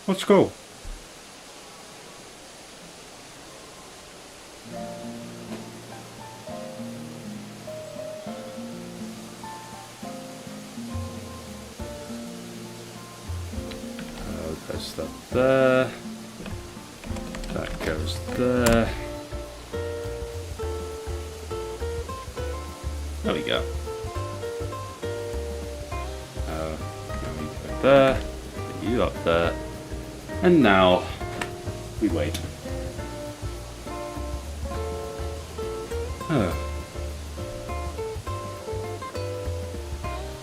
Let's go. Goes that there. That goes there. There we go. Now we go there. Put you up there. And now we wait. Oh.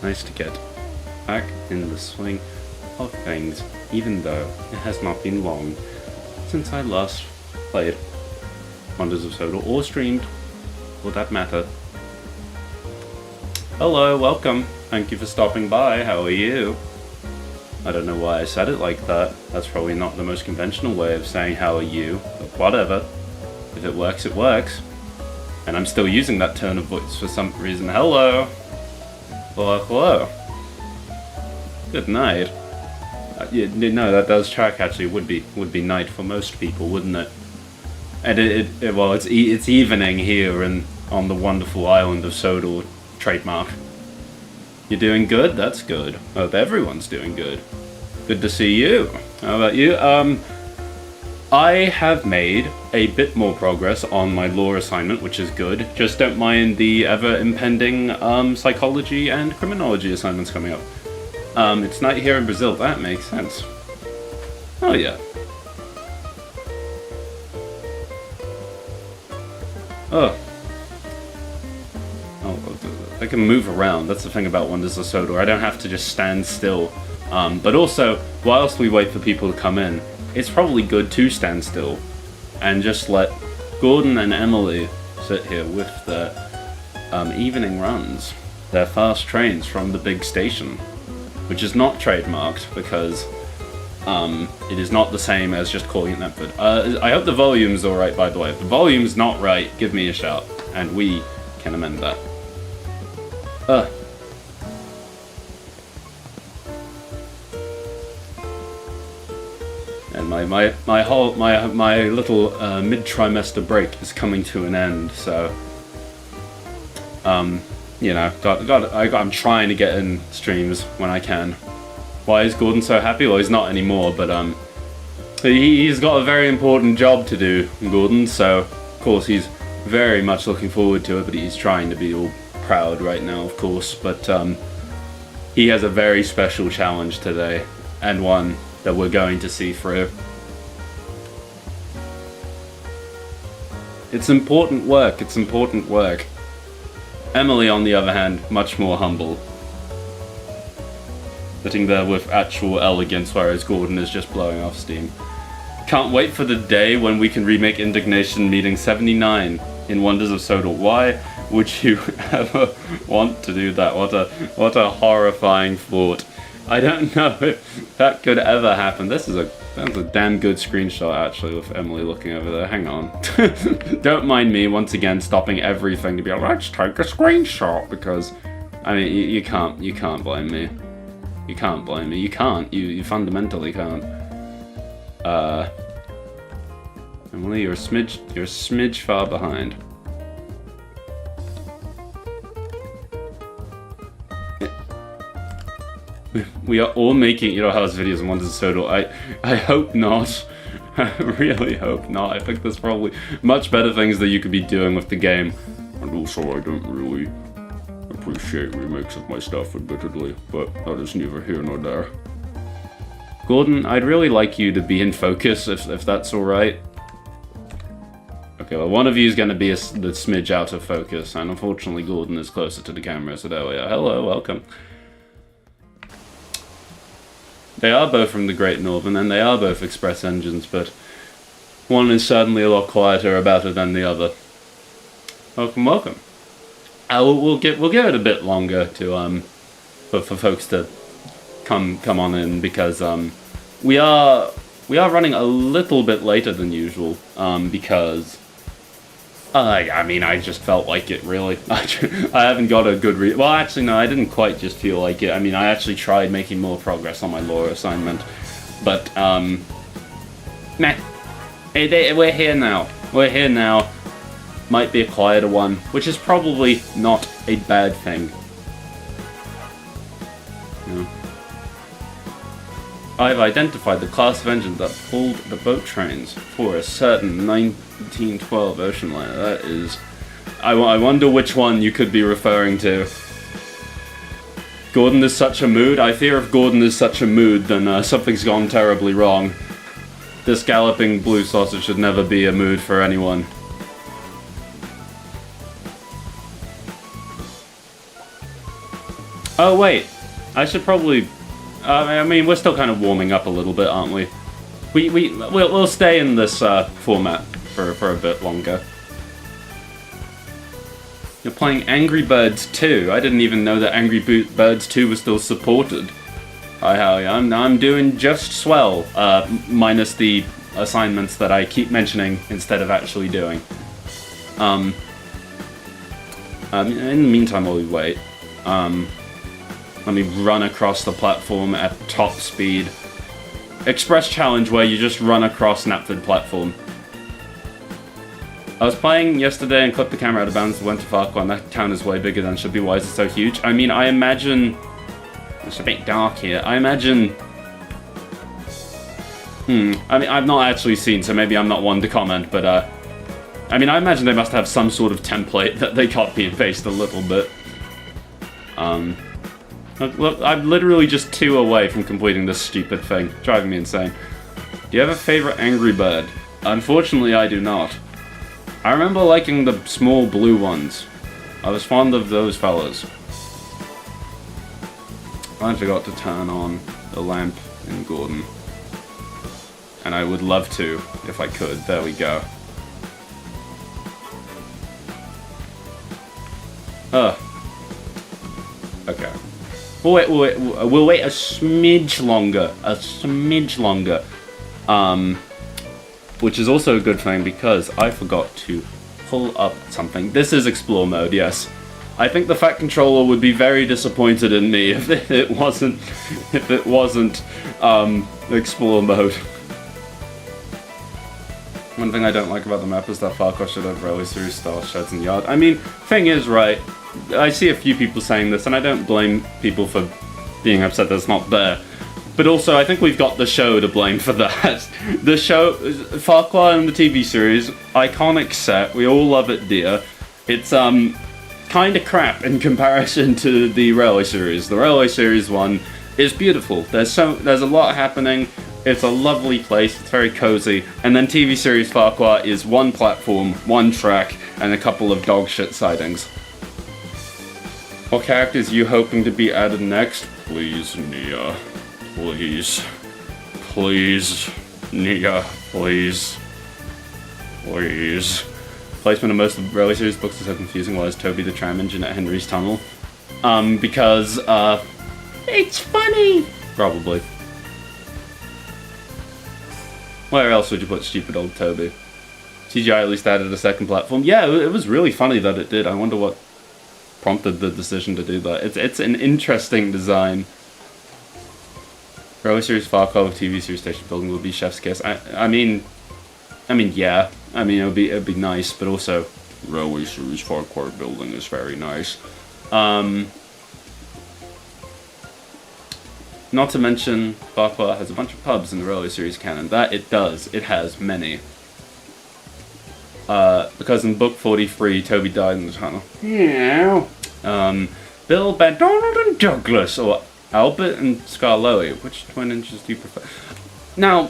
Nice to get back in the swing of things, even though it has not been long since I last played Wonders of Sodor, or streamed, for that matter. Hello, welcome. Thank you for stopping by. How are you? I don't know why I said it like that. That's probably not the most conventional way of saying how are you, but whatever. If it works, it works. And I'm still using that tone of voice for some reason. Hello. Hello, hello. Good night. No, that does track actually. Would be night for most people, wouldn't it? And it's evening here on the wonderful island of Sodor, trademark. You're doing good? That's good. I hope everyone's doing good. Good to see you. How about you? I have made a bit more progress on my lore assignment, which is good. Just don't mind the ever-impending psychology and criminology assignments coming up. It's night here in Brazil. That makes sense. Oh yeah. Oh. I can move around. That's the thing about Wonders of Sodor. I don't have to just stand still. But also, whilst we wait for people to come in, it's probably good to stand still and just let Gordon and Emily sit here with their evening runs, their fast trains from the big station, which is not trademarked because it is not the same as just calling it that. But I hope the volume's alright, by the way. If the volume's not right, give me a shout, and we can amend that. And my little mid-trimester break is coming to an end, so you know, I'm trying to get in streams when I can. Why is Gordon so happy? Well, he's not anymore, but he's got a very important job to do, Gordon. So of course he's very much looking forward to it, but he's trying to be all proud right now, of course. But he has a very special challenge today, and one that we're going to see through. It's important work. It's important work. Emily, on the other hand, much more humble. Sitting there with actual elegance, whereas Gordon is just blowing off steam. Can't wait for the day when we can remake Indignation Meeting 79 in Wonders of Sodor. Why would you ever want to do that? What a horrifying thought. I don't know if that could ever happen. That's a damn good screenshot, actually, with Emily looking over there. Hang on. Don't mind me, once again, stopping everything to be like, let's take a screenshot, because, I mean, you can't blame me. You can't blame me. You can't. You fundamentally can't. Emily, you're a smidge far behind. We are all making Edo House videos in Wonders of Sodor. I hope not. I really hope not. I think there's probably much better things that you could be doing with the game. And also, I don't really appreciate remakes of my stuff, admittedly, but that is neither here nor there. Gordon, I'd really like you to be in focus, if that's alright. Okay, well, one of you is going to be the smidge out of focus, and unfortunately Gordon is closer to the camera, so there we are. Hello, welcome. They are both from the Great Northern, and they are both express engines, but one is certainly a lot quieter about it than the other. Welcome, welcome. We'll give it a bit longer to for folks to come on in, because we are running a little bit later than usual, because I mean, I just felt like it, really. I haven't got a good well, actually, no, I didn't quite just feel like it. I mean, I actually tried making more progress on my lore assignment, But, meh. We're here now. We're here now. Might be a quieter one, which is probably not a bad thing. No. I've identified the class of engine that pulled the boat trains for a certain 1912 ocean liner. That is... I wonder which one you could be referring to. Gordon is such a mood? I fear if Gordon is such a mood, then something's gone terribly wrong. This galloping blue sausage should never be a mood for anyone. Oh wait, I should probably... I mean, we're still kind of warming up a little bit, aren't we? We'll stay in this format for a bit longer. You're playing Angry Birds 2. I didn't even know that Angry Birds 2 was still supported. Hi, how are you? I'm doing just swell, minus the assignments that I keep mentioning instead of actually doing. In the meantime, while we wait, let me run across the platform at top speed. Express challenge where you just run across Knapford platform. I was playing yesterday and clipped the camera out of bounds and went to Ffarquhar, and that town is way bigger than should be. Why is it so huge? I mean, I imagine... It's a bit dark here. I imagine... I mean, I've not actually seen, so maybe I'm not one to comment, but, I mean, I imagine they must have some sort of template that they copy and paste a little bit. Look, I'm literally just 2 away from completing this stupid thing. Driving me insane. Do you have a favorite Angry Bird? Unfortunately, I do not. I remember liking the small blue ones. I was fond of those fellas. I forgot to turn on the lamp in Gordon. And I would love to, if I could. There we go. Okay. We'll wait a smidge longer. Which is also a good thing because I forgot to pull up something. This is explore mode, yes. I think the Fat Controller would be very disappointed in me if it wasn't explore mode. One thing I don't like about the map is that Ffarquhar should have railway series style sheds and yard. I mean, thing is, right, I see a few people saying this, and I don't blame people for being upset that it's not there. But also, I think we've got the show to blame for that. The show, Ffarquhar and the TV series, iconic set, we all love it dear. It's, kinda crap in comparison to the Railway series. The Railway series one is beautiful. There's a lot happening, it's a lovely place, it's very cozy, and then TV series Ffarquhar is one platform, one track, and a couple of dog shit sightings. What characters are you hoping to be added next? Please, Nia. Please. Please. Nia. Please. Please. Placement of most of the Railway series books is so confusing. Why is Toby the tram engine at Henry's Tunnel? Because, it's funny! Probably. Where else would you put stupid old Toby? CGI at least added a second platform. Yeah, it was really funny that it did. I wonder what prompted the decision to do that. It's an interesting design. Railway series Ffarquhar with TV series station building would be chef's kiss. I mean, yeah. I mean, it'd be nice, but also Railway series Ffarquhar building is very nice. Not to mention, Ffarquhar has a bunch of pubs in the Railway series canon. That it does. It has many. Because in book 43, Toby died in the tunnel. Yeah. Bill, Ben, Donald, and Douglas, or Albert and Scarloey. Which twin engines do you prefer? Now,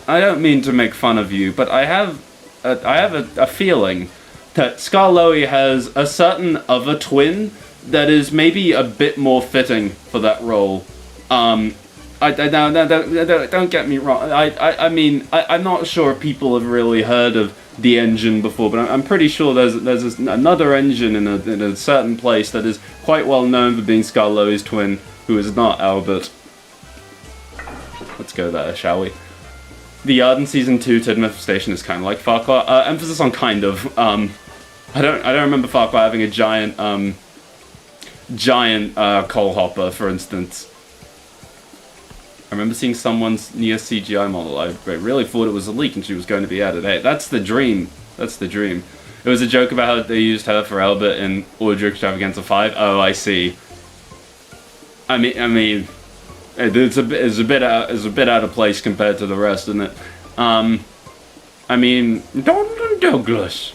I don't mean to make fun of you, but I have a feeling that Scarloey has a certain other twin that is maybe a bit more fitting for that role. Don't get me wrong. I mean, I'm not sure people have really heard of the engine before, but I'm pretty sure there's another engine in a certain place that is quite well known for being Scarloey's twin, who is not Albert. Let's go there, shall we? The yard in season 2, Tidmouth Station is kind of like Ffarquhar. Emphasis on kind of. I don't remember Ffarquhar having a giant coal hopper, for instance. I remember seeing someone's near CGI model. I really thought it was a leak and she was going to be added. Hey, that's the dream. That's the dream. It was a joke about how they used her for Albert in Order Extravaganza 5. Oh, I see. I mean, it's a bit out of place compared to the rest, isn't it? I mean, Don Douglas.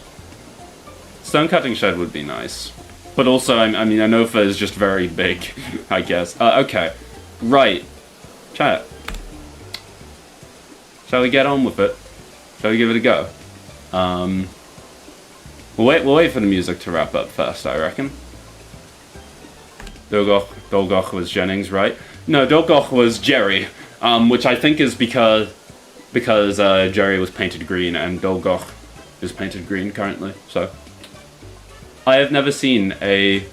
Stone cutting shed would be nice, but also, I mean, Anofa is just very big, I guess. Okay, right, chat. Shall we get on with it? Shall we give it a go? We'll wait for the music to wrap up first, I reckon. Dolgoch was Jennings, right? No, Dolgoch was Jerry, which I think is because Jerry was painted green and Dolgoch is painted green currently. So I have never seen a.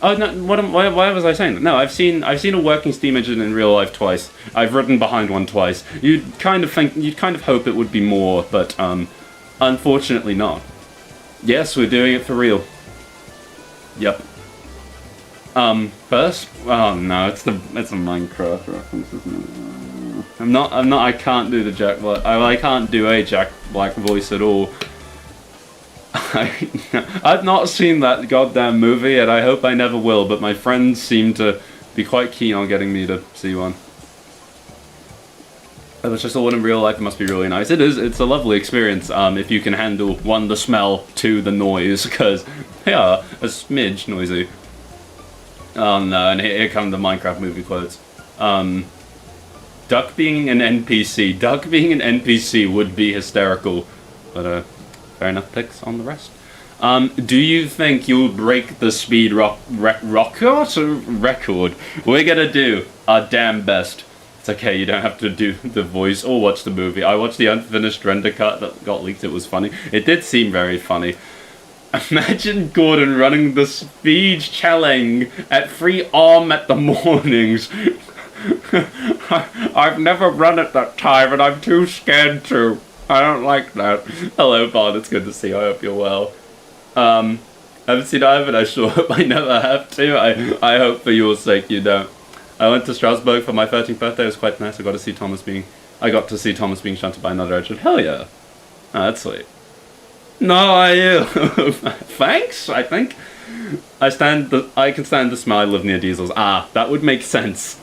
Oh no! Why was I saying that? No, I've seen a working steam engine in real life twice. I've ridden behind one twice. You'd kind of hope it would be more, but unfortunately not. Yes, we're doing it for real. Yep. First, oh no, it's a Minecraft reference, isn't it? I can't do the Jack Black. I can't do a Jack Black voice at all. I've not seen that goddamn movie, and I hope I never will. But my friends seem to be quite keen on getting me to see one. If it's just a one in real life, it must be really nice. It is. It's a lovely experience. If you can handle 1, the smell, 2, the noise, because they are a smidge noisy. Oh no, and here come the Minecraft movie quotes. Duck being an NPC. Duck being an NPC would be hysterical. But, fair enough picks on the rest. Do you think you'll break the speed record? We're gonna do our damn best. It's okay, you don't have to do the voice or watch the movie. I watched the unfinished render cut that got leaked. It was funny. It did seem very funny. Imagine Gordon running the speed challenge at free arm at the mornings. I've never run at that time and I'm too scared to. I don't like that. Hello, Bond. It's good to see you. I hope you're well. I haven't seen Ivan. I sure hope I never have to. I hope for your sake you don't. I went to Strasbourg for my 13th birthday. It was quite nice. I got to see Thomas being shunted by another agent. Hell yeah. Oh, that's sweet. No, I thanks, I think. I can stand the smell. I live near diesels. Ah, that would make sense.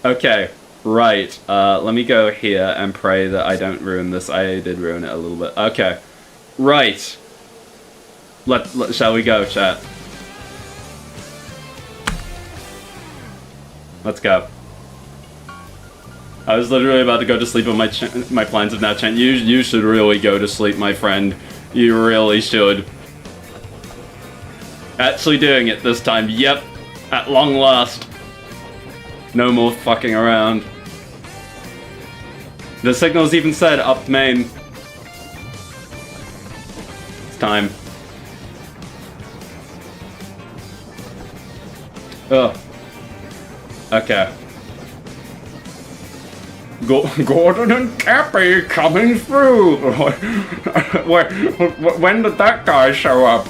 Okay, right. Let me go here and pray that I don't ruin this. I did ruin it a little bit. Okay. Right. Shall we go, chat? Let's go. I was literally about to go to sleep, but my plans have now changed. You should really go to sleep, my friend. You really should. Actually doing it this time. Yep. At long last. No more fucking around. The signal's even said up main. It's time. Ugh. Okay. Gordon and Cappy coming through! When did that guy show up?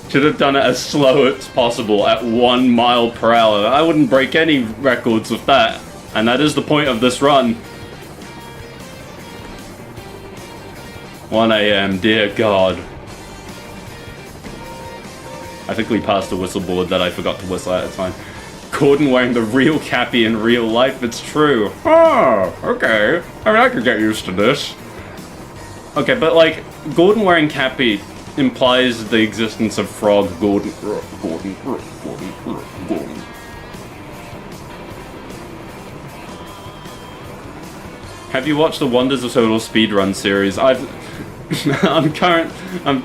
Should have done it as slow as possible at 1 mile per hour. I wouldn't break any records with that. And that is the point of this run. 1 AM, dear God. I think we passed a whistle board that I forgot to whistle at. It's fine. Gordon wearing the real Cappy in real life, it's true. Oh, okay. I mean, I could get used to this. Okay, but like, Gordon wearing Cappy implies the existence of Frog Gordon. Gordon. Have you watched the Wonders of Sodor speedrun series? I'm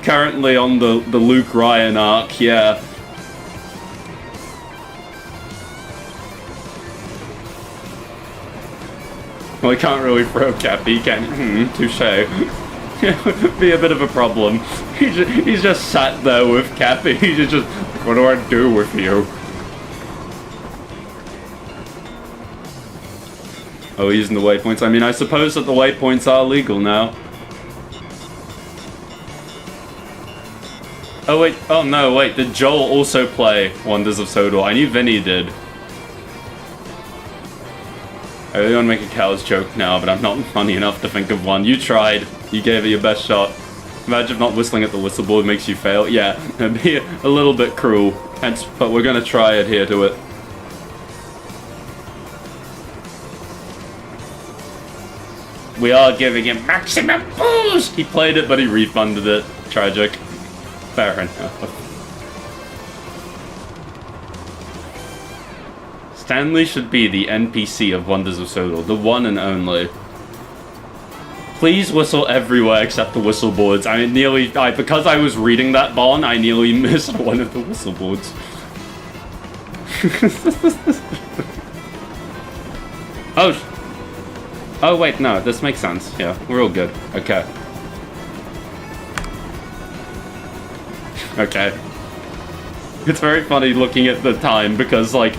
currently on the Luke Ryan arc, yeah. Well, I can't really throw Cappy, can you? Touche. It would be a bit of a problem. He's just sat there with Cappy. He's just, what do I do with you? Oh, using the waypoints. I mean, I suppose that the waypoints are legal now. Oh wait, oh no, wait, did Joel also play Wonders of Sodor? I knew Vinny did. I really want to make a cow's joke now, but I'm not funny enough to think of one. You tried. You gave it your best shot. Imagine if not whistling at the whistleboard makes you fail. Yeah, it'd be a little bit cruel. But we're gonna try adhere to it. We are giving him maximum boost! He played it, but he refunded it. Tragic. Fair enough. Stanley should be the NPC of Wonders of Sodor, the one and only. Please whistle everywhere except the whistleboards. Because I was reading that Bon, I nearly missed one of the whistleboards. Oh wait, no, this makes sense. Yeah, we're all good. Okay. Okay. It's very funny looking at the time because, like,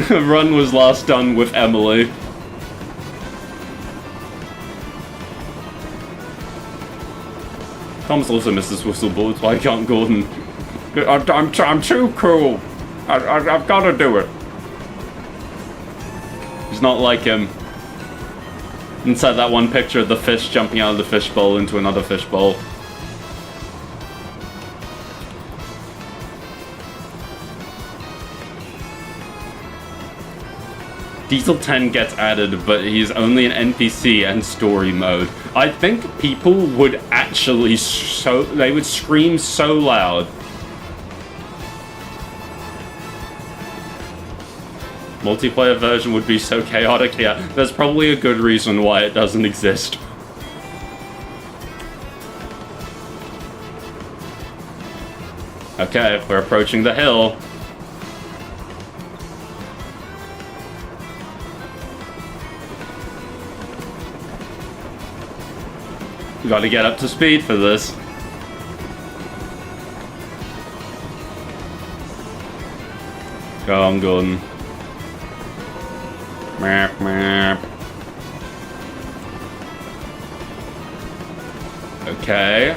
run was last done with Emily. Thomas also misses whistleboards. Why can't Gordon? I'm too cool. I've got to do it. He's not like him. Inside that one picture of the fish jumping out of the fishbowl into another fishbowl. Diesel 10 gets added, but he's only an NPC and story mode. I think people would actually they would scream so loud. Multiplayer version would be so chaotic. Yeah, there's probably a good reason why it doesn't exist. Okay, we're approaching the hill. We gotta get up to speed for this. Go on, Gordon. Map, map. Okay.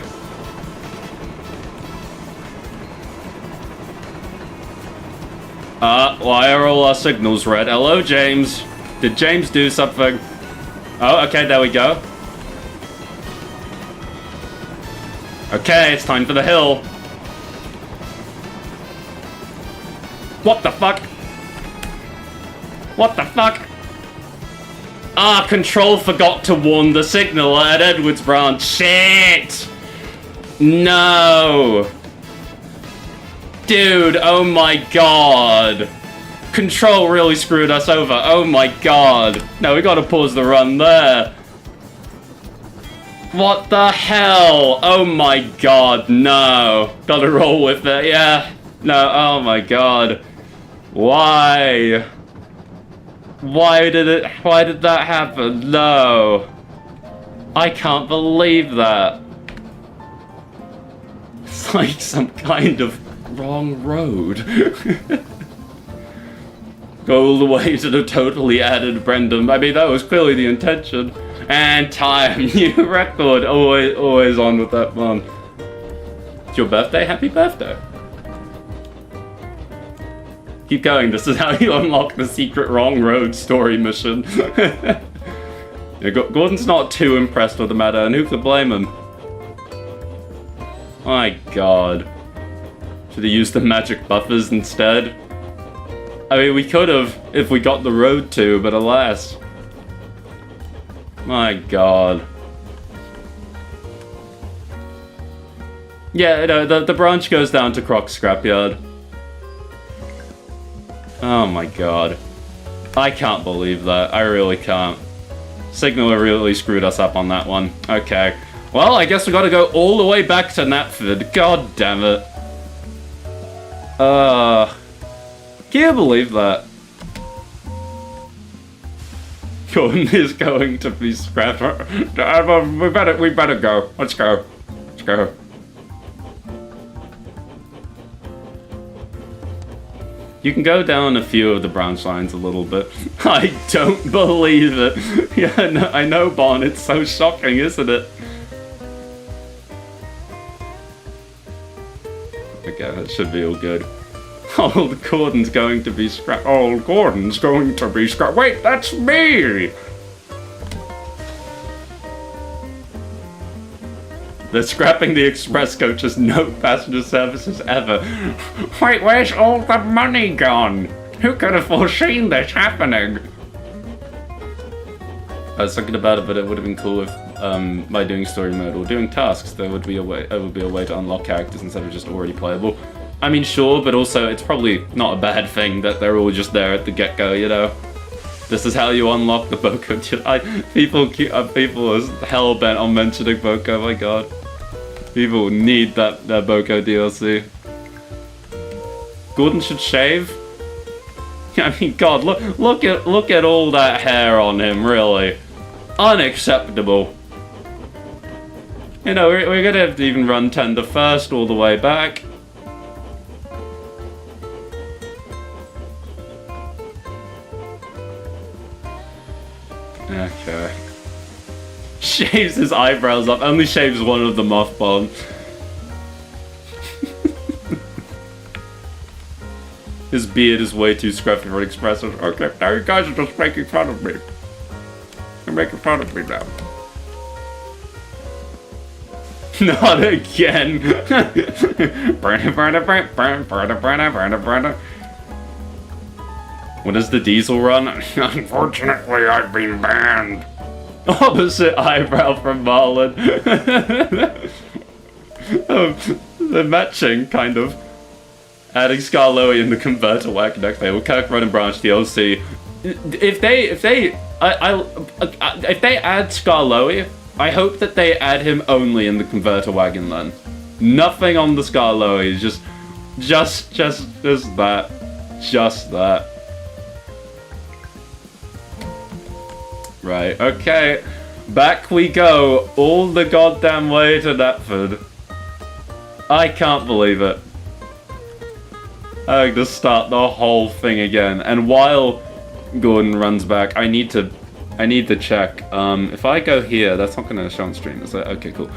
Why are all our signals red? Hello, James. Did James do something? Oh, okay, there we go. Okay, it's time for the hill. What the fuck? What the fuck? Ah, Control forgot to warn the signal at Edwards Branch. Shit! No! Dude, oh my god. Control really screwed us over. Oh my god. No, we gotta pause the run there. What the hell? Oh my god, no. Gotta roll with it, yeah. No, oh my god. Why? Why did that happen? No. I can't believe that. It's like some kind of wrong road. Go all the way to the totally added Brendan. I mean, that was clearly the intention. And time, new record. Always on with that one. It's your birthday? Happy birthday. Keep going, this is how you unlock the secret wrong road story mission. Yeah, Gordon's not too impressed with the matter, and who could blame him? My god. Should have used the magic buffers instead. I mean, we could have if we got the road to, but alas. My god. Yeah, no, the branch goes down to Croc's scrapyard. Oh my god. I can't believe that. I really can't. Signaler really screwed us up on that one. Okay. Well, I guess we gotta go all the way back to Knapford. God damn it. Can you believe that? Gordon is going to be scrapped. We better go. Let's go. Let's go. You can go down a few of the branch lines a little bit. I don't believe it. Yeah, no, I know, Bon. It's so shocking, isn't it? Okay, that should be all good. Old Gordon's going to be scrapped. Old Gordon's going to be scrapped. Wait, that's me! They're scrapping the express coaches, no passenger services ever. Wait, where's all the money gone? Who could have foreseen this happening? I was thinking about it, but it would have been cool if by doing story mode or doing tasks, there would be a way to unlock characters instead of just already playable. I mean, sure, but also it's probably not a bad thing that they're all just there at the get-go, you know? This is how you unlock the Boko. People are hell-bent on mentioning Boko, oh my god. People need that Boko DLC. Gordon should shave? I mean, god, look at all that hair on him, really. Unacceptable. You know, we're gonna have to even run tender first all the way back. Okay. Shaves his eyebrows up, only shaves one of them off, Bond. His beard is way too scruffy for an expression. Okay, now you guys are just making fun of me. You're making fun of me now. Not again. When does the diesel run? Unfortunately, I've been banned. Opposite eyebrow from Marlon. They're matching, kind of. Adding Skarloey in the converter whack next day. Well, Kirk Run and Branch DLC. If they add Skarloey, I hope that they add him only in the converter wagon then. Nothing on the Skarloey, just that. Just that. Right, okay. Back we go, all the goddamn way to Deptford. I can't believe it. I have to start the whole thing again. And while Gordon runs back, I need to check. If I go here, that's not gonna show on stream, is it? Okay, cool.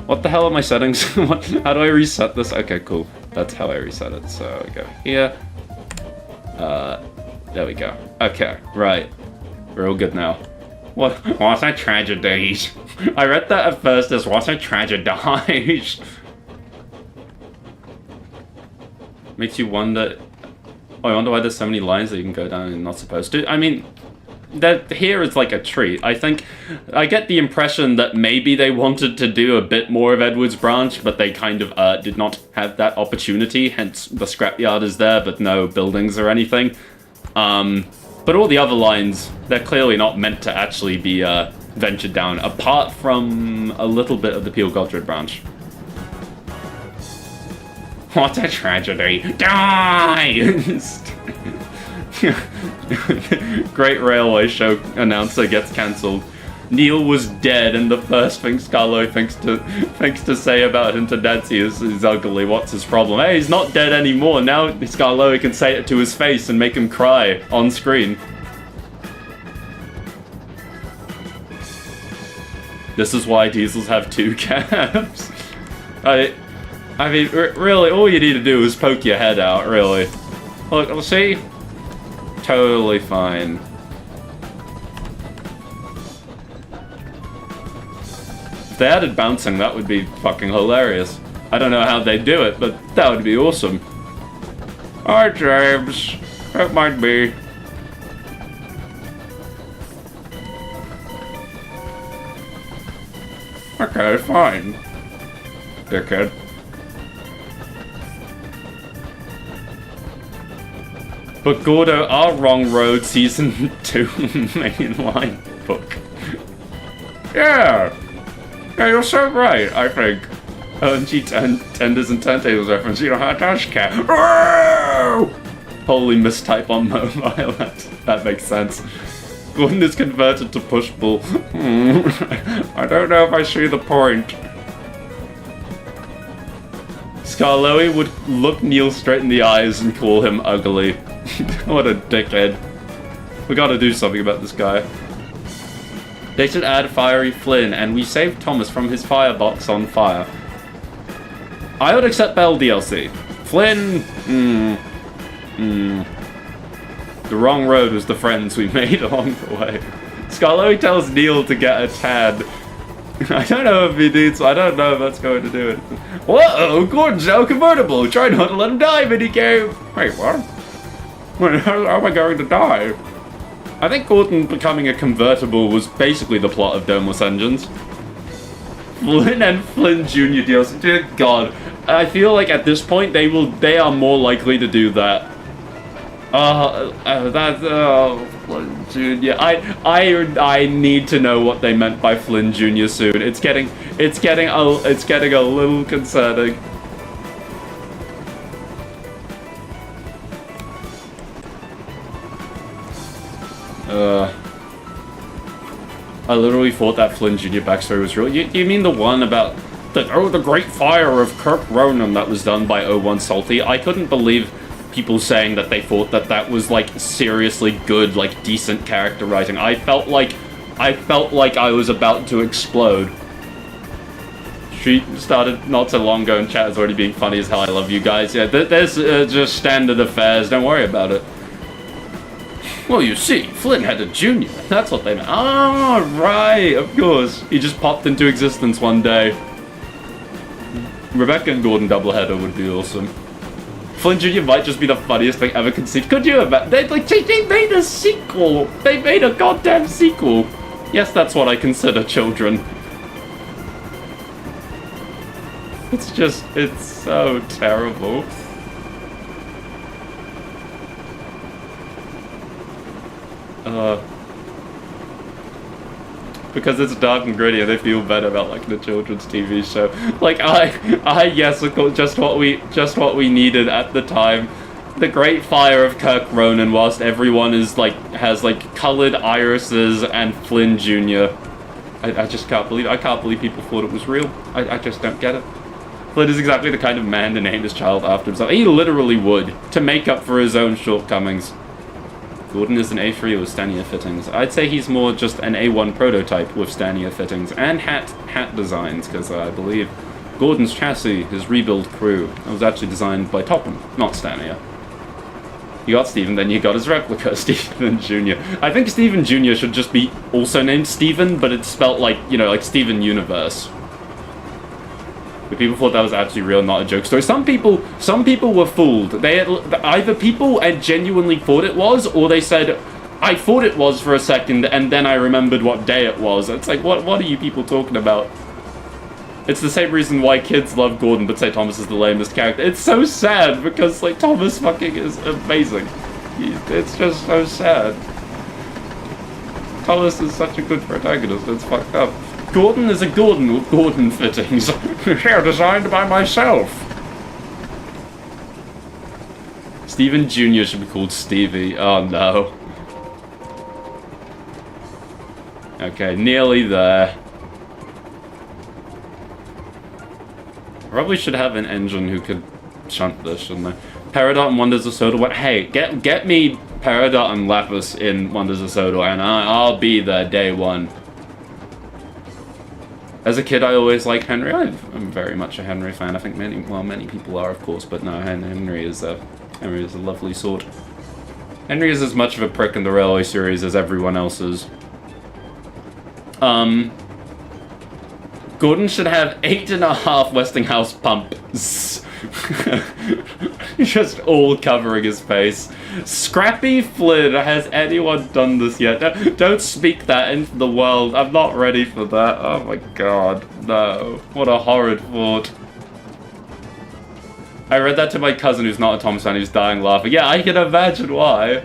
What the hell are my settings? How do I reset this? Okay, cool. That's how I reset it. So I go here. There we go. Okay, right. We're all good now. What a tragedy. I read that at first as what a tragedy. Makes you wonder. Oh, I wonder why there's so many lines that you can go down and you're not supposed to. I mean, that here is like a treat. I think I get the impression that maybe they wanted to do a bit more of Edward's Branch, but they kind of did not have that opportunity. Hence, the scrapyard is there, but no buildings or anything. But all the other lines, they're clearly not meant to actually be ventured down, apart from a little bit of the Peel Godred Branch. What a tragedy. Die! Great railway show announcer gets cancelled. Neil was dead, and the first thing Skarloey thinks to say about him to Nancy is he's ugly. What's his problem? Hey, he's not dead anymore. Now Skarloey can say it to his face and make him cry on screen. This is why diesels have two cabs. I mean, really, all you need to do is poke your head out, really. Look, see? Totally fine. If they added bouncing, that would be fucking hilarious. I don't know how they'd do it, but that would be awesome. Alright, James. That might be. Okay, fine. Dickhead. But Gordo, our Wrong Road Season 2 mainline book. Yeah! Yeah, you're so right, I think. OMG Tenders and Turntables reference, you know how to cat. Holy mistype on mobile, that makes sense. Gordon is converted to pushball. I don't know if I see the point. Skarloey would look Neil straight in the eyes and call him ugly. What a dickhead. We gotta do something about this guy. They should add Fiery Flynn, and we saved Thomas from his firebox on fire. I would accept Bell DLC. Flynn, The wrong road was the friends we made along the way. Scarlet tells Neil to get a tan. I don't know if he needs. I don't know if that's going to do it. Whoa, Gordon's now convertible. Try not to let him die, minicame. Wait, what? How am I going to die? I think Gordon becoming a convertible was basically the plot of Domeless Engines. Flynn and Flynn Jr. deals. Dear God, I feel like at this point they are more likely to do that. Flynn Jr. I need to know what they meant by Flynn Jr. soon. It's getting a little concerning. I literally thought that Flynn Jr. backstory was real. You mean the one about the Great Fire of Kirk Ronan that was done by 01 Salty? I couldn't believe people saying that they thought that was like seriously good, like decent character writing. I felt like I was about to explode. She started not so long ago and chat is already being funny as hell. I love you guys. Yeah, there's just standard affairs. Don't worry about it. Well, you see, Flynn had a junior. That's what they meant. Oh, right, of course. He just popped into existence one day. Rebecca and Gordon doubleheader would be awesome. Flynn Jr. might just be the funniest thing ever conceived. Could you imagine? They made a sequel. They made a goddamn sequel. Yes, that's what I consider children. It's so terrible. Because it's dark and gritty and they feel better about like the children's TV show. Like yes, of course, just what we needed at the time. The Great Fire of Kirk Ronan, whilst everyone is like has like colored irises and Flynn Jr. I just can't believe people thought it was real. I just don't get it. Flynn is exactly the kind of man to name his child after himself. He literally would, to make up for his own shortcomings. Gordon is an A3 with Stania fittings. I'd say he's more just an A1 prototype with Stania fittings and hat designs, because I believe Gordon's chassis, his rebuild crew, was actually designed by Topham, not Stania. You got Steven, then you got his replica, Steven Jr. I think Steven Jr. should just be also named Steven, but it's spelt like, you know, like Steven Universe. But people thought that was actually real, not a joke story. Some people were fooled. Either people genuinely thought it was, or they said, I thought it was for a second, and then I remembered what day it was. It's like, what are you people talking about? It's the same reason why kids love Gordon, but say Thomas is the lamest character. It's so sad, because, like, Thomas fucking is amazing. It's just so sad. Thomas is such a good protagonist, it's fucked up. Gordon is a Gordon with Gordon fittings. Here, designed by myself. Steven Jr. should be called Stevie. Oh no. Okay, nearly there. Probably should have an engine who could shunt this, shouldn't I? Peridot and Wonders of Sodor. Hey, get me Peridot and Lapis in Wonders of Sodor, and I'll be there day one. As a kid, I always liked Henry. I'm very much a Henry fan. I think many people are, of course, but no, Henry is a lovely sort. Henry is as much of a prick in the Railway series as everyone else is. Gordon should have 8.5 Westinghouse pumps. Just all covering his face. Scrappy Flynn, has anyone done this yet? Don't speak that into the world. I'm not ready for that. Oh my god, no. What a horrid thought. I read that to my cousin who's not a Thomas fan, who's dying laughing. Yeah, I can imagine why.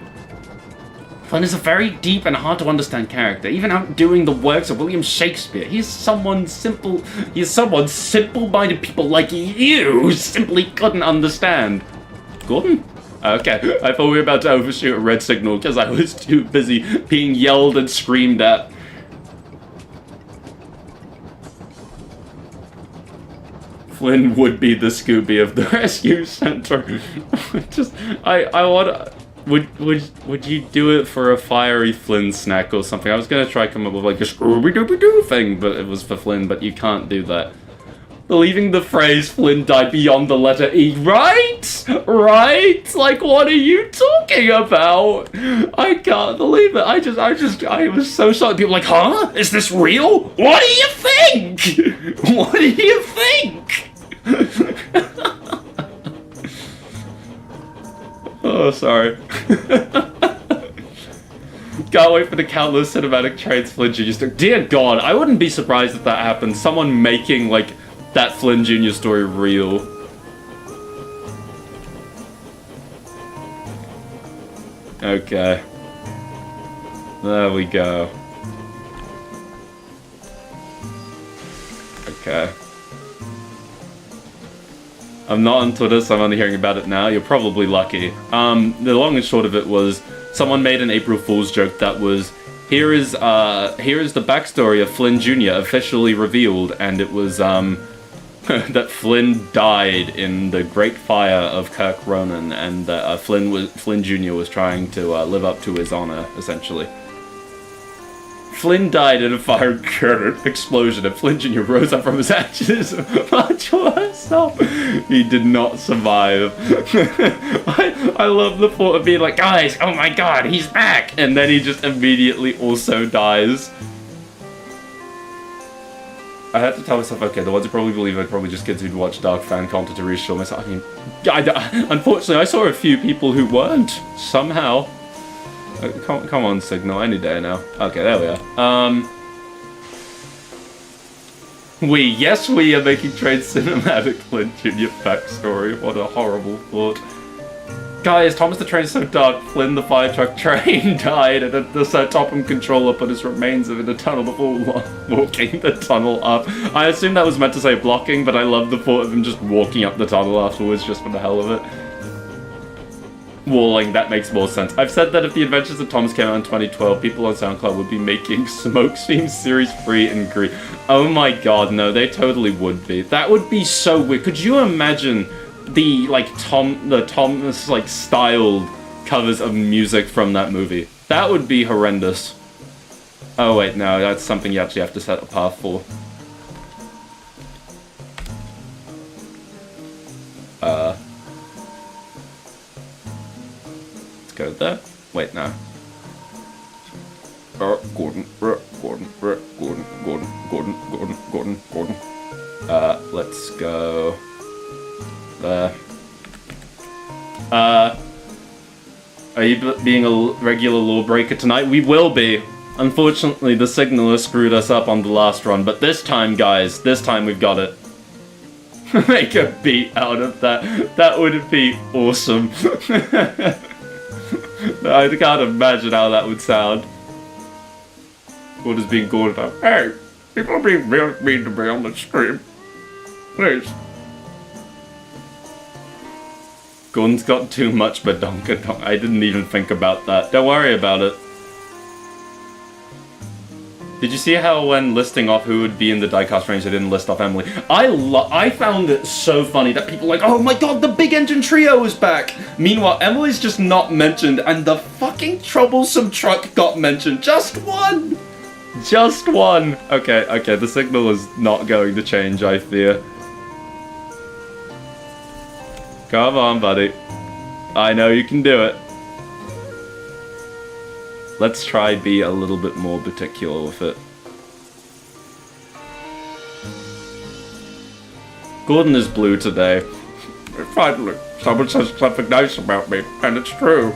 Flynn is a very deep and hard to understand character, even outdoing the works of William Shakespeare. He's someone simple-minded people like you simply couldn't understand. Gordon? Okay, I thought we were about to overshoot a red signal because I was too busy being yelled and screamed at. Flynn would be the Scooby of the rescue center. Would you do it for a fiery Flynn snack or something? I was gonna try come up with like a Scooby-Dooby-Doo thing, but it was for Flynn, but you can't do that. Believing the phrase Flynn died beyond the letter E. Right? Right? Like, what are you talking about? I can't believe it. I was so shocked. People were like, huh? Is this real? What do you think? What do you think? Oh, sorry. Can't wait for the countless cinematic trades Flynn Jr. story. Dear God, I wouldn't be surprised if that happened. Someone making, like, that Flynn Jr. story real. Okay. There we go. Okay. I'm not on Twitter, so I'm only hearing about it now. You're probably lucky. The long and short of it was, someone made an April Fool's joke that was, here is the backstory of Flynn Jr. officially revealed, and it was, that Flynn died in the Great Fire of Kirk Ronan, and that Flynn Jr. was trying to live up to his honor, essentially. Flynn died in a fire explosion, and Flynn Jr. rose up from his ashes much worse off. He did not survive. I love the thought of being like, guys, oh my god, he's back! And then he just immediately also dies. I had to tell myself, okay, the ones who probably believe are probably just kids who'd watch Dark fan content to reassure myself. I mean, unfortunately, I saw a few people who weren't, somehow. Come on, Signal, any day now. Okay, there we are. Yes, we are making trade cinematic Flynn Jr. backstory. What a horrible thought. Guys, Thomas the Train's so dark, Flynn the fire truck train died, and the Sir Topham controller put his remains in the tunnel before walking the tunnel up. I assume that was meant to say blocking, but I love the thought of him just walking up the tunnel afterwards just for the hell of it. Walling, that makes more sense. I've said that if The Adventures of Thomas came out in 2012, people on SoundCloud would be making Smoke Stream Series 3 in Greek. Oh my god, no, they totally would be. That would be so weird. Could you imagine the, like, Thomas, like, styled covers of music from that movie? That would be horrendous. Oh wait, no, that's something you actually have to set a path for. Go there. Wait, no. Gordon. Let's go there. Are you being a regular lawbreaker tonight? We will be. Unfortunately, the signaler screwed us up on the last run, but this time, guys, this time we've got it. Make a beat out of that. That would be awesome. I can't imagine how that would sound. What is being called about? Hey, people are being real mean to me on the stream. Please. Gordon's got too much badonkadonk. I didn't even think about that. Don't worry about it. Did you see how when listing off who would be in the diecast range, they didn't list off Emily? I found it so funny that people were like, oh my god, the big engine trio is back! Meanwhile, Emily's just not mentioned, and the fucking troublesome truck got mentioned. Just one! Just one! Okay, the signal is not going to change, I fear. Come on, buddy. I know you can do it. Let's try be a little bit more particular with it. Gordon is blue today. Finally, someone says something nice about me, and it's true.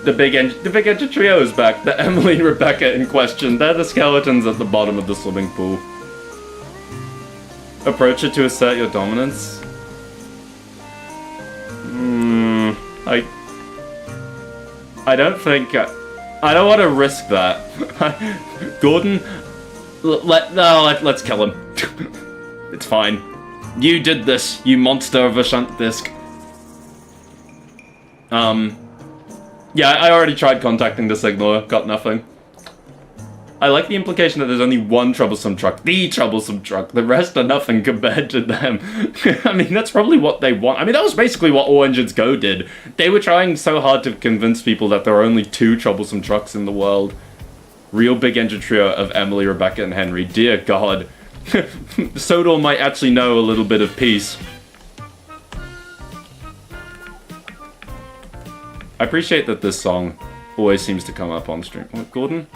The big engine trio is back. The Emily and Rebecca in question. They're the skeletons at the bottom of the swimming pool. Approach it to assert your dominance. I don't think... I don't want to risk that. Gordon, let's kill him. It's fine. You did this, you monster of a shunt disc. Yeah, I already tried contacting the signaler, got nothing. I like the implication that there's only one troublesome truck. The troublesome truck. The rest are nothing compared to them. I mean, that's probably what they want. I mean, that was basically what All Engines Go did. They were trying so hard to convince people that there are only two troublesome trucks in the world. Real big engine trio of Emily, Rebecca, and Henry. Dear God. Sodor might actually know a little bit of peace. I appreciate that this song always seems to come up on stream. What, Gordon?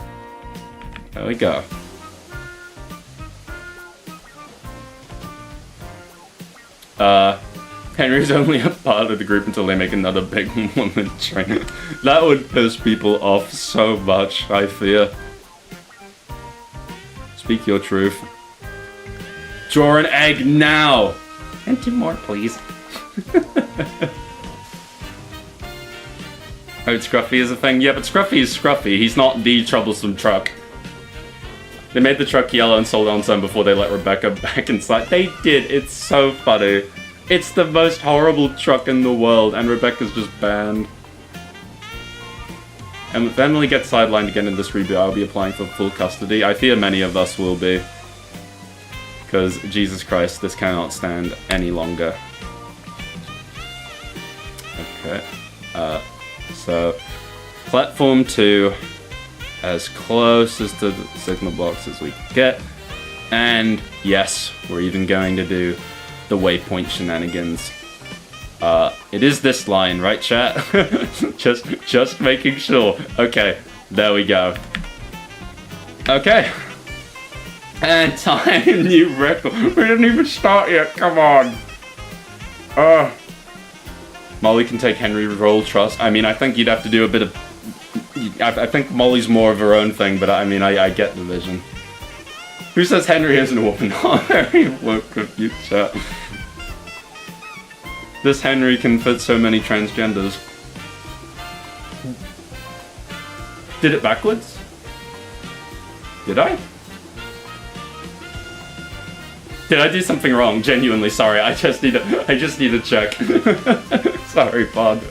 There we go. Henry's only a part of the group until they make another big woman train. That would piss people off so much, I fear. Speak your truth. Draw an egg now! And 2 more, please. Oh, Scruffy is a thing? Yeah, but Scruffy is Scruffy. He's not the troublesome truck. They made the truck yellow and sold it on some before they let Rebecca back inside. They did. It's so funny. It's the most horrible truck in the world, and Rebecca's just banned. And if Emily gets sidelined again in this reboot, I'll be applying for full custody. I fear many of us will be. Because, Jesus Christ, this cannot stand any longer. Okay. So, platform 2, as close as to the signal box as we can get. And, yes, we're even going to do the waypoint shenanigans. It is this line, right, chat? just making sure. Okay, there we go. Okay. And time, new record. We didn't even start yet, come on. Molly can take Henry roll trust. I mean, I think you'd have to do a bit of... I think Molly's more of her own thing, but I mean, I get the vision. Who says Henry isn't a woman? Henry won't confuse chat. This Henry can fit so many transgenders. Did it backwards? Did I? Did I do something wrong? Genuinely sorry. I just need to check. Sorry, Pod.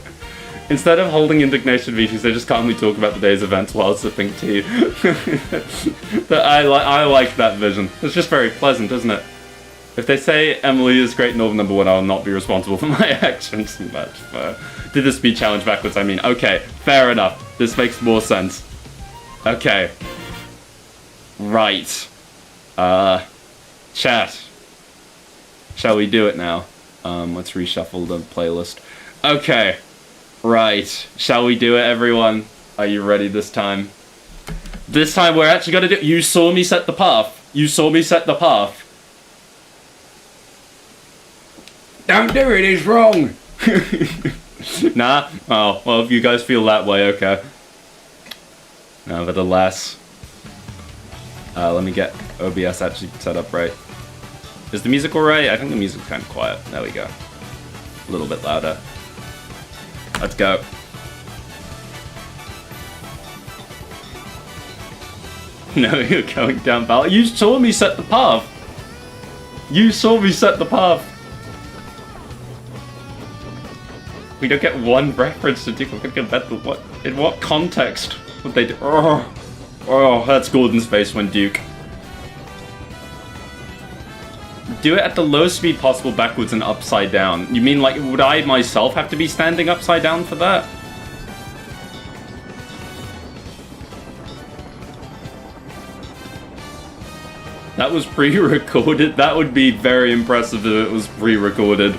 Instead of holding indignation meetings, they just calmly talk about the day's events while sipping tea. I like that vision. It's just very pleasant, isn't it? If they say Emily is Great Northern #1, I will not be responsible for my actions. Much fair. Did the speed challenge backwards? I mean, okay, fair enough. This makes more sense. Okay. Right. Chat. Shall we do it now? Let's reshuffle the playlist. Okay. Right. Shall we do it, everyone? Are you ready this time? This time we're actually gonna do it. You saw me set the path. You saw me set the path. Don't do it, it's wrong! Nah? Oh, well, if you guys feel that way, okay. Nevertheless. Let me get OBS actually set up right. Is the music alright? I think the music's kind of quiet. There we go. A little bit louder. Let's go. No, you're going down ballot. You saw me set the path! You saw me set the path! We don't get one reference to Duke. We're gonna get what? In what context would they do? Oh, that's Gordon's face when Duke. Do it at the lowest speed possible backwards and upside down. You mean like, would I myself have to be standing upside down for that? That was pre-recorded? That would be very impressive if it was pre-recorded.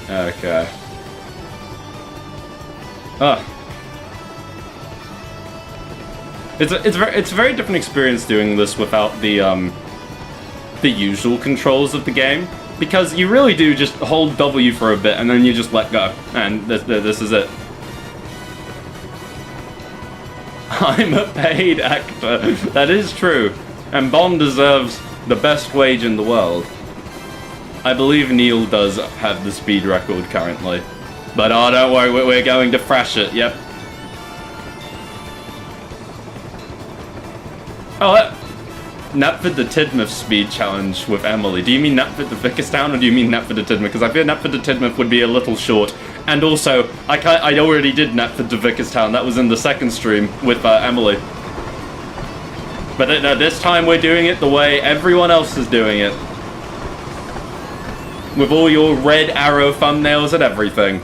Okay. It's a very different experience doing this without the usual controls of the game, because you really do just hold W for a bit and then you just let go, and this is it. I'm a paid actor. That is true, and Bond deserves the best wage in the world. I believe Neil does have the speed record currently. But oh, don't worry, we're going to thrash it, yep. Oh, Knapford the Tidmouth speed challenge with Emily. Do you mean Knapford the Vickerstown, or do you mean Knapford the Tidmouth? Because I fear Knapford the Tidmouth would be a little short. And also, I already did Knapford to Vickerstown. That was in the second stream with Emily. But this time we're doing it the way everyone else is doing it. With all your red arrow thumbnails and everything.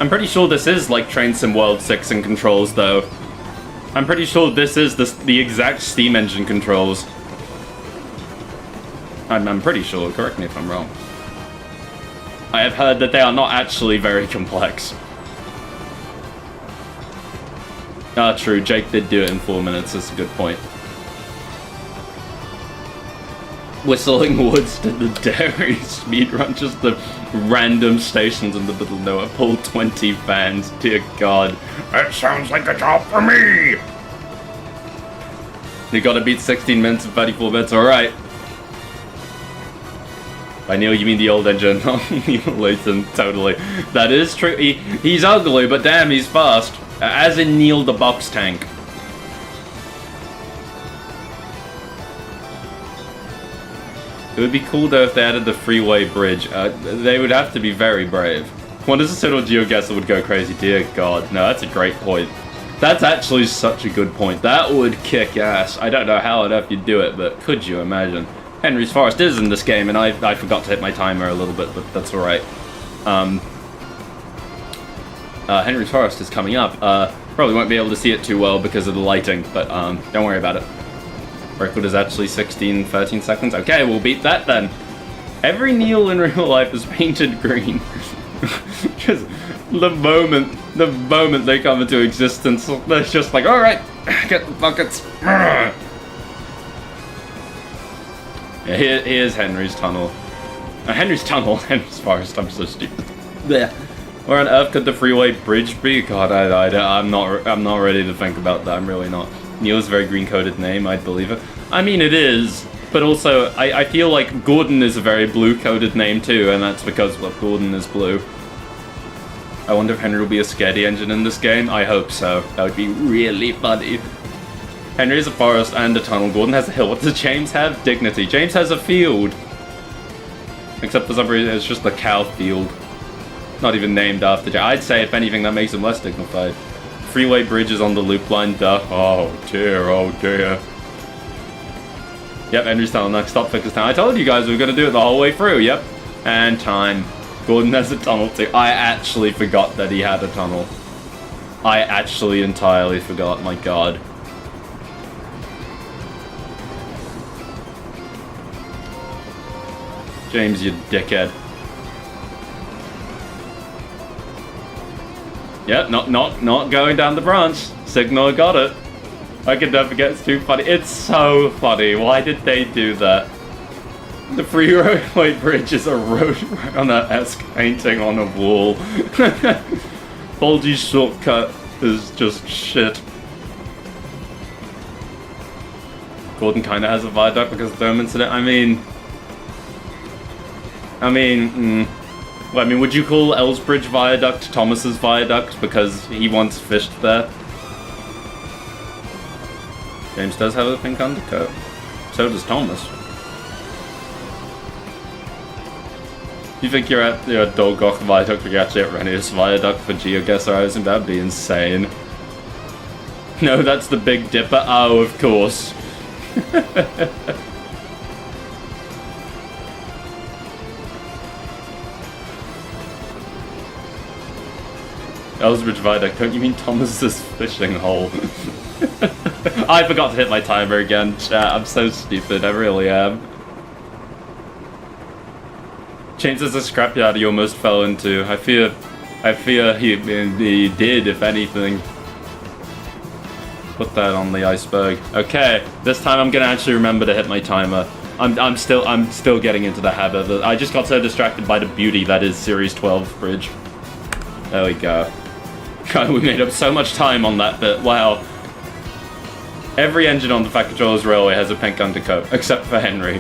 I'm pretty sure this is like Train Sim World 6 in controls, though. I'm pretty sure this is the exact Steam engine controls. I'm pretty sure, correct me if I'm wrong. I have heard that they are not actually very complex. Ah, true, Jake did do it in 4 minutes, that's a good point. Whistling Woods did the dairy speedrun, just the random stations in the middle of nowhere. Pull 20 fans, dear God. That sounds like a job for me! You gotta beat 16 minutes and 34 minutes, alright. By Neil, you mean the old engine, not Neil Layton, totally. That is true, he's ugly, but damn, he's fast. As in Neil the box tank. It would be cool though if they added the freeway bridge. They would have to be very brave. What is a Sodor GeoGuessr would go crazy? Dear God, no, that's a great point. That's actually such a good point. That would kick ass. I don't know how on earth you'd do it, but could you imagine? Henry's Forest is in this game, and I forgot to hit my timer a little bit, but that's alright. Henry's Forest is coming up. Probably won't be able to see it too well because of the lighting, but don't worry about it. Record is actually 13 seconds. Okay, we'll beat that then. Every Neil in real life is painted green. Just the moment they come into existence, they're just like, alright, get the buckets. Yeah, here's Henry's tunnel. Henry's Henry's Forest, I'm so stupid. There. Where on earth could the freeway bridge be? God, I'm not ready to think about that, I'm really not. Neil's a very green-coded name, I'd believe it. I mean, it is, but also, I feel like Gordon is a very blue-coded name too, and that's because, well, Gordon is blue. I wonder if Henry will be a scaredy engine in this game? I hope so. That would be really funny. Henry has a forest and a tunnel. Gordon has a hill. What does James have? Dignity. James has a field. Except for some reason, it's just a cow field. Not even named after James. I'd say, if anything, that makes him less dignified. Freeway bridge is on the loop line, duh. Oh dear, oh dear. Yep, Henry's tunnel, next stop, Victor's town. I told you guys we were going to do it the whole way through, yep. And time. Gordon has a tunnel too. I actually forgot that he had a tunnel. I actually entirely forgot, my God. James, you dickhead. Yep, not going down the branch. Signal got it. I can never get, it's too funny. It's so funny. Why did they do that? The freeway bridge is a Roadrunner-esque painting on a wall. Boldy's shortcut is just shit. Gordon kinda has a viaduct because of the dome incident. I mean, would you call Elsbridge Viaduct Thomas's Viaduct because he once fished there? James does have a pink undercoat. So does Thomas. You think you're at your Dolgoch Viaduct, but you're actually at Renius Viaduct for GeoGuessr? I think that'd be insane. No, that's the Big Dipper. Oh, of course. Elsbridge Viaduct, don't you mean Thomas's fishing hole? I forgot to hit my timer again, chat. I'm so stupid, I really am. James is a scrapyard he almost fell into. I fear he did, if anything. Put that on the iceberg. Okay, this time I'm gonna actually remember to hit my timer. I'm still getting into the habit. I just got so distracted by the beauty that is Series 12 bridge. There we go. God, we made up so much time on that bit. Wow. Every engine on the Fat Controllers Railway has a pink undercoat, except for Henry.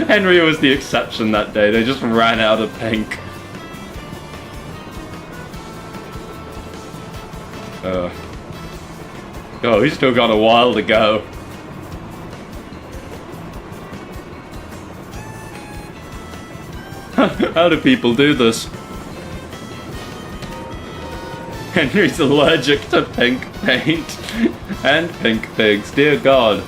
Henry was the exception that day. They just ran out of pink. Oh, he's still got a while to go. How do people do this? Henry's allergic to pink paint and pink pigs. Dear God.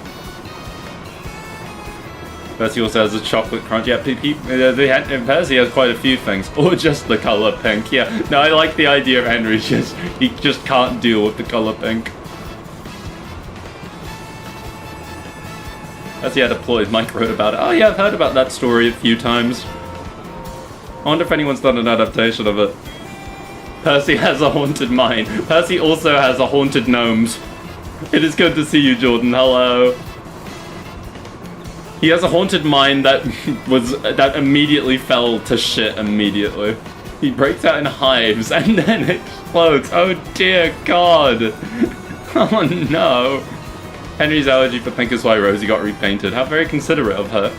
Percy also has a chocolate crunch. Yeah, Percy has quite a few things. Or just the colour pink. Yeah, no, I like the idea of Henry. He just can't deal with the colour pink. Percy had a ploy. Mike wrote about it. Oh yeah, I've heard about that story a few times. I wonder if anyone's done an adaptation of it. Percy has a haunted mind. Percy also has a haunted gnomes. It is good to see you, Jordan. Hello. He has a haunted mind that immediately fell to shit immediately. He breaks out in hives and then explodes. Oh dear God. Oh no. Henry's allergy for pink is why Rosie got repainted. How very considerate of her.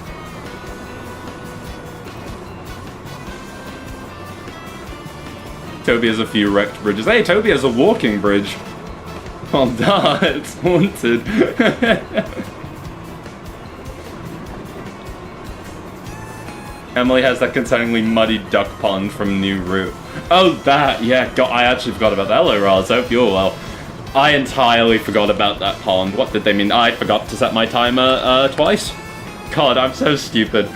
Toby has a few wrecked bridges. Hey, Toby has a walking bridge. Oh, duh, it's haunted. Emily has that concerningly muddy duck pond from New Route. Oh, that, yeah, God, I actually forgot about that. Hello, Raz, hope you're well. I entirely forgot about that pond. What did they mean? I forgot to set my timer twice. God, I'm so stupid.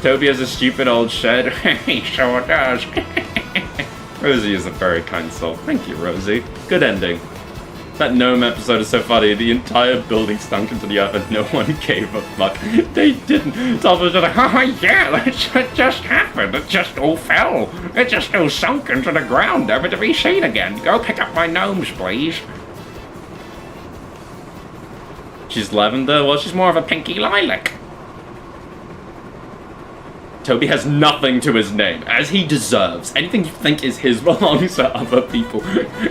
Toby has a stupid old shed. He sure does. Rosie is a very kind soul. Thank you, Rosie. Good ending. That gnome episode is so funny. The entire building stunk into the earth and no one gave a fuck. They didn't. Tom was just like, oh yeah, that just happened. It just all fell. It just all sunk into the ground, never to be seen again. Go pick up my gnomes, please. She's lavender? Well, she's more of a pinky lilac. Toby has nothing to his name, as he deserves. Anything you think is his belongs to other people.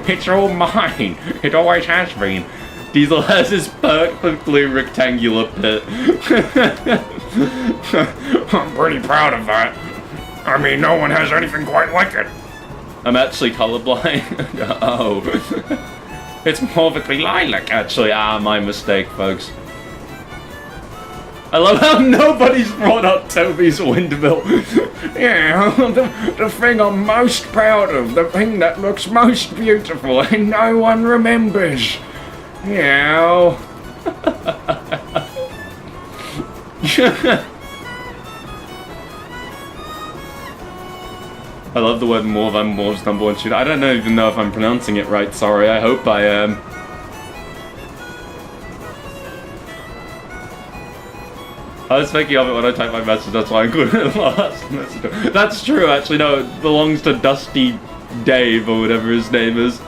It's all mine. It always has been. Diesel has his perfectly rectangular pit. I'm pretty proud of that. I mean, no one has anything quite like it. I'm actually colorblind. Oh. It's perfectly lilac, actually. Ah, my mistake, folks. I love how nobody's brought up Toby's windmill. Yeah, the thing I'm most proud of, the thing that looks most beautiful and no one remembers. Yeah. I love the word morve. I'm Morve's number one shooter. I don't even know if I'm pronouncing it right, sorry. I hope I am. I was thinking of it when I typed my message, that's why I included it last message. That's true, actually, no, it belongs to Dusty Dave, or whatever his name is.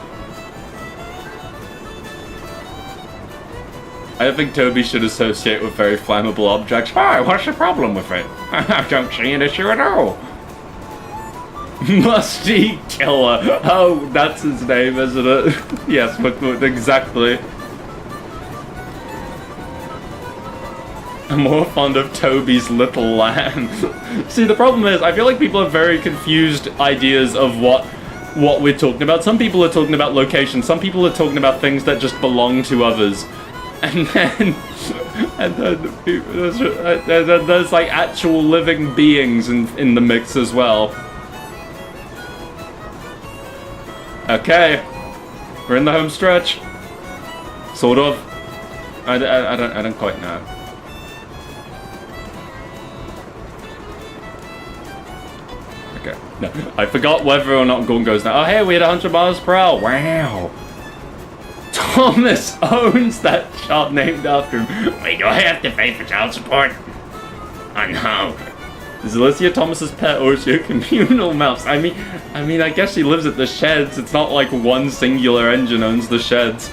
I don't think Toby should associate with very flammable objects. Why? What's the problem with it? I don't see an issue at all. Musty Killer. Oh, that's his name, isn't it? Yes, but exactly. I'm more fond of Toby's little lamb. See, the problem is, I feel like people have very confused ideas of what we're talking about. Some people are talking about locations, some people are talking about things that just belong to others. And then there's like actual living beings in the mix as well. Okay, we're in the home stretch. Sort of. I don't quite know. Okay. No, I forgot whether or not Gorn goes now. Oh, hey, we had 100 miles per hour. Wow. Thomas owns that shop named after him. Wait, do I have to pay for child support? I know. Is Alicia Thomas's pet or is she a communal mouse? I mean, I guess she lives at the sheds. It's not like one singular engine owns the sheds.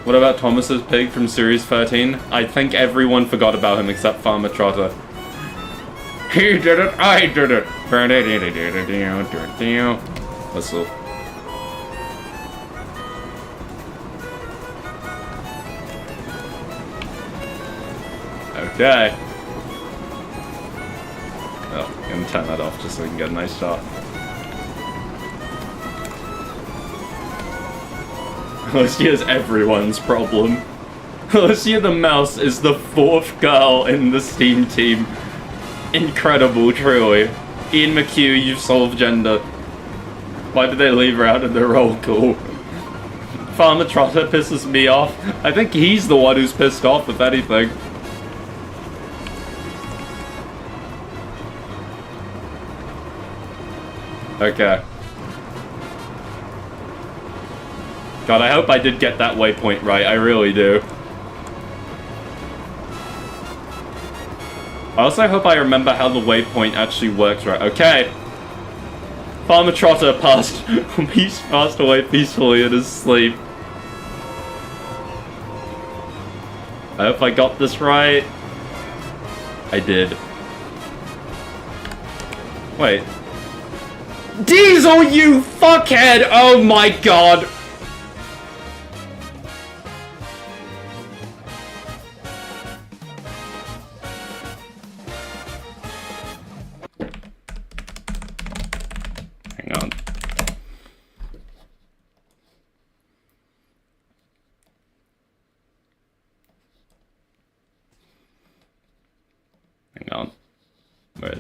What about Thomas's pig from Series 13? I think everyone forgot about him except Farmer Trotter. He did it, I did it. Whistle. Okay. Oh, I'm gonna turn that off just so we can get a nice shot. Alicia is everyone's problem. Alicia the mouse is the 4th girl in the Steam team. Incredible, truly. Ian McHugh, you've solved gender. Why did they leave her out of the roll call? Farmer Trotter pisses me off. I think he's the one who's pissed off, if anything. Okay. God, I hope I did get that waypoint right. I really do. I also hope I remember how the waypoint actually works right. Okay. Farmer Trotter passed away peacefully in his sleep. I hope I got this right. I did. Wait. Diesel, you fuckhead! Oh my god! Hang on. Hang on. Wait.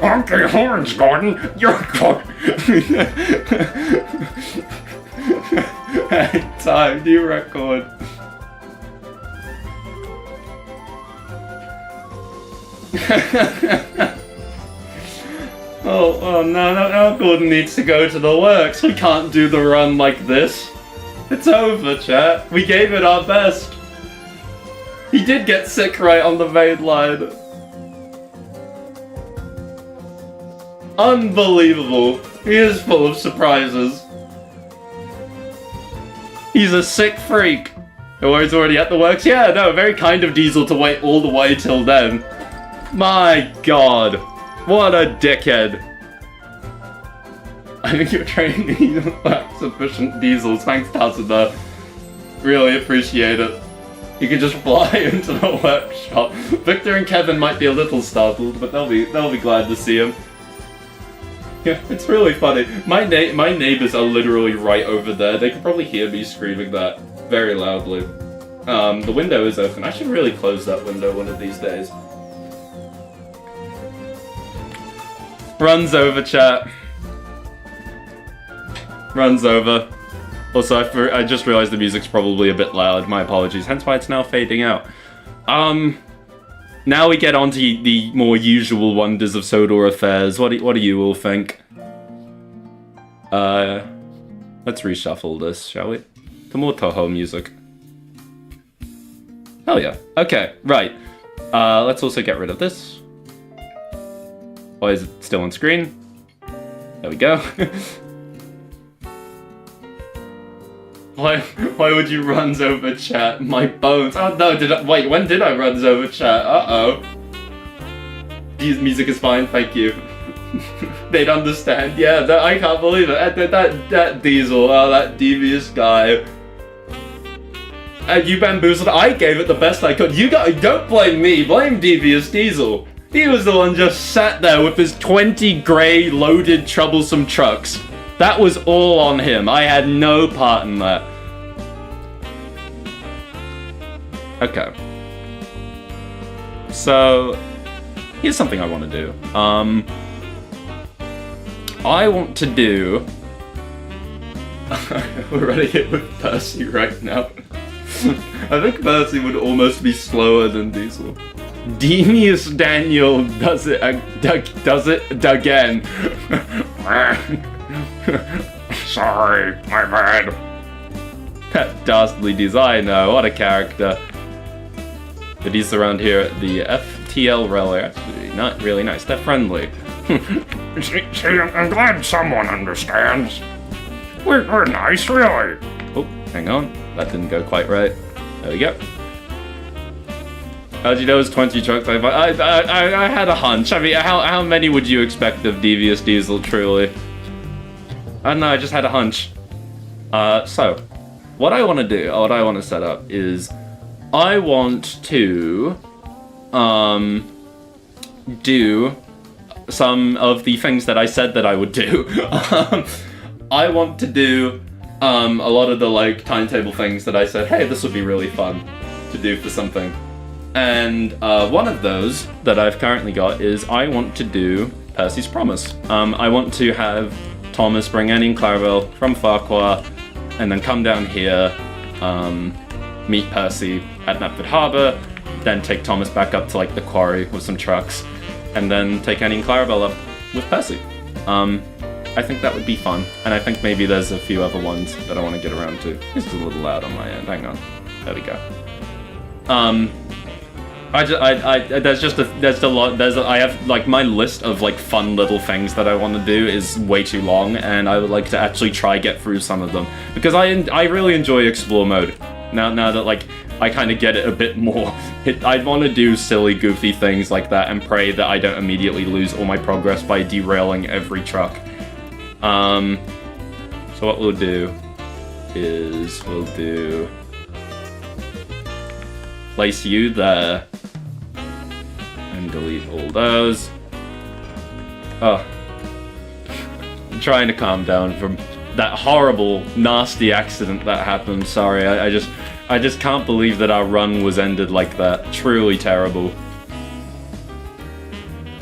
Okay, horns, Gordon. You're good. Hey, time, new record. Oh no, Gordon needs to go to the works. We can't do the run like this. It's over, chat. We gave it our best. He did get sick right on the main line. Unbelievable. He is full of surprises. He's a sick freak. Oh, he's already at the works? Yeah, no, very kind of Diesel to wait all the way till then. My god. What a dickhead. I think you're training sufficient Diesels. Thanks, Tazada. Really appreciate it. You can just fly into the workshop. Victor and Kevin might be a little startled, but they'll be glad to see him. Yeah, it's really funny. My neighbors are literally right over there. They can probably hear me screaming that very loudly. The window is open. I should really close that window one of these days. Runs over, chat. Runs over. Also, I just realized the music's probably a bit loud. My apologies. Hence why it's now fading out. Now we get on to the more usual wonders of Sodor affairs. What do you all think? Let's reshuffle this, shall we? To more Toho music. Hell yeah. Okay, right. Let's also get rid of this. Why is it still on screen? There we go. Why would you runs over chat? My bones. Oh no, wait, when did I runs over chat? Uh-oh. Music is fine, thank you. They'd understand. Yeah, I can't believe it. That Diesel, that devious guy. You bamboozled. I gave it the best I could. Don't blame me, blame devious Diesel. He was the one just sat there with his 20 grey loaded troublesome trucks. That was all on him. I had no part in that. Okay. So, here's something I want to do. I want to do... We're running it with Percy right now. I think Percy would almost be slower than Diesel. Devious Daniel does it again. Sorry, my bad. That dastardly designer, what a character. But he's around here at the FTL rally, actually, not really nice, they're friendly. See, I'm glad someone understands. We're nice, really. Oh, hang on, that didn't go quite right. There we go. How'd you know it was 20 trucks? I had a hunch. I mean, how many would you expect of Devious Diesel, truly? I don't know, I just had a hunch. So, what I want to do, what I want to set up is, I want to, do some of the things that I said that I would do. I want to do, a lot of the, like, timetable things that I said, hey, this would be really fun to do for something. And, one of those that I've currently got is I want to do Percy's promise. I want to have Thomas bring Annie and Clarabelle from Ffarquhar, and then come down here, meet Percy at Knapford Harbour, then take Thomas back up to like the Quarry with some trucks, and then take Annie and Clarabelle up with Percy. I think that would be fun, and I think maybe there's a few other ones that I want to get around to. It's a little loud on my end. Hang on. There we go. I have like my list of like fun little things that I want to do is way too long, and I would like to actually try get through some of them because I really enjoy explore mode. Now that like I kind of get it a bit more, I want to do silly, goofy things like that and pray that I don't immediately lose all my progress by derailing every truck. So what we'll do is place you there and delete all those. Oh, I'm trying to calm down from that horrible, nasty accident that happened. Sorry, I just can't believe that our run was ended like that. Truly terrible.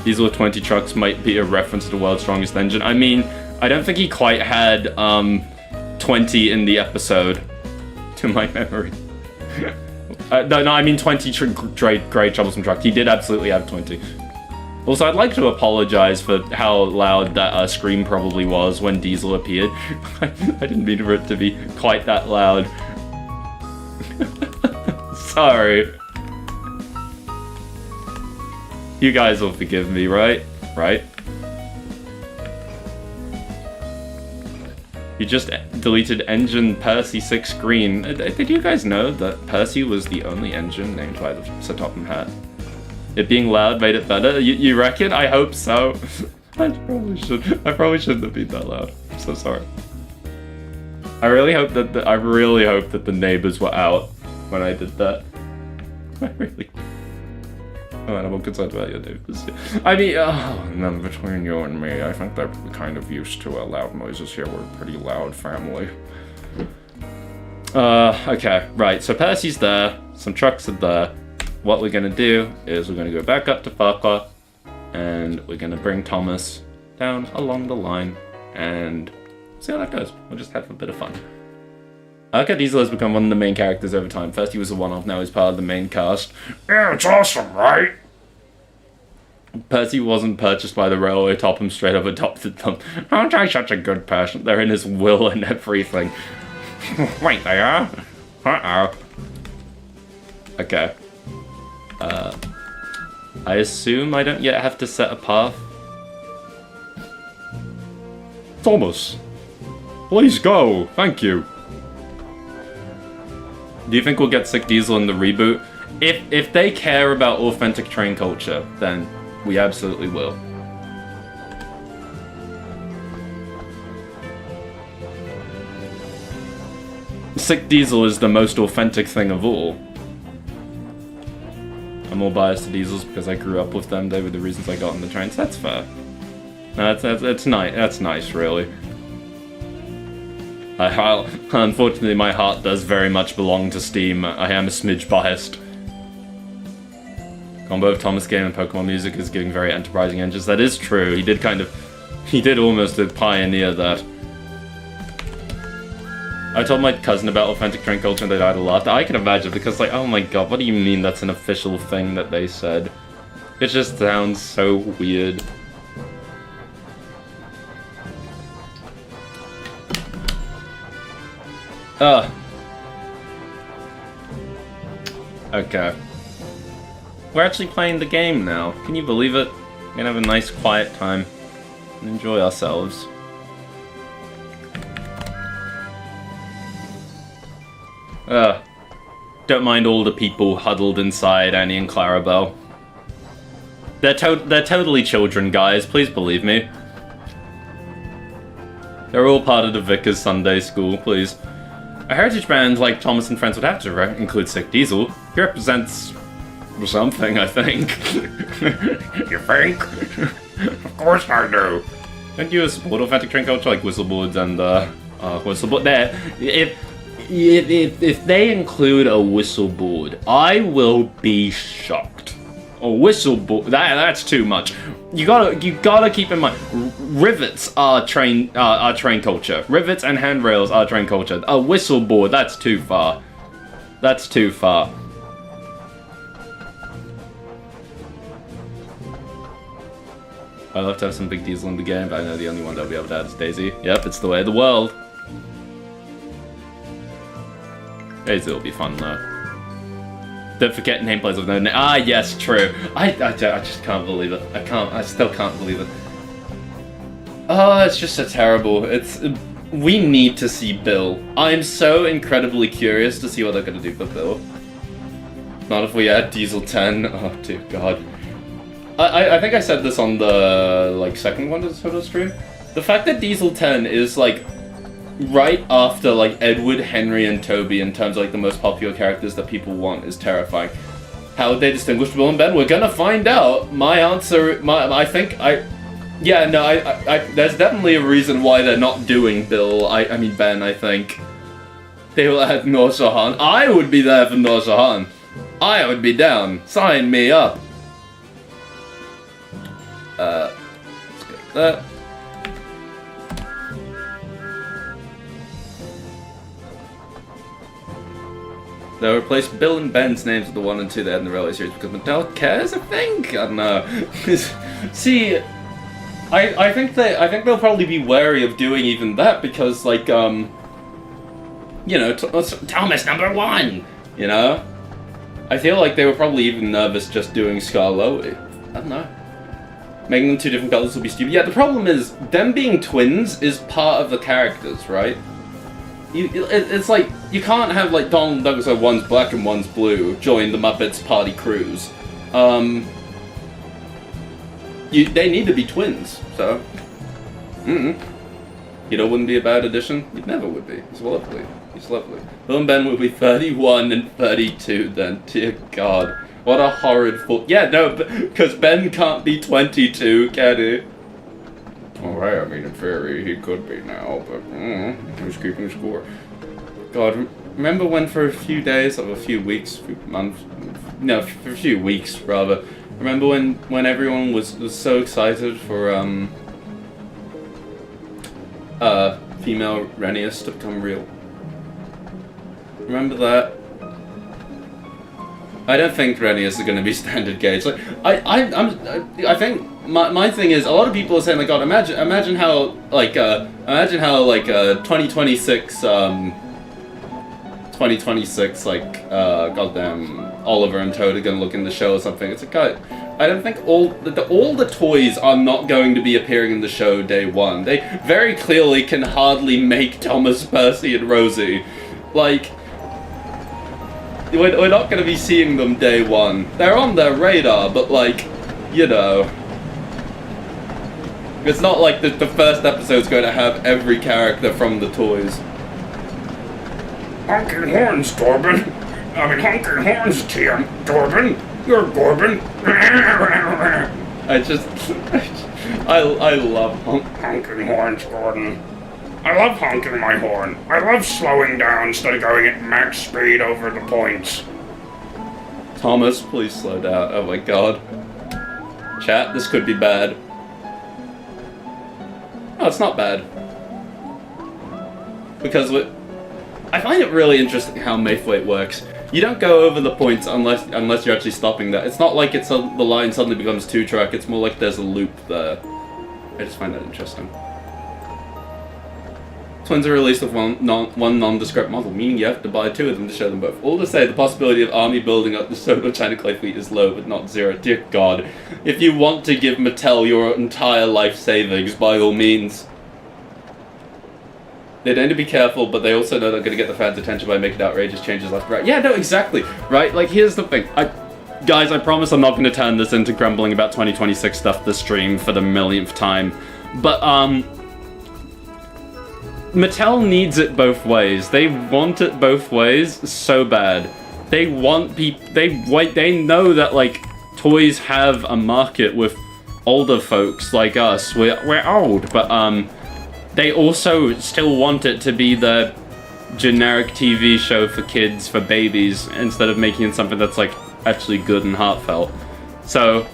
Diesel 20 trucks might be a reference to the world's strongest engine. I mean, I don't think he quite had 20 in the episode, to my memory. No, I mean 20 great troublesome truck. He did absolutely have 20. Also, I'd like to apologize for how loud that scream probably was when Diesel appeared. I didn't mean for it to be quite that loud. Sorry. You guys will forgive me, right? Right? You just deleted engine Percy 6 green. Did you guys know that Percy was the only engine named by the Sir Topham Hatt? It being loud made it better? You reckon? I hope so. I probably shouldn't have been that loud. I'm so sorry. I really hope that the neighbors were out when I did that. I really. Oh, and I'm concerned about your neighbors. I mean, and then between you and me, I think they're kind of used to loud noises here. We're a pretty loud family. Okay, right. So Percy's there. Some trucks are there. What we're gonna do is we're gonna go back up to Ffarquhar, and we're gonna bring Thomas down along the line, and see how that goes. We'll just have a bit of fun. Okay, Diesel has become one of the main characters over time. First he was a one-off, now he's part of the main cast. Yeah, it's awesome, right? Percy wasn't purchased by the railway, Topham straight up adopted them. Aren't I such a good person? They're in his will and everything. Wait, they are? Uh-oh. Okay. I assume I don't yet have to set a path. Thomas, please go. Thank you. Do you think we'll get Sick Diesel in the reboot? If they care about authentic train culture, then we absolutely will. Sick Diesel is the most authentic thing of all. I'm more biased to Diesels because I grew up with them. They were the reasons I got on the trains. That's fair. No, that's nice. That's nice, really. Unfortunately, my heart does very much belong to Steam. I am a smidge biased. Combo of Thomas game and Pokemon music is giving very enterprising engines. That is true. He did almost pioneer that. I told my cousin about authentic train culture and they died a lot. I can imagine because, like, oh my god, what do you mean that's an official thing that they said? It just sounds so weird. Okay. We're actually playing the game now. Can you believe it? We're gonna have a nice quiet time and enjoy ourselves. Don't mind all the people huddled inside Annie and Clarabelle. They're totally children, guys. Please believe me. They're all part of the Vickers Sunday School, please. A heritage band like Thomas and Friends would have to include Sick Diesel. He represents something, I think. You think? Of course I do. Don't you support authentic train culture like whistleboards and whistleboard? There, if they include a whistleboard, I will be shocked. A whistleboard, that's too much. you gotta keep in mind, rivets are train culture. Rivets and handrails are train culture. A whistle board, that's too far. That's too far. I'd love to have some big diesel in the game, but I know the only one that'll be able to add is Daisy. Yep, it's the way of the world. Daisy will be fun though. Don't forget nameplates with no name. Ah, yes, true. I just can't believe it. I still can't believe it. Oh, it's just so terrible. We need to see Bill. I'm so incredibly curious to see what they're gonna do for Bill. Not if we add Diesel 10. Oh, dear God. I think I said this on the, second one to the Sodor stream. The fact that Diesel 10 is, right after, Edward, Henry, and Toby in terms of, the most popular characters that people want is terrifying. How would they distinguish Bill and Ben? We're gonna find out. My answer, there's definitely a reason why they're not doing Bill. I mean Ben, I think. They will add Noor Shahan. I would be there for Noor Shahan. I would be down. Sign me up. Let's get that. They'll replace Bill and Ben's names with the 1 and 2 they had in the Railway series because Mattel cares, I think? I don't know. See, I think they'll probably be wary of doing even that because, Thomas #1, you know? I feel like they were probably even nervous just doing Scarlowy. I don't know. Making them 2 different colors will be stupid. Yeah, the problem is, them being twins is part of the characters, right? It's like, you can't have, Donald Douglas, one's black and one's blue, join the Muppets Party Cruise. They need to be twins, so... wouldn't be a bad addition? It never would be. He's lovely. He's lovely. Bill and Ben will be 31 and 32 then, dear God. What a horrid fool. Yeah, no, because Ben can't be 22, can he? Oh, hey, I mean, in theory, he could be now, but who's keeping score? God, remember when for a few days, or a few weeks, few months, no, for a few weeks, rather, remember when everyone was so excited for, female Renius to become real? Remember that? I don't think Renius is going to be standard gauge. I think my thing is a lot of people are saying God, imagine how 2026 goddamn Oliver and Toad are going to look in the show or something. It's God, I don't think all the toys are not going to be appearing in the show day one. They very clearly can hardly make Thomas, Percy, and Rosie. We're not going to be seeing them day one. They're on their radar, but it's not like the first episode's going to have every character from the toys. Honking horns, Corbin. honking horns, Corbin. You're Corbin. I love honking horns, Gordon. I love honking my horn. I love slowing down instead of going at max speed over the points. Thomas, please slow down. Oh my God. Chat, this could be bad. No, it's not bad. Because I find it really interesting how Mayflight works. You don't go over the points unless you're actually stopping that. It's not like the line suddenly becomes 2-track. It's more like there's a loop there. I just find that interesting. Twins are released with one nondescript model, meaning you have to buy 2 of them to show them both. All to say, the possibility of army building up the Sodor China Clay fleet is low, but not zero. Dear God. If you want to give Mattel your entire life savings, by all means. They need to be careful, but they also know they're going to get the fans' attention by making outrageous changes left and right. Yeah, no, exactly. Right? Here's the thing. Guys, I promise I'm not going to turn this into grumbling about 2026 stuff this stream for the millionth time. But, Mattel needs it both ways. They want it both ways so bad. They want they know that toys have a market with older folks like us. We're old, but they also still want it to be the generic TV show for kids, for babies, instead of making it something that's actually good and heartfelt. So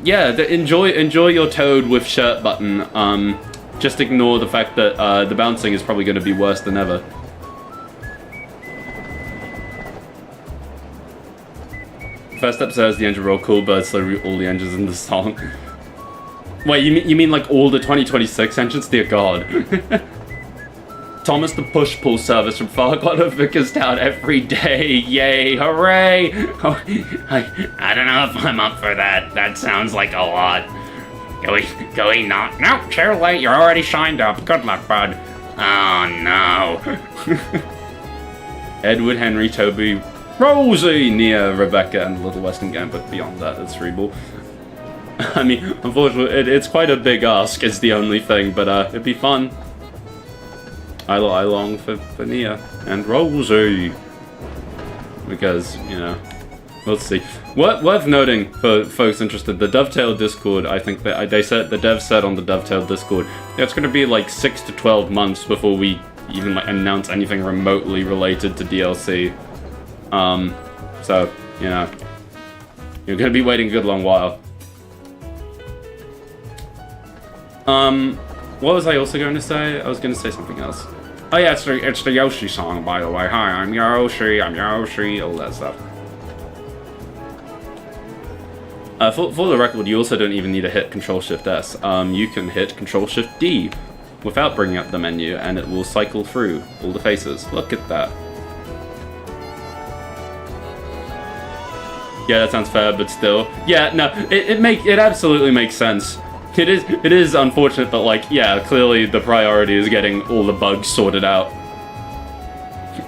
yeah, enjoy your Toad with shirt button. Just ignore the fact that the bouncing is probably going to be worse than ever. First episode has the engine roll, cool birds, so all the engines in the song. Wait, you mean like all the 2026 engines? Dear God. Thomas the push-pull service from Ffarquhar to Vickerstown every day. Yay, hooray! Oh, I don't know if I'm up for that. That sounds like a lot. Go we not? Nope, too late. You're already signed up. Good luck, bud. Oh, no. Edward, Henry, Toby, Rosie, Nia, Rebecca, and Little Western Gambit. Beyond that, it's cerebral. I mean, unfortunately, it's quite a big ask, is the only thing, but it'd be fun. I long for Nia and Rosie. Because, you know, we'll see. Worth noting, for folks interested, the Dovetail Discord, I think that the devs said on the Dovetail Discord, it's going to be like 6 to 12 months before we even like announce anything remotely related to DLC. So, you know, you're going to be waiting a good long while. What was I also going to say? I was going to say something else. Oh yeah, it's the Yoshi song, by the way. Hi, I'm Yoshi, all that stuff. For the record, you also don't even need to hit Control-Shift-S. You can hit Control-Shift-D without bringing up the menu, and it will cycle through all the faces. Look at that. Yeah, that sounds fair, but still. Yeah, no, it absolutely makes sense. It is unfortunate, but like, yeah, clearly the priority is getting all the bugs sorted out.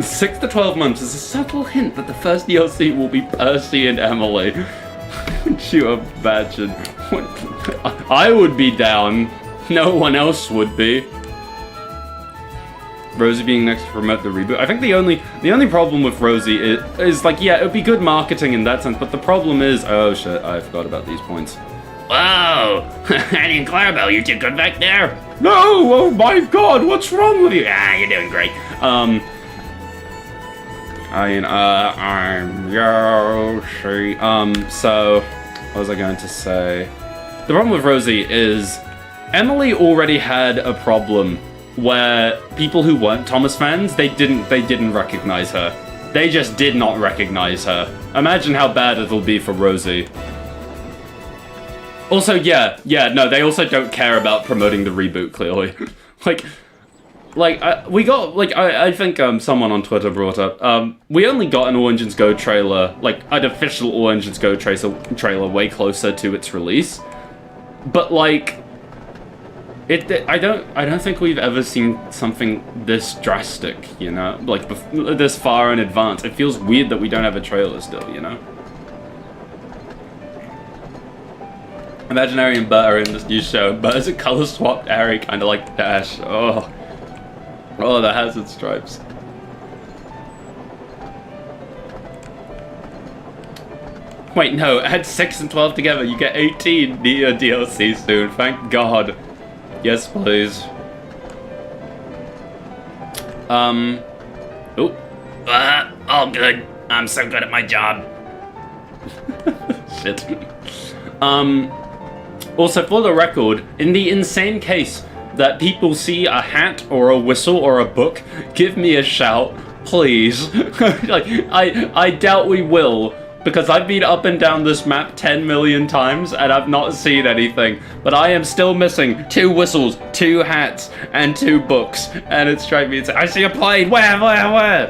6 to 12 months is a subtle hint that the first DLC will be Percy and Emily. You imagine. I would be down. No one else would be. Rosie being next to promote the reboot. I think the only problem with Rosie is like, yeah, it would be good marketing in that sense, but the problem is, oh shit, I forgot about these points. Whoa! Annie and Clarabelle, you two good back there? No! Oh my god, what's wrong with you? Ah, you're doing great. I'm Yoshi. So, what was I going to say? The problem with Rosie is, Emily already had a problem where people who weren't Thomas fans, they didn't recognize her. They just did not recognize her. Imagine how bad it'll be for Rosie. Also, yeah, no, they also don't care about promoting the reboot, clearly. we got, I think someone on Twitter brought up, we only got an All Engines Go trailer, like, an official All Engines Go trailer way closer to its release. But, like, I don't think we've ever seen something this drastic, you know? Like, this far in advance. It feels weird that we don't have a trailer still, you know? Imaginary and Bert are in this new show. Bert is a color-swapped Ari, kind of like Dash. Oh, the hazard stripes. Wait, no, add 6 and 12 together, you get 18 Nia DLC soon, thank God. Yes, please. Oh. All good. I'm so good at my job. Shit. Also, for the record, in the insane case that people see a hat or a whistle or a book, give me a shout, please. Like, I doubt we will, because I've been up and down this map 10 million times and I've not seen anything, but I am still missing 2 whistles, 2 hats, and 2 books, and it's driving me insane. I see a plane! Where? I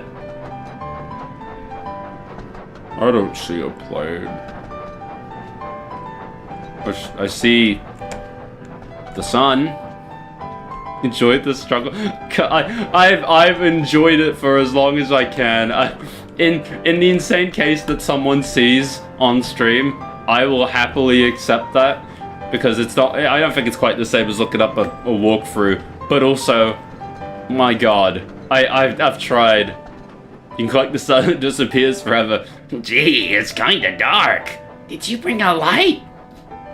don't see a plane. I see the sun. Enjoyed the struggle. I've enjoyed it for as long as I can. In the insane case that someone sees on stream, I will happily accept that, because it's not. I don't think it's quite the same as looking up a walkthrough. But also, my God, I've tried. You can collect the sun, it disappears forever. Gee, it's kinda dark. Did you bring a light?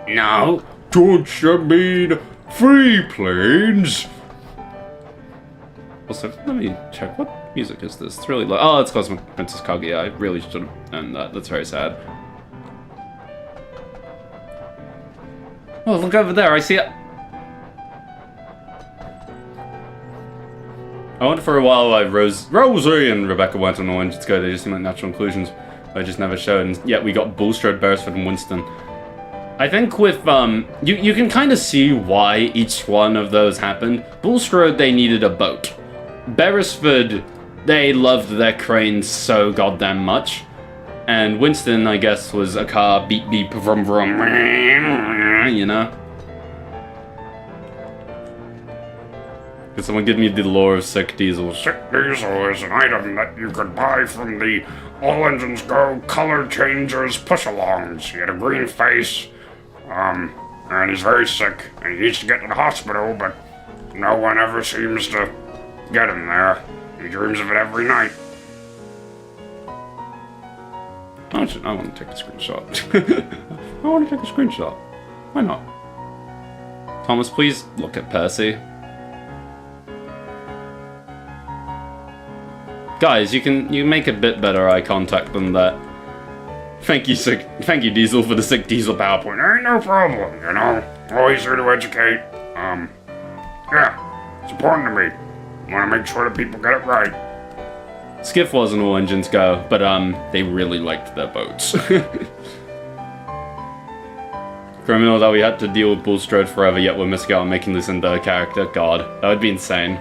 No. Don't you mean free planes? Also, let me check. What music is this? It's really low. Oh, it's Cosmic Princess Kaguya. I really should have done that. That's very sad. Oh, look over there, I see it. I wonder for a while why Rosie and Rebecca went on Orange Go. They just seem like natural inclusions. I just never showed, and yet we got Bulstrode, Beresford, and Winston. I think with, you can kind of see why each one of those happened. Bulstrode, they needed a boat. Beresford, they loved their cranes so goddamn much. And Winston, I guess, was a car, beep beep, vroom vroom, you know? Could someone give me the lore of Sick Diesel? Sick Diesel is an item that you could buy from the All Engines Go Color Changers push-alongs. He had a green face, and he's very sick, and he needs to get to the hospital, but no one ever seems to get him there. He dreams of it every night. I want to take a screenshot. I want to take a screenshot. Why not? Thomas, please look at Percy. Guys, you can make a bit better eye contact than that. Thank you, Diesel, for the Sick Diesel PowerPoint. Ain't no problem, you know. Always here to educate. Yeah, it's important to me. Want to make sure that people get it right. Skiff wasn't All Engines Go, but they really liked their boats. Criminal that we had to deal with Bulstrode forever, yet we're missing out on making Lucinda a character. God, that would be insane.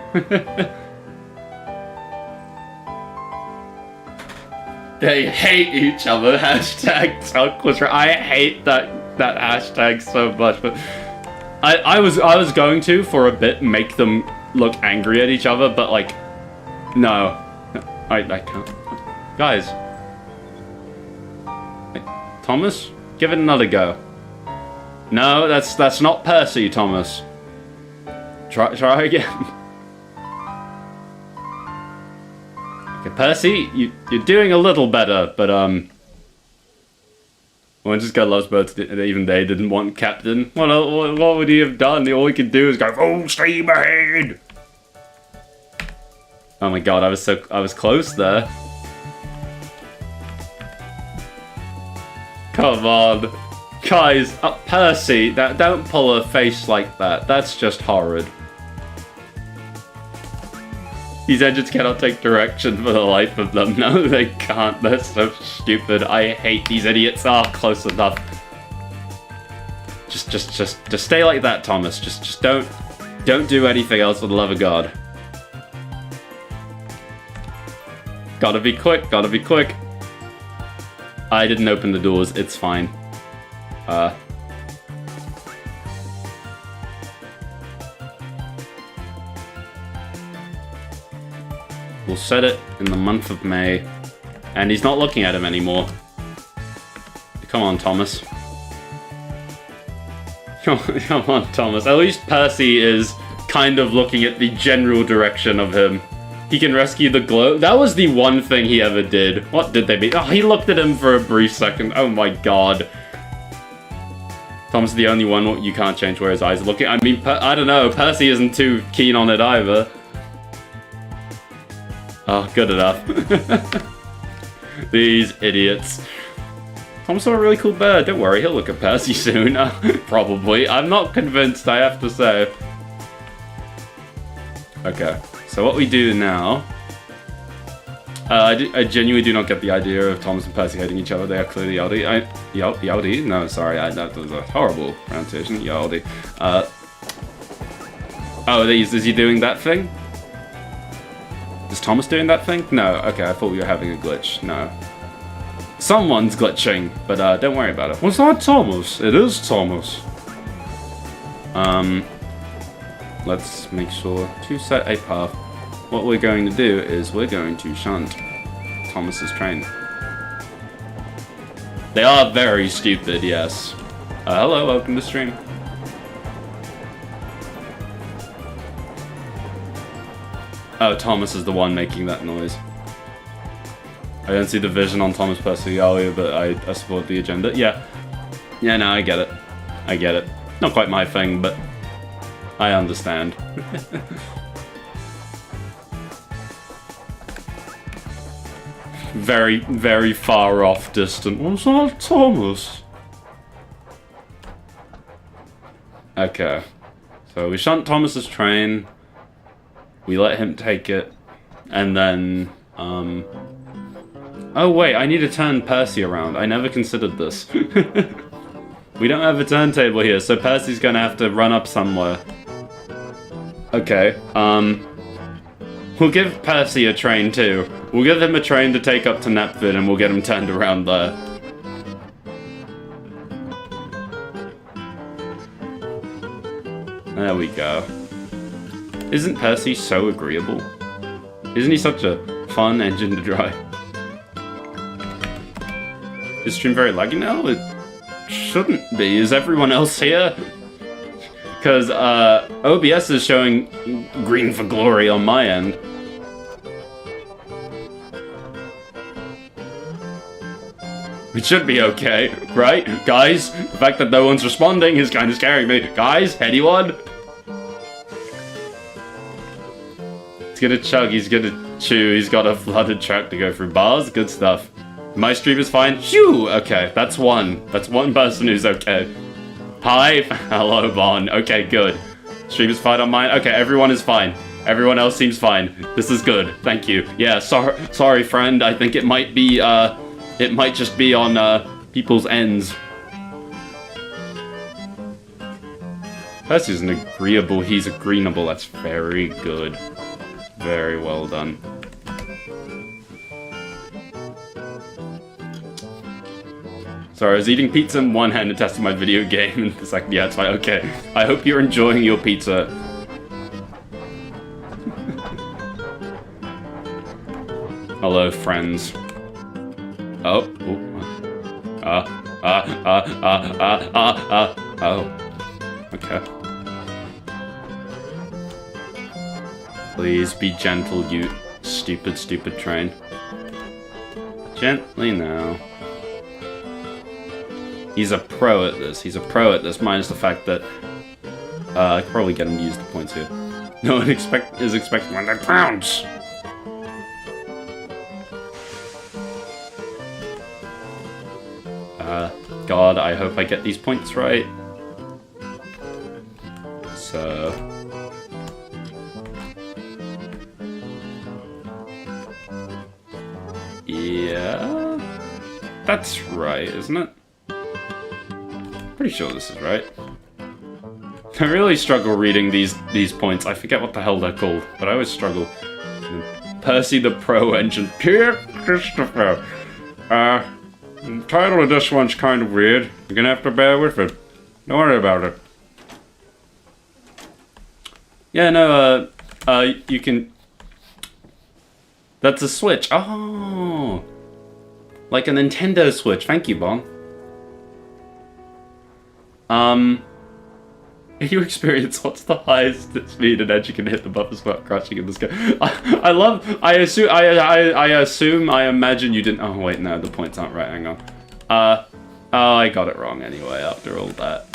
They hate each other. Hashtag Tuck was right. I hate that hashtag so much, but I was going to for a bit make them look angry at each other, but like, no, I can't. Guys, hey, Thomas, give it another go. No, that's not Percy, Thomas. Try again. Okay, Percy, you're doing a little better, but well, just got lost boats. Even they didn't want captain. What would he have done? All he could do is go full steam ahead. Oh my god, I was close there. Come on, guys, Percy, don't pull a face like that. That's just horrid. These engines cannot take direction for the life of them. No, they can't. They're so stupid. I hate these idiots. Ah, close enough. Just stay like that, Thomas. Just don't do anything else for the love of God. Gotta be quick. Gotta be quick. I didn't open the doors. It's fine. We'll set it in the month of May. And he's not looking at him anymore. Come on, Thomas. Come on, Thomas. At least Percy is kind of looking at the general direction of him. He can rescue the globe. That was the one thing he ever did. What did they mean? Oh, he looked at him for a brief second. Oh my god. Tom's the only one you can't change where his eyes are looking. I mean, I don't know. Percy isn't too keen on it either. Oh, good enough. These idiots. Tom's a really cool bird. Don't worry, he'll look at Percy soon. Probably. I'm not convinced, I have to say. Okay, so what we do now... I genuinely do not get the idea of Thomas and Percy hating each other. They are clearly Yaldi. Yaldi? No, sorry, that was a horrible pronunciation. Yaldi. Oh, is he doing that thing? Is Thomas doing that thing? No. Okay, I thought we were having a glitch. No. Someone's glitching, but don't worry about it. Was that Thomas? It is Thomas. Let's make sure to set a path. What we're going to do is we're going to shunt Thomas's train. They are very stupid, yes. Hello, welcome to stream. Oh, Thomas is the one making that noise. I don't see the vision on Thomas Percy, but I support the agenda. Yeah. Yeah, no, I get it. I get it. Not quite my thing, but I understand. Very, very far off distant. Was that Thomas? Okay. So we shunt Thomas's train. We let him take it. And then, oh wait, I need to turn Percy around. I never considered this. We don't have a turntable here, so Percy's gonna have to run up somewhere. Okay, we'll give Percy a train too. We'll give him a train to take up to Nepford and we'll get him turned around there. There we go. Isn't Percy so agreeable? Isn't he such a fun engine to drive? Is stream very laggy now? It shouldn't be. Is everyone else here? Because OBS is showing green for glory on my end. It should be okay, right? Guys, the fact that no one's responding is kind of scaring me. Guys, anyone? He's gonna chug, he's gonna chew, he's got a flooded track to go through. Bars, good stuff. My stream is fine. Phew! Okay, that's one. That's one person who's okay. Hi, hello, Bon. Okay, good. Stream is fine on mine. Okay, everyone is fine. Everyone else seems fine. This is good. Thank you. Yeah, sorry, friend. I think it might be, it might just be on, people's ends. Percy's an agreeable, he's agreeable. That's very good. Very well done. Sorry, I was eating pizza in one hand and testing my video game, and it's like, yeah, it's fine, okay. I hope you're enjoying your pizza. Hello, friends. Oh. Oh. Okay. Please be gentle, you stupid, stupid train. Gently now. He's a pro at this. He's a pro at this, minus the fact that I could probably get him to use the points here. No one is expecting 100 pounds. God, I hope I get these points right. So... yeah... that's right, isn't it? Pretty sure this is right. I really struggle reading these points. I forget what the hell they're called, but I always struggle. Percy the Pro Engine. Dear Christopher, the title of this one's kind of weird. You're gonna have to bear with it. Don't worry about it. Yeah, no, you can... that's a Switch. Oh! Like a Nintendo Switch. Thank you, Bon. You experience what's the highest speed an engine can hit the buffer spot crashing in the sky. I imagine you didn't. Oh wait, no, the points aren't right. Hang on. Oh, I got it wrong anyway. After all that,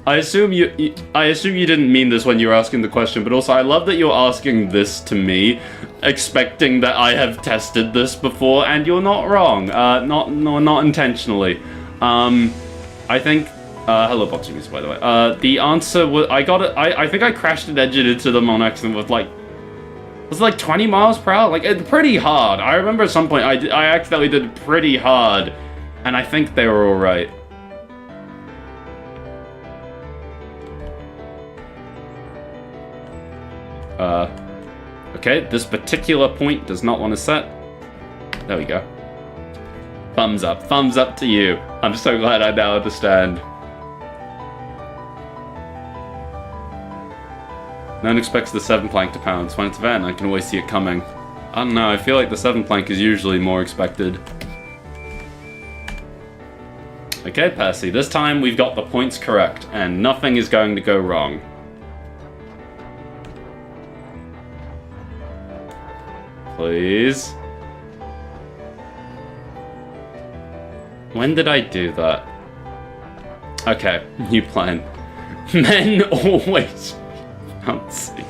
I assume you didn't mean this when you were asking the question. But also, I love that you're asking this to me, expecting that I have tested this before, and you're not wrong. Not intentionally. I think. Hello, boxing news, by the way. The answer was I got it. I think I crashed an engine into them on accident with like, was it like 20 miles per hour? Like pretty hard. I remember at some point I accidentally did it pretty hard, and I think they were all right. Okay, this particular point does not want to set. There we go. Thumbs up to you. I'm so glad I now understand. No one expects the 7 plank to pounce. When it's van, I can always see it coming. I don't know, I feel like the 7 plank is usually more expected. Okay, Percy, this time we've got the points correct, and nothing is going to go wrong. Please. When did I do that? Okay, new plan. Men always bouncy.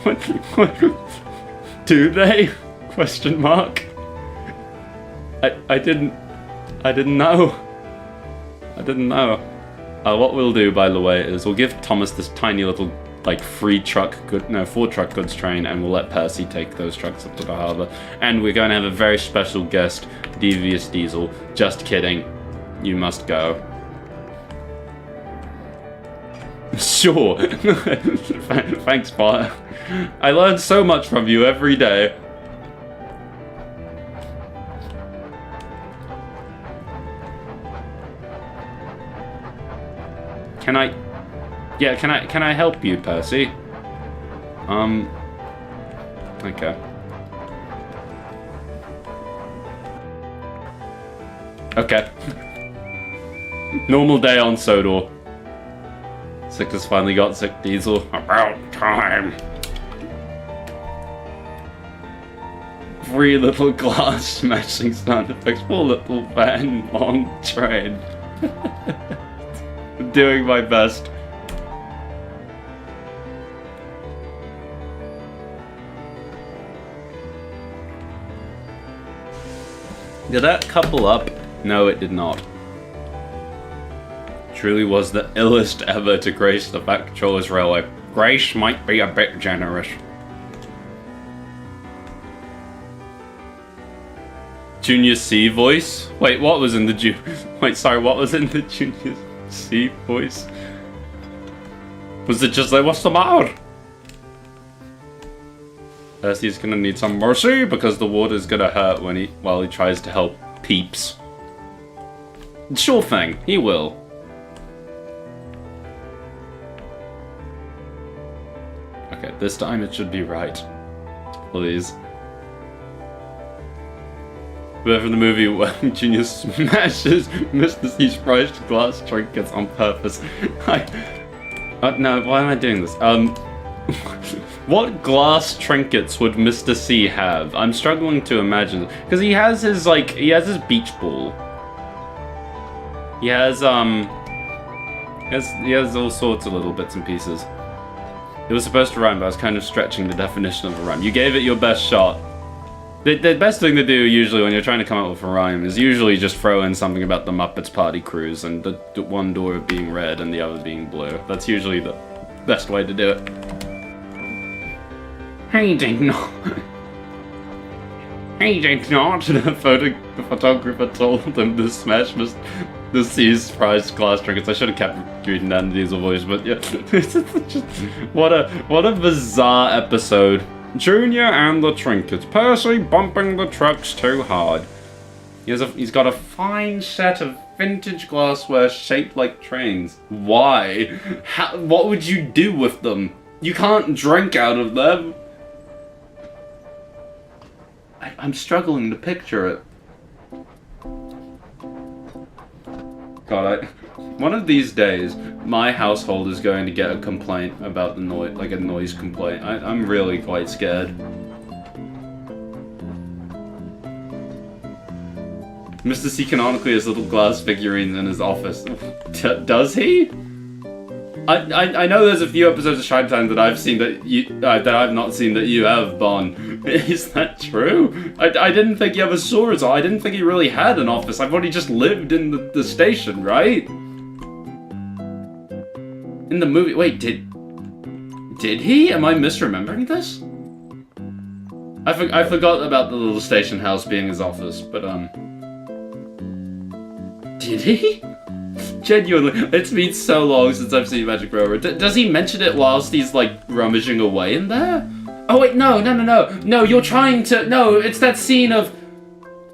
What do they? Question mark. I didn't know. What we'll do, by the way, is we'll give Thomas this tiny little, like, four truck goods train, and we'll let Percy take those trucks up to the harbour. And we're going to have a very special guest, Devious Diesel. Just kidding. You must go. Sure. Thanks, Bart. I learn so much from you every day. Can I help you, Percy? Okay. Okay. Normal day on Sodor. Sick has finally got sick, Diesel. About time. 3 little glass smashing sound effects. 4 little van, long train. Doing my best. Did that couple up? No, it did not. Truly was the illest ever to grace the Fat Controller's Railway. Grace might be a bit generous. Junior C voice? Wait, what was in the what was in the Junior C voice? Was it just like, what's the matter? Percy's gonna need some mercy because the water's gonna hurt while he tries to help Peeps. Sure thing, he will. Okay, this time it should be right. Please. But from the movie when Junior smashes Mr. C's prized glass trinkets on purpose. No, why am I doing this? What glass trinkets would Mr. C have? I'm struggling to imagine. Because he has his beach ball. He has all sorts of little bits and pieces. It was supposed to rhyme, but I was kind of stretching the definition of a rhyme. You gave it your best shot. The best thing to do usually when you're trying to come up with a rhyme is usually just throw in something about the Muppets Party Cruise and the one door being red and the other being blue. That's usually the best way to do it. He did not. He did not. The photographer told him to smash the C's prized glass trinkets. I should have kept reading that in the Diesel voice, but yeah. What a bizarre episode. Junior and the trinkets. Percy bumping the trucks too hard. He's got a fine set of vintage glassware shaped like trains. Why? What would you do with them? You can't drink out of them. I'm struggling to picture it. God, one of these days, my household is going to get a complaint about the noise, like a noise complaint. I'm really quite scared. Mr. C canonically has little glass figurines in his office. Does he? I know there's a few episodes of Shine Time that I've seen that I've not seen that you have, Bon. Is that true? I didn't think he ever saw us all. I didn't think he really had an office. I thought he just lived in the station, right? In the movie, wait, did he? Am I misremembering this? I forgot about the little station house being his office, but did he? Genuinely, it's been so long since I've seen Magic Railroad. Does he mention it whilst he's, like, rummaging away in there? Oh, wait, no, you're trying to... No, it's that scene of...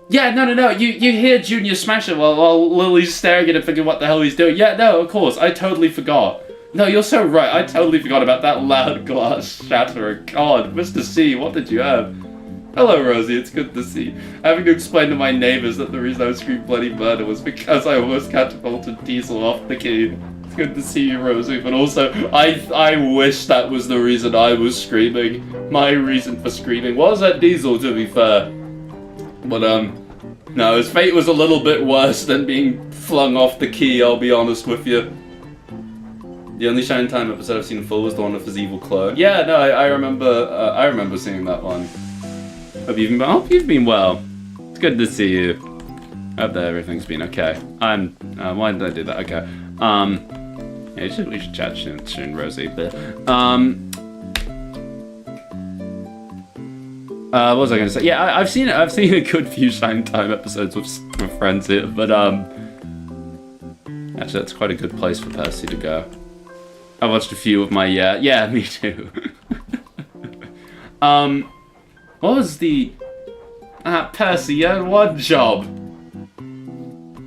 Yeah, no, you hear Junior smash it while Lily's staring at him thinking what the hell he's doing. Yeah, no, of course, I totally forgot. No, you're so right, I totally forgot about that loud glass shattering. God, Mr. C, what did you have? Hello, Rosie, it's good to see you. Having to explain to my neighbours that the reason I screamed bloody murder was because I almost catapulted Diesel off the key. It's good to see you, Rosie, but also, I wish that was the reason I was screaming. My reason for screaming was at Diesel, to be fair. But, no, his fate was a little bit worse than being flung off the key, I'll be honest with you. The only Shine Time episode I've seen in full was the one with his evil clone. Yeah, no, I remember seeing that one. Hope you've been well. It's good to see you. Hope that everything's been okay. Why did I do that? Okay. Yeah, we should chat soon, Rosie. But, what was I going to say? Yeah, I've seen a good few Shine Time episodes with friends here, but actually that's quite a good place for Percy to go. I watched a few of my yeah, me too. What was the Percy? You had one job.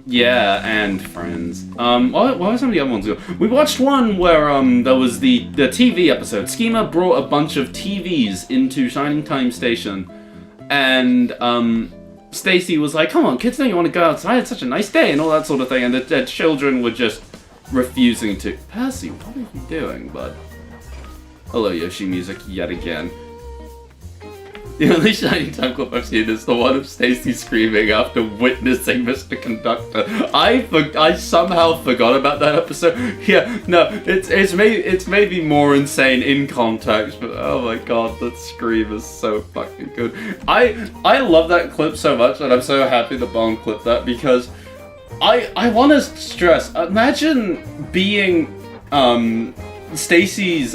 Yeah, and Friends. What were some of the other ones? We watched one where there was the TV episode. Schema brought a bunch of TVs into Shining Time Station, and Stacy was like, "Come on, kids, don't you want to go outside? It's such a nice day," and all that sort of thing. And the children were just refusing to. Percy, what are you doing, bud? Hello, Yoshi music yet again. The only Shining Time clip I've seen is the one of Stacy screaming after witnessing Mr. Conductor. I somehow forgot about that episode. Yeah, no, it's maybe more insane in context, but oh my god, that scream is so fucking good. I love that clip so much, and I'm so happy that Bond clipped that, because I want to stress, imagine being Stacy's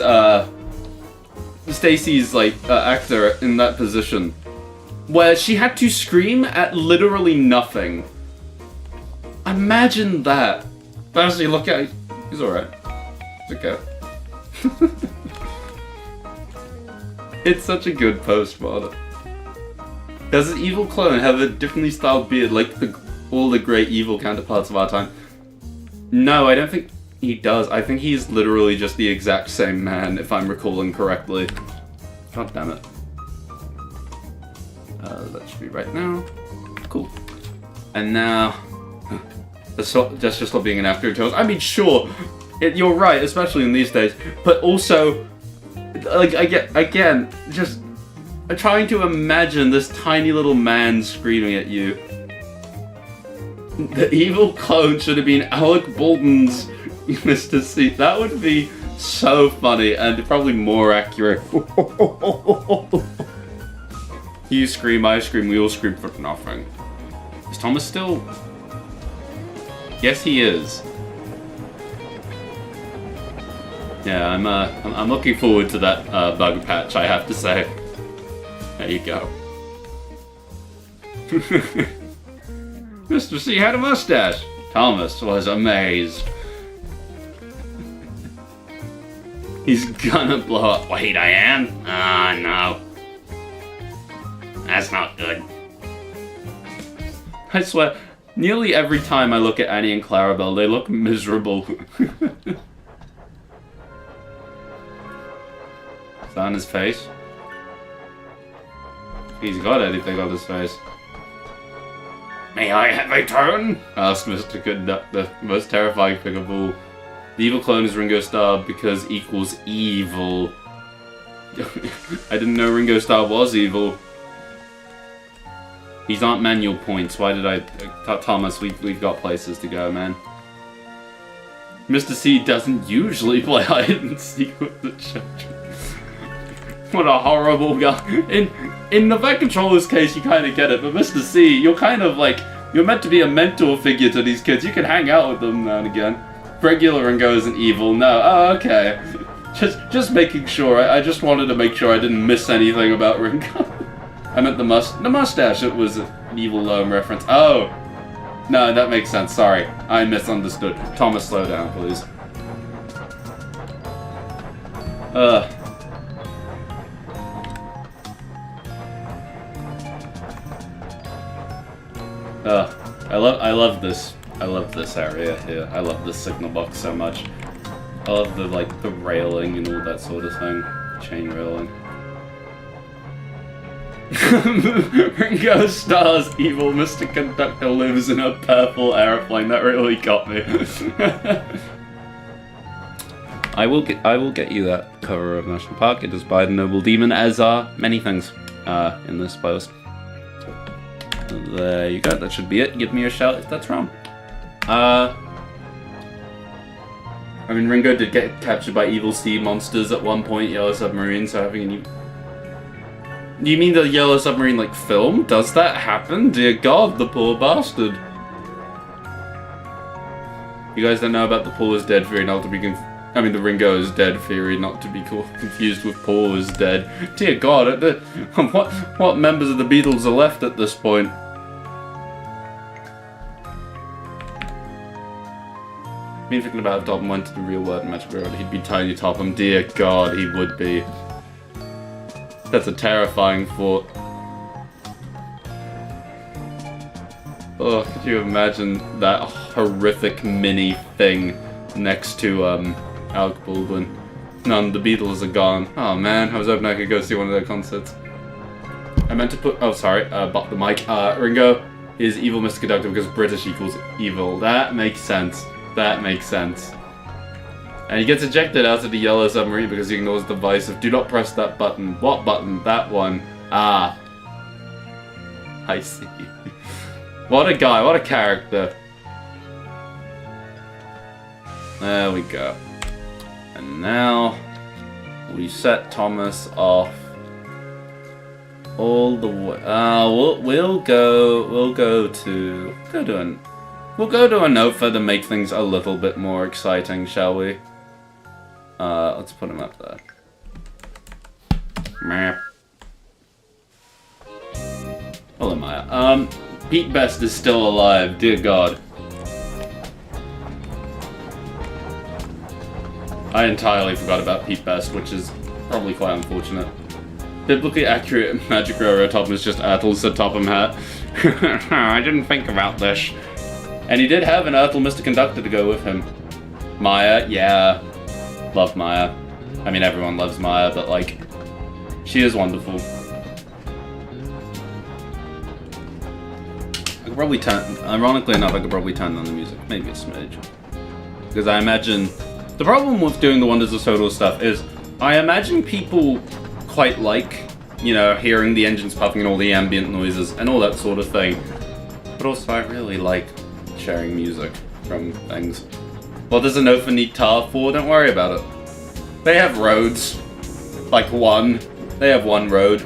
actor in that position, where she had to scream at literally nothing. Imagine that. Percy, look at, he's alright. It's okay. It's such a good post, man. Does the evil clone have a differently styled beard like all the great evil counterparts of our time? No, I don't think he does. I think he's literally just the exact same man, if I'm recalling correctly. God damn it. That should be right now. Cool. And now... Just stop being an actor of I mean, sure, you're right, especially in these days, but also, like, again, just trying to imagine this tiny little man screaming at you. The evil clone should have been Alec Baldwin's Mr. C. That would be so funny and probably more accurate. You scream, I scream, we all scream for nothing. Is Thomas still? Yes, he is. Yeah, I'm looking forward to that bug patch, I have to say. There you go. Mr. C had a mustache. Thomas was amazed. He's gonna blow up. Wait, I am? No. That's not good. I swear, nearly every time I look at Annie and Clarabelle, they look miserable. Is that on his face? He's got anything on his face. May I have a turn? Asked Mr. Conductor, the most terrifying thing of all. The evil clone is Ringo Starr because equals evil. I didn't know Ringo Starr was evil. These aren't manual points. Why did I... Thomas, we've got places to go, man. Mr. C doesn't usually play hide and seek with the children. What a horrible guy. In the Vet Controller's case, you kind of get it, but Mr. C, you're kind of like... You're meant to be a mentor figure to these kids. You can hang out with them now and again. Regular Ringo isn't evil, no. Oh, okay. Just making sure. I just wanted to make sure I didn't miss anything about Ringo. I meant the mustache. It was an Evil Loam reference. Oh! No, that makes sense. Sorry. I misunderstood. Thomas, slow down, please. I love this. I love this area here. I love this signal box so much. I love the railing and all that sort of thing. Chain railing. Ringo Starr's evil Mr. Conductor lives in a purple aeroplane. That really got me. I will get you that cover of National Park. It is by the Noble Demon, as are many things in this post. There you go. That should be it. Give me a shout if that's wrong. I mean, Ringo did get captured by evil sea monsters at one point, Yellow Submarine, so having a new... Do you mean the Yellow Submarine, film? Does that happen? Dear God, the poor bastard. You guys don't know about the Pool is Dead theory, and I'll be I mean, the Ringo is dead theory, not to be confused with Paul is dead. Dear God, what members of the Beatles are left at this point? Been thinking about if Topham went to the real world in Magic World, he'd be Tiny Topham. Dear God, he would be. That's a terrifying thought. Oh, could you imagine that horrific mini thing next to, Alec Baldwin? None, the Beatles are gone. Oh man, I was hoping I could go see one of their concerts. I meant to put, oh sorry, bought the mic. Ringo is evil Mr. Conductor because British equals evil. That makes sense. That makes sense. And he gets ejected out of the yellow submarine because he ignores the advice of do not press that button. What button? That one. Ah. I see. What a guy, what a character. There we go. And now we set Thomas off all the way. We'll go to a notepad to make things a little bit more exciting, shall we? Let's put him up there. Meh. Hello, Maya. Pete Best is still alive, dear God. I entirely forgot about Pete Best, which is probably quite unfortunate. Biblically accurate Magic Railroad Topham is just Ertl's a Topham hat. I didn't think about this. And he did have an Ertl Mr. Conductor to go with him. Maya, yeah. Love Maya. I mean, everyone loves Maya, but like, she is wonderful. I could probably ironically enough, I could probably turn down the music. Maybe a smidge. Because I imagine, the problem with doing the Wonders of Sodor stuff is, I imagine people quite like, you know, hearing the engines puffing and all the ambient noises and all that sort of thing. But also, I really like sharing music from things. Well, there's a note for Neat Tar for, don't worry about it. They have roads. Like one. They have one road.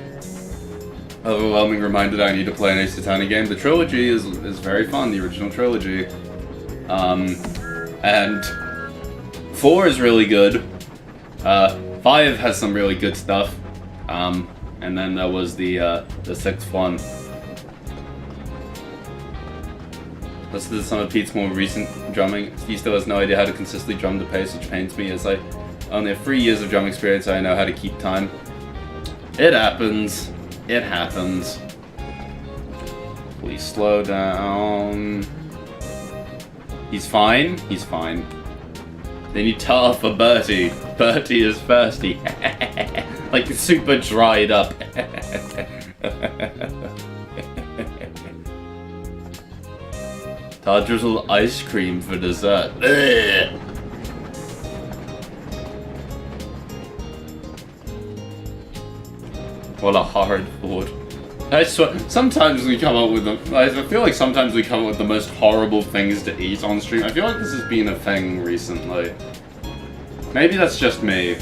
Overwhelming reminder that I need to play an Ace Attorney game. The trilogy is very fun, the original trilogy. And 4 is really good. 5 has some really good stuff. And then there was the 6th one. Listen to some of Pete's more recent drumming. He still has no idea how to consistently drum the pace, which pains me as I only have 3 years of drum experience. I know how to keep time. It happens. It happens. Please slow down. He's fine. He's fine. They need tar for Bertie. Bertie is thirsty. Like super dried up. Tar drizzle ice cream for dessert. Ugh. What a horrid thought. I swear, sometimes we come up with them. I feel like sometimes we come up with the most horrible things to eat on stream. I feel like this has been a thing recently. Maybe that's just me.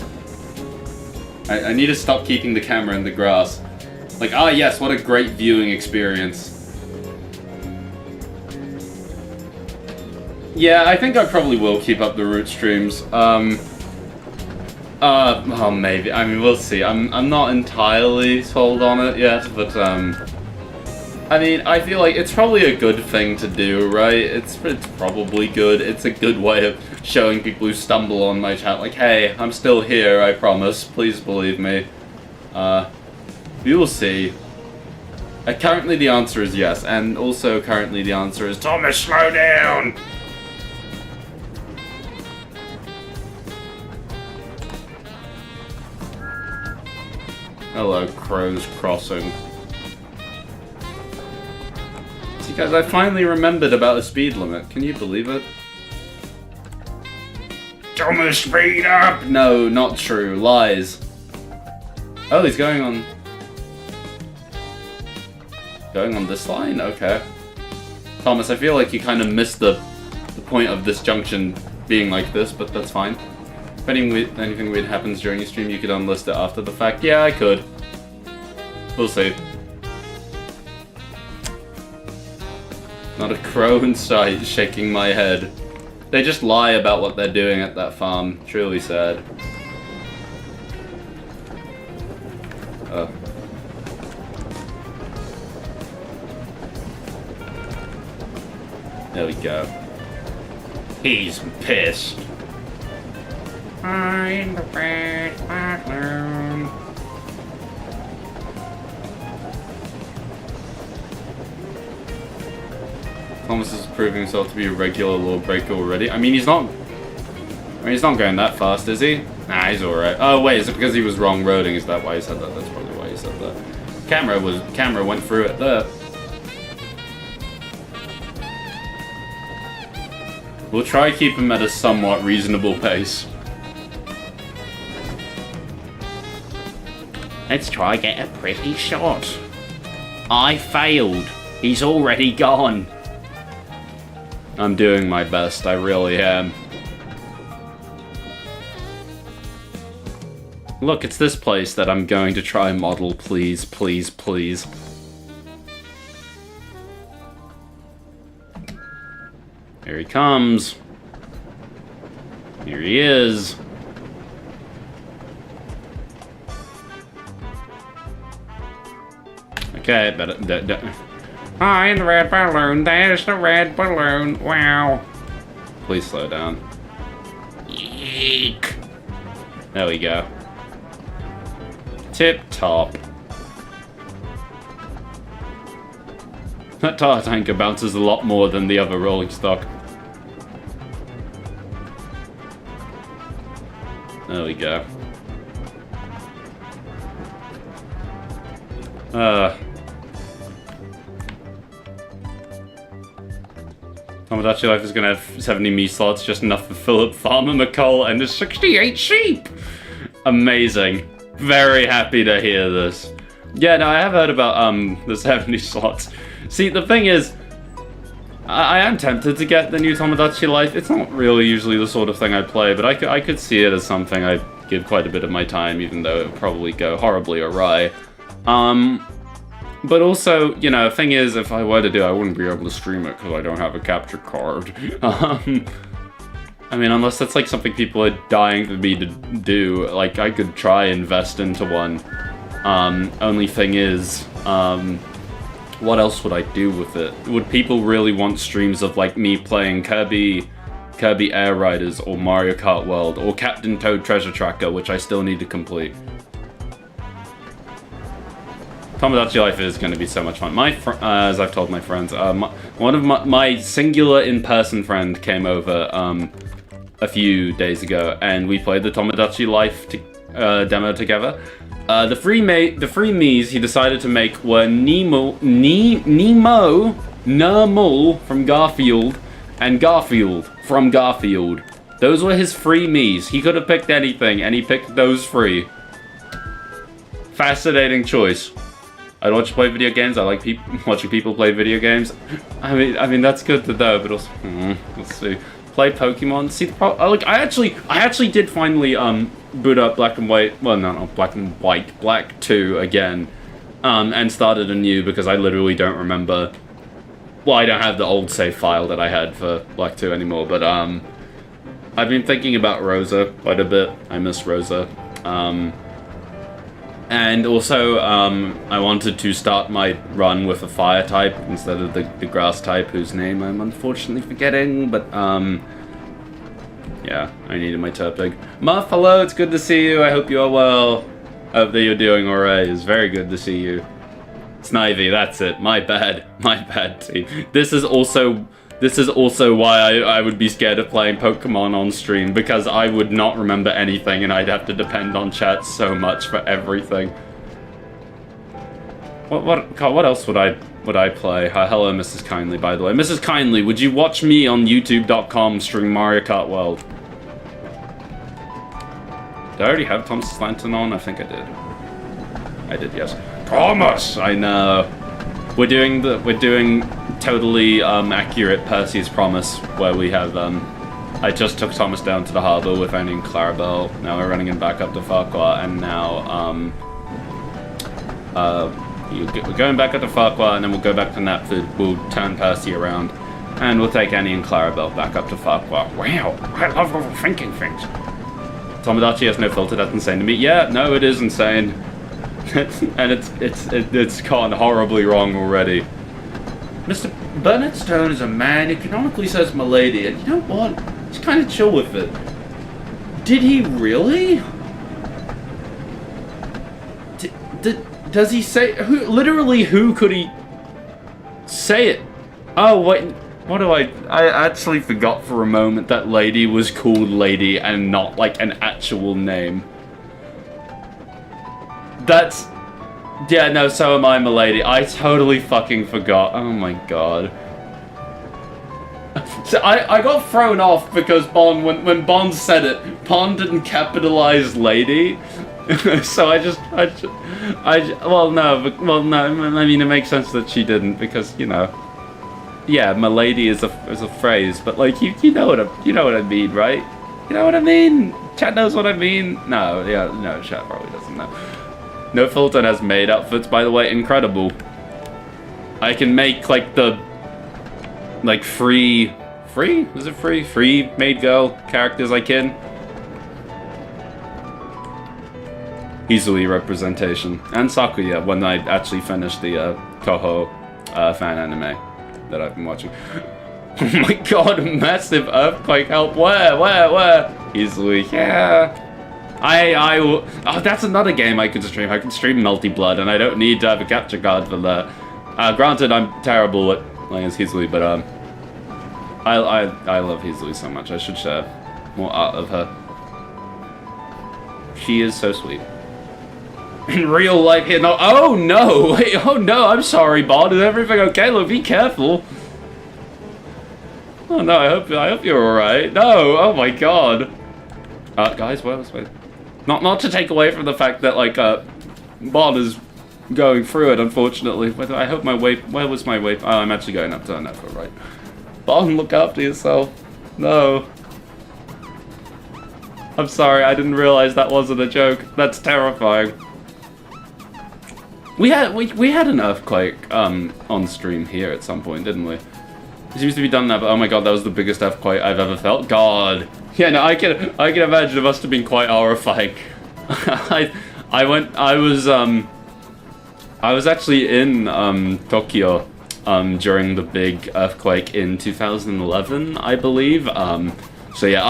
I need to stop keeping the camera in the grass. Like, ah yes, what a great viewing experience. Yeah, I think I probably will keep up the root streams. Well, maybe. I mean, we'll see. I'm not entirely sold on it yet, but, I mean, I feel like it's probably a good thing to do, right? It's probably good. It's a good way of showing people who stumble on my chat, like, hey, I'm still here, I promise. Please believe me. We will see. Currently the answer is yes, and also currently the answer is Thomas, slow down! Hello, Crows Crossing. See guys, I finally remembered about the speed limit. Can you believe it? Thomas, speed up! No, not true. Lies. Oh, he's going on... Going on this line? Okay. Thomas, I feel like you kind of missed the point of this junction being like this, but that's fine. If anything weird happens during your stream, you could unlist it after the fact. Yeah, I could. We'll see. Not a crow in sight, shaking my head. They just lie about what they're doing at that farm. It's really sad. There we go. He's pissed. I'm the red balloon. Thomas is proving himself to be a regular law breaker already. I mean, he's not going that fast, is he? Nah, he's alright. Oh, wait, is it because he was wrong roading? Is that why he said that? That's probably why he said that. Camera went through it there. We'll try keep him at a somewhat reasonable pace. Let's try get a pretty shot. I failed. He's already gone. I'm doing my best, I really am. Look, it's this place that I'm going to try and model, please, please, please. Here he comes. Here he is. Okay, better. I'm the red balloon. There's the red balloon. Wow. Please slow down. Eek. There we go. Tip top. That tire tanker bounces a lot more than the other rolling stock. There we go. Tomodachi Life is gonna have 70 me slots, just enough for Philip, Farmer McCall, and 68 sheep! Amazing. Very happy to hear this. Yeah, no, I have heard about, the 70 slots. See, the thing is, I am tempted to get the new Tomodachi Life. It's not really usually the sort of thing I play, but I could see it as something I give quite a bit of my time, even though it would probably go horribly awry. But also, you know, thing is, if I were to do it, I wouldn't be able to stream it because I don't have a capture card. I mean, unless that's like something people are dying for me to do, like I could try invest into one. Only thing is, what else would I do with it? Would people really want streams of like me playing Kirby Air Riders or Mario Kart World or Captain Toad Treasure Tracker, which I still need to complete? Tomodachi Life is going to be so much fun. As I've told my friends, one of my singular in-person friend came over a few days ago, and we played the Tomodachi Life demo together. The three Miis he decided to make were Nemo, Nermal from Garfield, and Garfield from Garfield. Those were his three Miis. He could have picked anything, and he picked those three. Fascinating choice. I watch play video games. I like watching people play video games. I mean that's good to know, but also let's see. Play Pokemon. See, I actually did finally boot up Black and White. Well, no, not Black and White. Black 2 again, and started anew because I literally don't remember. Well, I don't have the old save file that I had for Black 2 anymore. But I've been thinking about Rosa quite a bit. I miss Rosa. And also, I wanted to start my run with a fire type instead of the grass type, whose name I'm unfortunately forgetting, but, yeah, I needed my Turpig. Muff, hello, it's good to see you, I hope you are well. I hope that you're doing alright, it's very good to see you. Snivy, that's it, my bad team. This is also why I would be scared of playing Pokemon on stream, because I would not remember anything and I'd have to depend on chat so much for everything. What else would I play? Hello, Mrs. Kindly, by the way. Mrs. Kindly, would you watch me on youtube.com stream Mario Kart World? Did I already have Thomas Lantern on? I think I did. I did, yes. Thomas! I know. We're doing totally accurate Percy's Promise, where we have, I just took Thomas down to the harbour with Annie and Clarabelle, now we're running him back up to Ffarquhar, and now, we're going back up to Ffarquhar, and then we'll go back to Napford, we'll turn Percy around, And we'll take Annie and Clarabelle back up to Ffarquhar. Wow, I love overthinking things. Tomodachi has no filter, that's insane to me. Yeah, no, it is insane. And it's gone horribly wrong already. Mr. Bernard Stone is a man who canonically says "milady," and you know what? He's kind of chill with it. Did he really? Does he say... Literally, who could he say it? Oh, wait... What do I actually forgot for a moment that lady was called Lady and not, like, an actual name. That's... Yeah, no, so am I, milady. I totally fucking forgot. Oh my god. So I got thrown off because Bond, when Bond said it, Bond didn't capitalize lady. So well, no, I mean, it makes sense that she didn't because, you know, yeah, milady is a phrase, but like you know what I mean, right? You know what I mean? Chat knows what I mean. No, yeah, no, chat probably doesn't know. No Filter has made outfits, by the way, incredible. I can make like the free made girl characters I can. Easily representation. And Sakuya when I actually finished the Toho fan anime that I've been watching. Oh my god, massive earthquake help. Where? Easily, yeah. Oh, that's another game I could stream. I can stream Multi-Blood, and I don't need to have a capture card for that. Granted, I'm terrible at playing as Hizui, but I love Hizui so much. I should share more art of her. She is so sweet. In real life here, no. Oh no! Wait, oh no! I'm sorry, Bond. Is everything okay? Look, be careful. Oh no! I hope you're all right. No! Oh my god. Guys, wait. Not to take away from the fact that like Bond is going through it. Unfortunately, I hope my wave. Where was my wave? Oh, I'm actually going up to her network, right? Bond, look after yourself. No. I'm sorry. I didn't realize that wasn't a joke. That's terrifying. We had an earthquake on stream here at some point, didn't we? It seems to be done now, but oh my god, that was the biggest earthquake I've ever felt. God. Yeah, no, I can imagine it must have been quite horrifying. I was actually in Tokyo during the big earthquake in 2011, I believe. So yeah,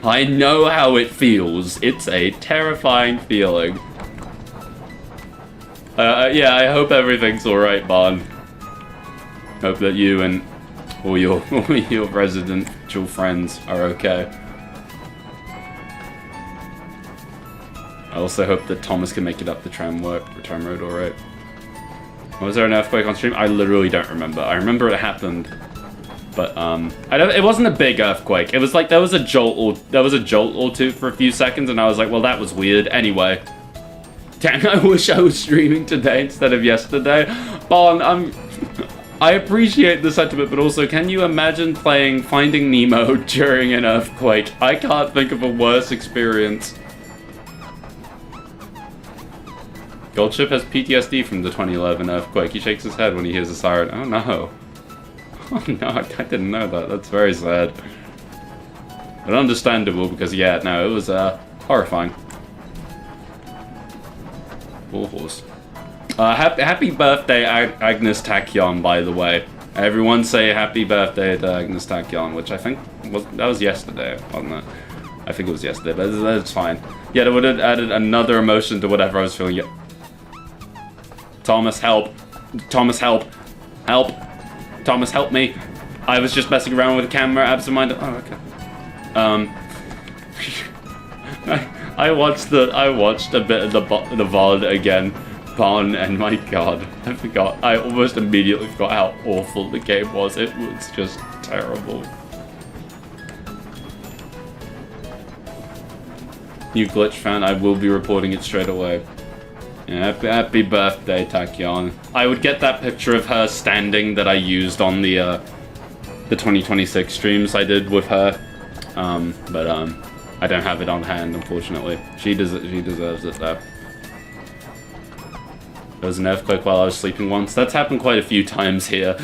I know how it feels. It's a terrifying feeling. Yeah, I hope everything's alright, Bond. Hope that you and all your residential friends are okay. I also hope that Thomas can make it up the tram road alright. Was there an earthquake on stream? I literally don't remember. I remember it happened, but it wasn't a big earthquake. It was like there was a jolt or two for a few seconds, and I was like, well, that was weird. Anyway. Dang, I wish I was streaming today instead of yesterday. Bon, I appreciate the sentiment, but also, can you imagine playing Finding Nemo during an earthquake? I can't think of a worse experience. Goldship has PTSD from the 2011 earthquake. He shakes his head when he hears a siren. Oh no. Oh no, I didn't know that. That's very sad. But understandable because, yeah, no, it was horrifying. Horse. Happy birthday, Agnes Tachyon, by the way. Everyone say happy birthday to Agnes Tachyon, which I think was yesterday, wasn't it? I think it was yesterday, but that's fine. Yeah, that would have added another emotion to whatever I was feeling. Yeah. Thomas, help. Thomas, help. Help. Thomas, help me. I was just messing around with the camera, absent-minded. Oh, okay. I watched a bit of the VOD again, Bon, and my god, I almost immediately forgot how awful the game was. It was just terrible. New Glitch fan, I will be reporting it straight away. Yeah, happy birthday, Tachyon. I would get that picture of her standing that I used on the 2026 streams I did with her, but I don't have it on hand, unfortunately. She deserves it, though. There was an earthquake while I was sleeping once. That's happened quite a few times here.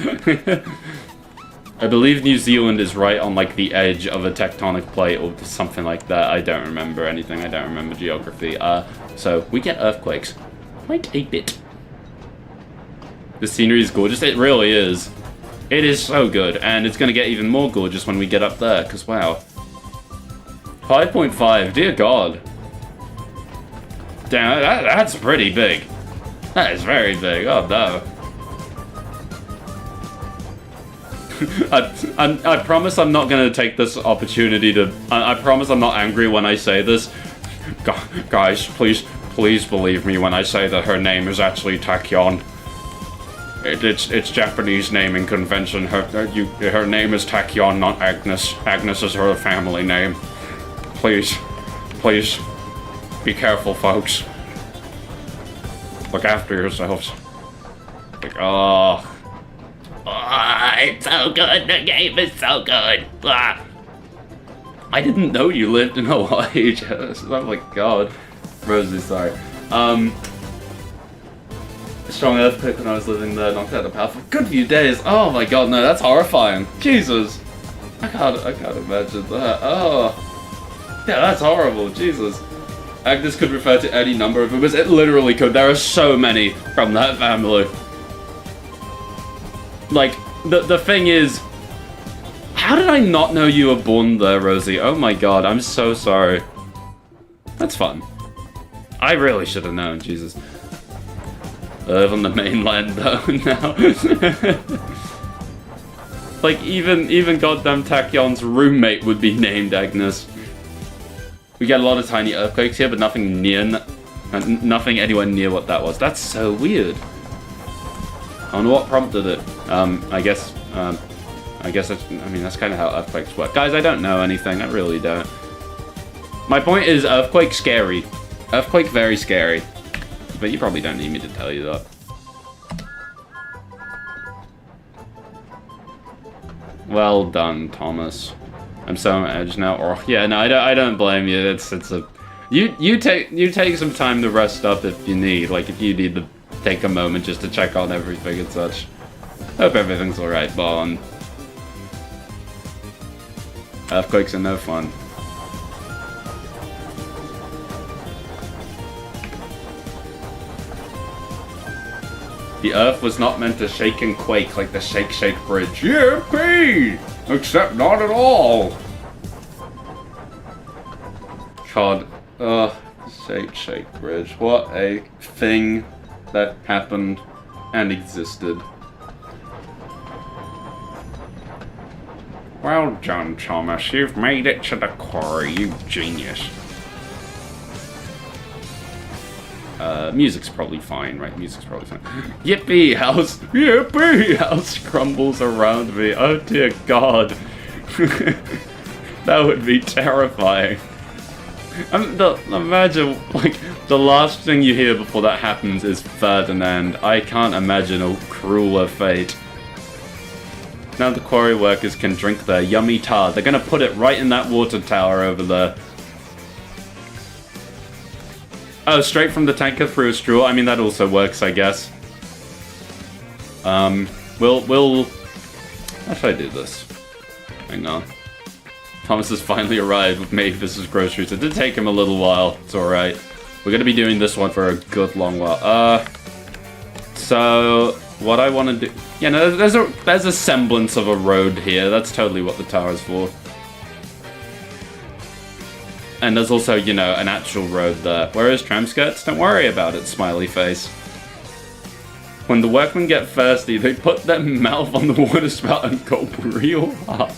I believe New Zealand is right on like the edge of a tectonic plate or something like that. I don't remember anything. I don't remember geography. So we get earthquakes quite a bit. The scenery is gorgeous. It really is. It is so good, and it's gonna get even more gorgeous when we get up there. Cause wow, 5.5. Dear God. Damn, that's pretty big. That is very big. Oh no. I promise I'm not going to take this opportunity to... I promise I'm not angry when I say this. Guys, please believe me when I say that her name is actually Taekyon. It's Japanese naming convention. Her name is Taekyon, not Agnes. Agnes is her family name. Please, be careful, folks. Look after yourselves. Like, oh... Oh, it's so good. The game is so good. Ah. I didn't know you lived in Hawaii. Oh my God. Rosie, sorry. Strong earthquake when I was living there, knocked out the power for a good few days. Oh my God, no, that's horrifying. Jesus. I can't imagine that. Oh. Yeah, that's horrible. Jesus. Agnes could refer to any number of members. It literally could. There are so many from that family. Like, the thing is, how did I not know you were born there, Rosie? Oh my God, I'm so sorry. That's fun. I really should have known, Jesus. I live on the mainland though now. Like, even goddamn Takyon's roommate would be named Agnes. We get a lot of tiny earthquakes here, but nothing anywhere near what that was. That's so weird. I wonder what prompted it. I guess that's kind of how earthquakes work. Guys, I don't know anything. I really don't. My point is, earthquake scary. Earthquake very scary. But you probably don't need me to tell you that. Well done, Thomas. I'm so on edge now. Or yeah, no, I don't blame you. It's a you take some time to rest up if you need. Like if you need to take a moment just to check on everything and such. Hope everything's alright, Bond. Earthquakes are no fun. The earth was not meant to shake and quake like the Shake Shake Bridge. Yippee! Except not at all! God. Shake Shake Bridge. What a thing that happened and existed. Well done, Thomas. You've made it to the quarry, you genius. Music's probably fine, right? Music's probably fine. Yippee, house crumbles around me. Oh dear God. That would be terrifying. Imagine, like, the last thing you hear before that happens is Ferdinand. I can't imagine a crueler fate. Now the quarry workers can drink their yummy tar. They're gonna put it right in that water tower over there. Oh, straight from the tanker through a straw? I mean, that also works, I guess. We'll... How should I do this? Hang on. Thomas has finally arrived with Mavis's groceries. It did take him a little while. It's alright. We're gonna be doing this one for a good long while. So... What I want to do... Yeah, no, there's a semblance of a road here. That's totally what the tower is for. And there's also, you know, an actual road there. Whereas tram skirts, don't worry about it, smiley face. When the workmen get thirsty, they put their mouth on the water spout and gulp real hard.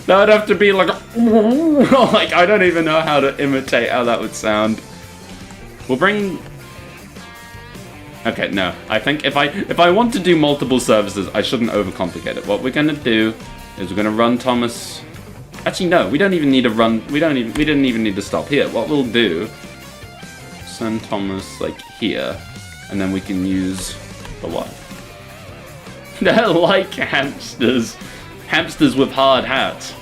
That would have to be like a... Like, I don't even know how to imitate how that would sound. We'll bring... Okay, no. I think if I want to do multiple services, I shouldn't overcomplicate it. What we're gonna do is we're gonna run Thomas... Actually, no, we don't even need to run... We didn't even need to stop here. What we'll do... Send Thomas, like, here. And then we can use... The what? They're like hamsters. Hamsters with hard hats.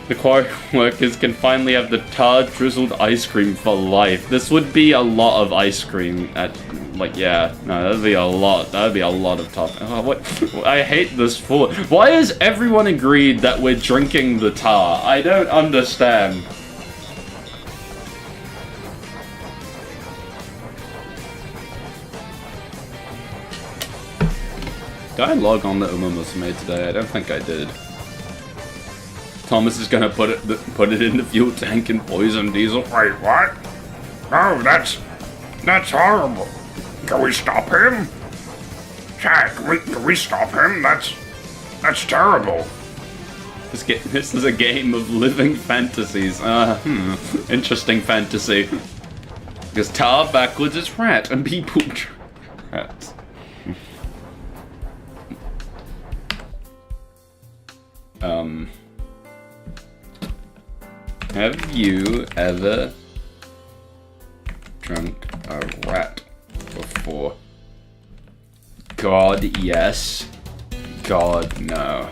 The quarry workers can finally have the tar-drizzled ice cream for life. This would be a lot of ice cream at, like, yeah. No, that'd be a lot. That'd be a lot of top. Oh, what? I hate this fort. Why has everyone agreed that we're drinking the tar? I don't understand. Did I log on the Umamusume today? I don't think I did. Thomas is gonna put it in the fuel tank and poison Diesel. Wait, what? No, that's horrible. Can we stop him? Jack, can we stop him? That's terrible. This is a game of living fantasies. Interesting fantasy. Because tar backwards is rat and people rats. Have you ever drunk a rat before? God, yes. God, no.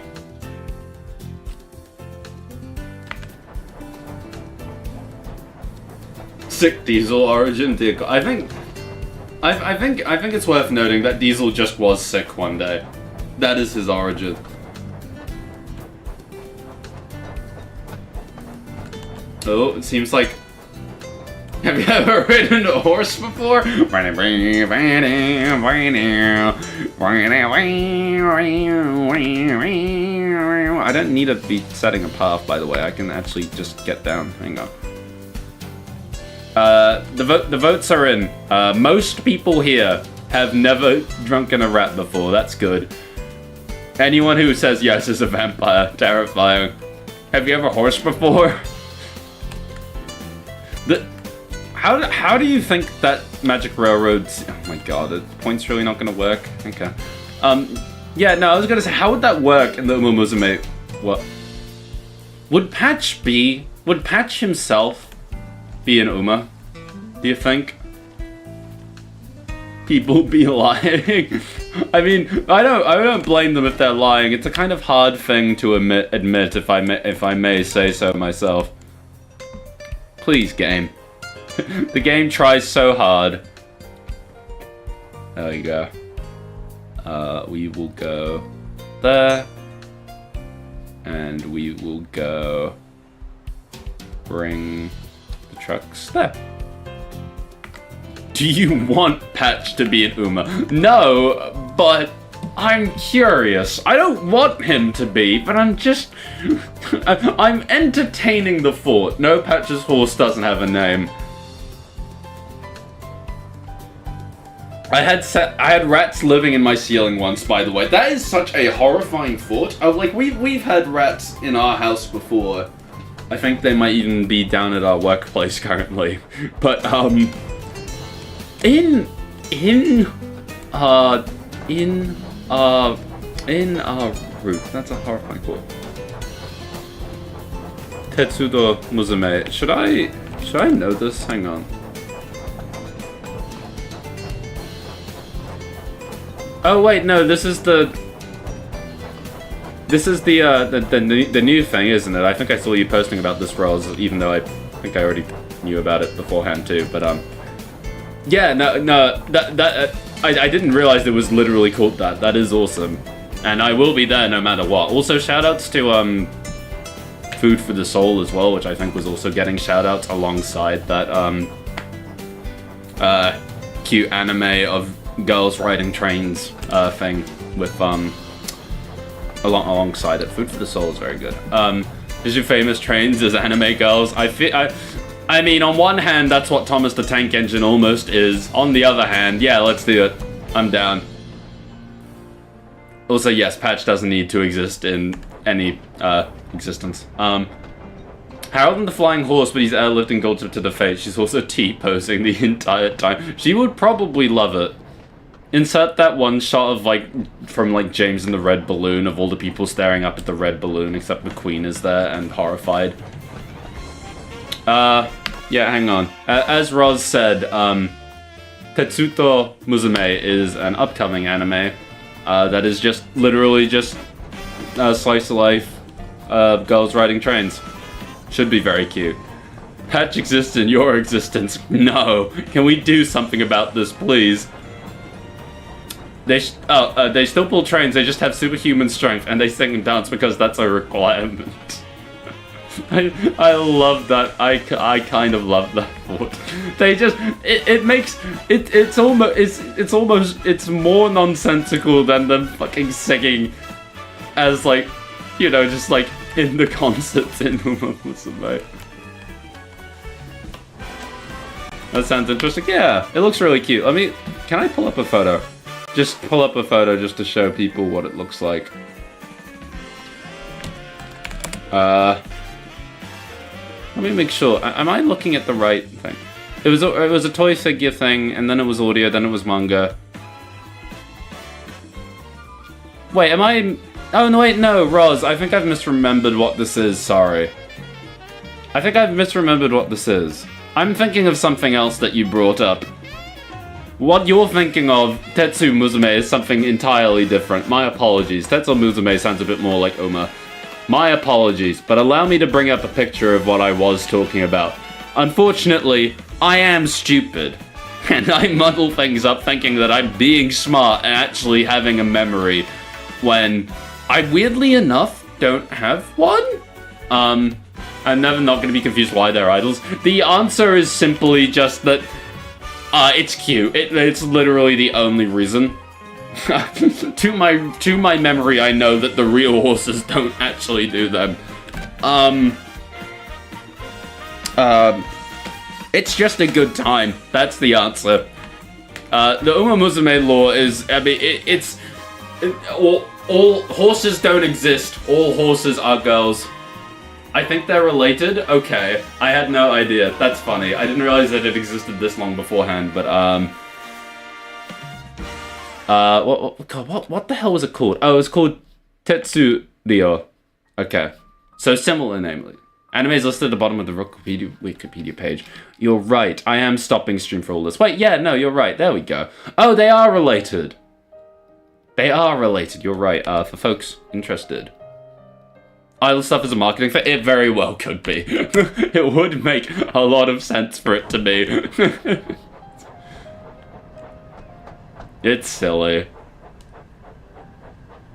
Sick Diesel origin vehicle. I think it's worth noting that Diesel just was sick one day. That is his origin. Oh, it seems like... Have you ever ridden a horse before? I don't need to be setting a path, by the way. I can actually just get down. Hang on. The votes are in. Most people here have never drunken a rat before. That's good. Anyone who says yes is a vampire. Terrifying. Have you ever horsed before? How do you think that Magic Railroad's... Oh my god, the point's really not gonna work? Okay. Yeah, no, I was gonna say, how would that work in the Umamusume? What? Would Patch himself be an Uma? Do you think? People be lying? I mean, I don't blame them if they're lying. It's a kind of hard thing to admit if I may say so myself. Please, game. The game tries so hard. There we go. We will go there. And we will go bring the trucks there. Do you want Patch to be an Uma? No, but I'm curious. I don't want him to be, but I'm just... I'm entertaining the thought. No, Patch's horse doesn't have a name. I had rats living in my ceiling once, by the way. That is such a horrifying thought. Like, we've had rats in our house before. I think they might even be down at our workplace currently. But, in our roof. That's a horrifying thought. Tetsudo Musume. Should I know this? Hang on. Oh wait, no, this is the new thing, isn't it? I think I saw you posting about this, Roz, even though I think I already knew about it beforehand too. But yeah, no, I didn't realize it was literally called that. That is awesome, and I will be there no matter what. Also, shoutouts to Food for the Soul as well, which I think was also getting shoutouts alongside that cute anime of girls riding trains thing with alongside it. Food for the Soul is very good. Is your famous trains as anime girls? I mean, on one hand, that's what Thomas the Tank Engine almost is. On the other hand, yeah, let's do it. I'm down. Also, yes, Patch doesn't need to exist in any existence. Harold and the Flying Horse, but he's airlifting Goldtip to the face. She's also T-posing the entire time. She would probably love it. Insert that one shot of, like, from, like, James and the Red Balloon of all the people staring up at the red balloon, except McQueen is there and horrified. Yeah, hang on. As Roz said, Tetsuto Musume is an upcoming anime that is just, literally just slice of life girls riding trains. Should be very cute. Patch exists in your existence. No. Can we do something about this, please? They still pull trains, they just have superhuman strength, and they sing and dance because that's a requirement. I love that. I kind of love that thought. They just it's more nonsensical than them fucking singing as like, you know, just like in the concerts in Umamusume. That sounds interesting. Yeah, it looks really cute. Let me, can I pull up a photo? Just pull up a photo just to show people what it looks like. Let me make sure. Am I looking at the right thing? It was a toy figure thing, and then it was audio, then it was manga. Wait, am I? Oh no, wait, no, Roz. I think I've misremembered what this is. Sorry. I think I've misremembered what this is. I'm thinking of something else that you brought up. What you're thinking of, Tetsu Musume, is something entirely different. My apologies. Tetsu Musume sounds a bit more like Uma. My apologies, but allow me to bring up a picture of what I was talking about. Unfortunately, I am stupid. And I muddle things up thinking that I'm being smart and actually having a memory when I, weirdly enough, don't have one. I'm never not going to be confused why they're idols. The answer is simply just that it's cute. It's literally the only reason. to my memory, I know that the real horses don't actually do them. It's just a good time. That's the answer. The Umamusume lore is, I mean, all horses don't exist. All horses are girls. I think they're related. Okay, I had no idea. That's funny. I didn't realize that it existed this long beforehand. But what the hell was it called? Oh, it was called Tetsu Ryo. Okay, so similar, namely. Anime is listed at the bottom of the Wikipedia page. You're right. I am stopping stream for all this. Wait, yeah, no, you're right. There we go. Oh, they are related. They are related. You're right. For folks interested. Idle stuff is a marketing thing. It very well could be. It would make a lot of sense for it to be. It's silly.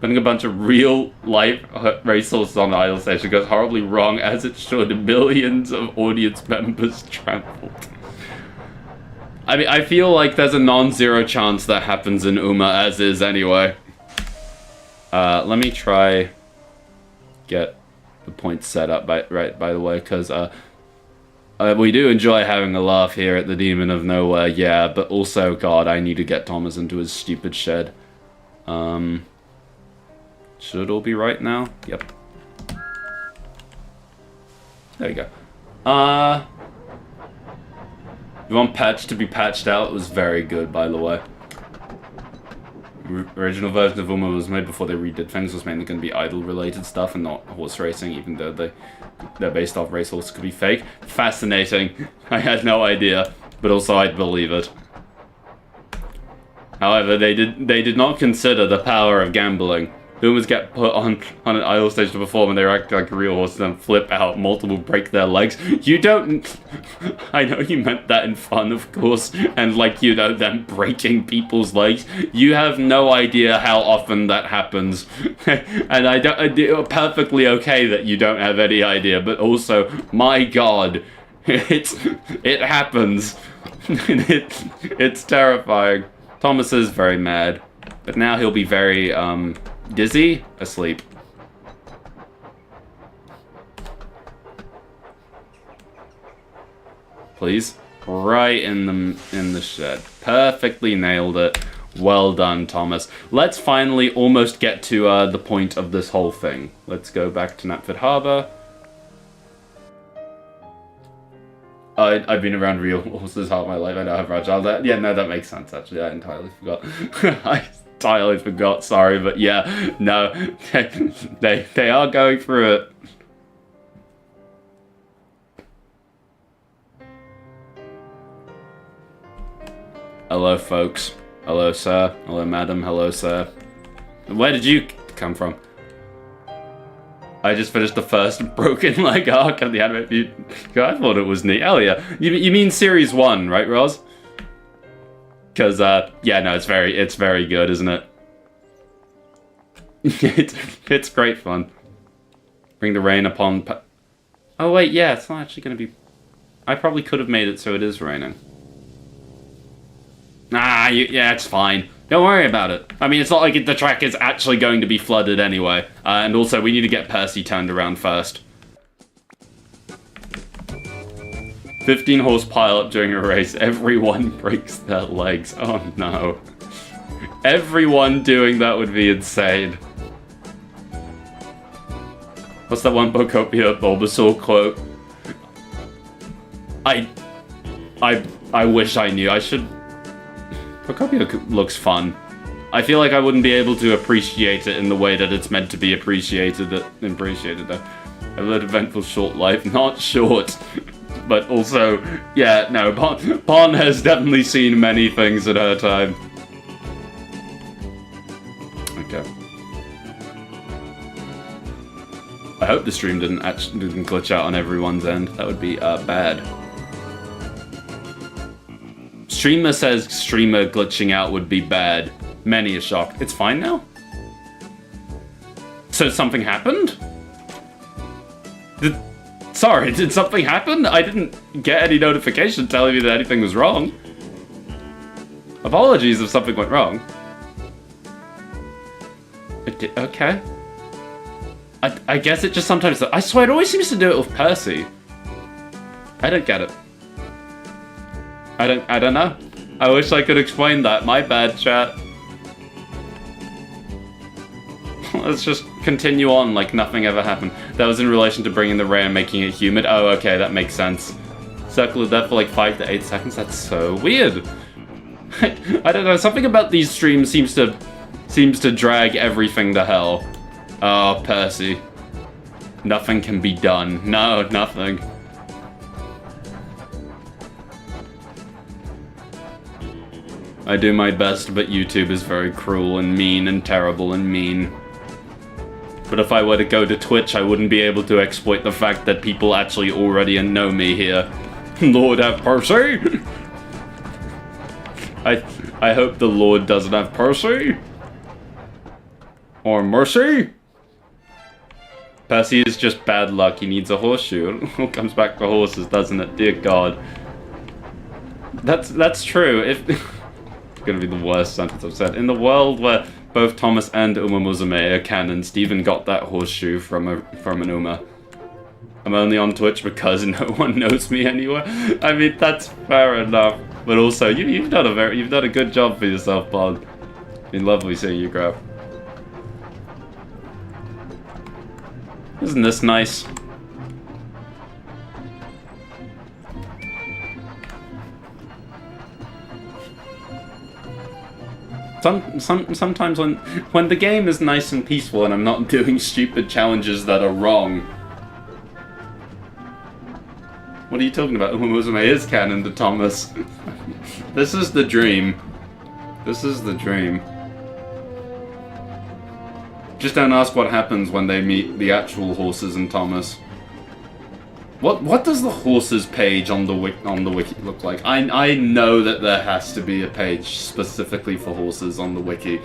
Putting a bunch of real-life racehorses on the idle station goes horribly wrong, as it should. Millions of audience members trampled. I mean, I feel like there's a non-zero chance that happens in Uma, as is anyway. Let me try get the points set up by the way, because we do enjoy having a laugh here at the DemonOfNowhere, yeah, but also, God, I need to get Thomas into his stupid shed. Should it all be right now? Yep. There you go. You want patch to be patched out? It was very good, by the way. Original version of Uma was made before they redid things, was mainly going to be idol-related stuff and not horse racing, even though they're based off racehorse could be fake. Fascinating. I had no idea, but also I'd believe it. However, they did not consider the power of gambling. Boomers get put on an idle stage to perform and they act like real horses and flip out, multiple break their legs. You don't... I know you meant that in fun, of course, and like, you know, them breaking people's legs. You have no idea how often that happens. And it's perfectly okay that you don't have any idea, but also, my God, it happens. It's terrifying. Thomas is very mad, but now he'll be very, dizzy, asleep. Please. Right in the shed. Perfectly nailed it. Well done, Thomas. Let's finally almost get to the point of this whole thing. Let's go back to Knapford Harbor. I've been around real horses half my life. I know how fragile that. Yeah, no, that makes sense, actually. I entirely forgot. I entirely forgot, sorry, but yeah, no, they are going through it. Hello, folks. Hello, sir. Hello, madam. Hello, sir. Where did you come from? I just finished the first broken leg arc of the anime. I thought it was neat. Oh yeah, you mean series 1, right, Roz? Because yeah, no, it's very good, isn't it? it's great fun. Bring the rain upon. Oh wait, yeah, it's not actually going to be. I probably could have made it so it is raining. Ah, yeah, it's fine. Don't worry about it. I mean, it's not like the track is actually going to be flooded anyway. And also, we need to get Percy turned around first. 15 horse pileup during a race. Everyone breaks their legs. Oh no. Everyone doing that would be insane. What's that one Bocopia Bulbasaur quote? I wish I knew. I should... Procopio looks fun. I feel like I wouldn't be able to appreciate it in the way that it's meant to be appreciated. A little eventful short life. Not short. But also, yeah, no, Pon has definitely seen many things at her time. Okay. I hope the stream didn't glitch out on everyone's end. That would be bad. Streamer says streamer glitching out would be bad. Many a shock. It's fine now? So something happened? Sorry, did something happen? I didn't get any notification telling me that anything was wrong. Apologies if something went wrong. Okay. I guess it just sometimes... I swear it always seems to do it with Percy. I don't get it. I don't know. I wish I could explain that. My bad, chat. Let's just continue on like nothing ever happened. That was in relation to bringing the rain and making it humid. Oh, okay, that makes sense. Circle of death for like 5 to 8 seconds. That's so weird. I don't know. Something about these streams seems to drag everything to hell. Oh, Percy. Nothing can be done. No, nothing. I do my best, but YouTube is very cruel and mean and terrible and mean. But if I were to go to Twitch, I wouldn't be able to exploit the fact that people actually already know me here. Lord have Percy! I hope the Lord doesn't have Percy. Or mercy. Percy is just bad luck. He needs a horseshoe. It all comes back to horses, doesn't it? Dear God. That's true. It's gonna be the worst sentence I've said. In the world where both Thomas and Umamusume are canon, Steven got that horseshoe from an Uma. I'm only on Twitch because no one knows me anywhere. I mean, that's fair enough. But also, you've done a good job for yourself, Pod. It's been lovely seeing you grow. Isn't this nice? Sometimes when the game is nice and peaceful and I'm not doing stupid challenges that are wrong. What are you talking about? Umamusume is canon to Thomas. This is the dream. This is the dream. Just don't ask what happens when they meet the actual horses and Thomas. What does the horses page on the wiki look like? I know that there has to be a page specifically for horses on the wiki,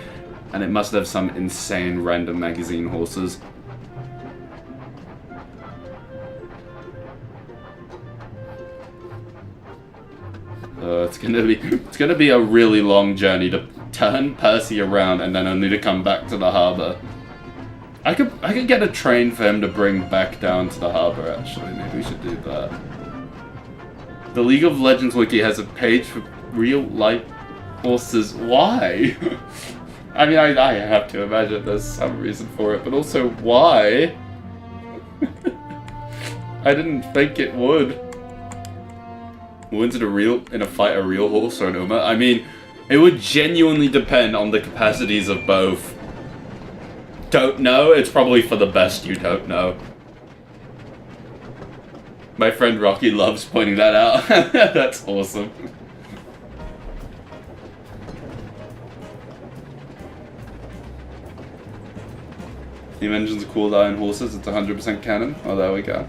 and it must have some insane random magazine horses. It's gonna be a really long journey to turn Percy around and then only to come back to the harbor. I could get a train for him to bring back down to the harbor, actually. Maybe we should do that. The League of Legends wiki has a page for real-life horses. Why? I mean, I have to imagine there's some reason for it, but also, why? I didn't think it would. Wins in a fight a real horse or an Uma? I mean, it would genuinely depend on the capacities of both. Don't know? It's probably for the best you don't know. My friend Rocky loves pointing that out. That's awesome. Steam engines are called Iron Horses. It's 100% canon. Oh, there we go.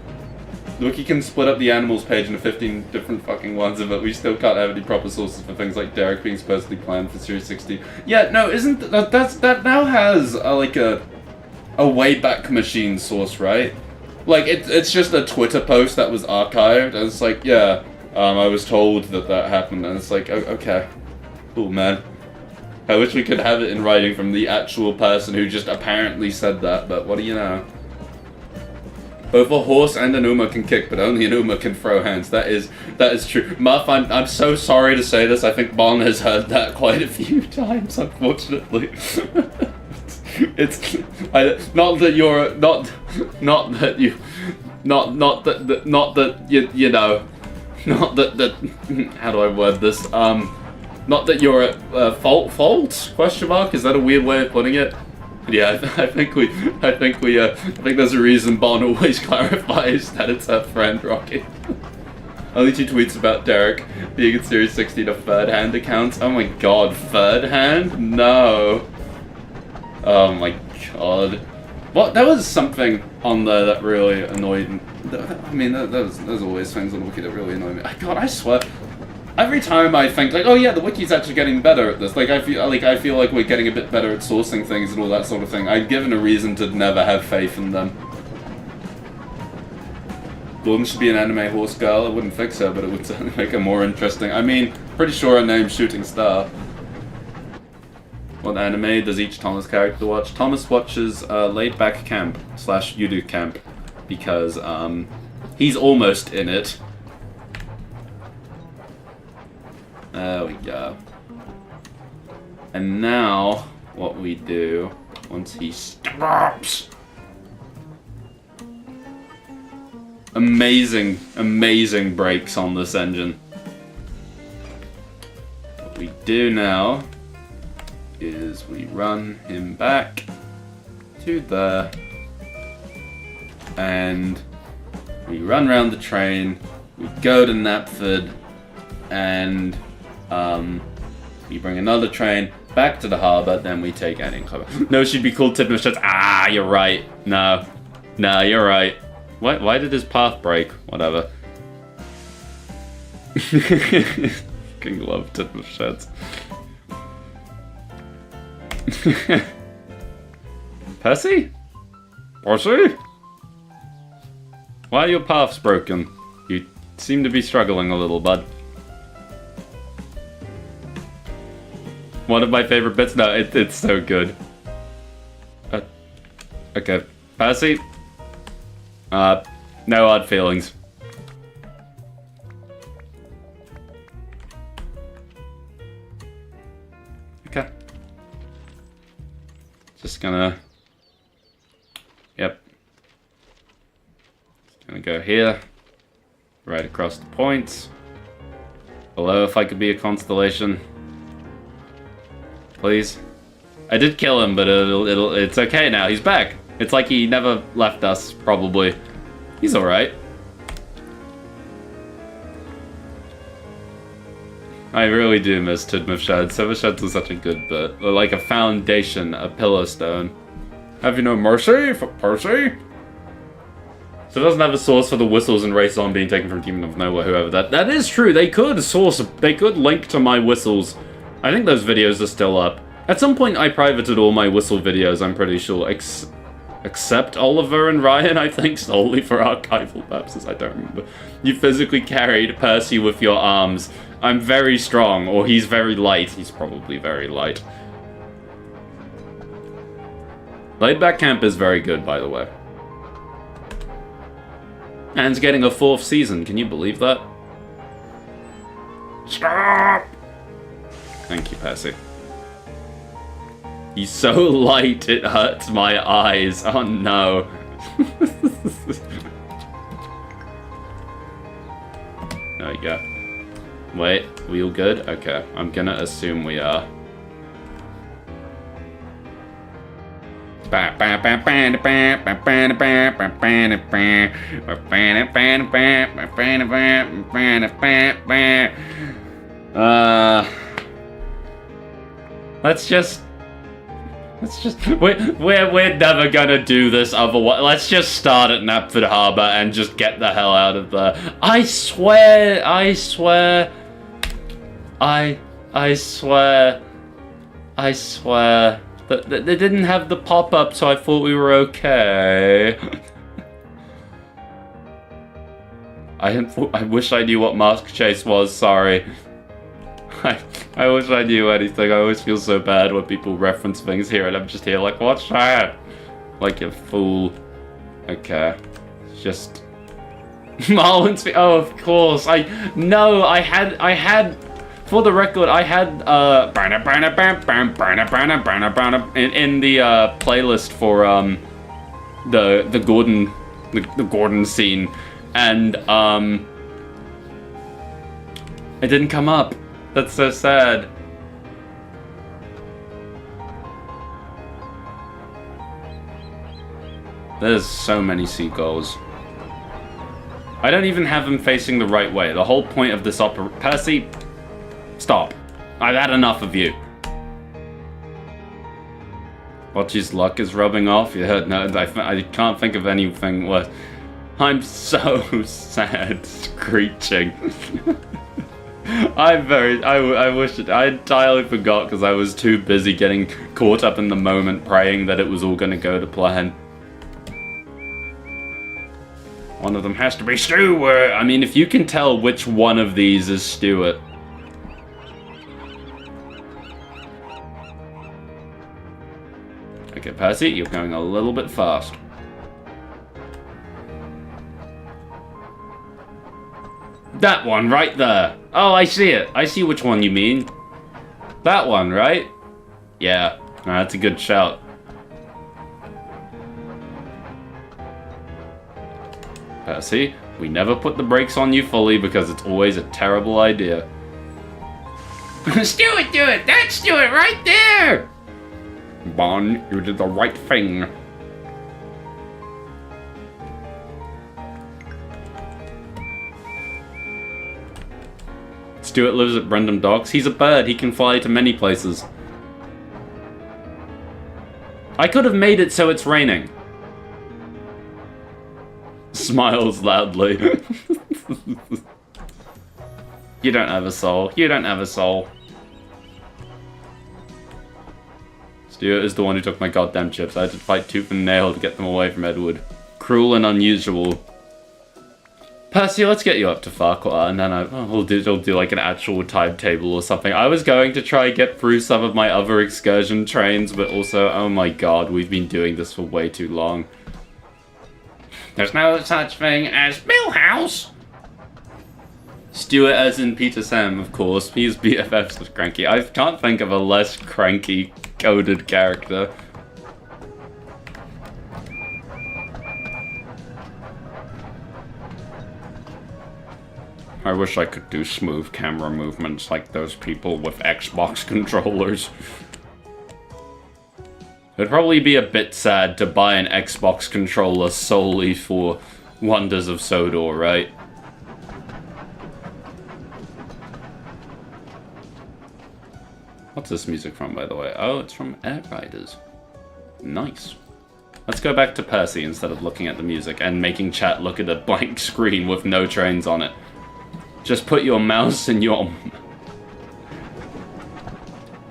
The wiki can split up the animals page into 15 different fucking ones, but we still can't have any proper sources for things like Derek being supposedly planned for Series 60. Yeah, no, isn't that now has like a Wayback Machine source, right? Like it's just a Twitter post that was archived, and it's like, yeah, I was told that happened, and it's like, okay, cool, man. I wish we could have it in writing from the actual person who just apparently said that, but what do you know? Both a horse and an Uma can kick, but only an Uma can throw hands. That is true. Muff, I'm so sorry to say this. I think Bon has heard that quite a few times, unfortunately. It's not that you're not that you not that you know, not that how do I word this? Not that you're at fault? Question mark? Is that a weird way of putting it? Yeah, I think there's a reason Bon always clarifies that it's her friend Rocky. Only 2 tweets about Derek being in Series 60 to third hand accounts. Oh my god, third hand? No. Oh my god. What? There was something on there that really annoyed me. I mean, there's always things on the wiki that really annoy me. God, I swear. Every time I think, like, oh yeah, the wiki's actually getting better at this. Like, I feel like we're getting a bit better at sourcing things and all that sort of thing. I've given a reason to never have faith in them. Gordon should be an anime horse girl. It wouldn't fix her, but it would certainly make her more interesting. I mean, pretty sure her name's Shooting Star. What anime does each Thomas character watch? Thomas watches Laid Back Camp / Yudu Camp because he's almost in it. There we go. And now, what we do, once he stops... Amazing brakes on this engine. What we do now is we run him back to there, and we run around the train, we go to Knapford, and we bring another train back to the harbour, then we take Anning Harbour. No, she'd be called Tip Mishaps. Ah, you're right. No, you're right. Why did his path break? Whatever. Fucking love Tip Mishaps. Percy? Percy? Why are your paths broken? You seem to be struggling a little, bud. One of my favorite bits? No, it's so good. Okay. Percy? No hard feelings. Okay. Just gonna... Yep. Just gonna go here. Right across the points. Below, if I could be a constellation. Please. I did kill him, but it's okay now. He's back. It's like he never left us, probably. He's alright. I really do miss Tidmouth Sheds was such a good bit. Like a foundation, a pillar stone. Have you no mercy for Percy? So it doesn't have a source for the whistles and race on being taken from DemonOfNowhere, whoever that is true. They could link to my whistles. I think those videos are still up. At some point I privated all my whistle videos, I'm pretty sure. Except Oliver and Ryan, I think, solely for archival purposes. I don't remember. You physically carried Percy with your arms. I'm very strong, or he's very light. He's probably very light. Laid Back Camp is very good, by the way. And it's getting a 4th season. Can you believe that? Stop! Thank you, Percy. He's so light, it hurts my eyes. Oh no. There we go. Wait, we all good? Okay, I'm gonna assume we are. Let's just we're never gonna do this otherwise. Let's just start at Knapford Harbour and just get the hell out of there. I swear. That they didn't have the pop-up, so I thought we were okay. I wish I knew what Mask Chase was, sorry. I wish I knew anything. I always feel so bad when people reference things here and I'm just here like, what's that? Like a fool. Okay. Just... Marlon's... Oh, of course. I had... For the record, I had, in the, playlist for, the Gordon scene, and, it didn't come up. That's so sad. There's so many seagulls. I don't even have them facing the right way. The whole point of this Percy, stop. I've had enough of you. Watchy's luck is rubbing off. Yeah, no, I can't think of anything worse. I'm so sad, screeching. I wish I entirely forgot because I was too busy getting caught up in the moment, praying that it was all gonna go to plan. One of them has to be Stuart. I mean, if you can tell which one of these is Stuart. Okay, Percy, you're going a little bit fast. That one right there. Oh, I see it. I see which one you mean. That one, right? Yeah, no, that's a good shout. Percy, we never put the brakes on you fully because it's always a terrible idea. Stuart, do it! That's Stuart right there! Bon, you did the right thing. Stuart lives at Brendam Docks. He's a bird. He can fly to many places. I could have made it so it's raining. Smiles loudly. You don't have a soul. You don't have a soul. Stuart is the one who took my goddamn chips. I had to fight tooth and nail to get them away from Edward. Cruel and unusual. Percy, let's get you up to Ffarquhar, and then we'll do like an actual timetable or something. I was going to try and get through some of my other excursion trains, but also, oh my god, we've been doing this for way too long. There's no such thing as Millhouse. Stuart as in Peter Sam, of course. He's BFFs with Cranky. I can't think of a less cranky coded character. I wish I could do smooth camera movements like those people with Xbox controllers. It'd probably be a bit sad to buy an Xbox controller solely for Wonders of Sodor, right? What's this music from, by the way? Oh, it's from Air Riders. Nice. Let's go back to Percy instead of looking at the music and making chat look at a blank screen with no trains on it. Just put your mouse in your...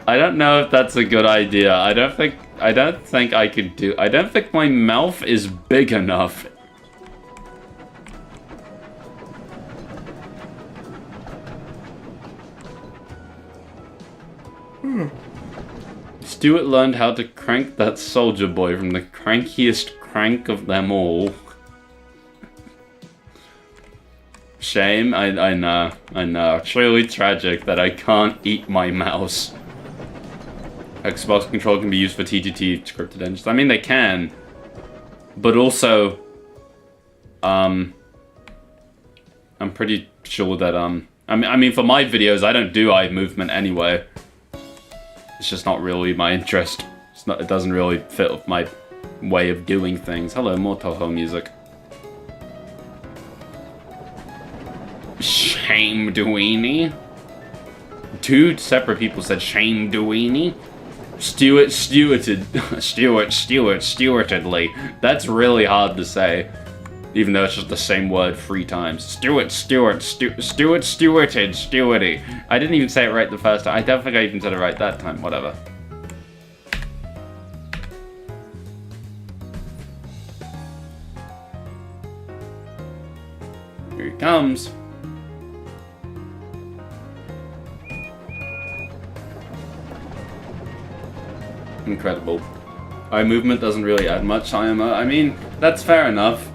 I don't know if that's a good idea. I don't think I could do... I don't think my mouth is big enough. Stuart learned how to crank that soldier boy from the crankiest crank of them all. Shame, I know. It's really tragic that I can't eat my mouse. Xbox control can be used for TTT scripted engines. I mean, they can. But also, I'm pretty sure that, I mean, for my videos, I don't do eye movement anyway. It's just not really my interest. It doesn't really fit with my way of doing things. Hello, more Toho music. Shame Deweyne. Two separate people said shame Deweyne. Stewardedly. That's really hard to say. Even though it's just the same word 3 times. Stewarded, stewardy. I didn't even say it right the first time. I don't think I even said it right that time. Whatever. Here he comes. Incredible. Eye movement doesn't really add much IMO. I mean, that's fair enough.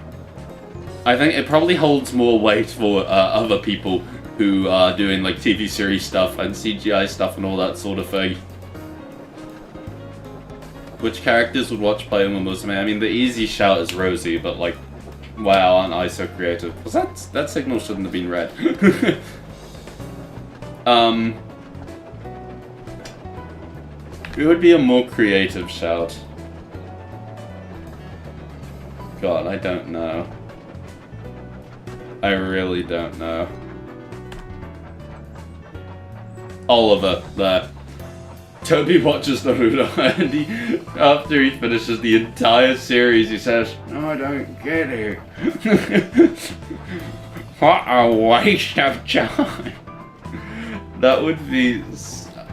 I think it probably holds more weight for other people who are doing like TV series stuff and CGI stuff and all that sort of thing. Which characters would watch play Umamusume? I mean, the easy shout is Rosie, but like, wow, aren't I so creative? Because that signal shouldn't have been read. It would be a more creative shout. God, I don't know. I really don't know. Oliver, there. Toby watches Naruto, and after he finishes the entire series, he says, "No, I don't get it." What a waste of time. That would be...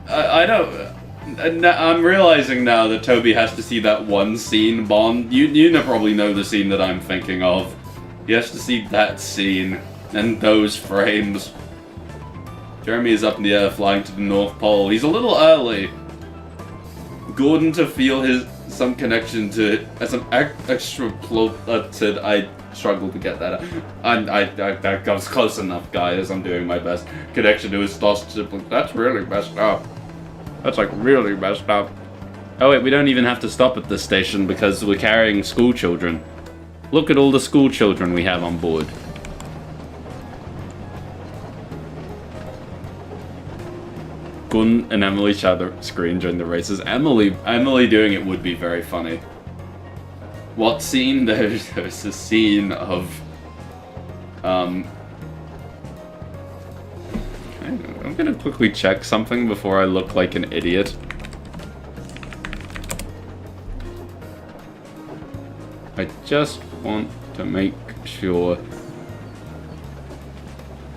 I don't... I'm realizing now that Toby has to see that one scene, Bond. You probably know the scene that I'm thinking of. He has to see that scene and those frames. Jeremy is up in the air flying to the North Pole. He's a little early. Gordon to feel some connection to some extra plotted. I struggle to get that out. I was close enough, guys. I'm doing my best. Connection to his lost sibling. That's really messed up. That's like really messed up. Oh wait, we don't even have to stop at this station because we're carrying school children. Look at all the school children we have on board. Gun and Emily share the screen during the races. Emily doing it would be very funny. What scene? There's a scene of I'm gonna quickly check something before I look like an idiot. I just want to make sure.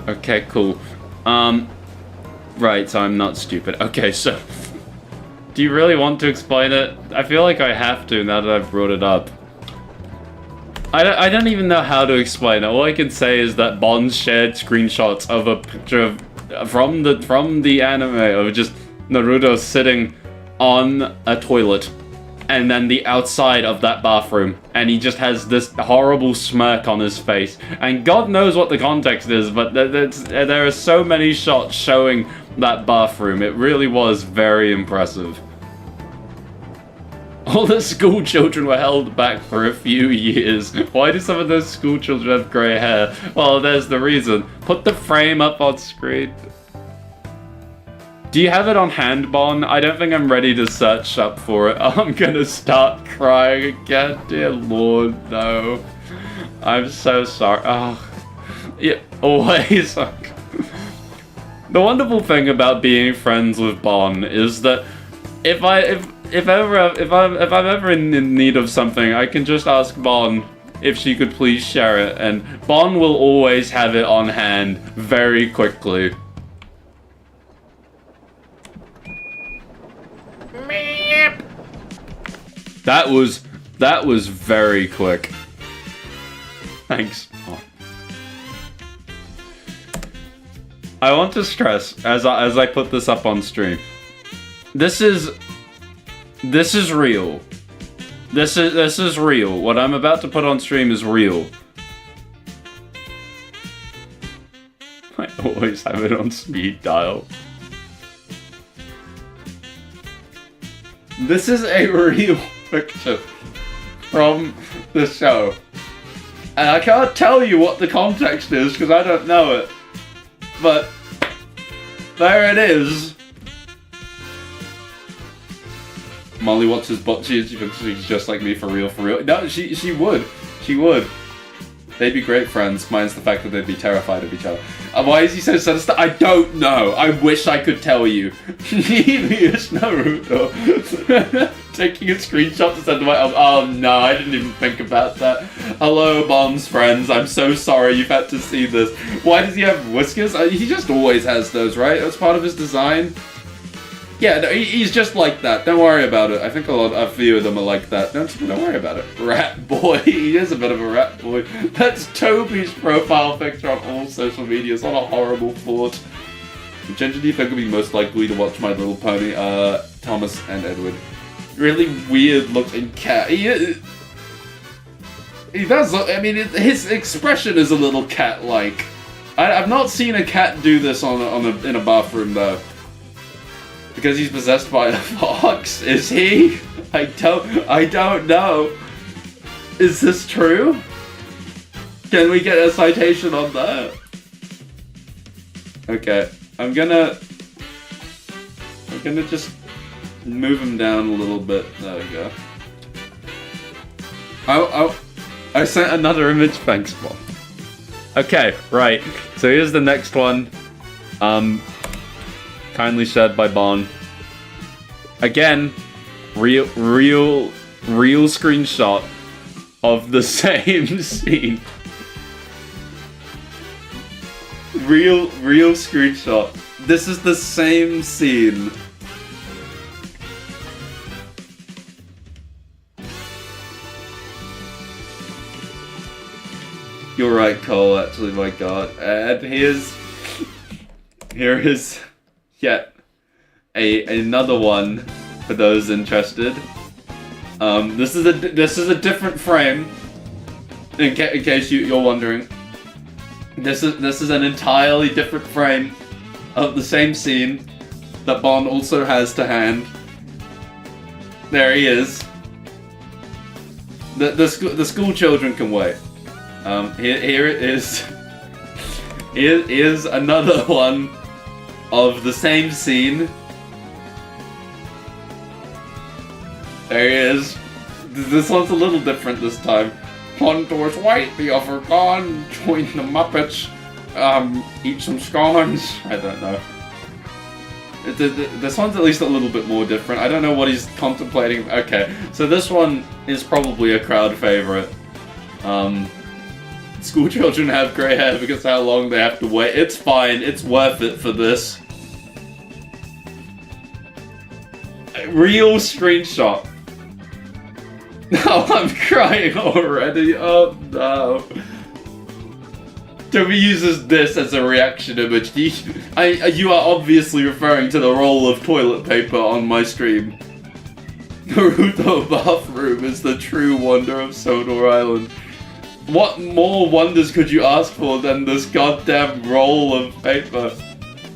Okay, cool. Right, so I'm not stupid. Okay, so do you really want to explain it? I feel like I have to now that I've brought it up. I don't even know how to explain it. All I can say is that Bond shared screenshots of a picture of from the anime of just Naruto sitting on a toilet and then the outside of that bathroom, and he just has this horrible smirk on his face, and God knows what the context is, but there are so many shots showing that bathroom. It really was very impressive. All the school children were held back for a few years. Why do some of those school children have grey hair? Well, there's the reason. Put the frame up on screen. Do you have it on hand, Bon? I don't think I'm ready to search up for it. I'm gonna start crying again. Dear Lord, no. I'm so sorry. Oh, yeah, always. The wonderful thing about being friends with Bon is that if I'm ever in need of something, I can just ask Bon if she could please share it, and Bon will always have it on hand very quickly. That was very quick. Thanks. Oh. I want to stress as I put this up on stream. This is real. This is real. What I'm about to put on stream is real. I always have it on speed dial. This is a real picture from the show. And I can't tell you what the context is because I don't know it. But there it is. Molly watches botches. She thinks she's just like me for real, for real. No, she would. She would. They'd be great friends, minus the fact that they'd be terrified of each other. Why is he so sinister? I don't know. I wish I could tell you. Devious Naruto. Taking a screenshot to send to my... Oh no, I didn't even think about that. Hello, Bon's friends. I'm so sorry you've had to see this. Why does he have whiskers? He just always has those, right? That's part of his design. Yeah, no, he's just like that. Don't worry about it. I think a few of them are like that. Don't worry about it. Rat boy. He is a bit of a rat boy. That's Toby's profile picture on all social media. It's not a horrible thought. Which engine do you think would be most likely to watch My Little Pony? Thomas and Edward. Really weird looking cat. He does look, I mean, his expression is a little cat-like. I've not seen a cat do this in a bathroom, though. Because he's possessed by a fox, is he? I don't know. Is this true? Can we get a citation on that? Okay, I'm gonna just move him down a little bit. There we go. I sent another image. Thanks, Bob. Okay, right. So here's the next one. Kindly shared by Bon. Again, real screenshot of the same scene. Real screenshot. This is the same scene. You're right, Cole, actually, my god. And here is yet another one for those interested. This is a different frame. In case you're wondering, this is an entirely different frame of the same scene that Bon also has to hand. There he is. The school children can wait. Here it is. Here's another one of the same scene. There he is. This one's a little different this time. Contours white, the offer gone, join the Muppets, eat some scones. I don't know. This one's at least a little bit more different. I don't know what he's contemplating. Okay, so this one is probably a crowd favorite. School children have grey hair because how long they have to wait. It's fine. It's worth it for this. Real screenshot. Oh, I'm crying already. Oh no. Toby uses this as a reaction image. You are obviously referring to the roll of toilet paper on my stream. Naruto bathroom is the true wonder of Sodor Island. What more wonders could you ask for than this goddamn roll of paper?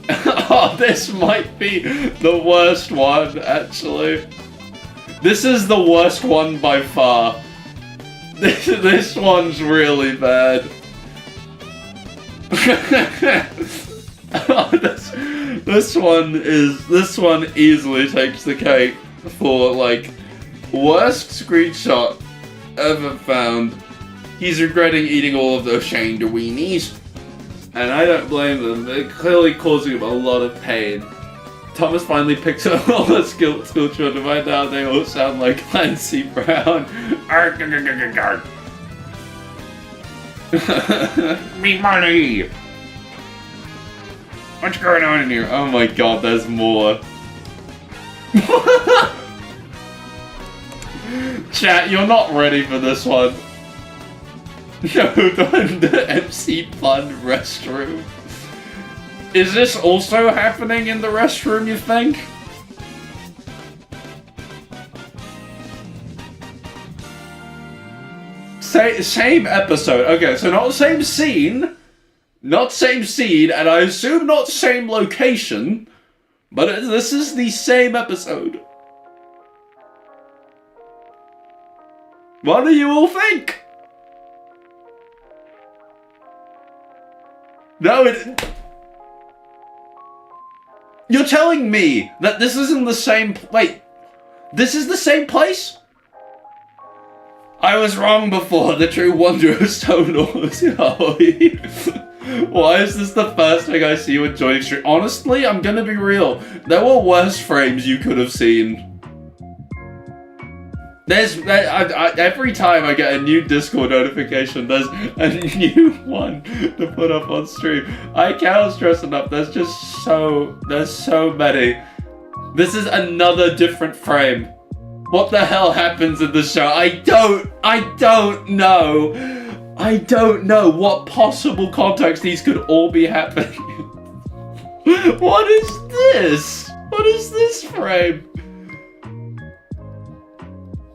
Oh, this might be the worst one, actually. This is the worst one by far. This one's really bad. Oh, this one easily takes the cake for, like, worst screenshot ever found. He's regretting eating all of those Shane weenies. And I don't blame them. They're clearly causing him a lot of pain. Thomas finally picks up all the school children. Right now they all sound like Clancy Brown. Me money! What's going on in here? Oh my god, there's more. Chat, you're not ready for this one. No, the MC Fun restroom. Is this also happening in the restroom, you think? Same episode. Okay, so not same scene. Not same scene, and I assume not same location. But this is the same episode. What do you all think? No, you're telling me that this isn't the same... Wait, this is the same place? I was wrong before. The true wonder of Sodor. Why is this the first thing I see when joining stream? Honestly, I'm gonna be real. There were worse frames you could have seen. Every time I get a new Discord notification, there's a new one to put up on stream. I can't stress enough. There's so many. This is another different frame. What the hell happens in the show? I don't know. I don't know what possible context these could all be happening. What is this? What is this frame?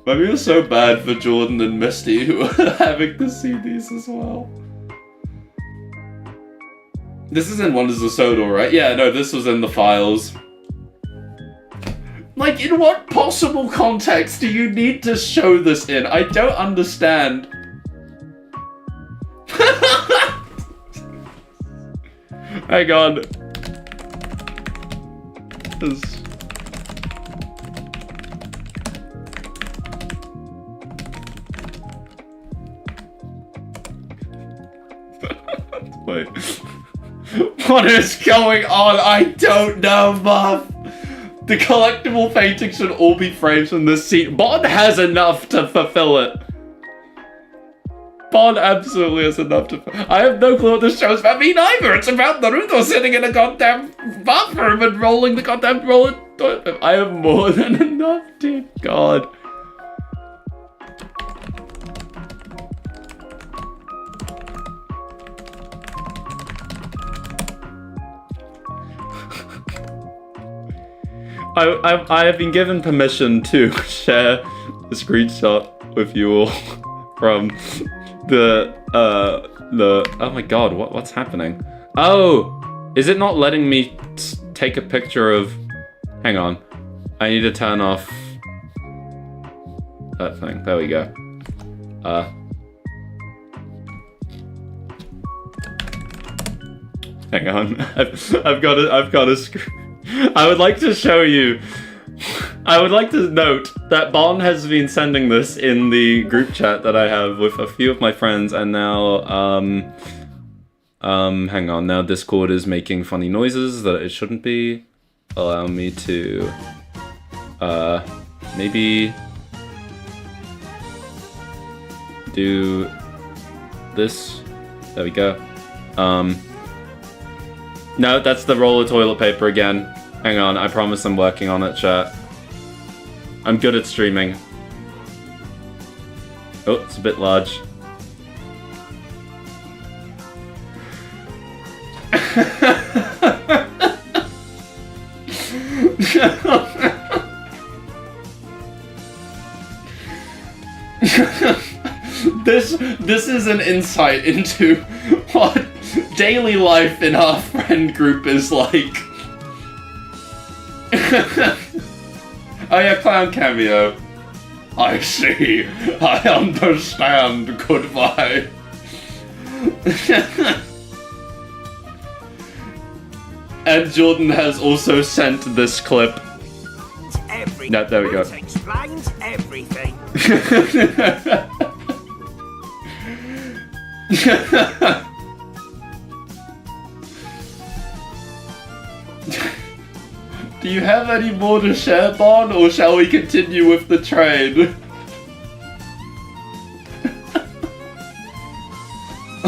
I feel so bad for Jordan and Misty who are having to see these as well. This is in Wonders of Sodor, right? Yeah, no, this was in the files. Like, in what possible context do you need to show this in? I don't understand. Hang on. Wait. What is going on? I don't know, Buff. The collectible paintings should all be frames from this scene. Bond has enough to fulfill it. Bond absolutely has enough to. I have no clue what this show is about. Me neither. It's about Naruto sitting in a goddamn bathroom and rolling the goddamn roller. I have more than enough, dear God. I have been given permission to share a screenshot with you all from the oh my god, what's happening? Oh, is it not letting me take a picture of? Hang on, I need to turn off that thing. There we go. Hang on, I've got a screen. I would like to show you. I would like to note that Bon has been sending this in the group chat that I have with a few of my friends, and now, hang on, now Discord is making funny noises that it shouldn't be. Allow me to, maybe do this. There we go. No, that's the roll of toilet paper again. Hang on, I promise I'm working on it, chat. I'm good at streaming. Oh, it's a bit large. This is an insight into what daily life in our friend group is like. Oh yeah, clown cameo. I see. I understand. Goodbye. And Jordan has also sent this clip. No, there we go. Explains everything. Do you have any more to share, Bon, or shall we continue with the train?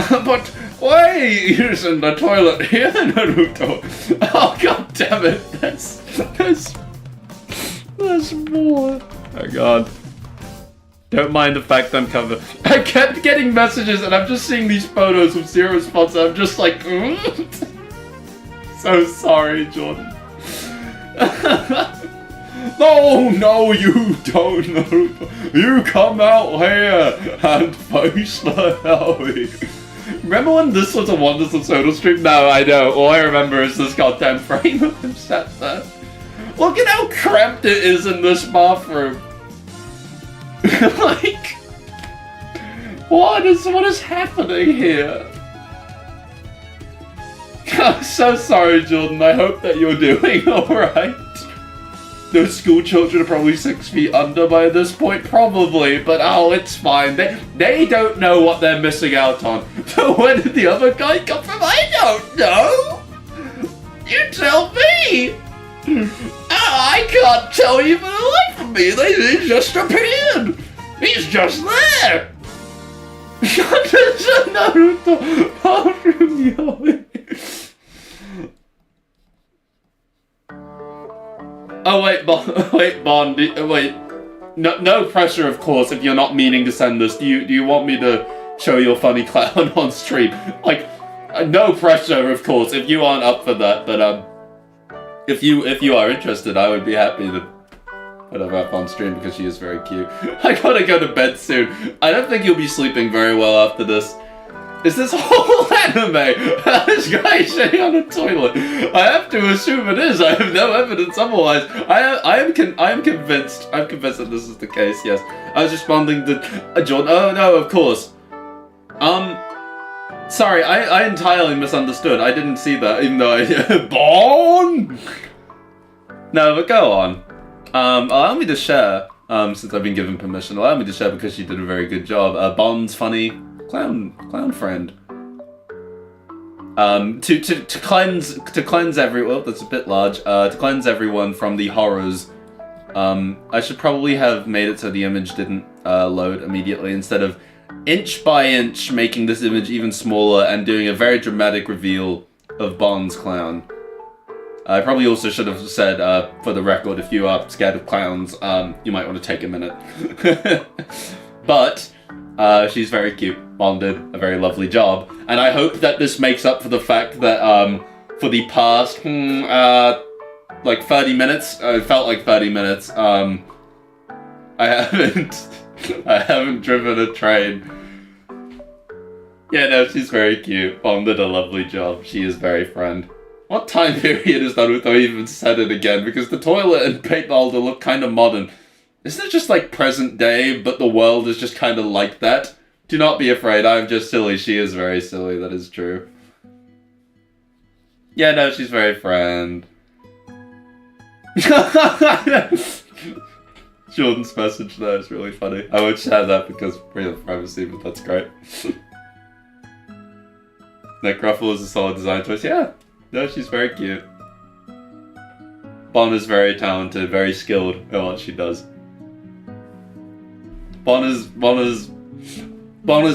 But why are you using the toilet here, Naruto? Oh, god damn it, there's more. Oh god. Don't mind the fact I'm covered. I kept getting messages and I'm just seeing these photos with zero response and I'm just like, So sorry, Jordan. No, you don't, Naruto. You come out here and face the Howie. Remember when this was a Wonders of Sodor stream? No, I don't. All I remember is this goddamn frame of him sat there. Look at how cramped it is in this bathroom. Like, what is happening here? I'm so sorry, Jordan. I hope that you're doing alright. Those school children are probably 6 feet under by this point, probably, but oh, it's fine. They don't know what they're missing out on. So where did the other guy come from? I don't know. You tell me. I can't tell you for the life of me. They just appeared. He's just there. Naruto. Oh wait, Bond. Wait. No pressure, of course. If you're not meaning to send this, do you want me to show your funny clown on stream? Like, no pressure, of course. If you aren't up for that, but if you are interested, I would be happy to put her up on stream because she is very cute. I gotta go to bed soon. I don't think you'll be sleeping very well after this. Is this whole anime? This guy shitting on a toilet. I have to assume it is. I have no evidence otherwise. I am convinced. I'm convinced that this is the case. Yes. I was responding to John. Oh no, of course. Sorry, I entirely misunderstood. I didn't see that, even though I Bon. No, but go on. Allow me to share. Since I've been given permission, allow me to share because she did a very good job. Bond's funny clown friend. To cleanse everyone. That's a bit large. To cleanse everyone from the horrors. I should probably have made it so the image didn't load immediately instead of inch by inch making this image even smaller and doing a very dramatic reveal of Bond's clown. I probably also should have said, for the record, if you are scared of clowns, you might want to take a minute. But she's very cute. Bond did a very lovely job, and I hope that this makes up for the fact that for the past like 30 minutes, it felt like 30 minutes. I haven't driven a train. Yeah, no, she's very cute. Bond did a lovely job. She is very friend. What time period is Naruto even said it again? Because the toilet and paper holder look kind of modern. Isn't it just like present day, but the world is just kind of like that? Do not be afraid, I'm just silly. She is very silly, that is true. Yeah, no, she's very friend. Jordan's message there is really funny. I won't share that because of privacy, but that's great. Necruffle is a solid design choice. Yeah, no, she's very cute. Bon is very talented, very skilled at what she does. Bon is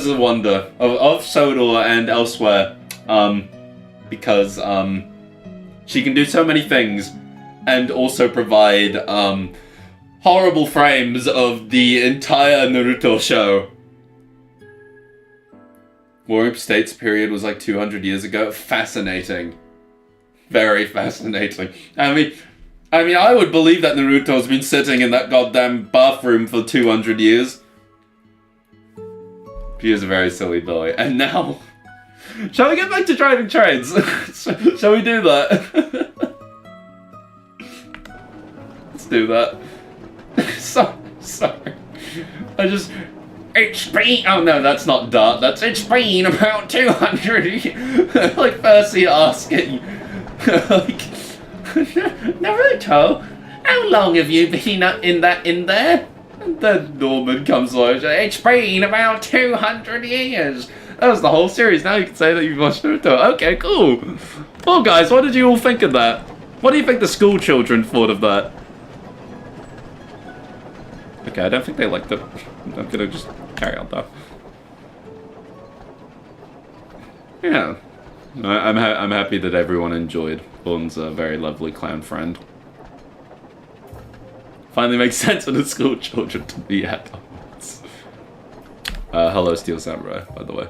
a wonder of Sodor and elsewhere, because she can do so many things and also provide horrible frames of the entire Naruto show. Warring States period was like 200 years ago. Fascinating. Very fascinating. I mean, I would believe that Naruto's been sitting in that goddamn bathroom for 200 years. He is a very silly boy. And now... Shall we get back to driving trains? Shall we do that? Let's do that. Sorry. It's been... Oh no, that's not Dart. It's been about 200... like Percy asking... like... Naruto, how long have you been in there? And then Norman comes along and says, it's been about 200 years. That was the whole series. Now you can say that you've watched Naruto. Okay, cool. Well, guys, what did you all think of that? What do you think the school children thought of that? Okay, I don't think they liked it. I'm gonna just carry on though. Yeah. I'm happy that everyone enjoyed Bond's very lovely clown friend. Finally makes sense for the school children to be adults. Hello, Steel Samurai, by the way.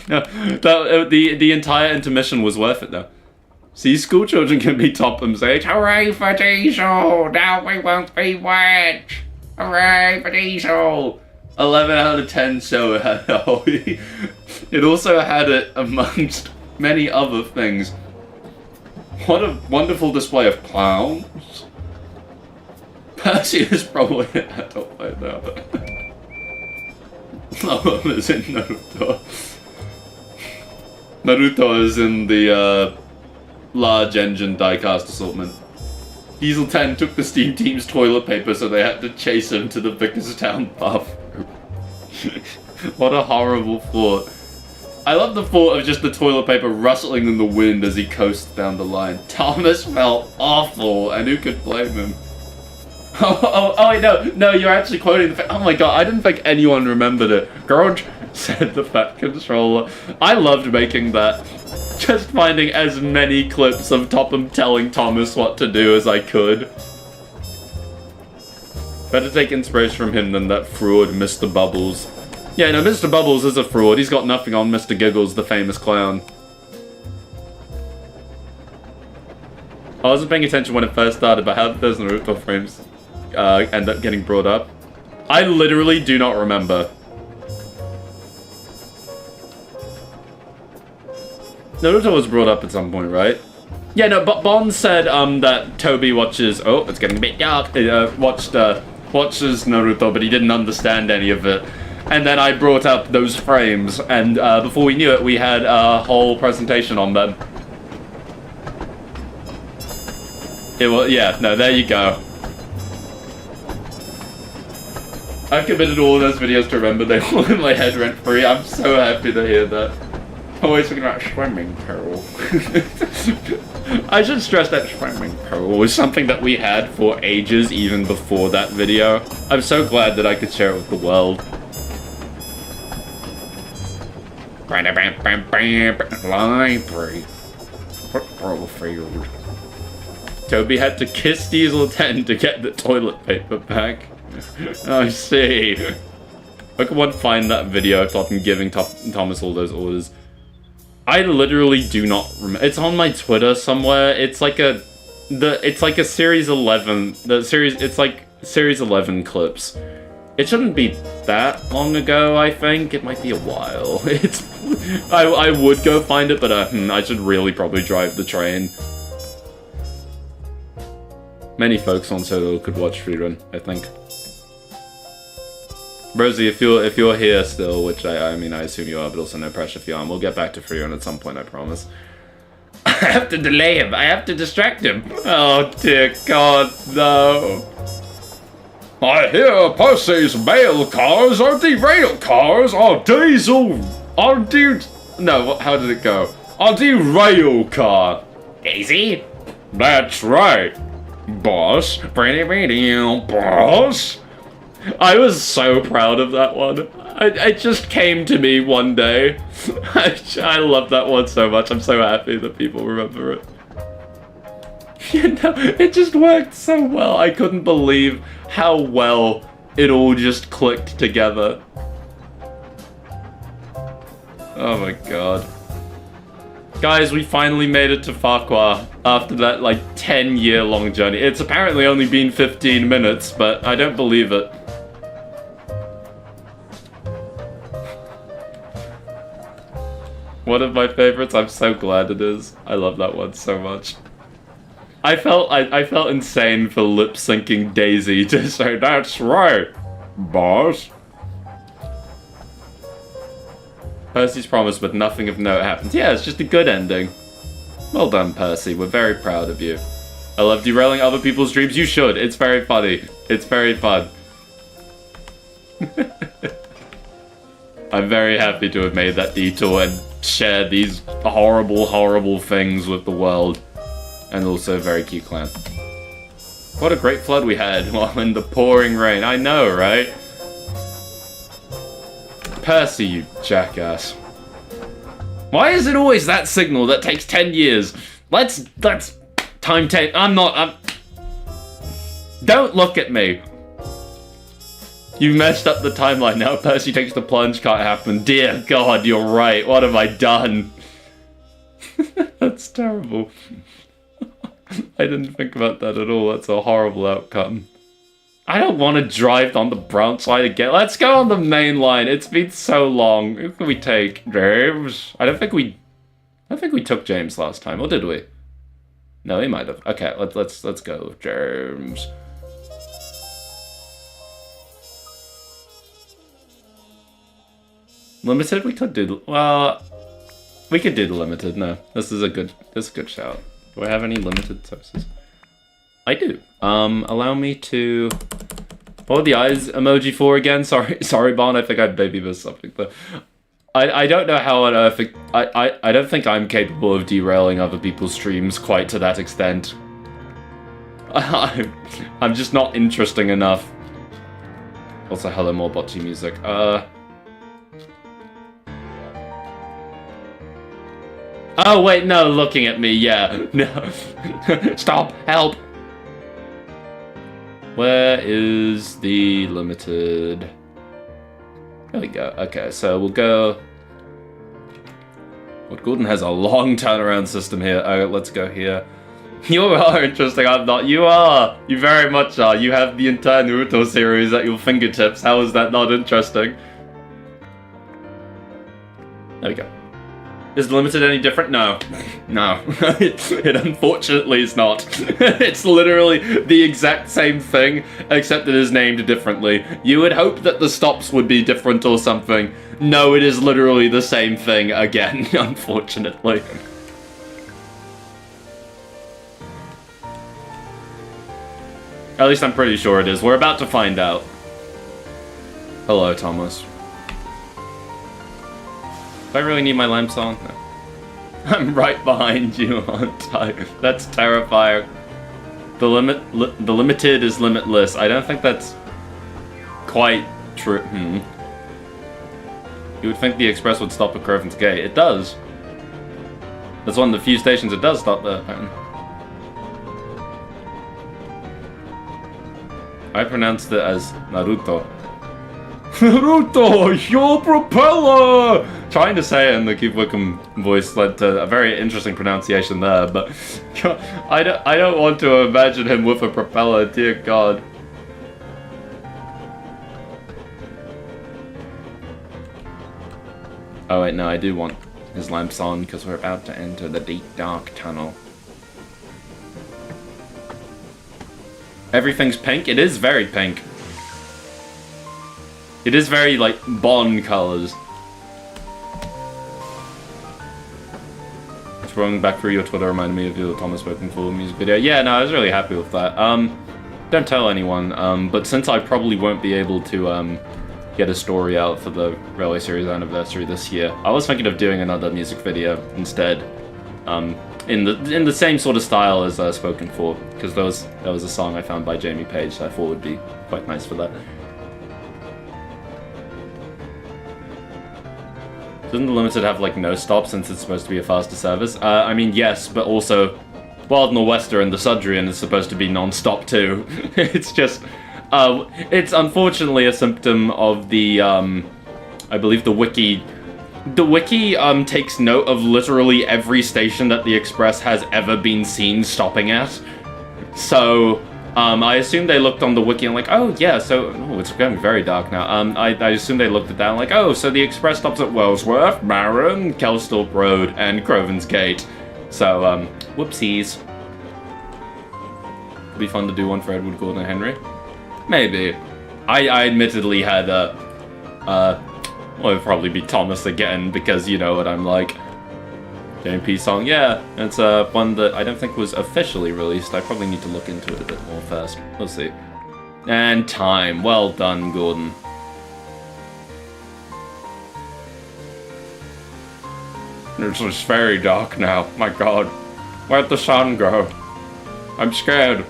No, the entire intermission was worth it, though. See, school children can be top and say, hooray for Diesel! Now we won't be wet! Hooray for Diesel! 11 out of 10 show it also had it amongst many other things. What a wonderful display of clowns. Percy is probably an adult by now. Love is in Naruto. Naruto is in the large engine diecast assortment. Diesel 10 took the Steam Team's toilet paper, so they had to chase him to the Vickerstown pub. What a horrible thought. I love the thought of just the toilet paper rustling in the wind as he coasted down the line. Thomas felt awful, and who could blame him? Oh, wait, no, you're actually quoting the oh my god, I didn't think anyone remembered it. George said the fat controller. I loved making that. Just finding as many clips of Topham telling Thomas what to do as I could. Better take inspiration from him than that fraud, Mr. Bubbles. Yeah, no, Mr. Bubbles is a fraud. He's got nothing on Mr. Giggles, the famous clown. I wasn't paying attention when it first started, but how did those Naruto frames end up getting brought up? I literally do not remember. Naruto was brought up at some point, right? Yeah, no, but Bond said that Toby watches... Oh, it's getting a bit dark. Watches Naruto, but he didn't understand any of it. And then I brought up those frames, and before we knew it, we had a whole presentation on them. It was, yeah, no, there you go. I've committed all of those videos to remember they all in my head rent-free. I'm so happy to hear that. Always thinking about swimming pool. I should stress that swimming pool was something that we had for ages, even before that video. I'm so glad that I could share it with the world. Library. Football field. Toby had to kiss Diesel 10 to get the toilet paper back. I see. I could find that video of Topham giving Thomas all those orders. I literally do not remember. It's on my Twitter somewhere. It's like a series 11. It's like series 11 clips. It shouldn't be that long ago, I think. It might be a while. I would go find it, but I should really probably drive the train. Many folks on Sodor could watch Freerun, I think. Rosie, if you're here still, which I mean I assume you are, but also no pressure if you aren't, we'll get back to Freerun at some point, I promise. I have to delay him. I have to distract him. Oh dear God, no. I hear Percy's mail cars are the rail cars are diesel. No, how did it go? Are the rail car. Daisy? That's right, boss. Boss. I was so proud of that one. It just came to me one day. I love that one so much. I'm so happy that people remember it. You know, it just worked so well. I couldn't believe how well it all just clicked together. Oh my god. Guys, we finally made it to Ffarquhar after that, like, 10-year-long journey. It's apparently only been 15 minutes, but I don't believe it. One of my favorites. I'm so glad it is. I love that one so much. I felt insane for lip syncing Daisy to say, "That's right, boss." Percy's promise, but nothing of note happens. Yeah, it's just a good ending. Well done, Percy. We're very proud of you. I love derailing other people's dreams. You should. It's very funny. It's very fun. I'm very happy to have made that detour and share these horrible, horrible things with the world. And also a very cute clan. What a great flood we had while in the pouring rain. I know, right? Percy, you jackass. Why is it always that signal that takes 10 years? Let's time take. Don't look at me. You messed up the timeline now. Percy takes the plunge, can't happen. Dear God, you're right. What have I done? That's terrible. I didn't think about that at all. That's a horrible outcome. I don't want to drive on the brown side again. Let's go on the main line. It's been so long. Who can we take? James? I don't think we took James last time, or did we? No, he might have. Okay, let's go with James. Limited? We could do. Well, we could do the limited. No, this is a good shout. Do I have any limited sources? I do. Allow me to... What are the eyes emoji for again? Sorry, Bon, I think I maybe missed something, but... I don't know how on earth... I don't think I'm capable of derailing other people's streams quite to that extent. I'm just not interesting enough. Also, hello, more botchy music. Oh, wait, no, looking at me, yeah. No. Stop, help! Where is the limited... There we go. Okay, so we'll go... Well, Gordon has a long turnaround system here. Let's go here. You are interesting, I'm not. You are! You very much are. You have the entire Naruto series at your fingertips. How is that not interesting? There we go. Is Limited any different? No. No. It unfortunately is not. It's literally the exact same thing, except it is named differently. You would hope that the stops would be different or something. No, it is literally the same thing again, unfortunately. At least I'm pretty sure it is. We're about to find out. Hello, Thomas. Do I really need my lamps on? No. I'm right behind you, aren't I? That's terrifying. The limited is limitless. I don't think that's quite true. You would think the express would stop at Croven's Gate. It does. That's one of the few stations it does stop there. I pronounced it as Naruto. Naruto, your propeller! Trying to say it in the Keep Wickham voice led to a very interesting pronunciation there, but I don't want to imagine him with a propeller, dear God. Oh wait, no, I do want his lamps on because we're about to enter the deep dark tunnel. Everything's pink? It is very pink. It is very, like, Bond colors. Scrolling back through your Twitter reminded me of your Thomas Spoken Full music video. Yeah, no, I was really happy with that. Don't tell anyone, but since I probably won't be able to, get a story out for the Railway Series anniversary this year, I was thinking of doing another music video instead. In the same sort of style as Spoken For, because that was a song I found by Jamie Page that I thought would be quite nice for that. Doesn't the Limited have, like, no stop since it's supposed to be a faster service? I mean, yes, but also Wild Nor'Wester and the Sudrian is supposed to be non-stop too. It's just, it's unfortunately a symptom of the, I believe the wiki. The wiki, takes note of literally every station that the Express has ever been seen stopping at. So, I assume they looked on the wiki and like, oh yeah, so, oh, it's getting very dark now. I assume they looked at that and like, oh, so the Express stops at Wellsworth, Marin, Kelsthorpe Road, and Croven's Gate. So, whoopsies. It'd be fun to do one for Edward Gordon and Henry. Maybe. I admittedly had, well, it'd probably be Thomas again, because you know what I'm like. JP song, yeah, it's one that I don't think was officially released. I probably need to look into it a bit more first. We'll see. And time. Well done, Gordon. It's just very dark now. My God. Where'd the sun go? I'm scared.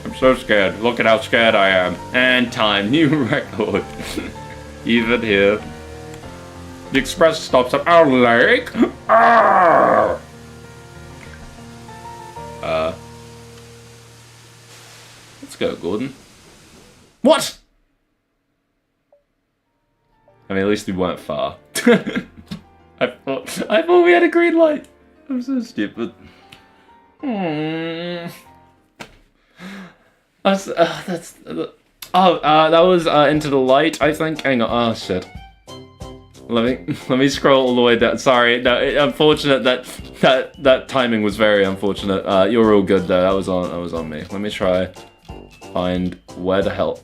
I'm so scared. Look at how scared I am. And time. New record. Even here. The Express stops at our lake. Arrgh! Let's go, Gordon. What? I mean, at least we weren't far. I thought we had a green light. I'm so stupid. That was Into the Light, I think. Hang on. Oh shit. Let me scroll all the way down. Sorry, no. Unfortunate that timing was very unfortunate. You're all good though. That was on me. Let me try find where the hell.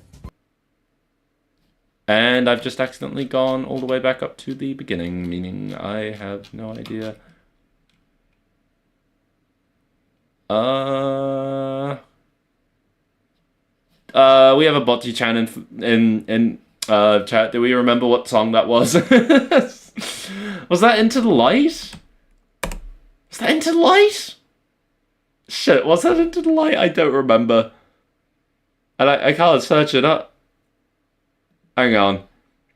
And I've just accidentally gone all the way back up to the beginning, meaning I have no idea. We have a bocce chan in chat. Do we remember what song that was? Was that Into the Light? Was that Into the Light? Shit, was that Into the Light? I don't remember. And I can't search it up. Hang on.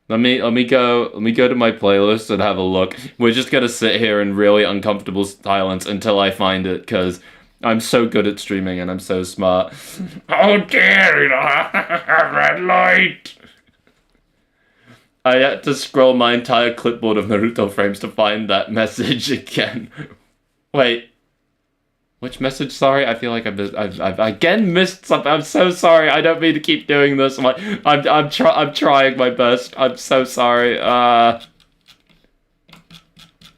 Let me go to my playlist and have a look. We're just gonna sit here in really uncomfortable silence until I find it, because I'm so good at streaming and I'm so smart. Oh dear, red light. I had to scroll my entire clipboard of Naruto frames to find that message again. Wait. Which message? Sorry, I feel like I've again missed something. I'm so sorry. I don't mean to keep doing this. I'm trying my best. I'm so sorry.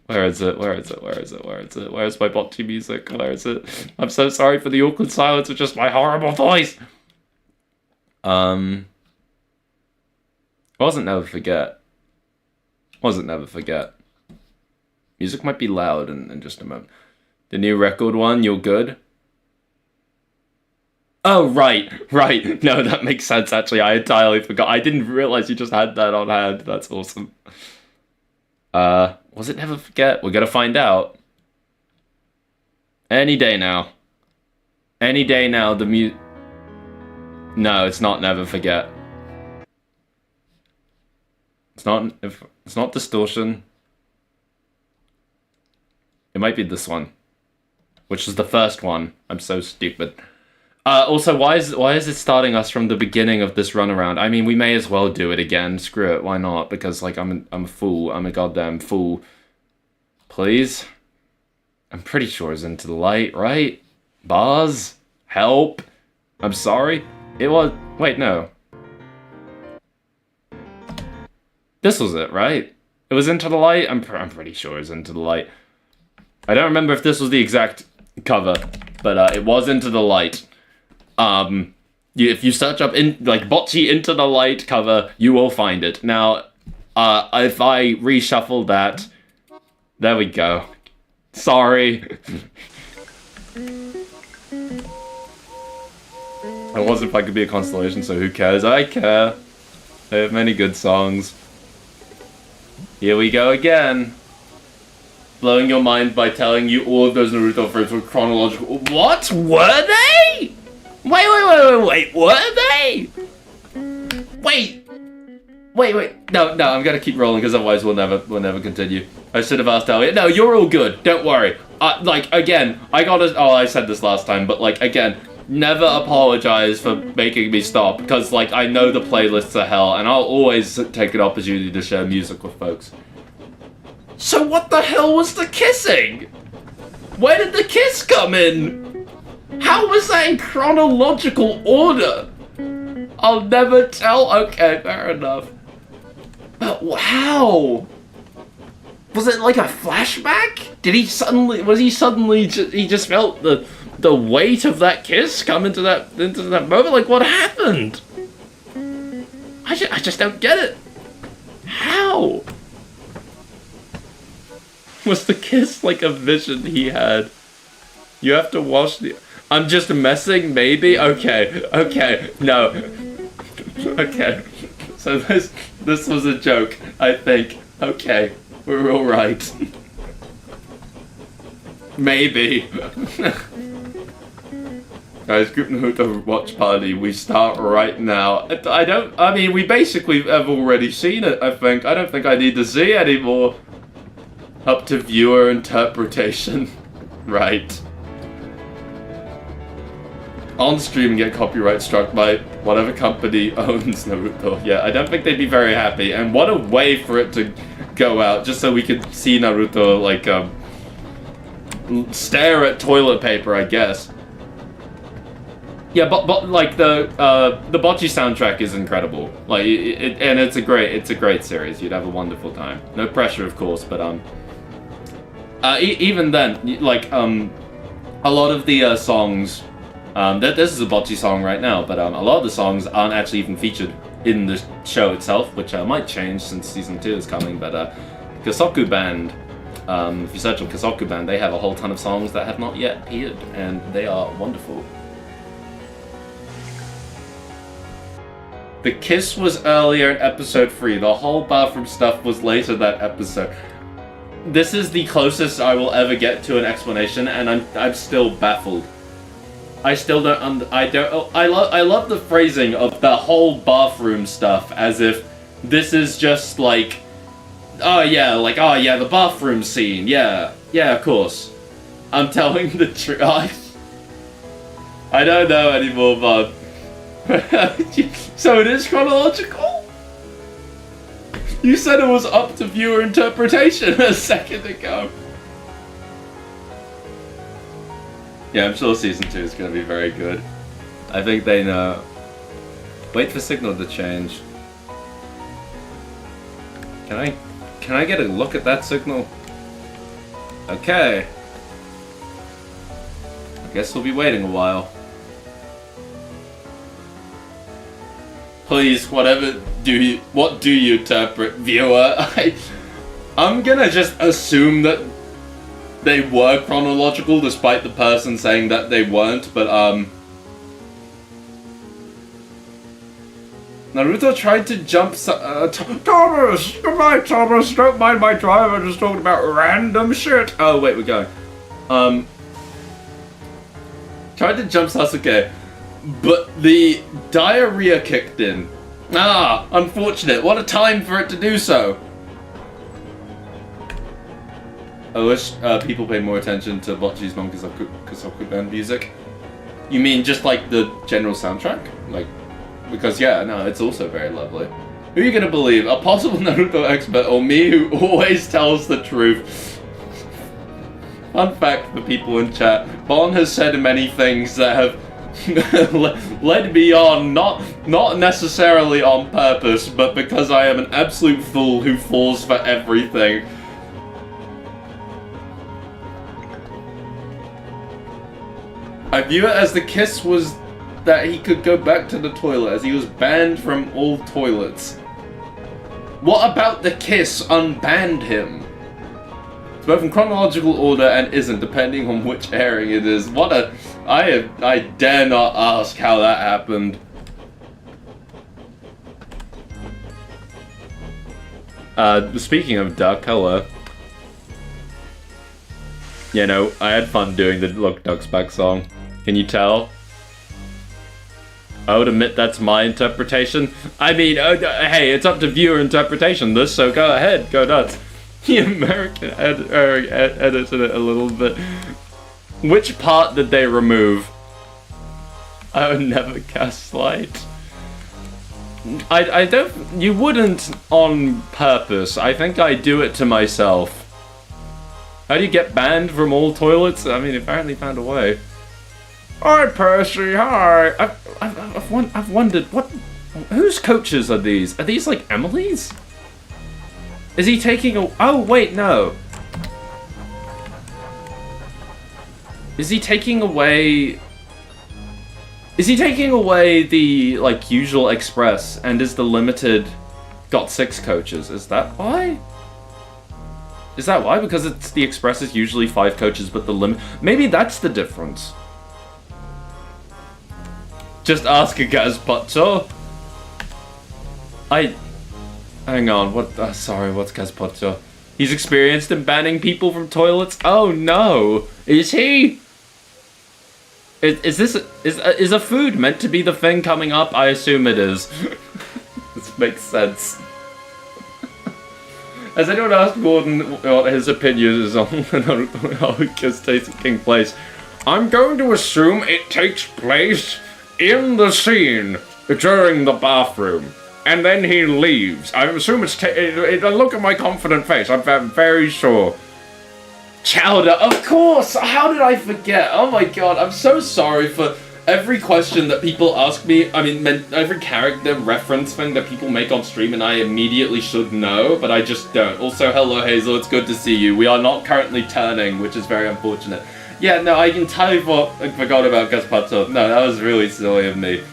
Where is it? Where's my bocce music? Where is it? I'm so sorry for the awkward silence of just my horrible voice. Wasn't Never Forget. Music might be loud in just a moment. The new record one, You're Good? Oh, right. No, that makes sense, actually. I entirely forgot. I didn't realize you just had that on hand. That's awesome. Was it Never Forget? We're gonna find out. Any day now, the No, it's not Never Forget. It's not Distortion. It might be this one, which is the first one. I'm so stupid. Also, why is it starting us from the beginning of this runaround? I mean, we may as well do it again. Screw it, why not? Because, like, I'm a fool. I'm a goddamn fool. Please? I'm pretty sure it's Into the Light, right? Bars? Help? I'm sorry? It was... Wait, no. This was it, right? It was Into the Light? I'm pretty sure it was Into the Light. I don't remember if this was the exact cover, but it was Into the Light. If you search up bocce Into the Light cover, you will find it. Now, if I reshuffle that, there we go. Sorry. I wasn't if I could be a constellation, so who cares? I care. I have many good songs. Here we go again. Blowing your mind by telling you all of those Naruto frames were chronological. What? Were they? Wait, were they? Wait. No, I'm gonna keep rolling because otherwise we'll never continue. I should have asked Elliot. No, you're all good. Don't worry. Again, I said this last time, but again, never apologize for making me stop, because I know the playlists are hell, and I'll always take an opportunity to share music with folks. So what the hell was the kissing? Where did the kiss come in? How was that in chronological order? I'll never tell. Okay, fair enough. But how? Was it like a flashback? He just felt the weight of that kiss come into that moment? What happened? I just don't get it. How? Was the kiss like a vision he had? You have to watch the... I'm just messing, maybe? Okay, no. Okay. So this was a joke, I think. Okay, we're alright. Maybe. Guys, Group Naruto watch party, we start right now. We basically have already seen it, I think. I don't think I need to see anymore. Up to viewer interpretation. Right. On stream and get copyright struck by whatever company owns Naruto. Yeah, I don't think they'd be very happy. And what a way for it to go out, just so we could see Naruto, stare at toilet paper, I guess. Yeah, but the bocce soundtrack is incredible. And it's a great series. You'd have a wonderful time. No pressure, of course, but even then, a lot of the songs. This is a bocce song right now, but a lot of the songs aren't actually even featured in the show itself, which might change since season 2 is coming. But Gasoku Band If you search on Kazokuban, they have a whole ton of songs that have not yet appeared, and they are wonderful. The kiss was earlier in episode 3. The whole bathroom stuff was later that episode. This is the closest I will ever get to an explanation, and I'm still baffled. I still don't I love the phrasing of the whole bathroom stuff as if this is just like, oh yeah, the bathroom scene, yeah, of course. I'm telling the truth. I don't know anymore, but so it is chronological? You said it was up to viewer interpretation a second ago. Yeah, I'm sure season 2 is going to be very good. I think they know. Wait for signal to change. Can I get a look at that signal? Okay. I guess we'll be waiting a while. Please, what do you interpret, viewer? I'm gonna just assume that they were chronological, despite the person saying that they weren't, but, Naruto tried to jump Thomas! Goodbye, Thomas! Don't mind my driver, just talking about random shit! Oh, wait, we're going. Tried to jump Sasuke, but the diarrhea kicked in. Ah, unfortunate. What a time for it to do so. I wish people paid more attention to Bocchi's Kazokuban music. You mean just like the general soundtrack? Like, because yeah, no, it's also very lovely. Who are you gonna believe? A possible Naruto expert or me who always tells the truth? Fun fact for people in chat, Bon has said many things that have led me on, not necessarily on purpose, but because I am an absolute fool who falls for everything. I view it as the kiss was that he could go back to the toilet, as he was banned from all toilets. What about the kiss unbanned him? It's both in chronological order and isn't, depending on which airing it is. What a... I dare not ask how that happened. Speaking of Dark Color... You know, I had fun doing the Look Ducks Back song. Can you tell? I would admit that's my interpretation. I mean, hey, it's up to viewer interpretation, this, so go ahead, go nuts. The American edited it a little bit. Which part did they remove? I would never gaslight. I don't... You wouldn't on purpose. I think I do it to myself. How do you get banned from all toilets? I mean, apparently found a way. Hi, Percy, hi! I've wondered, whose coaches are these? Are these, like, Emily's? Is he taking a... Oh, wait, no. Is he taking away... Is he taking away the, like, usual express, and is the limited got 6 coaches? Is that why? Is that why? Because it's the express is usually 5 coaches, but the limit... Maybe that's the difference. Just ask a Gazpacho. Hang on, what... sorry, what's Gazpacho? He's experienced in banning people from toilets? Oh no! Is he? Is a food meant to be the thing coming up? I assume it is. This makes sense. Has anyone asked Gordon what his opinion is on how Kiss taking place? I'm going to assume it takes place in the scene during the bathroom, and then he leaves. I assume it's look at my confident face. I'm very sure. Chowder, of course. How did I forget? Oh my god, I'm so sorry for every question that people ask me. I mean, every character reference thing that people make on stream, and I immediately should know, but I just don't. Also, hello Hazel, it's good to see you. We are not currently turning, which is very unfortunate. Yeah, no, I entirely forgot about Gazpacho. No, that was really silly of me.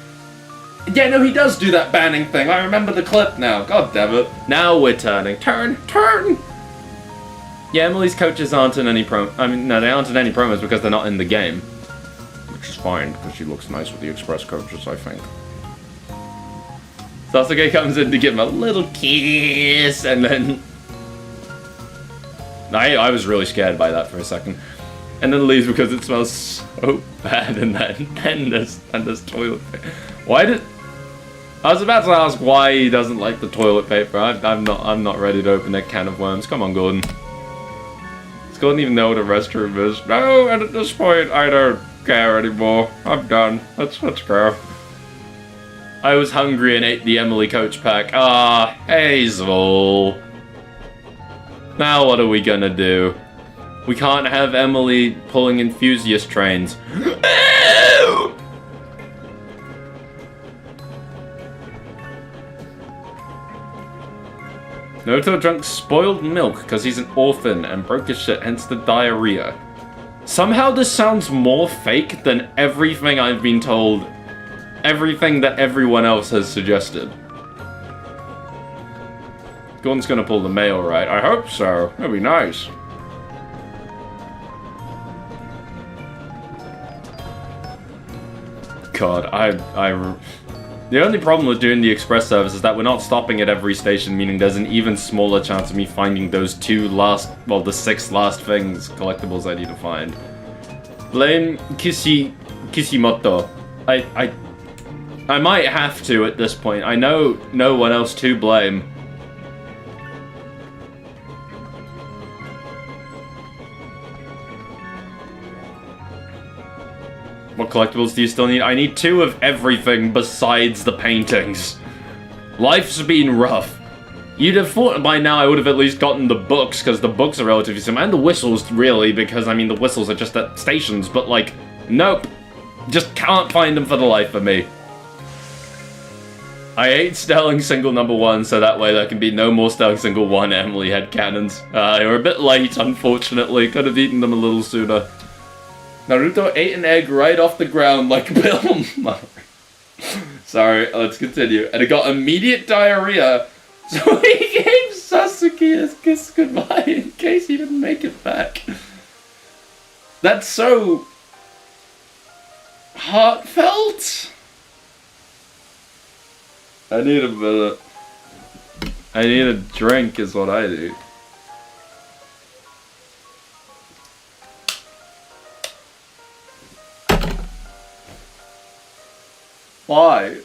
Yeah, no, he does do that banning thing. I remember the clip now. God damn it. Now we're turning. Turn! Yeah, Emily's coaches aren't in any no, they aren't in any promos because they're not in the game. Which is fine, because she looks nice with the Express coaches, I think. Sasuke comes in to give him a little kiss, and then... I was really scared by that for a second. And then leaves because it smells so bad, and then there's toilet paper. Why did... I was about to ask why he doesn't like the toilet paper. I'm not ready to open that can of worms. Come on, Gordon. Does Gordon even know what a restroom is? No, and at this point, I don't care anymore. I'm done. Let's go. I was hungry and ate the Emily Coach pack. Ah, Hazel. Now what are we gonna do? We can't have Emily pulling enthusiast trains. Naruto drank spoiled milk because he's an orphan and broke his shit, hence the diarrhea. Somehow this sounds more fake than everything I've been told, everything that everyone else has suggested. Gordon's gonna pull the mail, right? I hope so. That'd be nice. God, the only problem with doing the express service is that we're not stopping at every station, meaning there's an even smaller chance of me finding those the 6 last things, collectibles I need to find. Blame Kishimoto. I might have to at this point. I know no one else to blame. What collectibles do you still need? I need 2 of everything besides the paintings. Life's been rough. You'd have thought by now I would have at least gotten the books, because the books are relatively simple, and the whistles, really, because, I mean, the whistles are just at stations, but, like, nope. Just can't find them for the life of me. I ate Sterling Single number 1, so that way there can be no more Sterling Single 1 Emily headcanons. They were a bit late, unfortunately. Could have eaten them a little sooner. Naruto ate an egg right off the ground like Bill Murray. Sorry, let's continue. And it got immediate diarrhea, so he gave Sasuke his kiss goodbye in case he didn't make it back. That's so... heartfelt? I need a minute. I need a drink is what I do. Why?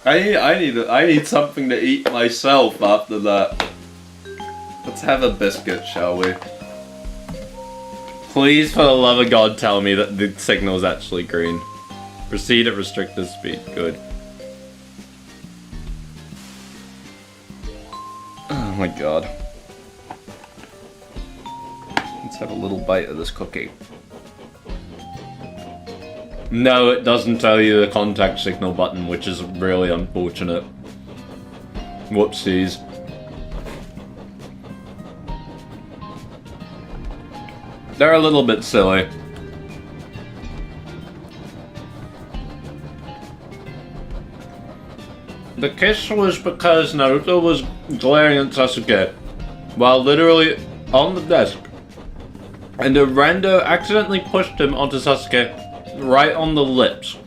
I need something to eat myself after that. Let's have a biscuit, shall we? Please, for the love of God, tell me that the signal's actually green. Proceed at restricted speed. Good. Oh my God. Let's have a little bite of this cookie. No, it doesn't tell you the contact signal button, which is really unfortunate. Whoopsies. They're a little bit silly. The kiss was because Naruto was glaring at Sasuke while literally on the desk, and a rando accidentally pushed him onto Sasuke right on the lips.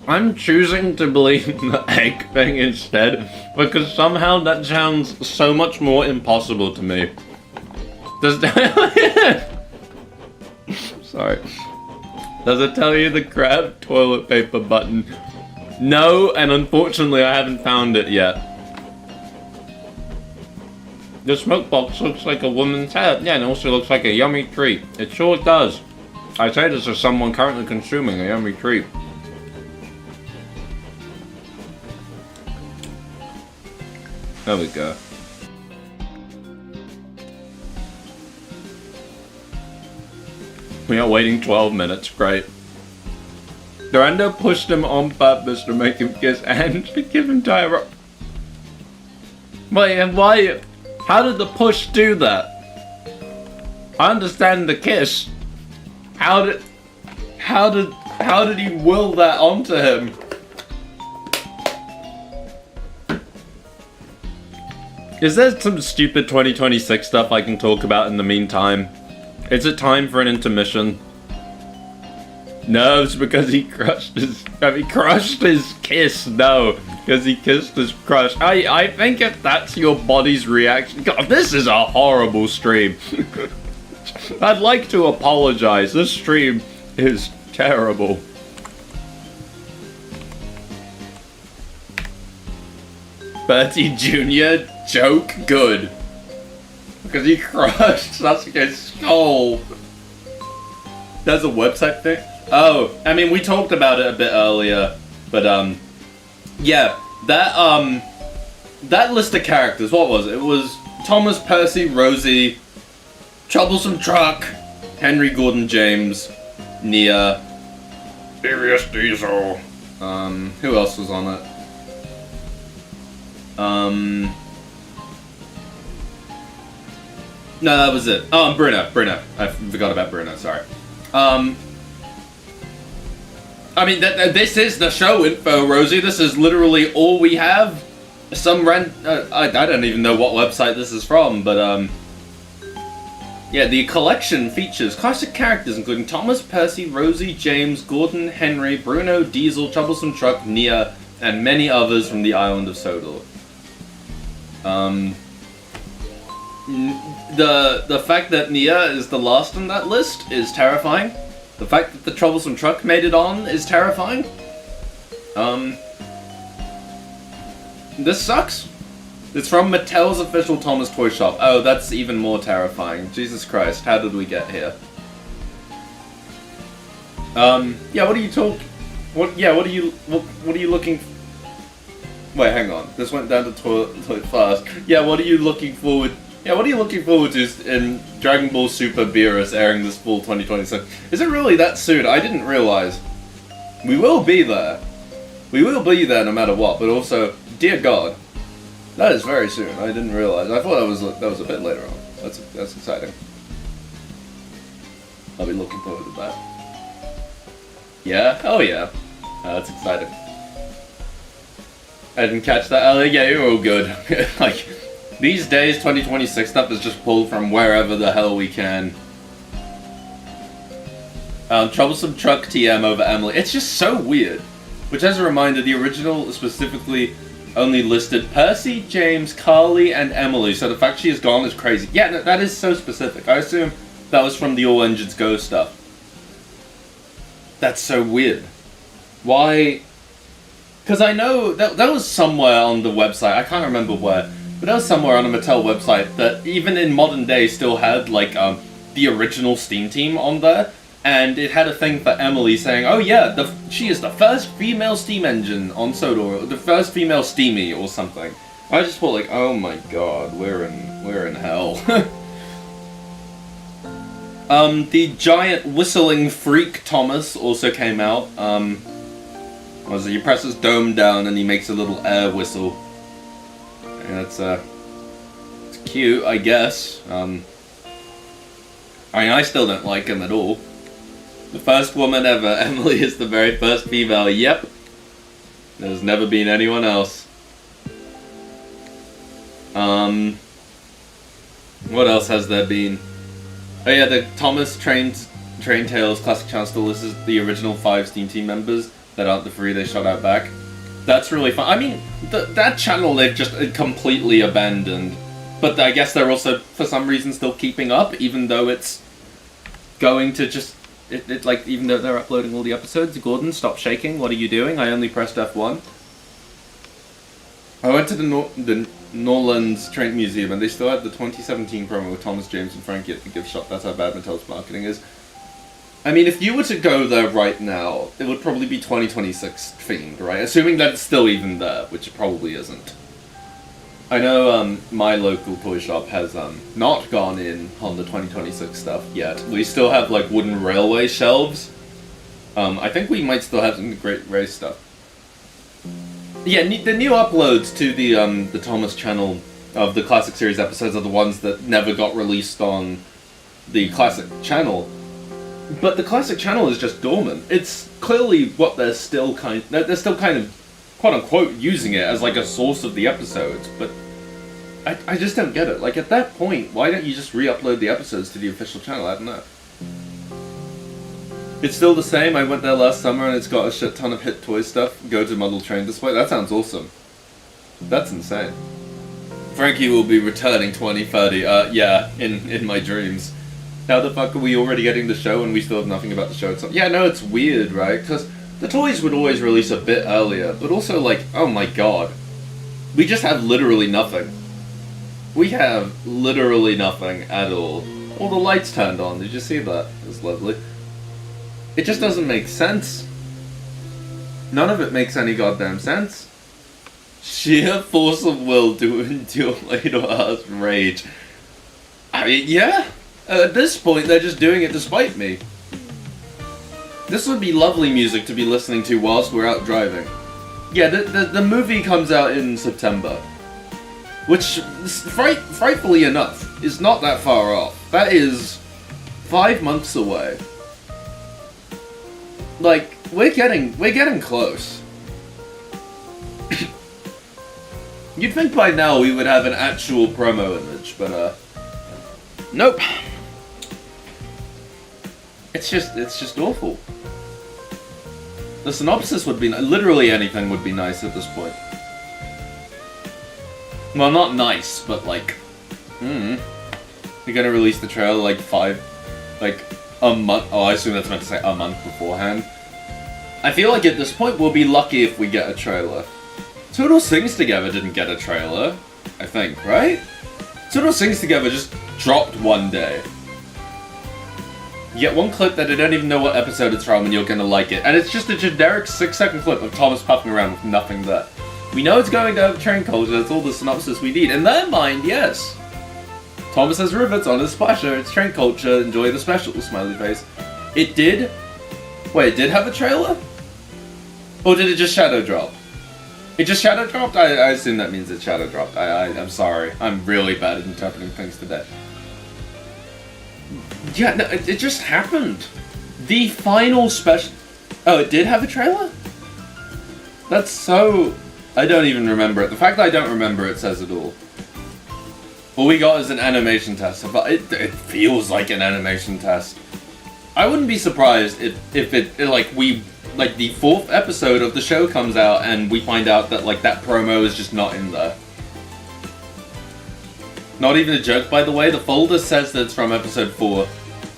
I'm choosing to believe the egg thing instead, because somehow that sounds so much more impossible to me. Sorry. Does it tell you the grab toilet paper button? No, and unfortunately I haven't found it yet. The smoke box looks like a woman's head. Yeah, and it also looks like a yummy treat. It sure does. I say this as someone currently consuming a yummy treat. There we go. We are waiting 12 minutes, great. Durando pushed him on purpose to make him kiss and to give him diarrhea. Wait, and why? How did the push do that? I understand the kiss. How did he will that onto him? Is there some stupid 2026 stuff I can talk about in the meantime? Is it time for an intermission? No, it's because he crushed his kiss. No, because he kissed his crush. I think if that's your body's reaction... God, this is a horrible stream. I'd like to apologize. This stream is terrible. Bertie Jr. joke good. Because he crushed Sasuke's skull. There's a website thing? Oh, I mean, we talked about it a bit earlier. But, yeah. That list of characters, what was it? It was Thomas, Percy, Rosie, Troublesome Truck, Henry Gordon James, Nia, Devious Diesel. who else was on it? No, that was it. Oh, and Bruno. I forgot about Bruno, sorry. I mean, this is the show info, Rosie. This is literally all we have. I don't even know what website this is from, but, yeah, the collection features classic characters including Thomas, Percy, Rosie, James, Gordon, Henry, Bruno, Diesel, Troublesome Truck, Nia, and many others from the island of Sodor. The fact that Nia is the last on that list is terrifying. The fact that the Troublesome Truck made it on is terrifying. This sucks. It's from Mattel's official Thomas toy shop. Oh, that's even more terrifying. Jesus Christ, how did we get here? Yeah, what are you looking... Wait, hang on. This went down to toilet fast. Yeah, what are you looking forward... Yeah, what are you looking forward to in Dragon Ball Super Beerus airing this fall 2027? Is it really that soon? I didn't realize. We will be there. We will be there no matter what, but also, dear God, that is very soon. I didn't realize. I thought that was a bit later on. That's exciting. I'll be looking forward to that. Yeah? Oh yeah. That's exciting. I didn't catch that earlier. Yeah, you're all good. Like, these days, 2026 stuff is just pulled from wherever the hell we can. Troublesome Truck TM over Emily. It's just so weird. Which, as a reminder, the original specifically only listed Percy, James, Carly, and Emily, so the fact she is gone is crazy. Yeah, that is so specific. I assume that was from the All Engines Go stuff. That's so weird. Why? Because I know that was somewhere on the website, I can't remember where, but that was somewhere on a Mattel website that even in modern day still had, like, the original Steam Team on there. And it had a thing for Emily saying, oh yeah, she is the first female steam engine on Sodor, the first female steamy or something. I just thought, like, oh my god, we're in hell. The giant whistling freak Thomas also came out. Was it, you press his dome down and he makes a little air whistle. And it's cute, I guess. I mean, I still don't like him at all. The first woman ever. Emily is the very first female. Yep. There's never been anyone else. What else has there been? Oh yeah, the Thomas Train Tales Classic Channel still lists the original 5 Steam Team members that aren't the 3 they shot out back. That's really fun. I mean, that channel they've just completely abandoned. But I guess they're also, for some reason, still keeping up, even though it's going to just... It like, even though they're uploading all the episodes. Gordon, stop shaking. What are you doing? I only pressed F1. I went to the Norlands Train Museum and they still had the 2017 promo with Thomas, James, and Frankie at the gift shop. That's how bad Mattel's marketing is. I mean, if you were to go there right now, it would probably be 2026 themed, right? Assuming that it's still even there, which it probably isn't. I know my local toy shop has not gone in on the 2026 stuff yet. We still have like wooden railway shelves. I think we might still have some great race stuff. Yeah, the new uploads to the Thomas channel of the Classic Series episodes are the ones that never got released on the Classic channel. But the Classic channel is just dormant. It's clearly what they're still kind of quote-unquote using it as like a source of the episodes, but I just don't get it. Like, at that point, why don't you just re-upload the episodes to the official channel? I don't know. It's still the same. I went there last summer and it's got a shit ton of hit toy stuff. Go to model train display. That sounds awesome. That's insane. Frankie will be returning 2030. Yeah, in my dreams. How the fuck are we already getting the show and we still have nothing about the show itself? Yeah, no, it's weird, right? Because the toys would always release a bit earlier, but also, like, oh my god. We just have literally nothing. We have literally nothing at all. All the lights turned on, did you see that? It was lovely. It just doesn't make sense. None of it makes any goddamn sense. Sheer force of will to endure later hours rage. I mean, yeah. At this point, they're just doing it to spite me. This would be lovely music to be listening to whilst we're out driving. Yeah, the movie comes out in September. Which, frightfully enough, is not that far off. That is 5 months away. Like, we're getting close. You'd think by now we would have an actual promo image, but nope. It's just awful. The synopsis would be literally anything would be nice at this point. Well, not nice, but like, you're gonna release the trailer like a month. Oh, I assume that's meant to say a month beforehand. I feel like at this point we'll be lucky if we get a trailer. Sodor Sings Together didn't get a trailer, I think, right? Sodor Sings Together just dropped one day. You get one clip that I don't even know what episode it's from and you're gonna like it. And it's just a generic 6-second clip of Thomas puffing around with nothing there. We know it's going to have train culture, that's all the synopsis we need. In their mind, yes. Thomas has rivets on his splasher, it's train culture, enjoy the special, smiley face. It did? Wait, it did have a trailer? Or did it just shadow drop? It just shadow dropped? I assume that means it shadow dropped. I'm sorry. I'm really bad at interpreting things today. Yeah, no, it just happened. The final special... Oh, it did have a trailer? That's so... I don't even remember it. The fact that I don't remember it says it all. All we got is an animation test, but it feels like an animation test. I wouldn't be surprised if the 4th episode of the show comes out and we find out that, like, that promo is just not in there. Not even a joke, by the way. The folder says that it's from episode 4,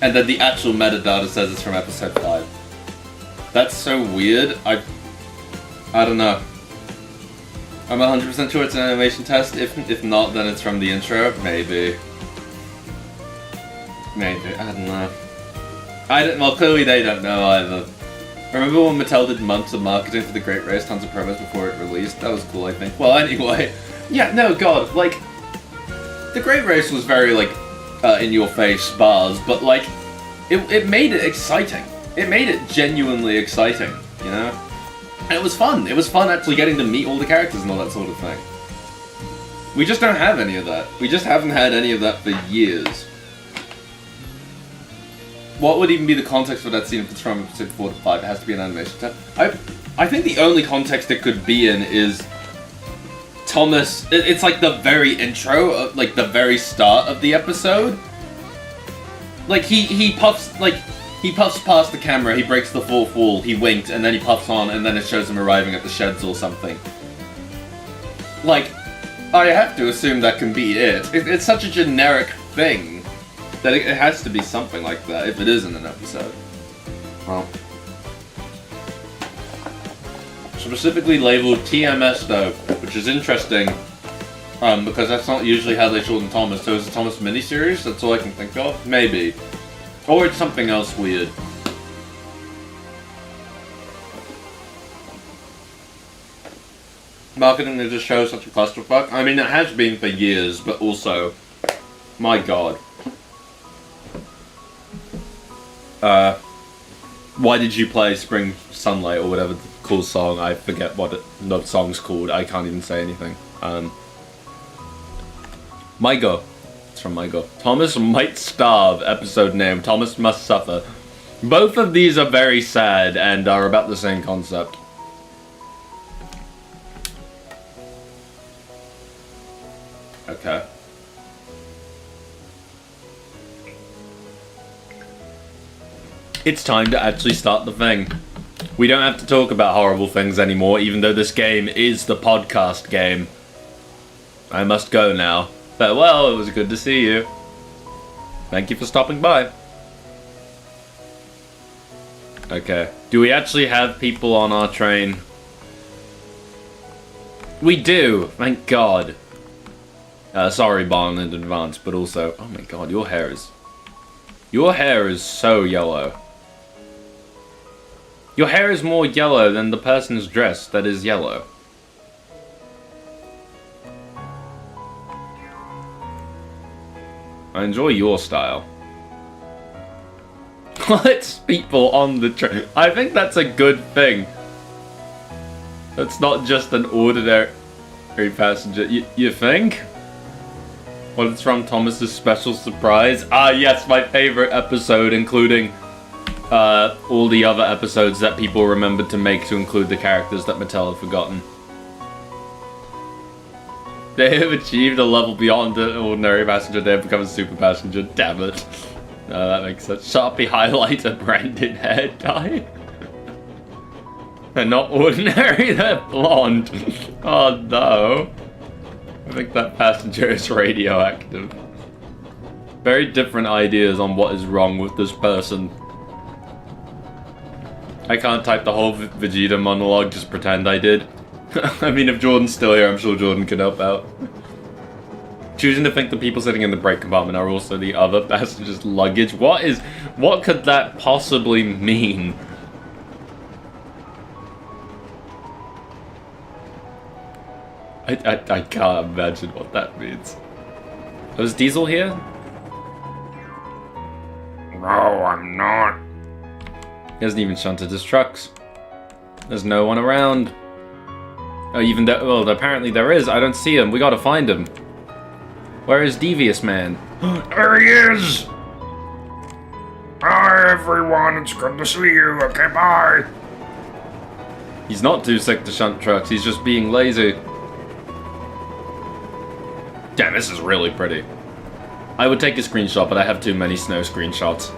and then the actual metadata says it's from episode 5. That's so weird. I don't know. I'm 100% sure it's an animation test. If not, then it's from the intro. Maybe. I don't know. Well, clearly they don't know either. Remember when Mattel did months of marketing for the Great Race, tons of promos before it released? That was cool, I think. Well, anyway. Yeah, no, God, like... The Great Race was very, like, in-your-face bars, but, like, it made it exciting. It made it genuinely exciting, you know? And it was fun. It was fun actually getting to meet all the characters and all that sort of thing. We just don't have any of that. We just haven't had any of that for years. What would even be the context for that scene if it's from episode 4 to 5? It has to be an animation test. I think the only context it could be in is Thomas. It's like the very intro, of, like the very start of the episode. Like he puffs past the camera, he breaks the fourth wall, he winks, and then he puffs on, and then it shows him arriving at the sheds or something. Like, I have to assume that can be it. It's such a generic thing that it has to be something like that if it isn't an episode. Well. Specifically labeled TMS though, which is interesting, because that's not usually how they shorten Thomas. So is it Thomas miniseries? That's all I can think of? Maybe. Or it's something else weird. Marketing of this show is such a clusterfuck. I mean, it has been for years, but also, my god. Why did you play Spring Sunlight or whatever the cool song? I forget what the song's called. I can't even say anything. Mygo. It's from Mygo. Thomas might starve. Episode name. Thomas must suffer. Both of these are very sad and are about the same concept. Okay. It's time to actually start the thing. We don't have to talk about horrible things anymore, even though this game is the podcast game. I must go now. Farewell, it was good to see you. Thank you for stopping by. Okay. Do we actually have people on our train? We do! Thank God. Sorry, Barn, in advance, but also... Oh my God, your hair is... Your hair is so yellow. Your hair is more yellow than the person's dress that is yellow. I enjoy your style. Let's people on the train. I think that's a good thing. That's not just an ordinary passenger. You think? Well, it's from Thomas's Special Surprise. Ah, yes, my favorite episode, including all the other episodes that people remembered to make to include the characters that Mattel had forgotten. They have achieved a level beyond an ordinary passenger. They have become a super passenger. Damn it. No, that makes sense. Sharpie highlighter, branded hair dye. They're not ordinary, they're blonde. Oh no. I think that passenger is radioactive. Very different ideas on what is wrong with this person. I can't type the whole Vegeta monologue, just pretend I did. I mean, if Jordan's still here, I'm sure Jordan can help out. Choosing to think the people sitting in the brake compartment are also the other passengers' luggage. What could that possibly mean? I can't imagine what that means. Oh, is Diesel here? No, I'm not. He hasn't even shunted his trucks. There's no one around. Oh, even though, well, apparently there is. I don't see him. We gotta find him. Where is Devious Man? There he is! Hi, everyone. It's good to see you. Okay, bye. He's not too sick to shunt trucks. He's just being lazy. Damn, this is really pretty. I would take a screenshot, but I have too many snow screenshots.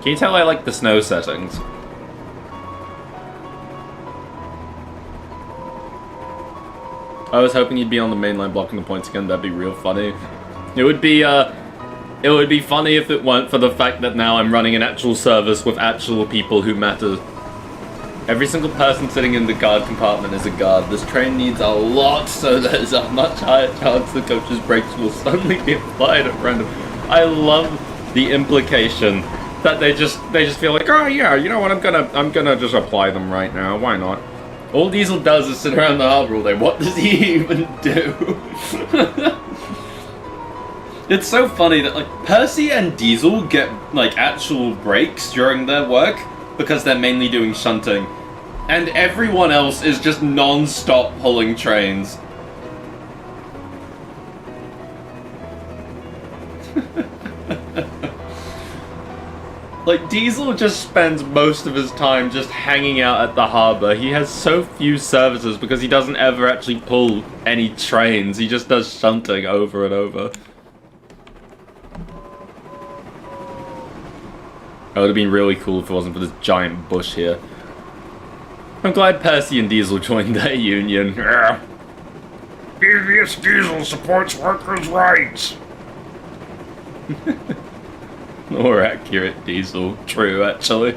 Can you tell I like the snow settings? I was hoping you'd be on the main line blocking the points again. That'd be real funny. It would be funny if it weren't for the fact that now I'm running an actual service with actual people who matter. Every single person sitting in the guard compartment is a guard. This train needs a lot, so there's a much higher chance the coach's brakes will suddenly be applied at random. I love the implication that they just feel like, oh yeah, you know what, I'm gonna just apply them right now. Why not? All Diesel does is sit around the harbor all day. What does he even do? It's so funny that like Percy and Diesel get like actual breaks during their work because they're mainly doing shunting, and everyone else is just non-stop pulling trains. Like, Diesel just spends most of his time just hanging out at the harbor. He has so few services because he doesn't ever actually pull any trains. He just does shunting over and over. It would have been really cool if it wasn't for this giant bush here. I'm glad Percy and Diesel joined their union. Yeah. Devious Diesel supports workers' rights. More accurate, Diesel. True, actually.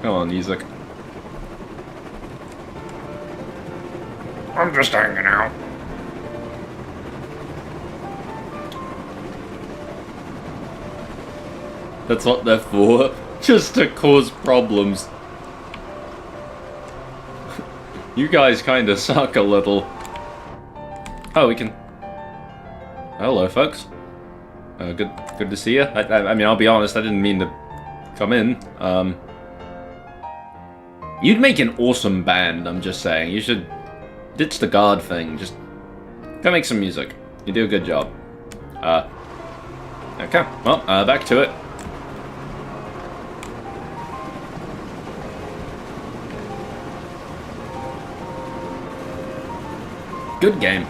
Come on, music. I'm just hanging out. That's what they're for. Just to cause problems. You guys kinda suck a little. Oh, we can... Hello, folks. Good to see you. I mean, I'll be honest, I didn't mean to come in. You'd make an awesome band, I'm just saying. You should ditch the guard thing. Just go make some music. You do a good job. Okay, well, back to it. Good game.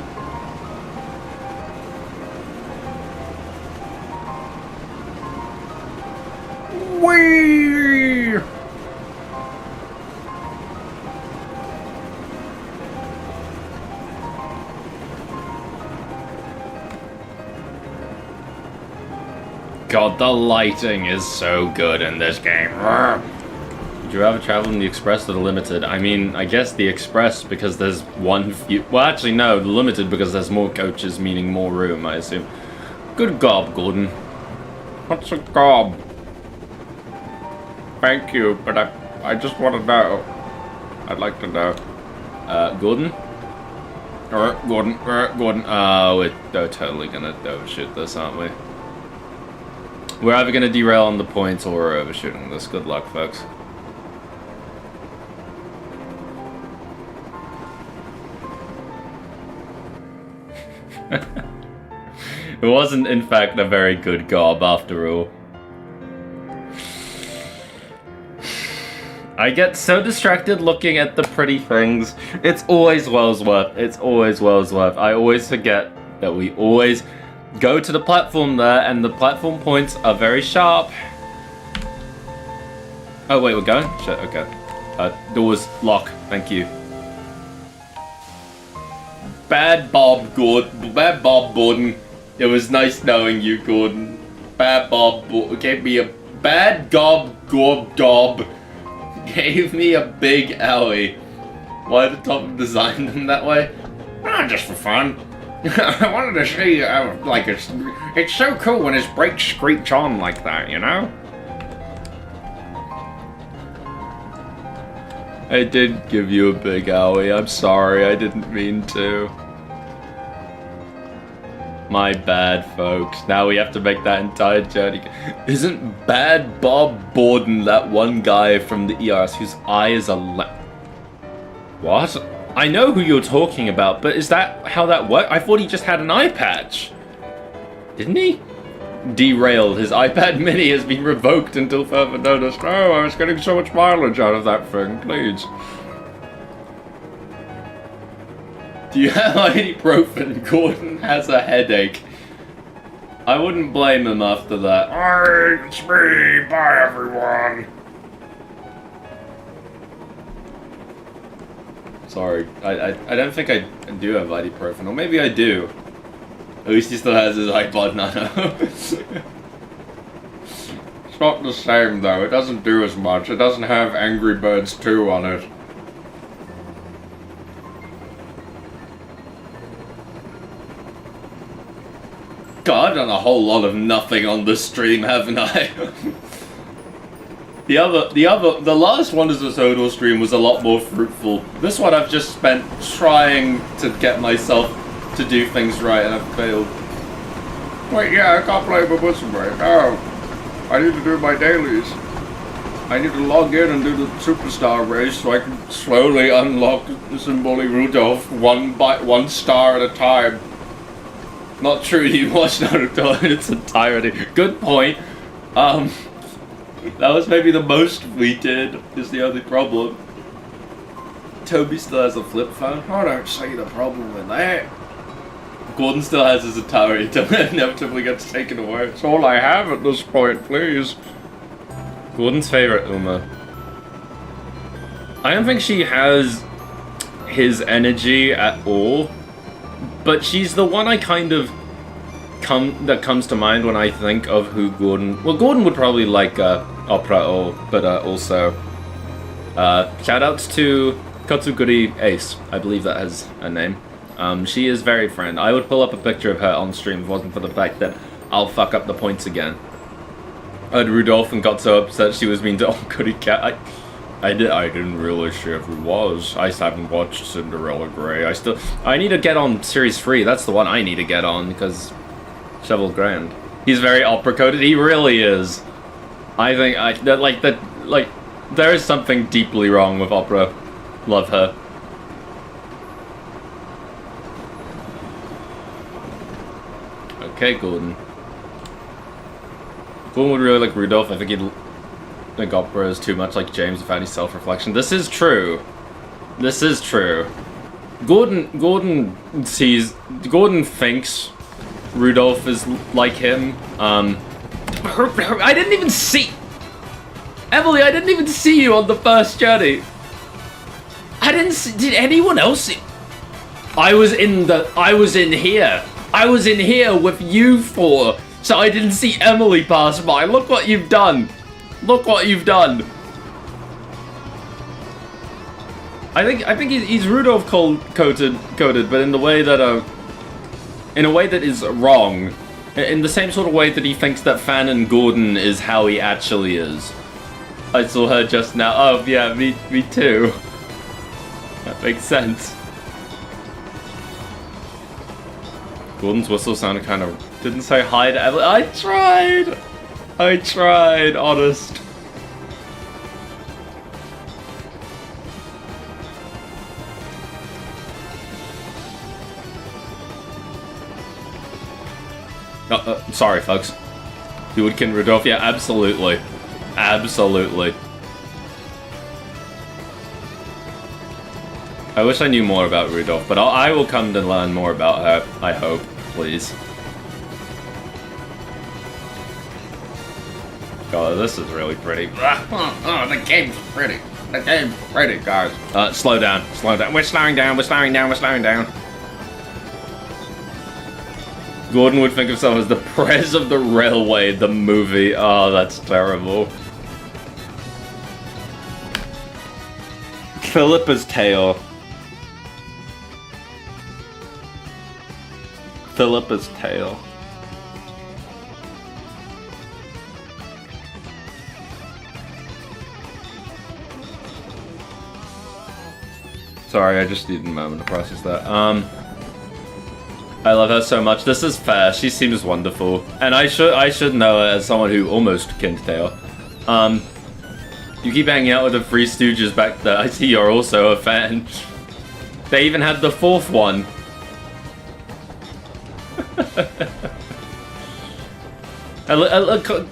God, the lighting is so good in this game. Would you rather travel in the express or the limited? I mean, I guess the express because there's one few... Well, actually, no, the limited because there's more coaches, meaning more room, I assume. Good gob, Gordon. What's a gob? Thank you, but I just want to know. I'd like to know. Gordon? Gordon. We're totally gonna overshoot this, aren't we? We're either gonna derail on the points or we're overshooting this. Good luck, folks. It wasn't, in fact, a very good gob after all. I get so distracted looking at the pretty things. It's always Wellsworth. It's always Wellsworth. I always forget that we always go to the platform there, and the platform points are very sharp. Oh, wait, we're going? Shit, okay. Doors lock. Thank you. Bad Bob Gordon. It was nice knowing you, Gordon. Bad Bob gave me a bad gob. Gave me a big owie. Why did Tom design them that way? Just for fun. I wanted to see, like, it's so cool when his brakes screech on like that, you know? I did give you a big owie. I'm sorry, I didn't mean to. My bad, folks. Now we have to make that entire journey. Isn't Bad Bob Borden that one guy from the ERS whose eye is a What? I know who you're talking about, but is that how that worked? I thought he just had an eye patch. Didn't he? Derailed. His iPad mini has been revoked until further notice. Oh, I was getting so much mileage out of that thing. Please. Do you have ibuprofen? Gordon has a headache. I wouldn't blame him after that. Hi, it's me. Bye, everyone. Sorry, I don't think I do have ibuprofen, or maybe I do. At least he still has his iPod Nano. It's not the same, though. It doesn't do as much. It doesn't have Angry Birds 2 on it. God, I've done a whole lot of nothing on this stream, haven't I? The last Wonders of Sodor stream was a lot more fruitful. This one I've just spent trying to get myself to do things right, and I've failed. Wait, yeah, I can't play Umamusume. No. I need to do my dailies. I need to log in and do the superstar race so I can slowly unlock Symboli Rudolph one star at a time. Not true, you watched Naruto in its entirety. Good point. That was maybe the most we did, is the only problem. Toby still has a flip phone. I don't see the problem with that. Gordon still has his Atari until it inevitably gets taken away. It's all I have at this point, please. Gordon's favorite Uma. I don't think she has his energy at all, but she's the one I kind of that comes to mind when I think of who Gordon... Well, Gordon would probably like opera, but also... shoutouts to Kotsuguri Ace. I believe that has a name. She is very friend. I would pull up a picture of her on stream if it wasn't for the fact that I'll fuck up the points again. And Rudolph got so upset she was mean to Goody Cat. I didn't realize she ever was. I haven't watched Cinderella Grey. I need to get on Series 3. That's the one I need to get on, because Shovel Grand. He's very opera-coded. He really is. I think there is something deeply wrong with opera. Love her. Okay, Gordon. Gordon would really like Rudolph. I think he'd think opera is too much like James without any self-reflection. This is true. This is true. Gordon thinks Rudolph is like him. I didn't even see... Emily, I didn't even see you on the first journey. I didn't see... Did anyone else see... I was in here. I was in here with you four, so I didn't see Emily pass by. Look what you've done. Look what you've done. I think he's Rudolph coded, but in the way that in a way that is wrong. In the same sort of way that he thinks that Fannin Gordon is how he actually is. I saw her just now. Oh yeah, me too. That makes sense. Gordon's whistle sounded kind of... Didn't say hi to Emily. I tried, honest. Sorry, folks. You would kin Rudolph? Yeah, absolutely. Absolutely. I wish I knew more about Rudolph, but I will come to learn more about her, I hope, please. God, this is really pretty. Oh, the game's pretty. The game's pretty, guys. Slow down. We're slowing down. Gordon would think of himself as the Prez of the Railway, the movie. Oh, that's terrible. Philippa's tail. Philippa's tail. Sorry, I just needed a moment to process that. I love her so much. This is fair. She seems wonderful, and I should know her as someone who almost kin Tail. You keep hanging out with the Three Stooges back there. I see you're also a fan. They even had the fourth one.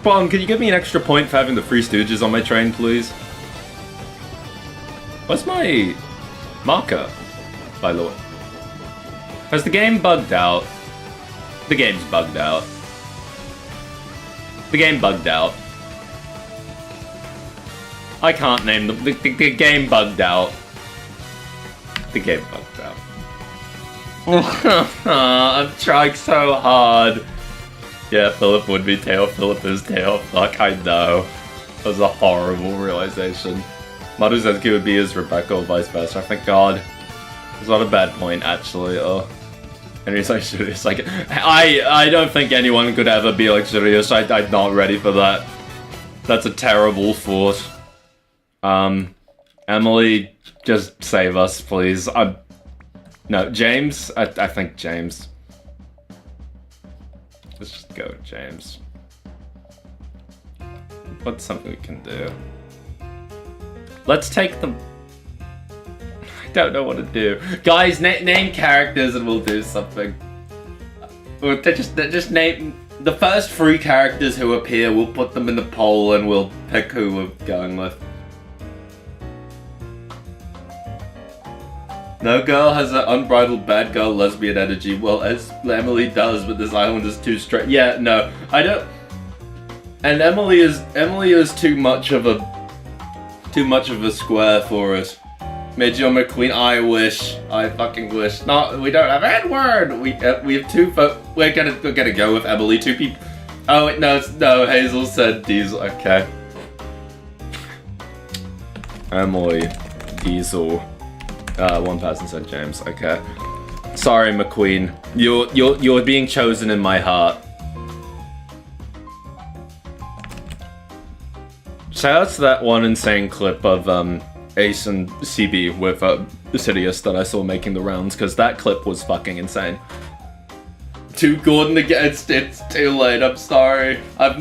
Bon, can you give me an extra point for having the Three Stooges on my train, please? What's my marker, by the way? Has the game bugged out? The game's bugged out. The game bugged out. I can't name the game bugged out. The game bugged out. I'm trying so hard. Yeah, Philip would be Tail. Philip is Tail. Fuck, I know. That was a horrible realization. Maruzetsuki would be his Rebecca or vice versa. Thank God. It's not a bad point, actually. Oh. And he's like, serious. Like, I don't think anyone could ever be like serious. I'm not ready for that. That's a terrible thought. Emily, just save us, please. No, James? I think James. Let's just go with James. What's something we can do? Let's take them. I don't know what to do. Guys, name characters and we'll do something. Or just name the first 3 characters who appear, we'll put them in the poll and we'll pick who we're going with. No girl has an unbridled bad girl lesbian energy. Well, as Emily does, but this island is too straight. Yeah, no, I don't. And Emily is too much of a square for it. Mejiro McQueen, I fucking wish. No, we don't have Edward. We have 2 we're gonna go with Emily. 2 people. Oh wait, no, Hazel said Diesel. Okay. Emily, Diesel. 1 person said James. Okay. Sorry, McQueen. You're being chosen in my heart. Shout out to that one insane clip of Ace and CB with Sidious that I saw making the rounds, because that clip was fucking insane. To Gordon again, it's too late, I'm sorry. I've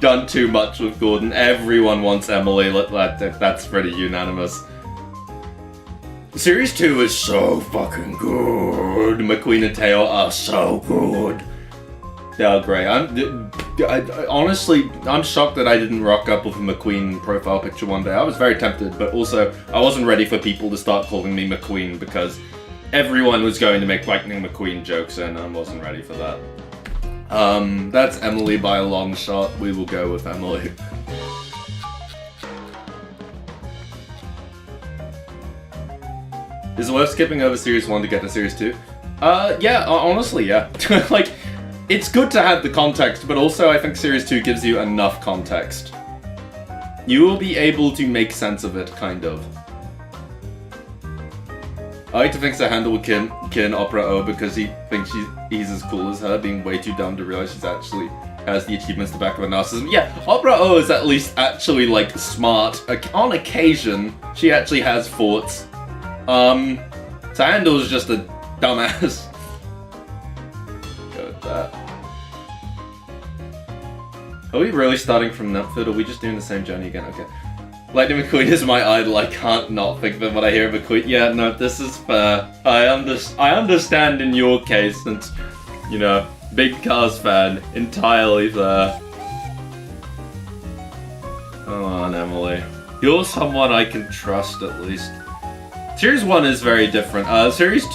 done too much with Gordon. Everyone wants Emily, that's pretty unanimous. Series 2 is so fucking good. McQueen and Tail are so good. They are great. Honestly, I'm shocked that I didn't rock up with a McQueen profile picture one day. I was very tempted, but also I wasn't ready for people to start calling me McQueen because everyone was going to make Lightning McQueen jokes and I wasn't ready for that. That's Emily by a long shot. We will go with Emily. Is it worth skipping over Series 1 to get to Series 2? Yeah, honestly, yeah. Like, it's good to have the context, but also I think Series 2 gives you enough context. You will be able to make sense of it, kind of. I like to think to handle Kin Opera O because he thinks he's as cool as her, being way too dumb to realize she's actually has the achievements to back up her narcissism. Yeah, Opera O is at least actually, like, smart. On occasion, she actually has thoughts. Sandal is just a dumbass. Go with that. Are we really starting from Netflix, or are we just doing the same journey again? Okay. Lightning McQueen is my idol. I can't not think of it when I hear McQueen. Yeah, no, this is fair. I understand in your case, since, you know, big Cars fan, entirely fair. Come on, Emily. You're someone I can trust, at least. Series 1 is very different. Series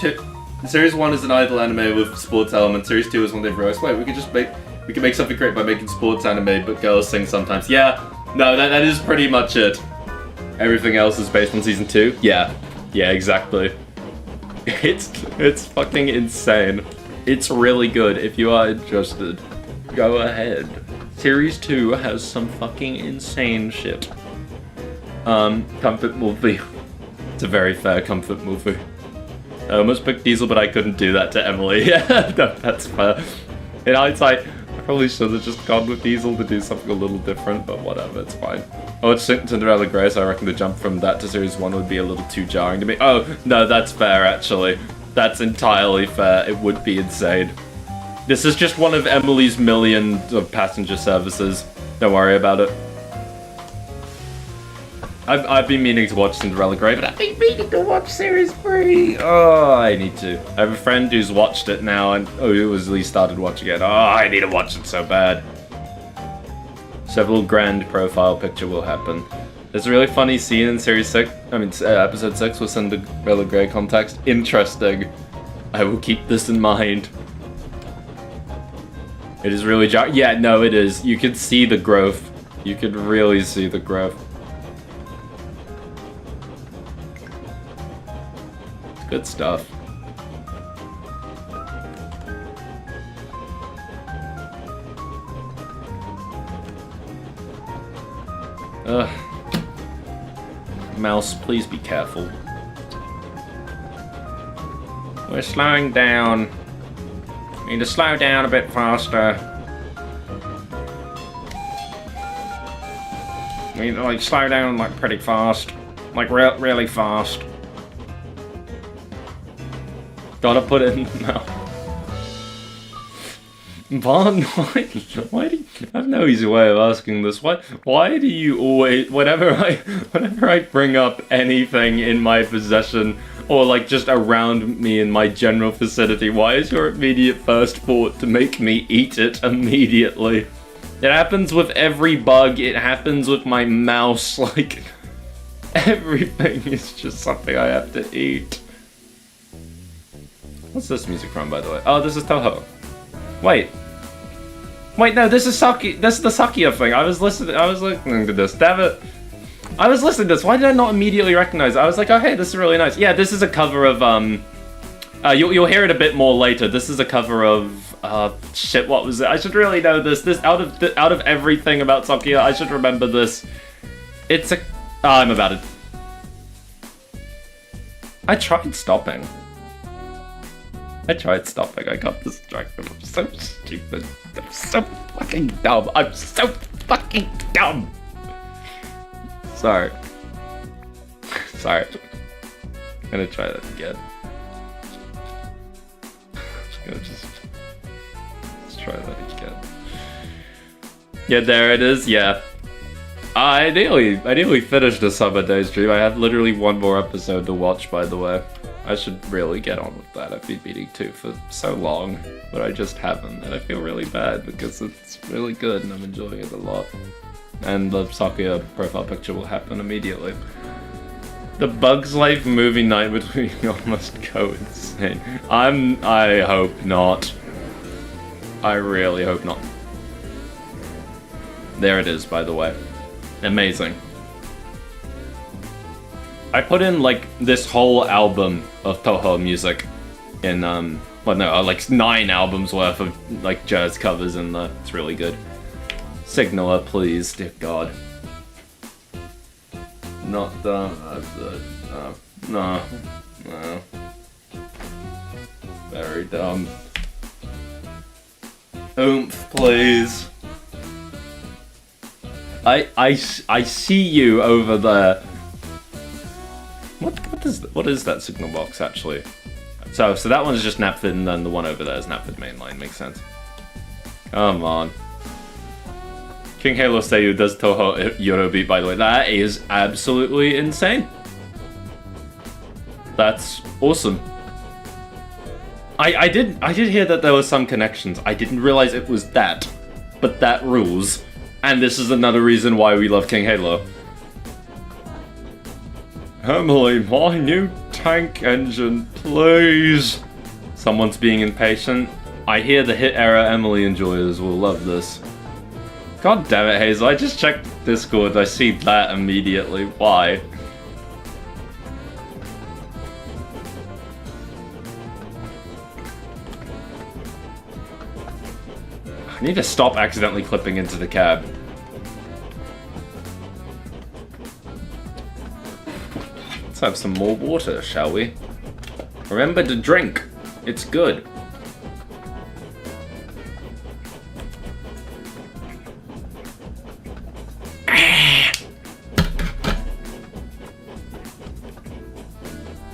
1 is an idol anime with sports elements. Series 2 is one they've realized, wait, we can make something great by making sports anime, but girls sing sometimes. Yeah, no, that is pretty much it. Everything else is based on Season 2? Yeah, exactly. It's fucking insane. It's really good. If you are interested, go ahead. Series 2 has some fucking insane shit. Comfort movie. It's a very fair comfort movie. I almost picked Diesel, but I couldn't do that to Emily. Yeah, no, that's fair. In hindsight, I probably should have just gone with Diesel to do something a little different, but whatever, it's fine. Oh, it's Cinderella Grey, so I reckon the jump from that to Series 1 would be a little too jarring to me. Oh, no, that's fair, actually. That's entirely fair. It would be insane. This is just one of Emily's millions of passenger services. Don't worry about it. I've been meaning to watch Cinderella Grey, but I've been meaning to watch Series 3. Oh, I need to. I have a friend who's watched it now, and who has at least started watching it. Oh, I need to watch it so bad. Several grand profile picture will happen. There's a really funny scene in episode 6 with Cinderella Grey context. Interesting. I will keep this in mind. It is really yeah, no, it is. You can see the growth. You can really see the growth. It's good stuff. Ugh. Mouse, please be careful. We're slowing down. We need to slow down a bit faster. We need to, like, slow down, like, pretty fast. Like, really fast. Gotta put it in the mouth. Vaughn, why do you, I have no easy way of asking this. Why do you always, whenever I bring up anything in my possession, or like just around me in my general vicinity, why is your immediate first thought to make me eat it immediately? It happens with every bug, it happens with my mouse, like, everything is just something I have to eat. What's this music from, by the way? Oh, this is Toho. Wait, no, this is Saki. This is the Sakia thing. I was listening to this. Damn it. I was listening to this. Why did I not immediately recognize it? I was like, oh, hey, this is really nice. Yeah, this is a cover of, you'll hear it a bit more later. This is a cover of, shit, what was it? I should really know this. This, out of everything about Sakia, I should remember this. It's a, I'm about it. I tried stopping. I got distracted. I'm so stupid. I'm so fucking dumb. I'm so fucking dumb. Sorry. I'm gonna try that again. Let's try that again. Yeah, there it is. Yeah. I nearly finished the Summer Day stream. I have literally one more episode to watch, by the way. I should really get on with that. I've been meaning to for so long, but I just haven't, and I feel really bad because it's really good and I'm enjoying it a lot. And the Sakuya profile picture will happen immediately. The Bugs Life movie night between almost go insane. I hope not. I really hope not. There it is, by the way. Amazing. I put in, like, this whole album of Toho music in well, no, like 9 albums worth of like jazz covers in there. It's really good. Signaler, please, dear God. Not dumb. No. Very dumb. Oomph, please. I see you over there. What is that signal box actually? So that one's just Napfid, and then the one over there is Napfid mainline. Makes sense. Come on. King Halo Seiyu does Toho Yorobi, by the way. That is absolutely insane. That's awesome. I did hear that there were some connections. I didn't realize it was that, but that rules. And this is another reason why we love King Halo. Emily, my new tank engine, please. Someone's being impatient. I hear the hit era Emily enjoyers will love this. God damn it, Hazel, I just checked Discord, I see that immediately. Why? I need to stop accidentally clipping into the cab. Let's have some more water, shall we? Remember to drink. It's good.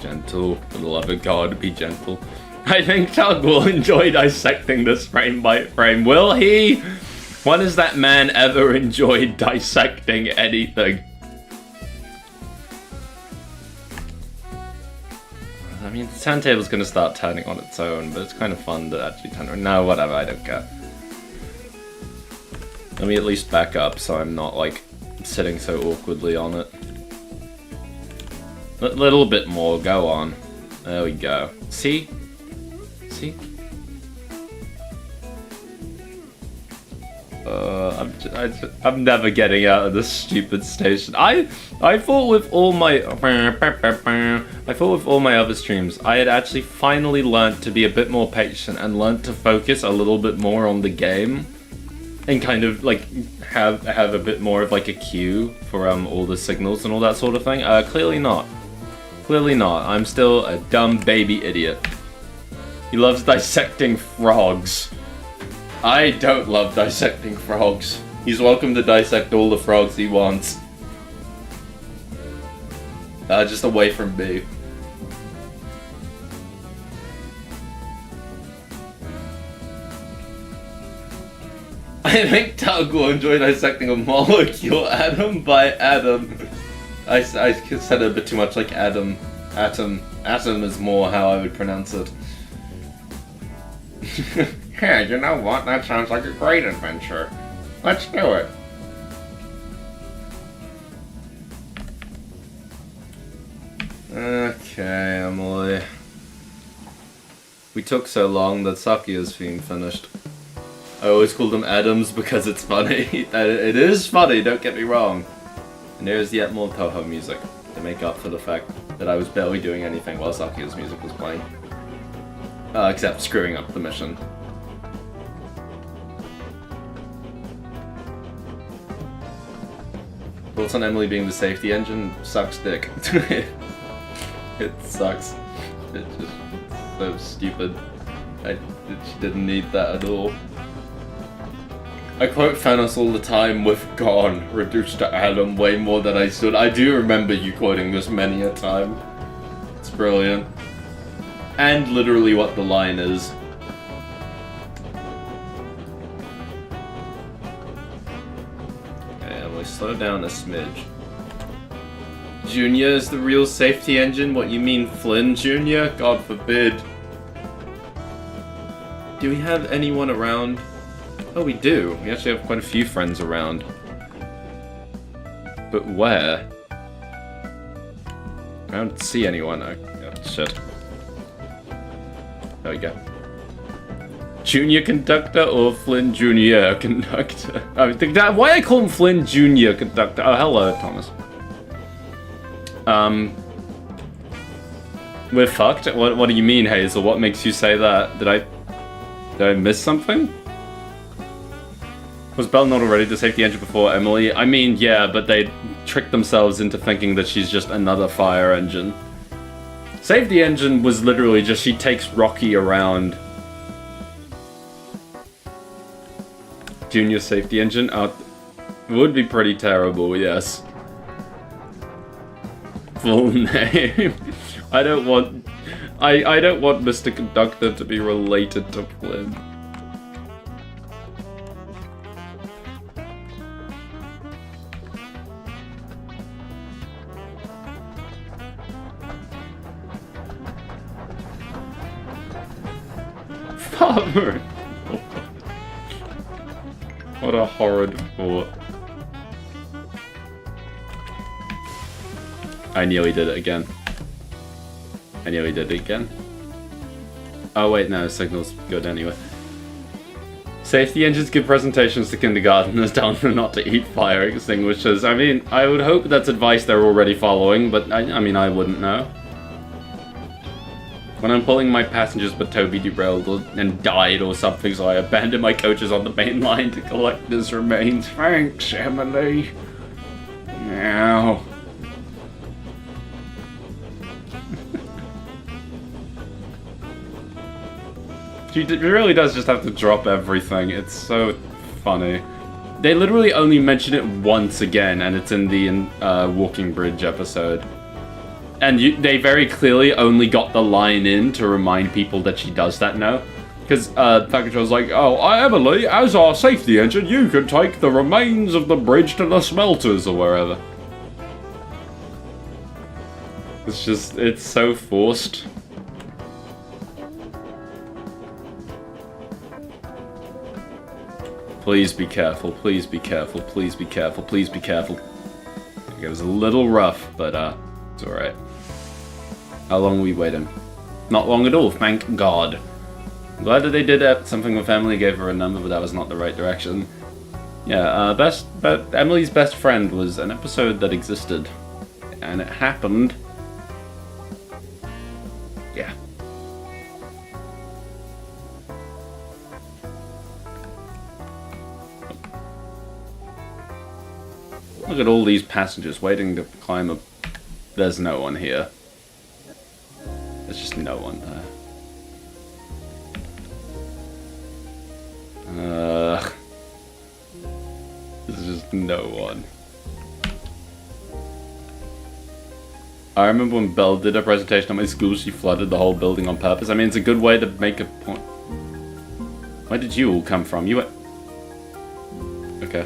Gentle, for the love of God, be gentle. I think Tug will enjoy dissecting this frame by frame. Will he? When has that man ever enjoyed dissecting anything? I mean, the turntable's gonna start turning on its own, but it's kind of fun to actually turn around. No, whatever, I don't care. Let me at least back up so I'm not, like, sitting so awkwardly on it. A little bit more, go on. There we go. See? See? I'm never getting out of this stupid station. I thought with all my other streams, I had actually finally learnt to be a bit more patient and learnt to focus a little bit more on the game, and kind of like have a bit more of like a cue for all the signals and all that sort of thing. Clearly not. Clearly not. I'm still a dumb baby idiot. He loves dissecting frogs. I don't love dissecting frogs. He's welcome to dissect all the frogs he wants. Just away from me. I think Tug will enjoy dissecting a molecule atom by atom. I said it a bit too much like atom. Atom is more how I would pronounce it. Yeah, you know what? That sounds like a great adventure. Let's do it. Okay, Emily. We took so long that Sakia's theme finished. I always call them Adams because it's funny. It is funny, don't get me wrong. And there's yet more Toho music to make up for the fact that I was barely doing anything while Sakia's music was playing. Except screwing up the mission. Thoughts on Emily being the safety engine? Sucks dick. It sucks. It's just so stupid. She didn't need that at all. I quote Thanos all the time with "gone," reduced to atom way more than I should. I do remember you quoting this many a time. It's brilliant. And literally what the line is. Okay, Emily, slow down a smidge. Junior is the real safety engine? What, you mean Flynn Jr.? God forbid. Do we have anyone around? Oh, we do. We actually have quite a few friends around. But where? I don't see anyone. Oh, shit. There we go. Junior conductor or Flynn Junior conductor? I think that. Why I call him Flynn Junior conductor? Oh, hello, Thomas. We're fucked? What do you mean, Hazel? What makes you say that? Did I miss something? Was Belle not already the safety engine before Emily? I mean, yeah, but they tricked themselves into thinking that she's just another fire engine. Safety engine was literally just she takes Rocky around. Junior safety engine? Would be pretty terrible, yes. Full name. I don't want Mr. Conductor to be related to Flynn. Father! What a horrid thought. I nearly did it again. Oh wait, no, signal's good anyway. Safety engines give presentations to kindergarteners telling them not to eat fire extinguishers. I mean, I would hope that's advice they're already following, but I mean, I wouldn't know. When I'm pulling my passengers but Toby derailed and died or something, so I abandoned my coaches on the main line to collect his remains. Thanks, Emily. Now. She really does just have to drop everything. It's so funny. They literally only mention it once again, and it's in the Walking Bridge episode. And they very clearly only got the line in to remind people that she does that now. Because Ffarquhar was like, oh, Emily, as our safety engine, you can take the remains of the bridge to the smelters or wherever. It's just, it's so forced. Please be careful, please be careful, please be careful, please be careful. It was a little rough, but it's alright. How long are we waiting? Not long at all, thank God. I'm glad that they did something with Emily, gave her a number, but that was not the right direction. Yeah, Emily's best friend was an episode that existed. And it happened. Yeah. Look at all these passengers waiting to climb up. There's no one here. There's just no one there. There's just no one. I remember when Belle did a presentation at my school, she flooded the whole building on purpose. I mean, it's a good way to make a point. Where did you all come from? You went... Okay.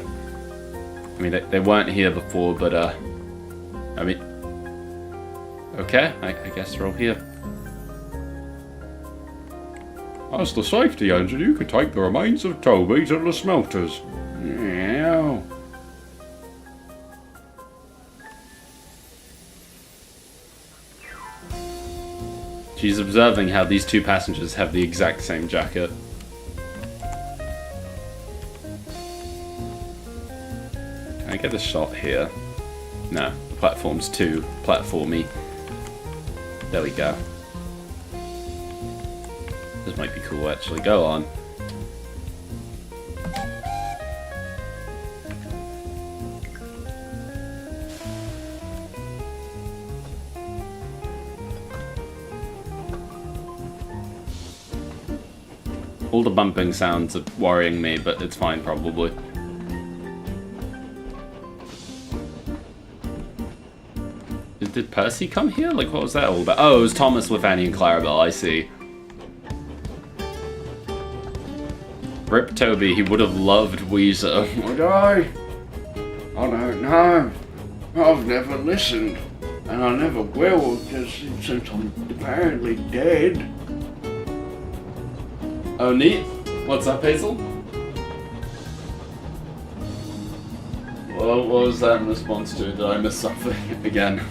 I mean, they weren't here before, but, I mean... Okay, I guess they're all here. As the safety engine, you could take the remains of Toby to the smelters. Yeah. She's observing how these two passengers have the exact same jacket. Can I get a shot here? No, the platform's too platformy. There we go. This might be cool, actually. Go on. All the bumping sounds are worrying me, but it's fine, probably. Did Percy come here? Like, what was that all about? Oh, it was Thomas with Annie and Clarabelle, I see. Rip Toby, he would have loved Weezer. Would I? I don't know. I've never listened. And I never will, because since I'm apparently dead. Oh, neat. What's up, Hazel? Well, what was that in response to? Did I miss something again?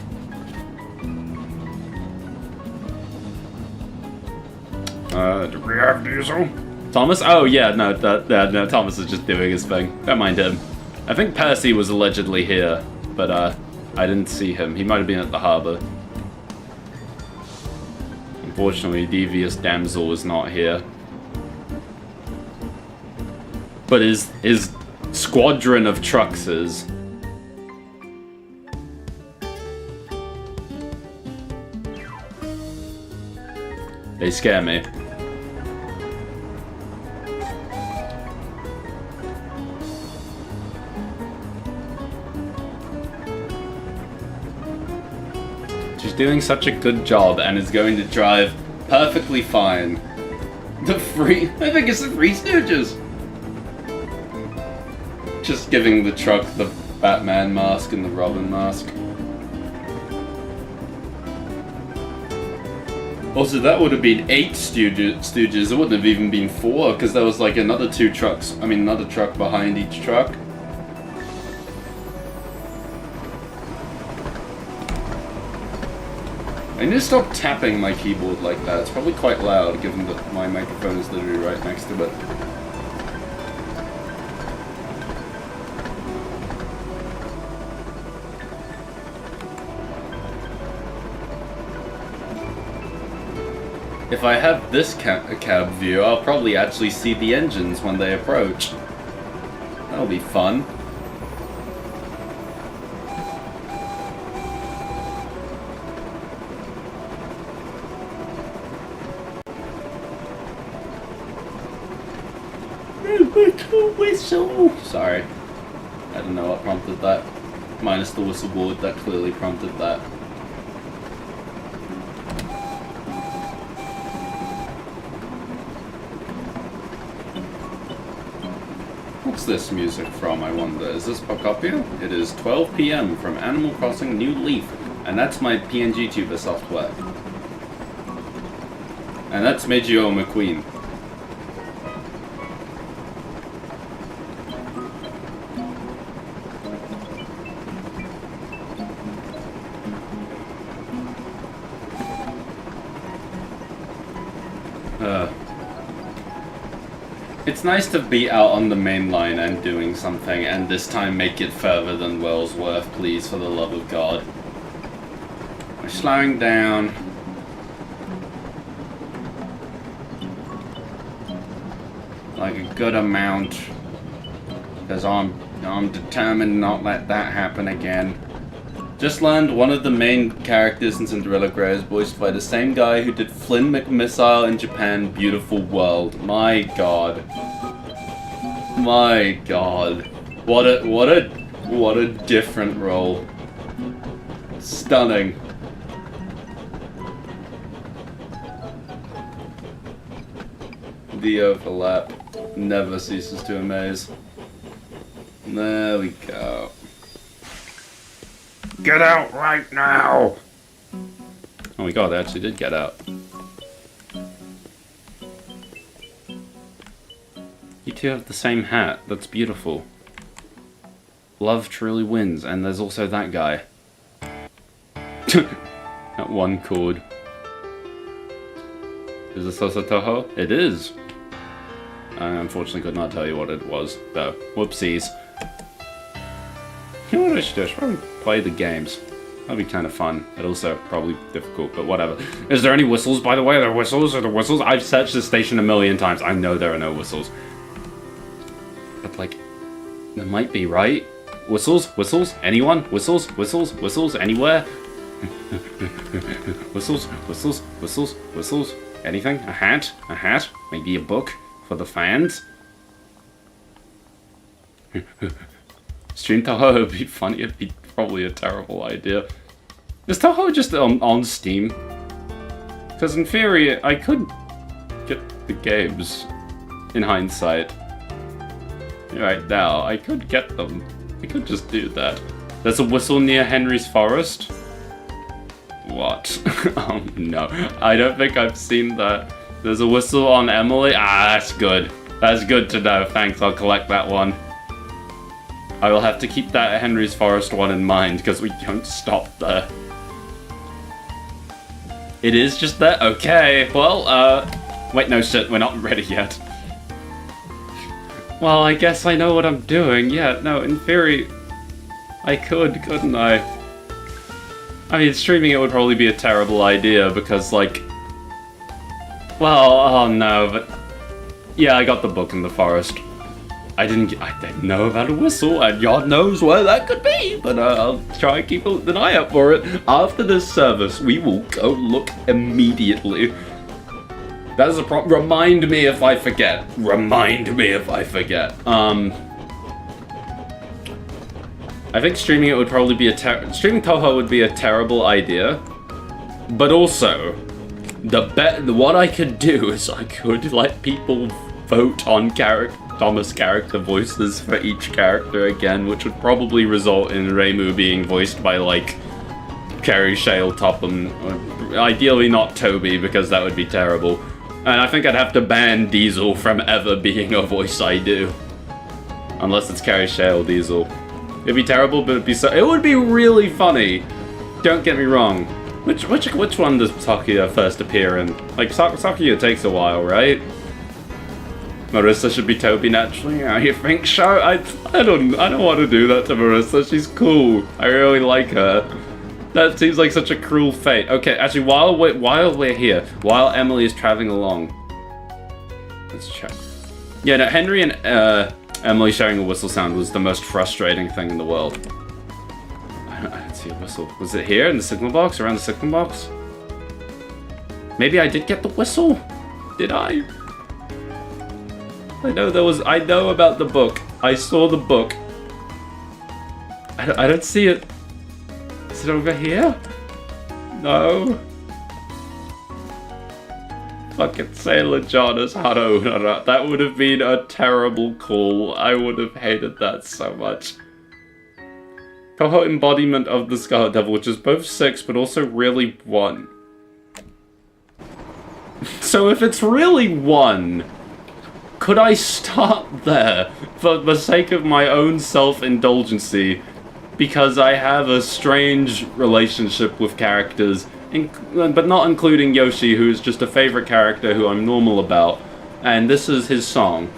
Do we have Diesel? Thomas? Oh, yeah, no, no, Thomas is just doing his thing. Don't mind him. I think Percy was allegedly here, but, I didn't see him. He might have been at the harbor. Unfortunately, Devious Damsel is not here. But his squadron of trucks is. They scare me. She's doing such a good job and is going to drive perfectly fine. I think it's the Three Stooges. Just giving the truck the Batman mask and the Robin mask. Also, that would have been 8 Stooges. It wouldn't have even been 4, because there was like another another truck behind each truck. I need to stop tapping my keyboard like that. It's probably quite loud, given that my microphone is literally right next to it. If I have this cab view, I'll probably actually see the engines when they approach. That'll be fun. Whistle! Sorry. I don't know what prompted that. Minus the whistle board, that clearly prompted that. What's this music from, I wonder? Is this Procopio? It is 12 PM from Animal Crossing New Leaf, and that's my PNG tuber software. And that's Mejiro McQueen. It's nice to be out on the main line and doing something, and this time make it further than Wellsworth, please, for the love of God. We're slowing down. Like a good amount. Because I'm determined not to let that happen again. Just learned one of the main characters in Cinderella Grey is voiced by the same guy who did Flynn McMissile in Japan Beautiful World. My god. My god. What a different role. Stunning. The overlap never ceases to amaze. There we go. Get out right now! Oh my god, they actually did get out. You two have the same hat. That's beautiful. Love truly wins, and there's also that guy. That one chord. Is this also Toho? It is! I unfortunately could not tell you what it was, though. Whoopsies. You know what I should do? I should probably play the games. That'd be kind of fun, but also probably difficult, but whatever. Is there any whistles, by the way? Are there whistles? Are there whistles? I've searched this station a million times. I know there are no whistles. But, like, there might be, right? Whistles? Whistles? Anyone? Whistles? Whistles? Whistles? Anywhere? Whistles? Whistles? Whistles? Whistles? Anything? A hat? A hat? Maybe a book? For the fans? Stream Toho would be funny, it'd be probably a terrible idea. Is Toho just on Steam? Because in theory, I could get the games in hindsight. Right now, I could get them. I could just do that. There's a whistle near Henry's Forest? What? Oh no, I don't think I've seen that. There's a whistle on Emily? Ah, that's good. That's good to know, thanks, I'll collect that one. I will have to keep that Henry's Forest one in mind, because we don't stop there. It is just there? Okay, well, wait, no shit, we're not ready yet. Well, I guess I know what I'm doing. Yeah, no, in theory, I could, couldn't I? I mean, streaming it would probably be a terrible idea, because, like, Well, oh no, but yeah, I got the book in the forest. I didn't know about a whistle, and God knows where that could be, but I'll try and keep an eye out for it. After this service, we will go look immediately. That is a problem. Remind me if I forget. Remind me if I forget. I think streaming it would probably be streaming Toho would be a terrible idea, but also, what I could do is I could let people vote on Thomas character voices for each character again, which would probably result in Reimu being voiced by, like, Kerry Shale Topham, or ideally not Toby, because that would be terrible. And I think I'd have to ban Diesel from ever being a voice I do. Unless it's Kerry Shale Diesel. It'd be terrible, but it would be really funny. Don't get me wrong. Which one does Sakuya first appear in? Like, Sakuya takes a while, right? Marissa should be Toby naturally. Yeah, you think so? I don't want to do that to Marissa. She's cool. I really like her. That seems like such a cruel fate. Okay, actually, while we're here, while Emily is traveling along, let's check. Yeah, no, Henry and Emily sharing a whistle sound was the most frustrating thing in the world. I don't see a whistle. Was it here in the signal box? Around the signal box? Maybe I did get the whistle. Did I? I know about the book. I saw the book. I don't see it. Is it over here? No. Fucking Sailor Jonas Haruhara. That would have been a terrible call. I would have hated that so much. Toho embodiment of the Scarlet Devil, which is both 6 but also really 1. So if it's really 1, could I start there for the sake of my own self-indulgency? Because I have a strange relationship with characters, but not including Yoshi, who is just a favorite character who I'm normal about. And this is his song.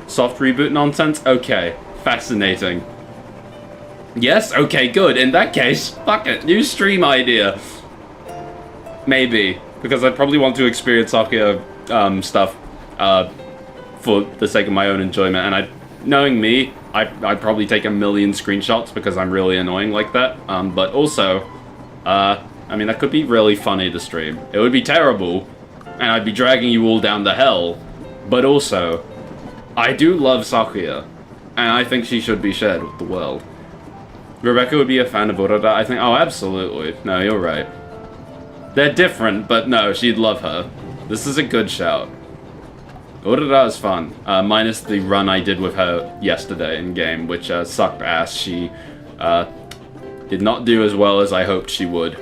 Soft reboot nonsense? Okay. Fascinating. Yes? Okay, good. In that case, fuck it. New stream idea. Maybe. Because I'd probably want to experience Sakuya stuff for the sake of my own enjoyment. And knowing me, I'd probably take a million screenshots because I'm really annoying like that. But also, I mean, that could be really funny to stream. It would be terrible, and I'd be dragging you all down to hell. But also, I do love Sakuya, and I think she should be shared with the world. Rebecca would be a fan of Urara, I think. Oh, absolutely. No, you're right. They're different, but no, she'd love her. This is a good shout. Urara is fun, minus the run I did with her yesterday in-game, which sucked ass. She did not do as well as I hoped she would.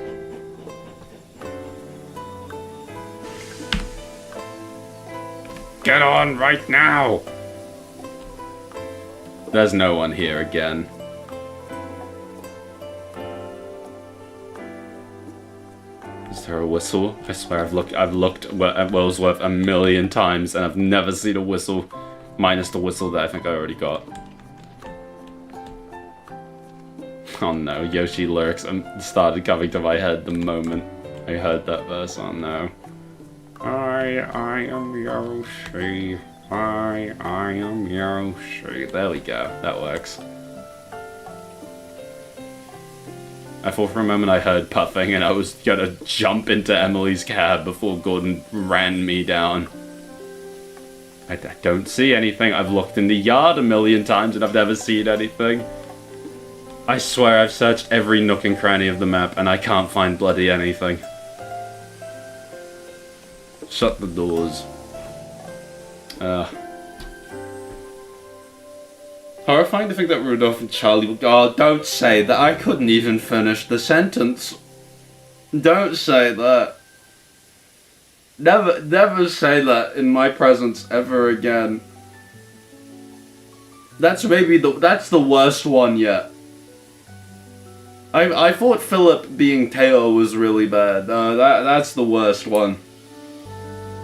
Get on right now! There's no one here again. Is there a whistle? I swear I've looked at Wellsworth a million times and I've never seen a whistle, minus the whistle that I think I already got. Oh no, Yoshi lyrics started coming to my head the moment I heard that verse. Oh no. I am Yoshi. I am Yoshi. There we go. That works. I thought for a moment I heard puffing and I was gonna jump into Emily's cab before Gordon ran me down. I don't see anything. I've looked in the yard a million times and I've never seen anything. I swear I've searched every nook and cranny of the map and I can't find bloody anything. Shut the doors. Horrifying to think that Rudolph and Charlie... Oh, don't say that. I couldn't even finish the sentence. Don't say that. Never say that in my presence ever again. That's the worst one yet. I thought Philip being Teio was really bad. No, that's the worst one.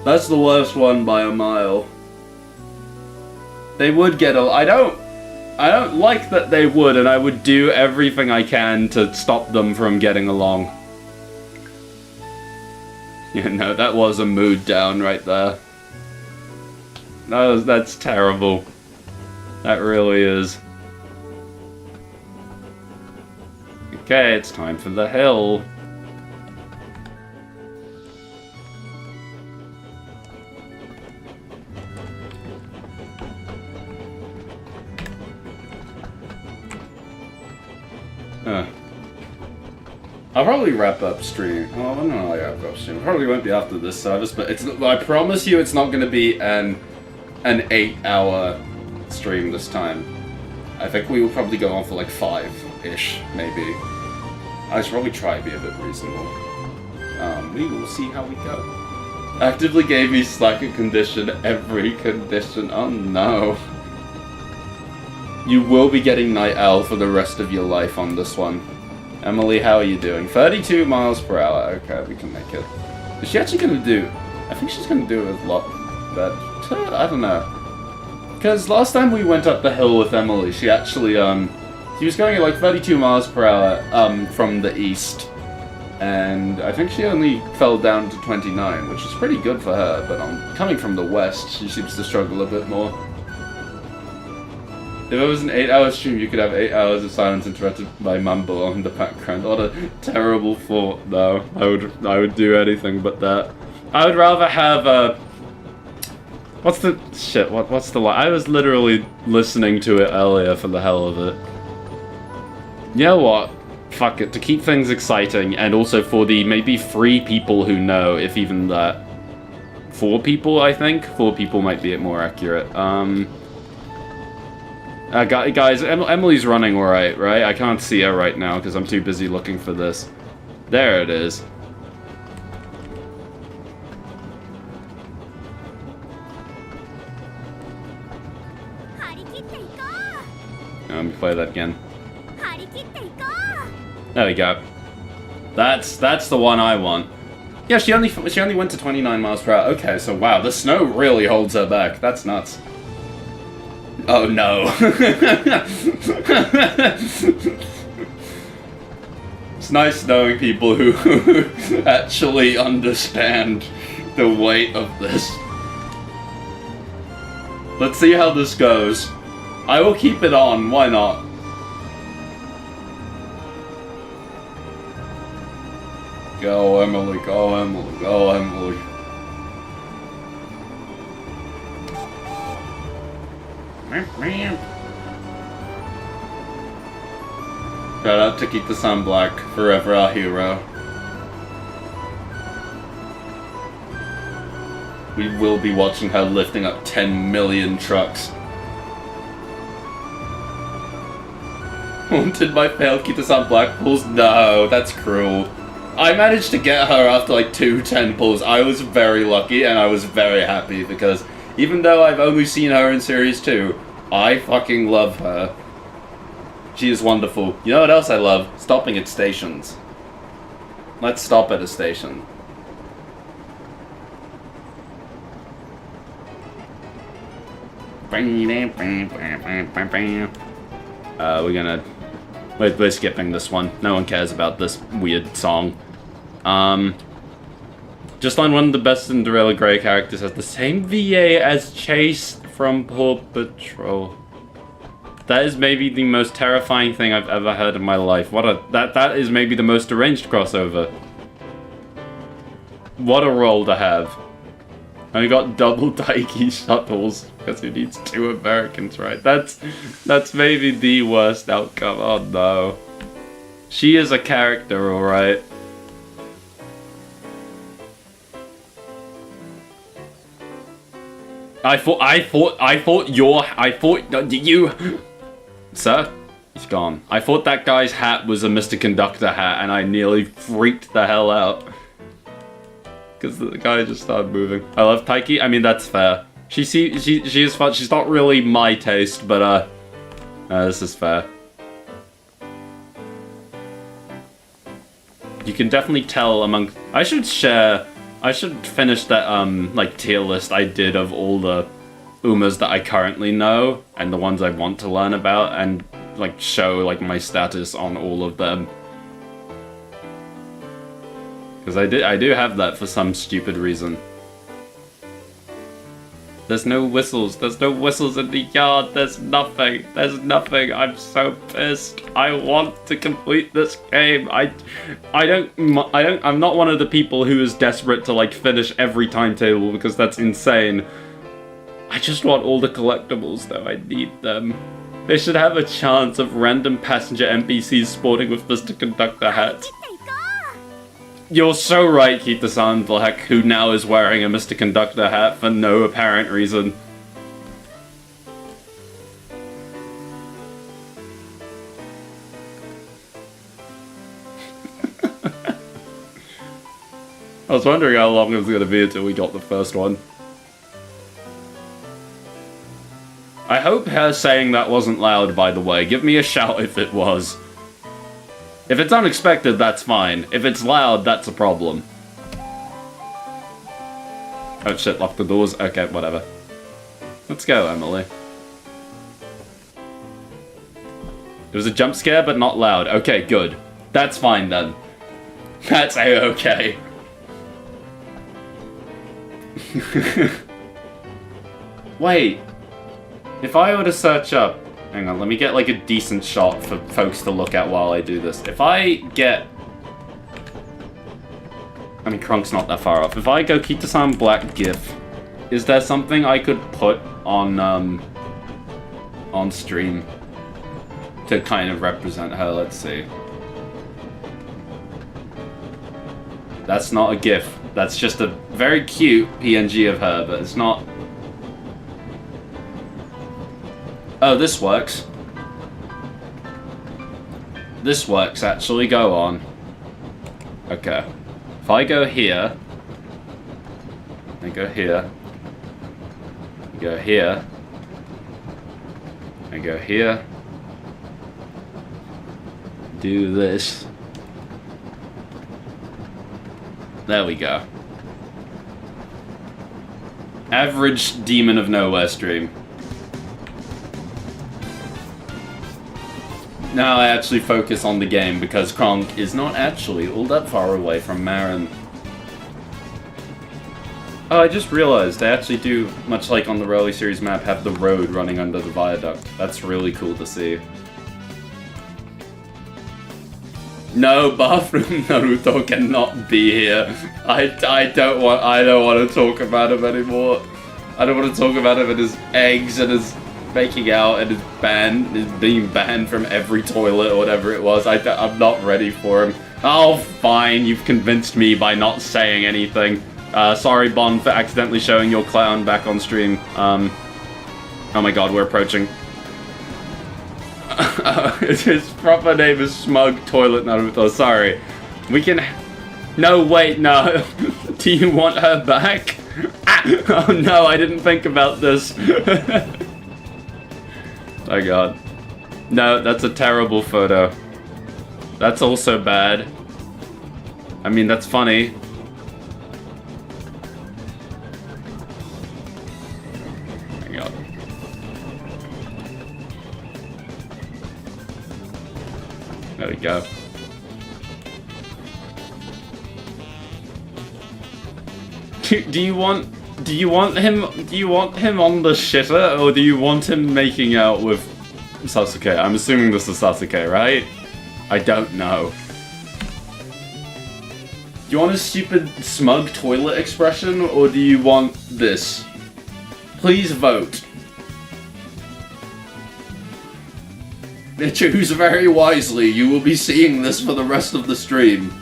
That's the worst one by a mile. They would get I don't like that they would, and I would do everything I can to stop them from getting along. You know, that was a mood down right there. That's terrible. That really is. Okay, it's time for the hill. I'll probably wrap up stream. Well, I don't know how I wrap up stream. Probably won't be after this service, but I promise you it's not going to be an 8-hour stream this time. I think we will probably go on for like 5-ish, maybe. I should probably try to be a bit reasonable. We will see how we go. Actively gave me slacker condition every condition. Oh no. You will be getting Night Owl for the rest of your life on this one. Emily, how are you doing? 32 miles per hour. Okay, we can make it. Is she actually going to do... I think she's going to do a lot better. I don't know. Because last time we went up the hill with Emily, she actually, she was going at like 32 miles per hour, from the east. And I think she only fell down to 29, which is pretty good for her. But coming from the west, she seems to struggle a bit more. If it was an 8-hour stream, you could have 8 hours of silence interrupted by mumble on the background. What a terrible thought, though. I would do anything but that. I would rather have what's the shit? What's the line? I was literally listening to it earlier for the hell of it. You know what? Fuck it. To keep things exciting, and also for the maybe 3 people who know, if even that. 4 people, I think. 4 people might be more accurate. Guys, Emily's running alright, right? I can't see her right now because I'm too busy looking for this. There it is. Let me play that again. There we go. That's the one I want. Yeah, she only went to 29 miles per hour. Okay, so wow, the snow really holds her back. That's nuts. Oh no. It's nice knowing people who actually understand the weight of this. Let's see how this goes. I will keep it on, why not? Go Emily, go Emily, go Emily. Shout out to Keep the Sun Black, forever our hero. We will be watching her lifting up 10 million trucks. Haunted by failed Keep the Sun Black pulls? No, that's cruel. I managed to get her after like 2 10 pulls. I was very lucky and I was very happy because even though I've only seen her in Series 2, I fucking love her. She is wonderful. You know what else I love? Stopping at stations. Let's stop at a station. We're gonna... We're skipping this one. No one cares about this weird song. Just on one of the best Cinderella Grey characters has the same VA as Chase from Paw Patrol. That is maybe the most terrifying thing I've ever heard in my life. That is maybe the most deranged crossover. What a role to have. And we got double Daiki shuttles because he needs 2 Americans, right? That's maybe the worst outcome. Oh no. She is a character, alright. I thought you... Sir? He's gone. I thought that guy's hat was a Mr. Conductor hat and I nearly freaked the hell out. Because the guy just started moving. I love Taiki. I mean, that's fair. She is fun. She's not really my taste, but this is fair. You can definitely tell among... I should finish that, like, tier list I did of all the Umas that I currently know, and the ones I want to learn about, and, like, show, like, my status on all of them. Because I do have that for some stupid reason. There's no whistles. There's no whistles in the yard. There's nothing. There's nothing. I'm so pissed. I want to complete this game. I'm not one of the people who is desperate to like finish every timetable because that's insane. I just want all the collectibles though. I need them. They should have a chance of random passenger NPCs sporting with Mr. Conductor hats. You're so right, Kita-san Black, who now is wearing a Mr. Conductor hat for no apparent reason. I was wondering how long it was going to be until we got the first one. I hope her saying that wasn't loud, by the way. Give me a shout if it was. If it's unexpected, that's fine. If it's loud, that's a problem. Oh shit, lock the doors. Okay, whatever. Let's go, Emily. It was a jump scare, but not loud. Okay, good. That's fine then. That's a-okay. Wait. If I were to search up... Hang on, let me get like a decent shot for folks to look at while I do this. If I get... I mean, Krunk's not that far off. If I go Kita-san Black GIF, is there something I could put on stream to kind of represent her? Let's see. That's not a GIF. That's just a very cute PNG of her, but it's not... Oh, this works. This works, actually. Go on. Okay. If I go here... I go here. I go here. I go here. Do this. There we go. Average Demon of Nowhere stream. Now I actually focus on the game because Kronk is not actually all that far away from Marin. Oh, I just realized they actually do, much like on the Rally Series map, have the road running under the viaduct. That's really cool to see. No, bathroom Naruto cannot be here. I don't want to talk about him anymore. I don't want to talk about him and his eggs and his making out and is being banned from every toilet or whatever it was. I'm not ready for him. Oh, fine, you've convinced me by not saying anything. Sorry, Bond, for accidentally showing your clown back on stream. Oh my god, we're approaching. His proper name is Smug Toilet Naruto, sorry. We can... No, wait, no. Do you want her back? Oh no, I didn't think about this. My god. No, that's a terrible photo. That's also bad. I mean, that's funny. Hang on. There we go. Do you want him on the shitter, or do you want him making out with Sasuke? I'm assuming this is Sasuke, right? I don't know. Do you want a stupid smug toilet expression, or do you want this? Please vote. Choose very wisely. You will be seeing this for the rest of the stream.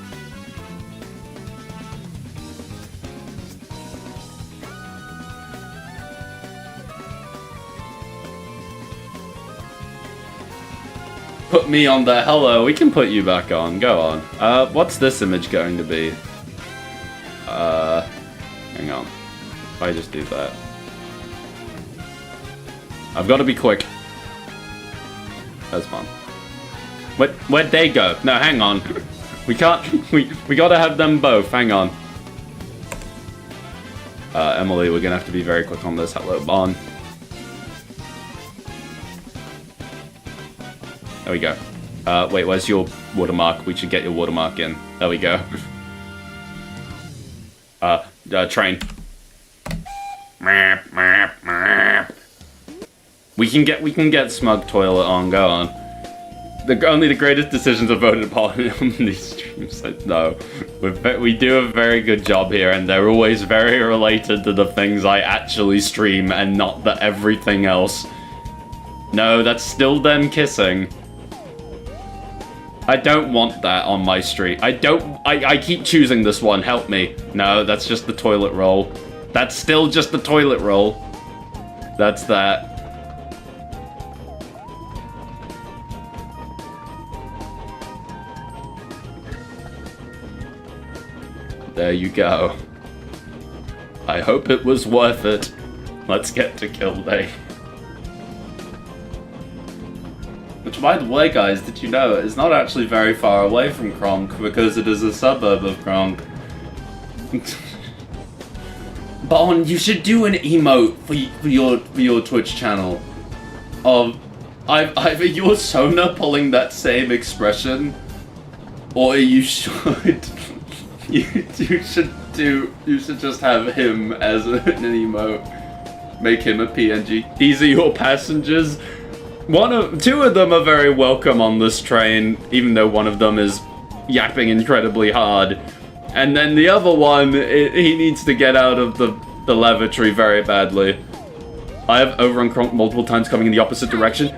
Put me on there. Hello, we can put you back on. Go on. What's this image going to be? Hang on. If I just do that. I've got to be quick. That's fun. Where'd they go? No, hang on. We can't... We gotta have them both. Hang on. Emily, we're gonna have to be very quick on this. Hello, Bon. There we go. Wait, where's your watermark? We should get your watermark in. There we go. train. Map, map, map. We can get smug toilet on. Go on. Only the greatest decisions are voted upon on these streams. No, we do a very good job here, and they're always very related to the things I actually stream, and not the everything else. No, that's still them kissing. I don't want that on my stream. I keep choosing this one. Help me. No, that's just the toilet roll. That's still just the toilet roll. That's that. There you go. I hope it was worth it. Let's get to kill day. Which, by the way, guys, did you know, is not actually very far away from Kronk, because it is a suburb of Kronk. Bon, you should do an emote for your Twitch channel of either your Sona pulling that same expression, or you should you should just have him as an emote. Make him a PNG. These are your passengers. Two of them are very welcome on this train, even though one of them is yapping incredibly hard. And then the other one, he needs to get out of the lavatory very badly. I have overrun Kronk multiple times coming in the opposite direction.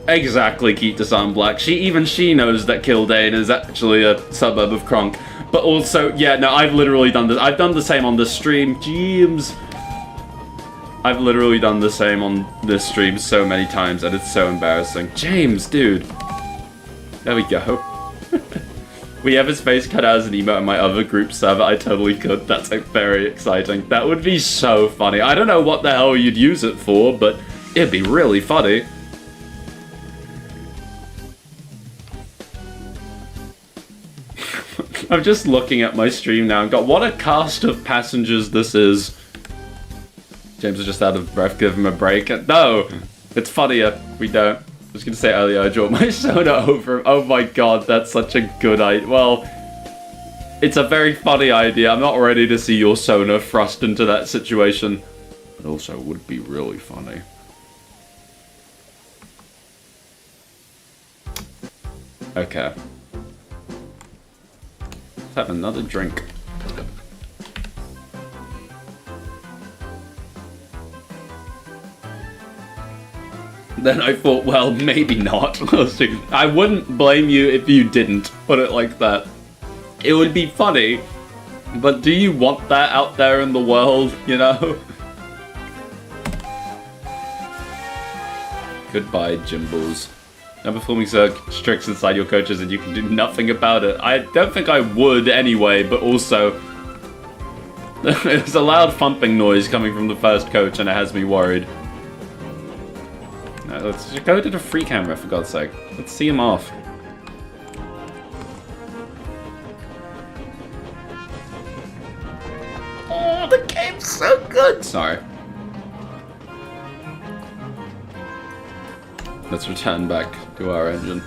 Exactly, Kita-san Black. Even she knows that Kildane is actually a suburb of Kronk. But also, yeah, no, I've literally done this. I've done the same on this stream. James. I've literally done the same on this stream so many times, and it's so embarrassing. James, dude. There we go. We have his face cut out as an emote in my other group server. I totally could. That's like, very exciting. That would be so funny. I don't know what the hell you'd use it for, but it'd be really funny. I'm just looking at my stream now and got what a cast of passengers this is. James is just out of breath, give him a break. No, it's funnier. We don't. I was going to say earlier, I dropped my soda over him. Oh my god, that's such a good idea. Well, it's a very funny idea. I'm not ready to see your Sona thrust into that situation. But also, it would be really funny. Okay. Let's have another drink. Then I thought, well, maybe not. I wouldn't blame you if you didn't put it like that. It would be funny, but do you want that out there in the world, you know? Goodbye, Jimbles. Now performing tricks inside your coaches and you can do nothing about it. I don't think I would anyway, but also... There's a loud thumping noise coming from the first coach and it has me worried. Let's go to the free camera, for God's sake. Let's see him off. Oh, the game's so good! Sorry. Let's return back to our engine.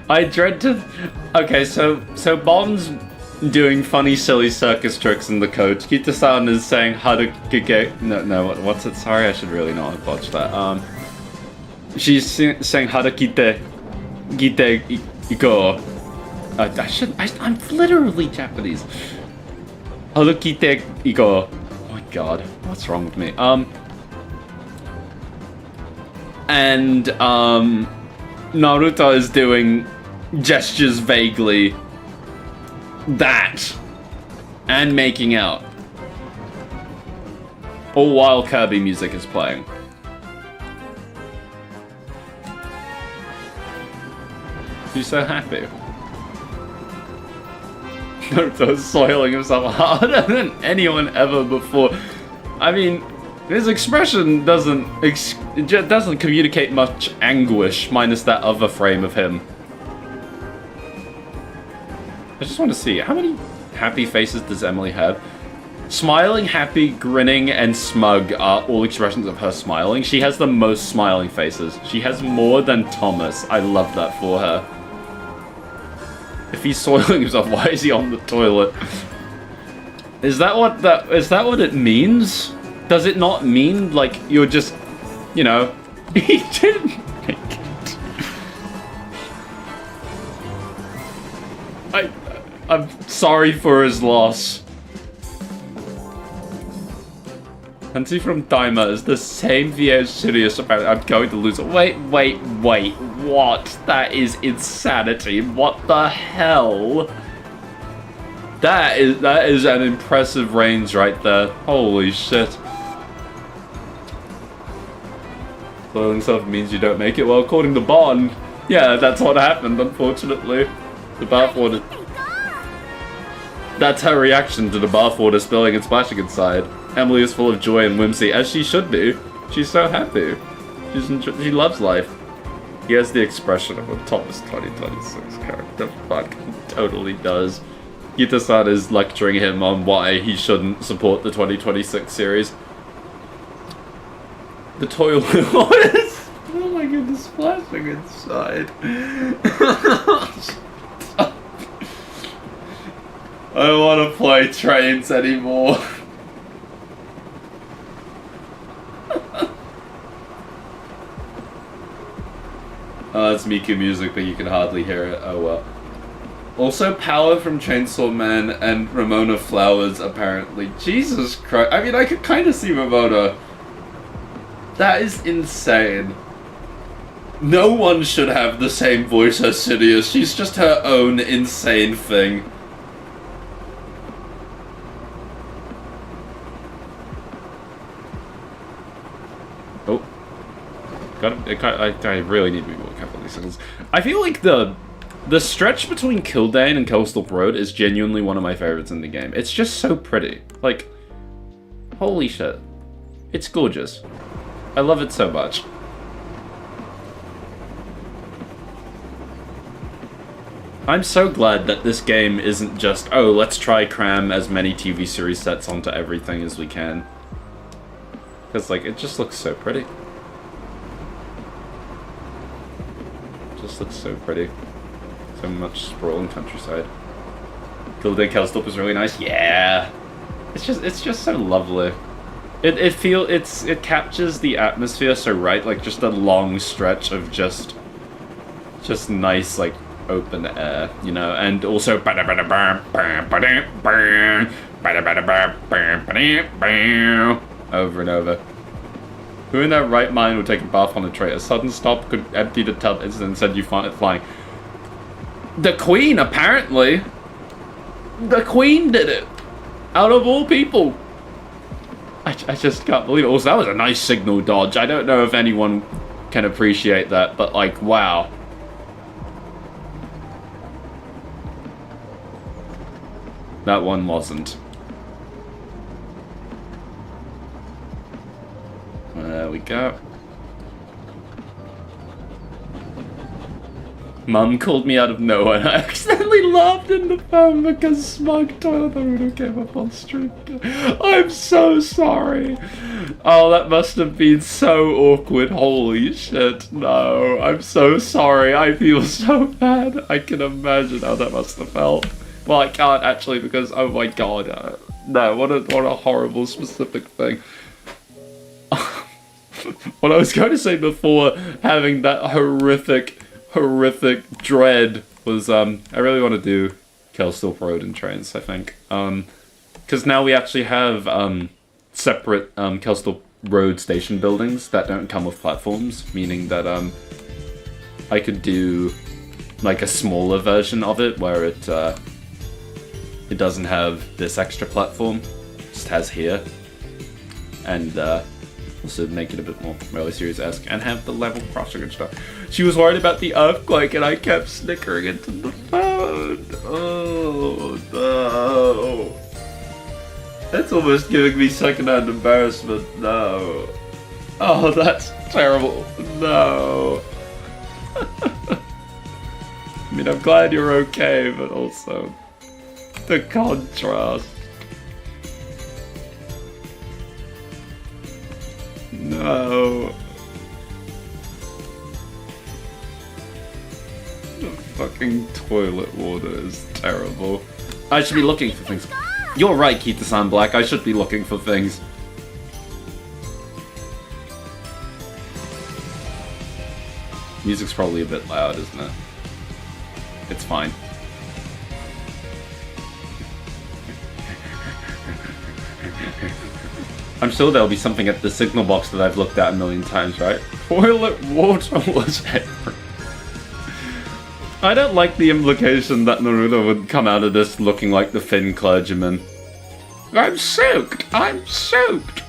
I dread to... Okay, so Bond's doing funny, silly circus tricks in the coach. Kita-san is saying how to get... No, what's it? Sorry, I should really not have botched that. She's saying how to gite iko. I'm literally Japanese. How to gite iko. Oh my god, what's wrong with me? And Naruto is doing gestures vaguely. That and making out, all while Kirby music is playing. He's so happy. Naruto's soiling himself harder than anyone ever before. I mean, his expression doesn't communicate much anguish, minus that other frame of him. I just want to see, how many happy faces does Emily have? Smiling, happy, grinning, and smug are all expressions of her smiling. She has the most smiling faces. She has more than Thomas. I love that for her. If he's soiling himself, why is he on the toilet? Is that what it means? Does it not mean, like, you're just, you know, he didn't make it. I'm sorry for his loss. Hansi from Daima is the same VA as Sirius, apparently. I'm going to lose it. Wait, what? That is insanity. What the hell? That is an impressive range right there. Holy shit. Soiling self means you don't make it. Well, according to Bond, yeah, that's what happened, unfortunately. The bathwater. That's her reaction to the bathwater spilling and splashing inside. Emily is full of joy and whimsy, as she should be. She's so happy. She loves life. He has the expression of a Thomas 2026 character. Fuck, he totally does. Yuta-san is lecturing him on why he shouldn't support the 2026 series. The toilet. What is? Oh my goodness, splashing inside. I don't want to play trains anymore. Oh, that's Miku music, but you can hardly hear it. Oh well. Also, Power from Chainsaw Man and Ramona Flowers, apparently. Jesus Christ. I mean, I could kind of see Ramona. That is insane. No one should have the same voice as Sidious. She's just her own insane thing. Oh. I really need to be more careful with these things. I feel like the stretch between Kildane and Coastal Road is genuinely one of my favorites in the game. It's just so pretty. Like, holy shit. It's gorgeous. I love it so much. I'm so glad that this game isn't just, oh, let's try cram as many TV series sets onto everything as we can. Because, like, it just looks so pretty. Just looks so pretty. So much sprawling countryside. Kildare Kelstop is really nice. Yeah. It's just so lovely. It captures the atmosphere so right, like just a long stretch of just nice, like, open air, you know, and also over and over. Who in their right mind would take a bath on a tray? A sudden stop could empty the tub and send you flying. The Queen, apparently. The Queen did it. Out of all people. I just can't believe it. Also, that was a nice signal dodge. I don't know if anyone can appreciate that, but, like, wow. That one wasn't. There we go. Mum called me out of nowhere and I accidentally laughed in the phone because Smug Toilet Naruto came up on stream. I'm so sorry. Oh, that must have been so awkward. Holy shit. No, I'm so sorry. I feel so bad. I can imagine how that must have felt. Well, I can't actually because, oh my god. No, what a horrible specific thing. What I was going to say before having that horrific dread was, I really want to do Kelsthorpe Road and trains, I think. Because now we actually have separate Kelsthorpe Road station buildings that don't come with platforms, meaning that I could do like a smaller version of it where it doesn't have this extra platform, it just has here. And also make it a bit more Rally Series-esque and have the level crossing and stuff. She was worried about the earthquake and I kept snickering into the phone. Oh no. That's almost giving me secondhand embarrassment. No. Oh, that's terrible. No. I mean, I'm glad you're okay, but also the contrast. No. The fuck fucking toilet water is terrible. I should be looking for things. You're right, Kita-san Black. I should be looking for things. Music's probably a bit loud, isn't it? It's fine. I'm sure there'll be something at the signal box that I've looked at a million times, right? Toilet water was everywhere. I don't like the implication that Naruto would come out of this looking like the Finn clergyman. I'm soaked! I'm soaked!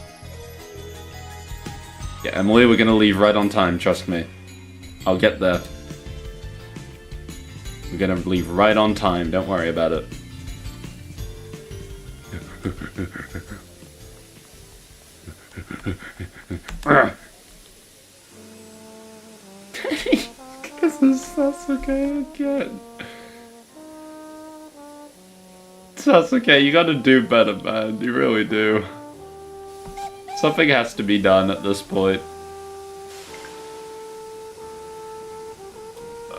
Yeah, Emily, we're gonna leave right on time, trust me. I'll get there. We're gonna leave right on time, don't worry about it. Sasuke again. Sasuke, you gotta do better, man. You really do. Something has to be done at this point.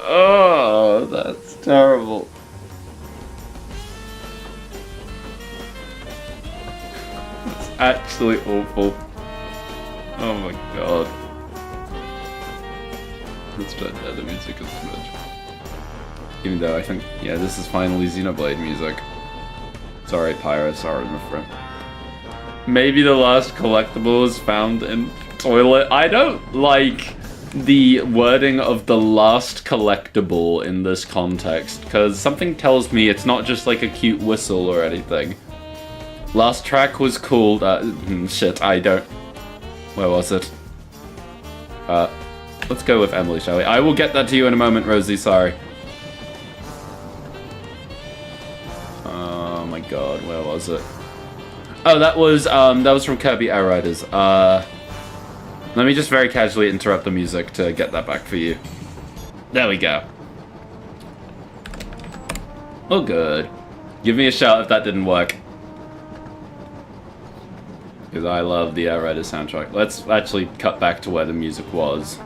Oh, that's terrible. It's actually awful. Oh my god. Let's try that the music is smudge. Even though I think, yeah, this is finally Xenoblade music. Sorry, Pyra, sorry, my friend. Maybe the last collectible is found in toilet. I don't like the wording of the last collectible in this context, because something tells me it's not just like a cute whistle or anything. Last track was cool. Shit, I don't. Where was it? Let's go with Emily, shall we? I will get that to you in a moment, Rosie, sorry. Oh my god, where was it? Oh, that was from Kirby Air Riders. Let me just very casually interrupt the music to get that back for you. There we go. Oh, good. Give me a shout if that didn't work. Because I love the Air Riders soundtrack. Let's actually cut back to where the music was.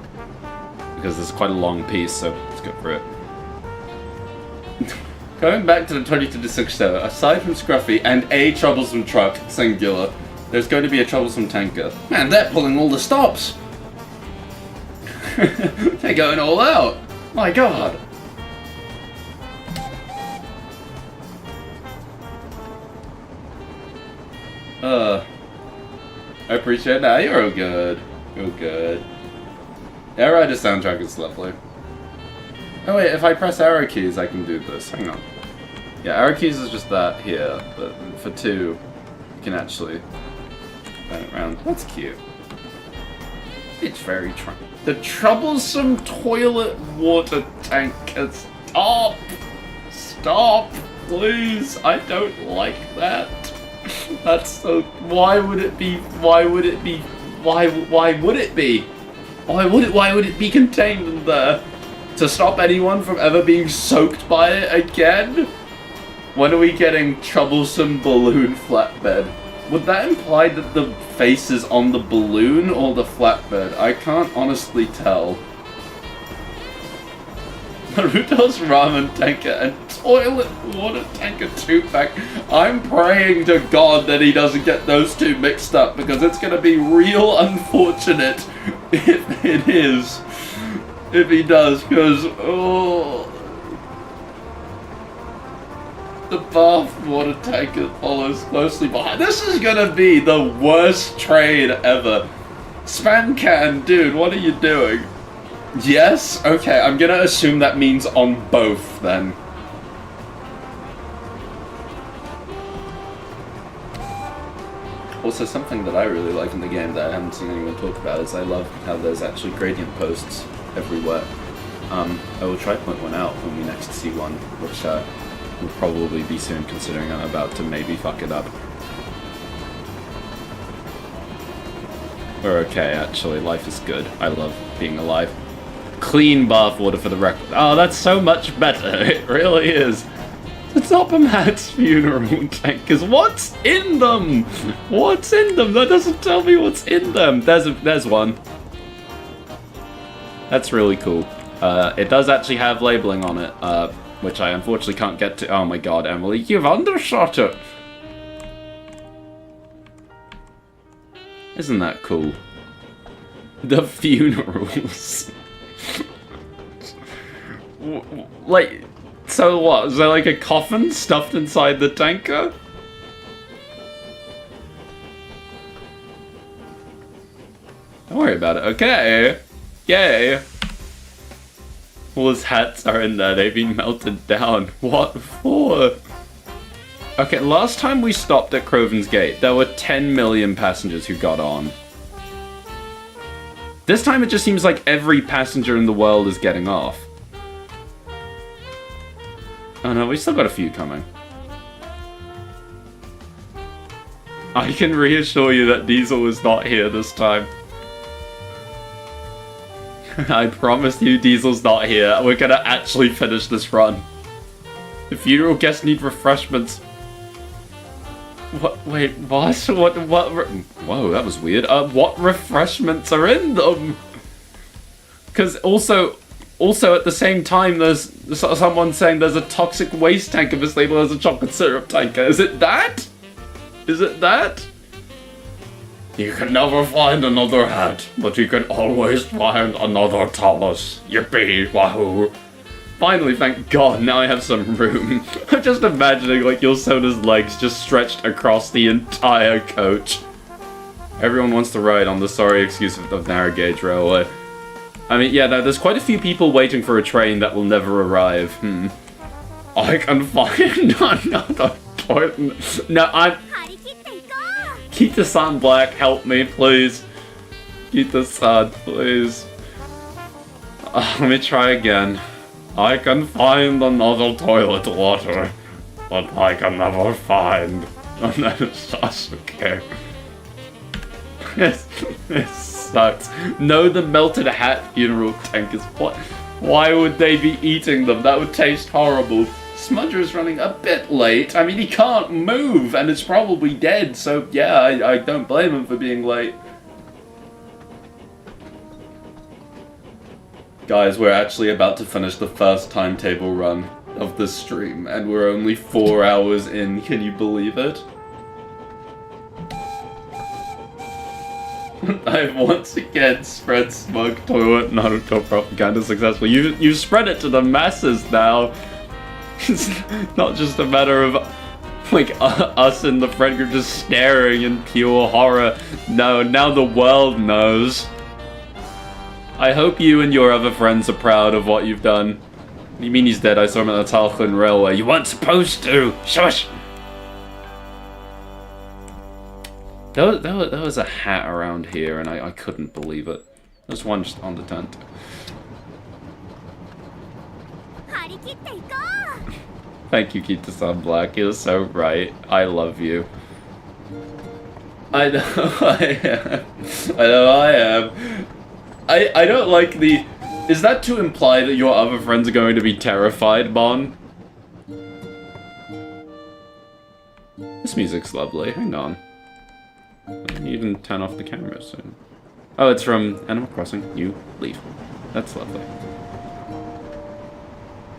Because this is quite a long piece, so let's go for it. Going back to the 2026 show, aside from Scruffy and a troublesome truck, singular, there's going to be a troublesome tanker. Man, they're pulling all the stops! They're going all out! My god! I appreciate that. You're all good. You're good. Air Rider soundtrack is lovely. Oh wait, if I press arrow keys, I can do this. Hang on. Yeah, arrow keys is just that here, but for 2, you can actually turn it around. That's cute. It's very the troublesome toilet water tanker. Stop! Stop! Please! I don't like that. That's so... Why would it be... Why would it be... Why would it be? Why would it be contained in there? To stop anyone from ever being soaked by it again? When are we getting troublesome balloon flatbed? Would that imply that the face is on the balloon or the flatbed? I can't honestly tell. Naruto's ramen tanker and toilet water tanker 2-pack. I'm praying to God that he doesn't get those two mixed up, because it's gonna be real unfortunate if it is. If he does, because, oh... The bath water tanker follows closely behind. This is gonna be the worst trade ever. Spancan, dude, what are you doing? Yes? Okay, I'm gonna assume that means on both, then. Also, something that I really like in the game that I haven't seen anyone talk about is I love how there's actually gradient posts everywhere. I will try point one out when we next see one, which will probably be soon, considering I'm about to maybe fuck it up. We're okay, actually. Life is good. I love being alive. Clean bath water for the record. Oh, that's so much better. It really is. The Toppermat's funeral tankers. What's in them? What's in them? That doesn't tell me what's in them. There's one. That's really cool. It does actually have labeling on it, which I unfortunately can't get to. Oh my god, Emily, you've undershot it! Isn't that cool? The funerals. Like, so what? Is there like a coffin stuffed inside the tanker? Don't worry about it, okay? Yay! All his hats are in there, they've been melted down. What for? Okay, last time we stopped at Croven's Gate, there were 10 million passengers who got on. This time it just seems like every passenger in the world is getting off. Oh no, we still got a few coming. I can reassure you that Diesel is not here this time. I promise you Diesel's not here. We're gonna actually finish this run. The funeral guests need refreshments. What? Wait, what? What? Whoa, that was weird. What refreshments are in them? Because also at the same time, there's someone saying there's a toxic waste tanker mislabeled as a chocolate syrup tanker. Is it that? Is it that? You can never find another hat, but you can always find another Thomas. Yippee, wahoo. Finally, thank God, now I have some room. I'm just imagining, like, Yosoda's legs just stretched across the entire coach. Everyone wants to ride on the sorry excuse of narrow gauge railway. I mean, yeah, there's quite a few people waiting for a train that will never arrive. I can find another toilet. No, Kita-san Black, help me, please. Kita-san, please. Let me try again. I can find another toilet water, but I can never find. And then it's just okay. This sucks. No, the melted hat funeral tankers. What? Why would they be eating them? That would taste horrible. Smudger is running a bit late. I mean, he can't move, and it's probably dead, so yeah, I don't blame him for being late. Guys, we're actually about to finish the first timetable run of this stream, and we're only 4 hours in. Can you believe it? I've once again spread smug toilet Naruto propaganda successfully. You've spread it to the masses now. It's not just a matter of, like, us and the friend group just staring in pure horror. No, now the world knows. I hope you and your other friends are proud of what you've done. You mean he's dead? I saw him at the Talchin Railway. You weren't supposed to! Shush! There was a hat around here, and I couldn't believe it. There's one just on the tent. Thank you, Kita-san Black. You're so right. I love you. I know I am. I know I am. I don't like the... Is that to imply that your other friends are going to be terrified, Bon? This music's lovely. Hang on. I can even turn off the camera soon. Oh, it's from Animal Crossing. You leave. That's lovely.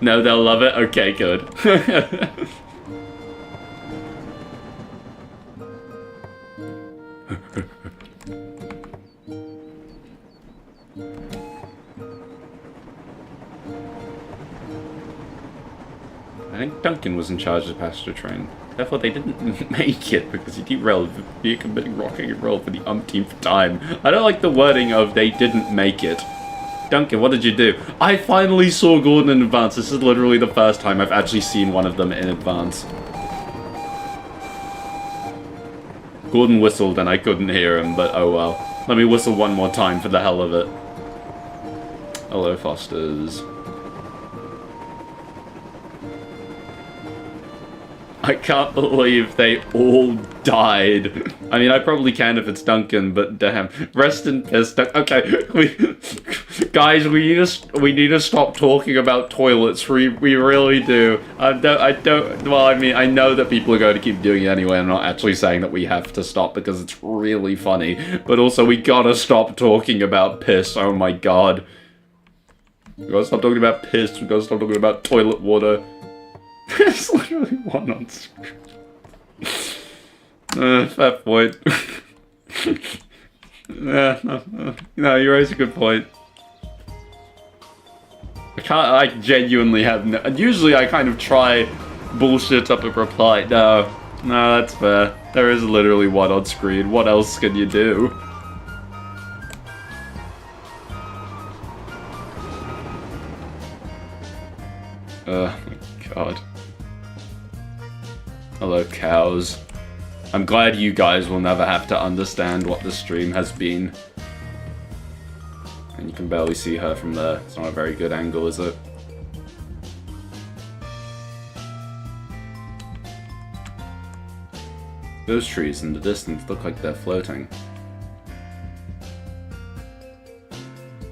No, they'll love it? Okay, good. I think Duncan was in charge of the passenger train. Therefore, they didn't make it because he derailed via committing rocking and roll for the umpteenth time. I don't like the wording of they didn't make it. Duncan, what did you do? I finally saw Gordon in advance. This is literally the first time I've actually seen one of them in advance. Gordon whistled and I couldn't hear him, but oh well. Let me whistle one more time for the hell of it. Hello, Fosters. I can't believe they all died. I mean, I probably can if it's Duncan, but damn. Rest in peace. Okay, guys, we need to stop talking about toilets. We really do. Well, I mean, I know that people are going to keep doing it anyway. I'm not actually saying that we have to stop because it's really funny. But also, we gotta stop talking about piss. Oh my god. We gotta stop talking about piss. We gotta stop talking about toilet water. There's literally one on screen. Fair point. No, you raise a good point. I genuinely have no... Usually I kind of try bullshit up a reply. No, that's fair. There is literally one on screen. What else can you do? Oh my god. Hello, cows. I'm glad you guys will never have to understand what the stream has been. And you can barely see her from there. It's not a very good angle, is it? Those trees in the distance look like they're floating.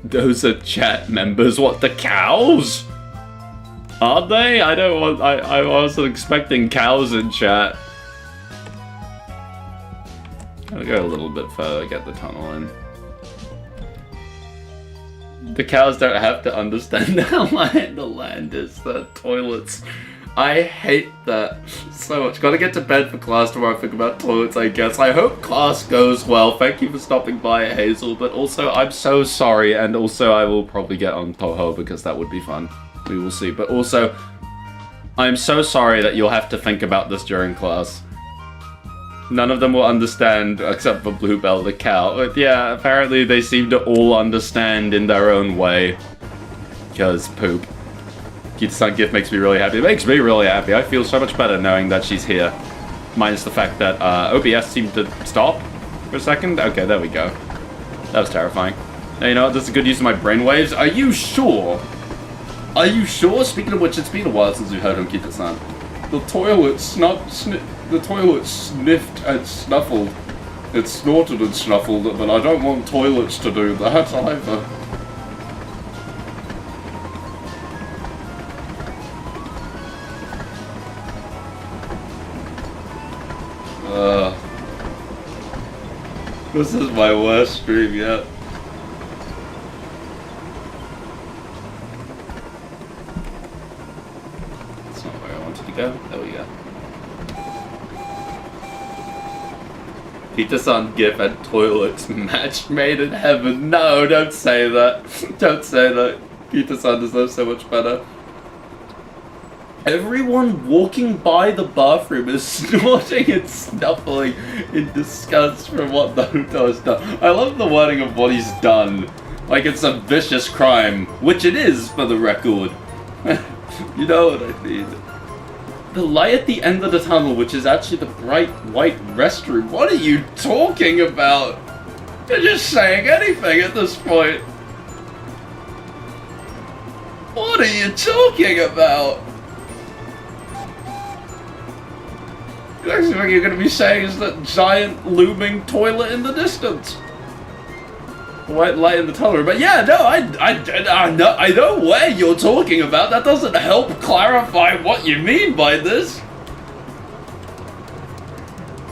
Those are chat members. What, the cows? Are they? I wasn't expecting cows in chat. I'll go a little bit further, get the tunnel in. The cows don't have to understand how light the land is. The toilets. I hate that so much. Gotta get to bed for class tomorrow. Think about toilets, I guess. I hope class goes well. Thank you for stopping by, Hazel. But also, I'm so sorry. And also, I will probably get on Toho because that would be fun. We will see. But also, I'm so sorry that you'll have to think about this during class. None of them will understand except for Bluebell the cow. But yeah, apparently they seem to all understand in their own way. Because poop. Kita-san gift makes me really happy. It makes me really happy. I feel so much better knowing that she's here. Minus the fact that OBS seemed to stop for a second. Okay, there we go. That was terrifying. Now, you know what? This is a good use of my brainwaves. Are you sure? Are you sure? Speaking of which, it's been a while since we've heard him, Kita-san. The toilet sniffed and snuffled. It snorted and snuffled, but I don't want toilets to do that either. This is my worst stream yet. That's not where I wanted to go. There we go. Kita-san gif and toilets match made in heaven. No, don't say that. Don't say that. Kita-san deserves so much better. Everyone walking by the bathroom is snorting and snuffling in disgust from what Naruto has done. I love the wording of what he's done. Like it's a vicious crime, which it is for the record. You know what I mean. The light at the end of the tunnel, which is actually the bright white restroom. What are you talking about? You're just saying anything at this point. What are you talking about? The next thing you're going to be saying is that giant looming toilet in the distance. The white light in the tunnel. But yeah, no, I know where you're talking about. That doesn't help clarify what you mean by this.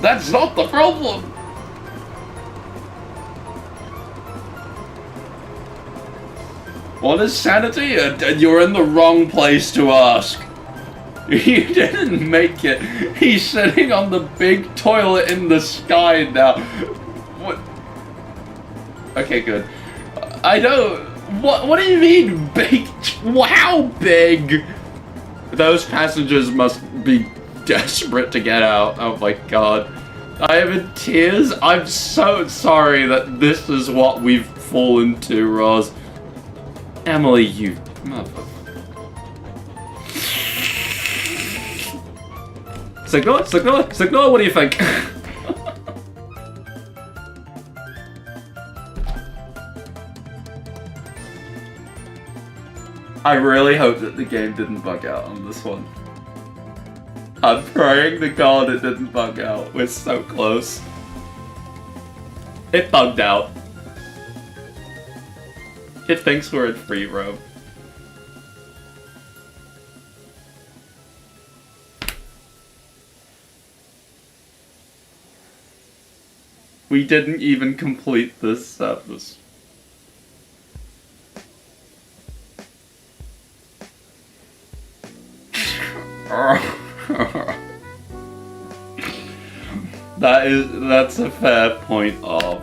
That's not the problem. What is sanity? And you're in the wrong place to ask. You didn't make it. He's sitting on the big toilet in the sky now. What? Okay, good. I don't... What do you mean, big? How big? Those passengers must be desperate to get out. Oh my god. I am in tears. I'm so sorry that this is what we've fallen to, Roz. Emily, you motherfucker. Signal, what do you think? I really hope that the game didn't bug out on this one. I'm praying to God it didn't bug out. We're so close. It bugged out. It thinks we're in free roam. We didn't even complete this surface. That's a fair point of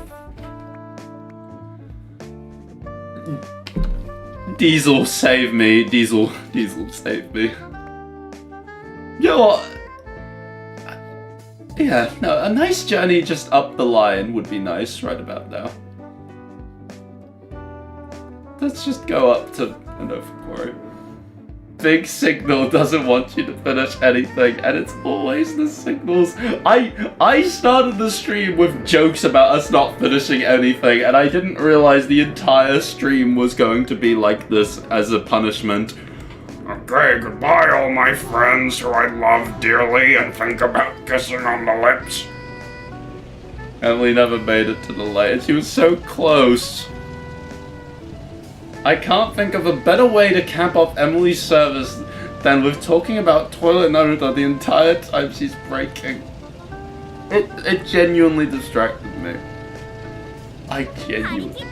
Diesel save me, Diesel save me. You know what? Yeah, no, a nice journey just up the line would be nice right about now. Let's just go up to Quarry. Big Signal doesn't want you to finish anything, and it's always the signals. I started the stream with jokes about us not finishing anything, and I didn't realize the entire stream was going to be like this as a punishment. Okay, goodbye all my friends who I love dearly and think about kissing on the lips. Emily never made it to the light, and she was so close. I can't think of a better way to cap off Emily's service than with talking about Toilet Naruto the entire time she's breaking. It genuinely distracted me. I genuinely...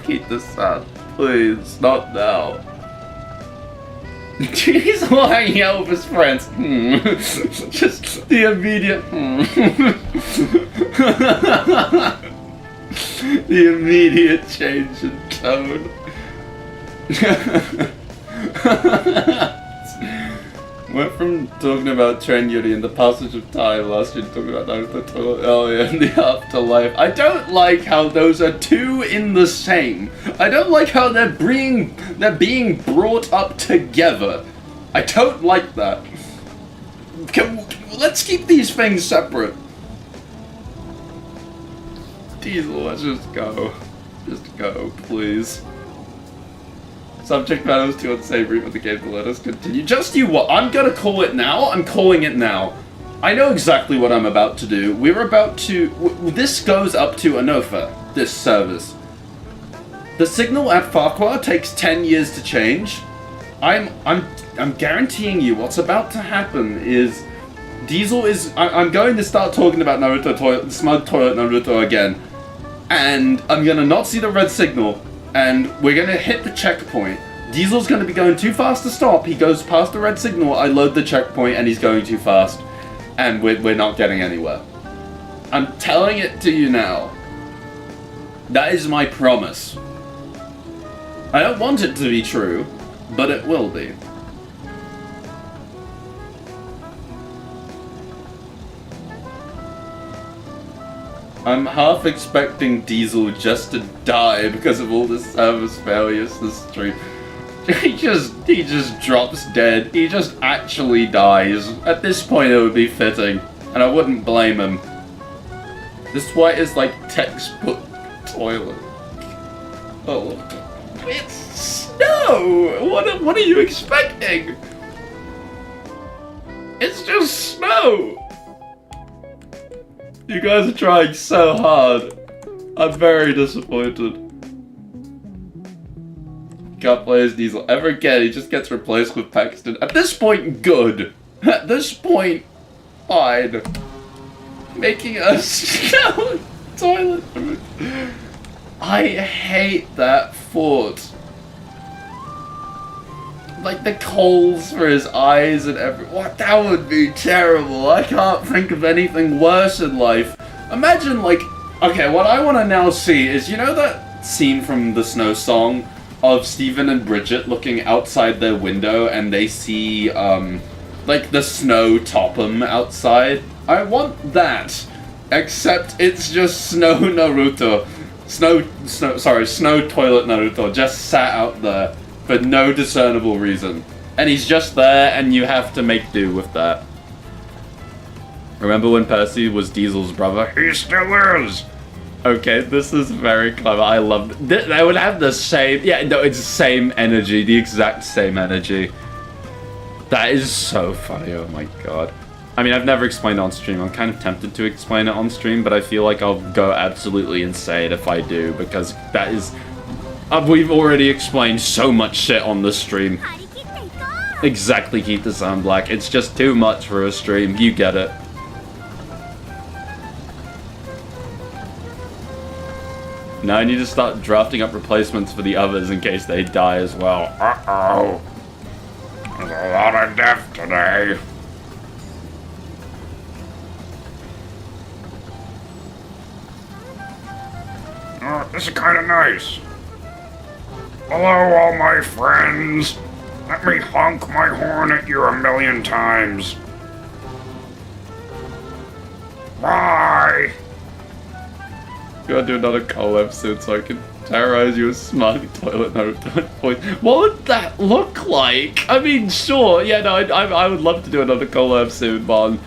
Keep this out, please, not now. He's all hanging out with his friends. Just the immediate The immediate change in tone. Went from talking about Train Yuri and the passage of time last year to talking about Naruto Toilet earlier in the afterlife. I don't like how those are two in the same. I don't like how they're being brought up together. I don't like that. Let's keep these things separate. Diesel, let's just go. Just go, please. Subject matter was too unsavory for the game to let us continue. Just you what? I'm gonna call it now. I'm calling it now. I know exactly what I'm about to do. We're about to... This goes up to Anofa, this service. The signal at Ffarquhar takes 10 years to change. I'm guaranteeing you what's about to happen is... Diesel is... I'm going to start talking about Smug Toilet Naruto again. And I'm gonna not see the red signal. And we're gonna hit the checkpoint. Diesel's gonna be going too fast to stop. He goes past the red signal, I load the checkpoint, and he's going too fast. And we're not getting anywhere. I'm telling it to you now. That is my promise. I don't want it to be true, but it will be. I'm half expecting Diesel just to die because of all the service failures this stream. He just drops dead. He just actually dies. At this point it would be fitting, and I wouldn't blame him. This white is like textbook toilet. Oh, it's snow! What are you expecting? It's just snow! You guys are trying so hard. I'm very disappointed. Can't play as Diesel ever again. He just gets replaced with Paxton. At this point, good. At this point, fine. Making us toilet. I hate that fort. Like the coals for his eyes and what? That would be terrible. I can't think of anything worse in life. Imagine like, okay, what I want to now see is, you know that scene from the Snow Song of Stephen and Bridget looking outside their window and they see, like the snow top them outside? I want that, except it's just Snow Naruto. Snow Toilet Naruto just sat out there. For no discernible reason. And he's just there, and you have to make do with that. Remember when Percy was Diesel's brother? He still is! Okay, this is very clever. I love it. They would have the same... Yeah, no, it's the same energy. The exact same energy. That is so funny, oh my god. I mean, I've never explained it on stream. I'm kind of tempted to explain it on stream, but I feel like I'll go absolutely insane if I do, because that is... we've already explained so much shit on the stream. Exactly, keep the sound black. It's just too much for a stream. You get it. Now I need to start drafting up replacements for the others in case they die as well. Uh-oh. There's a lot of death today. Oh, this is kind of nice. Hello, all my friends. Let me honk my horn at you 1,000,000 times. Bye! Gotta do another collab soon so I can terrorize you with smug toilet note voice. What would that look like? I mean, sure, yeah, no, I would love to do another collab soon, Bon.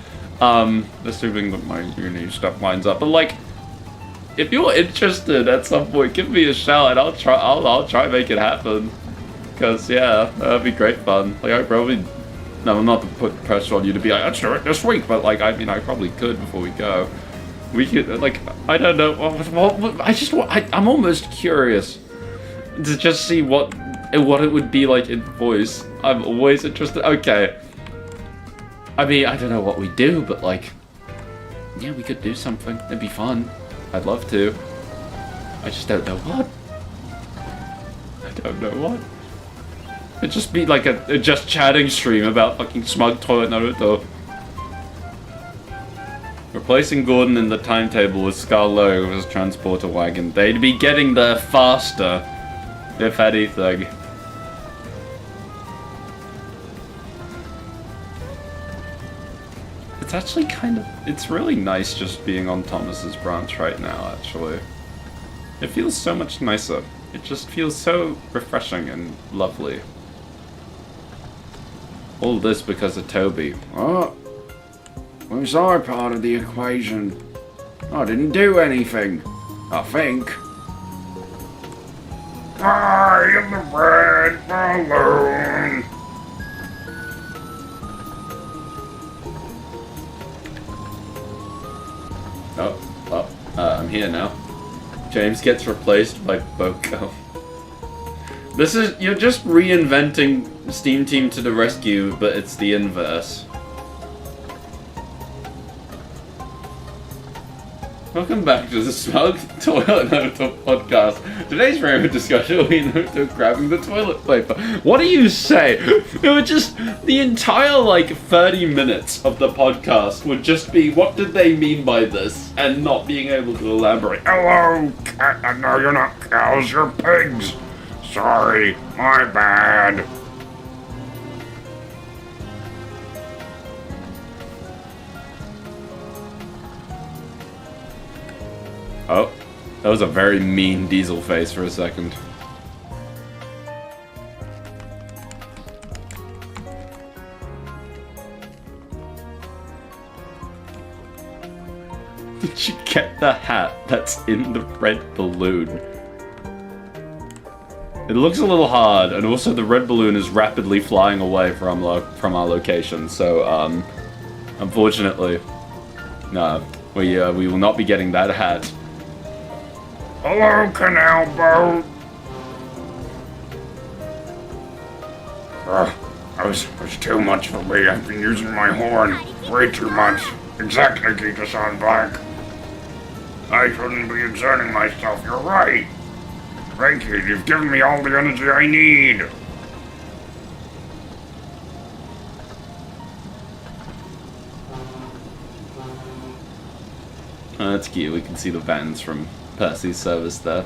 Assuming that my uni stuff lines up. But like, if you're interested at some point, give me a shout and I'll try and make it happen. Cause yeah, that'd be great fun. Like I probably, no, not to put pressure on you to be like, let's do it this week, but like, I mean, I probably could before we go. We could, like, I don't know, I'm almost curious to just see what it would be like in voice. I'm always interested. Okay. I mean, I don't know what we do, but like, yeah, we could do something. It'd be fun. I'd love to. I just don't know what. I don't know what. It'd just be like a just chatting stream about fucking smug toilet Naruto. Replacing Gordon in the timetable with Scarlet with his transporter wagon. They'd be getting there faster, if anything. It's actually it's really nice just being on Thomas's branch right now, actually. It feels so much nicer. It just feels so refreshing and lovely. All this because of Toby. What? Was I part of the equation? I didn't do anything, I think. I am the red balloon. I'm here now. James gets replaced by Boko. This is, you're just reinventing Steam Team to the rescue, but it's the inverse. Welcome back to the Smug Toilet Naruto podcast. Today's random discussion will be Naruto grabbing the toilet paper. What do you say? It would just, the entire like 30 minutes of the podcast would just be, what did they mean by this? And not being able to elaborate. Hello, cat. No, you're not cows, you're pigs. Sorry, my bad. Oh, that was a very mean Diesel face for a second. Did you get the hat that's in the red balloon? It looks a little hard, and also the red balloon is rapidly flying away from our location, so, unfortunately, no, we will not be getting that hat. Hello, canal boat. That was too much for me. I've been using my horn way too much. Exactly, Kita-san Black. I shouldn't be exerting myself. You're right. Thank you. You've given me all the energy I need. Oh, that's cute. We can see the vans from Percy's service there.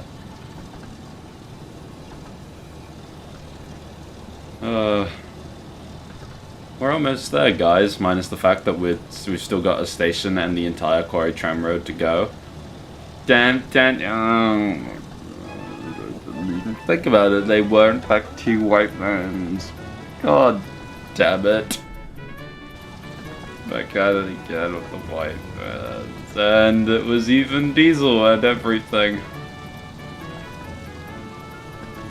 We're almost there, guys, minus the fact that we've still got a station and the entire Quarry tram road to go. Think about it, they were in fact 2 white vans. God damn it. Back at it again with the white vans. And it was even Diesel and everything.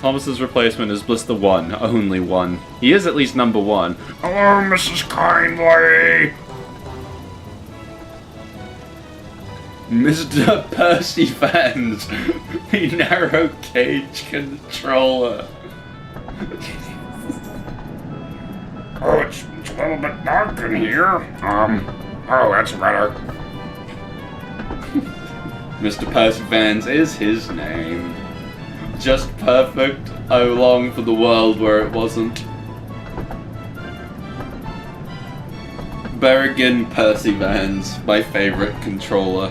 Thomas's replacement is Blister 1, only 1. He is at least number 1. Hello, Mrs. Kindly. Mr. Percy fans, the narrow cage controller. Oh, it's a little bit dark in here. Oh, that's better. Mr. Percy fans is his name. Just perfect. Oh, long for the world where it wasn't. Berrigan Percy Vans, my favorite controller.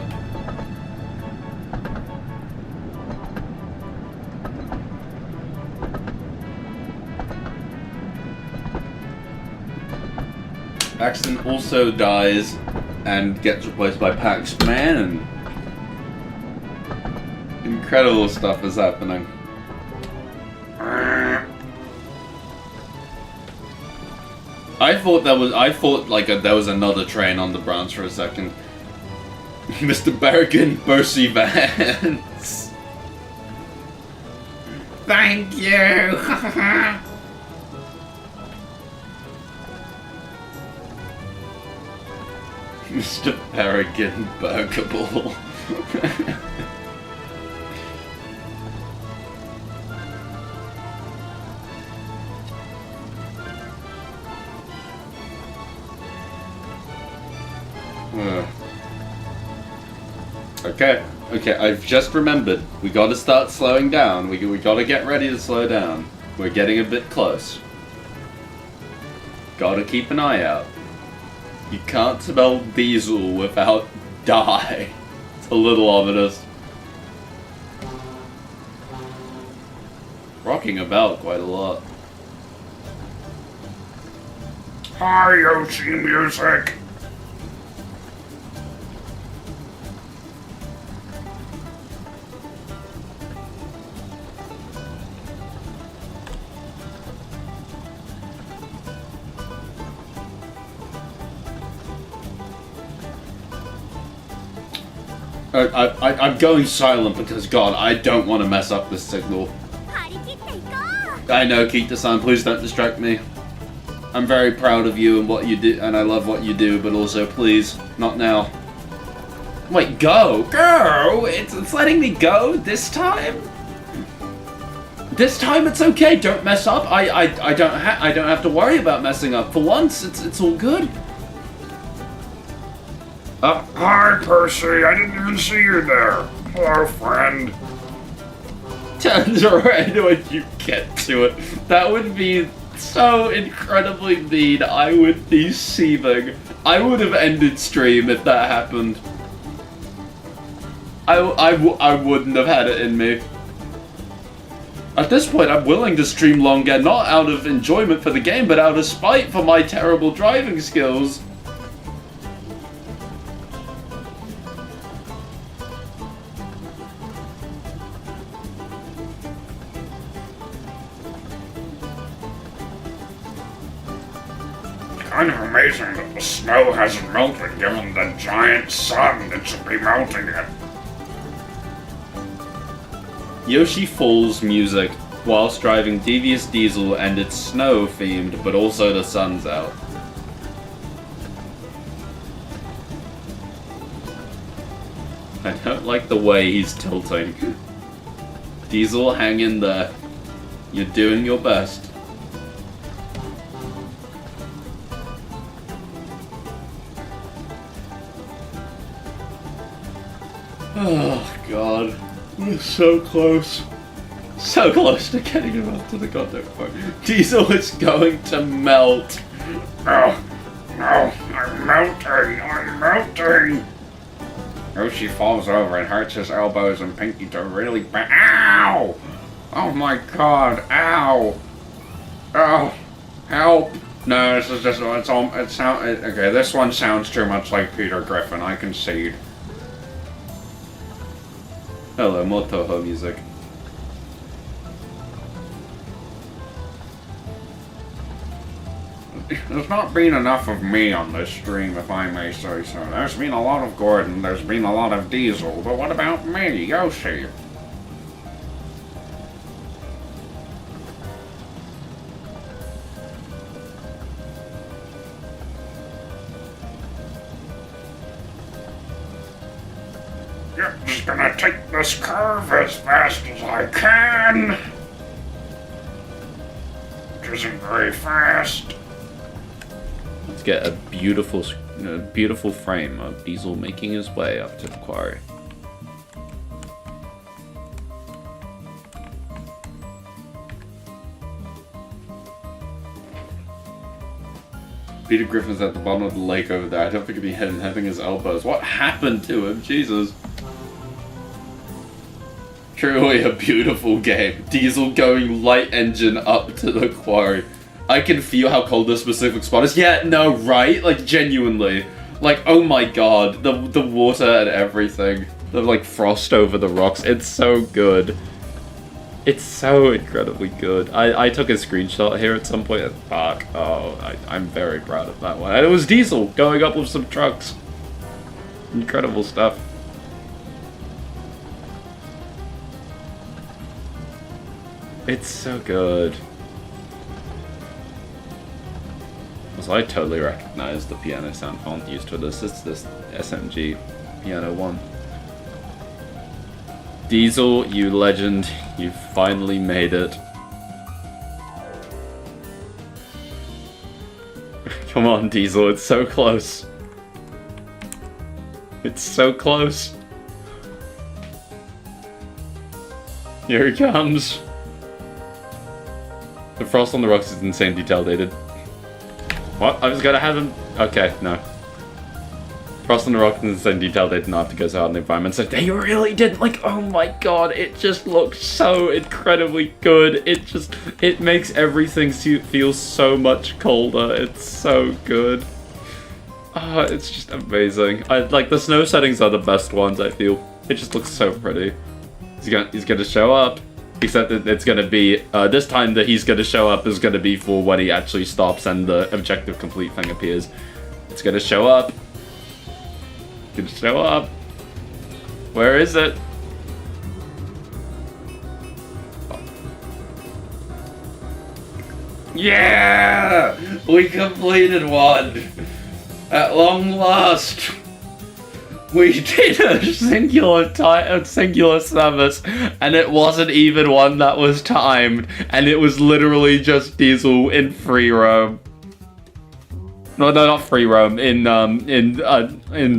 Paxton also dies and gets replaced by Pax-Man, and incredible stuff is happening. I thought there was another train on the branch for a second. Mr. Berrigan Percy Vans. Thank you! Mr. Berrigan Burgable. Okay, I've just remembered. We gotta start slowing down. We gotta get ready to slow down. We're getting a bit close. Gotta keep an eye out. You can't spell diesel without die. It's a little ominous. Rocking about quite a lot. Hi, Yoshi Music! I'm going silent because, God, I don't want to mess up this signal. I know, Kita-san, please don't distract me. I'm very proud of you and what you do, and I love what you do, but also, please, not now. Wait, go! Go! It's letting me go this time? This time it's okay, don't mess up. I don't have to worry about messing up. For once, it's all good. Hi, Percy. I didn't even see you there. Hello, friend. Turns red when you get to it. That would be so incredibly mean. I would be seething. I would have ended stream if that happened. I wouldn't have had it in me. At this point, I'm willing to stream longer, not out of enjoyment for the game, but out of spite for my terrible driving skills. Kind of amazing that the snow hasn't melted given the giant sun that should be melting it. Yoshi Falls music whilst driving Devious Diesel, and it's snow themed, but also the sun's out. I don't like the way he's tilting. Diesel, hang in there. You're doing your best. Oh, God. We're so close. So close to getting him up to the contact point. Diesel is going to melt. No, I'm melting. Yoshi falls over and hurts his elbows and pinky toe really bad. Ow! Oh my God, ow! Oh, help! No, this is just, okay, this one sounds too much like Peter Griffin, I concede. Hello, more Toho music. There's not been enough of me on this stream, if I may say so. There's been a lot of Gordon, there's been a lot of Diesel, but what about me, Yoshi? Yep, just gonna take this curve as fast as I can. Which isn't very fast. Let's get a beautiful frame of Diesel making his way up to the quarry. Peter Griffin's at the bottom of the lake over there. I don't think he'd be hitting his elbows. What happened to him? Jesus. Truly a beautiful game. Diesel going light engine up to the quarry. I can feel how cold the specific spot is. Yeah, no, right? Like, genuinely. Like, oh my god. The water and everything. The, like, frost over the rocks. It's so good. It's so incredibly good. I took a screenshot here at some point at the park. Oh, I'm very proud of that one. And it was Diesel going up with some trucks. Incredible stuff. It's so good. So I totally recognize the piano sound font used for this. It's this SMG Piano 1. Diesel, you legend, you finally made it. Come on, Diesel, it's so close. It's so close. Here he comes. The frost on the rocks is insane detail dated. What? I was gonna have him... Okay, no. Frost on the Rocks is insane detail, they did not have to go so hard in the environment, so they really did, like, oh my god, it just looks so incredibly good. It makes everything feel so much colder. It's so good. Oh, it's just amazing. Like, the snow settings are the best ones, I feel. It just looks so pretty. He's gonna show up. Except that it's gonna be, this time that he's gonna show up is gonna be for when he actually stops and the objective complete thing appears. It's gonna show up. It's gonna show up. Where is it? Yeah! We completed one! At long last! We did a singular service, and it wasn't even one that was timed, and it was literally just Diesel in free roam. No, not free roam. In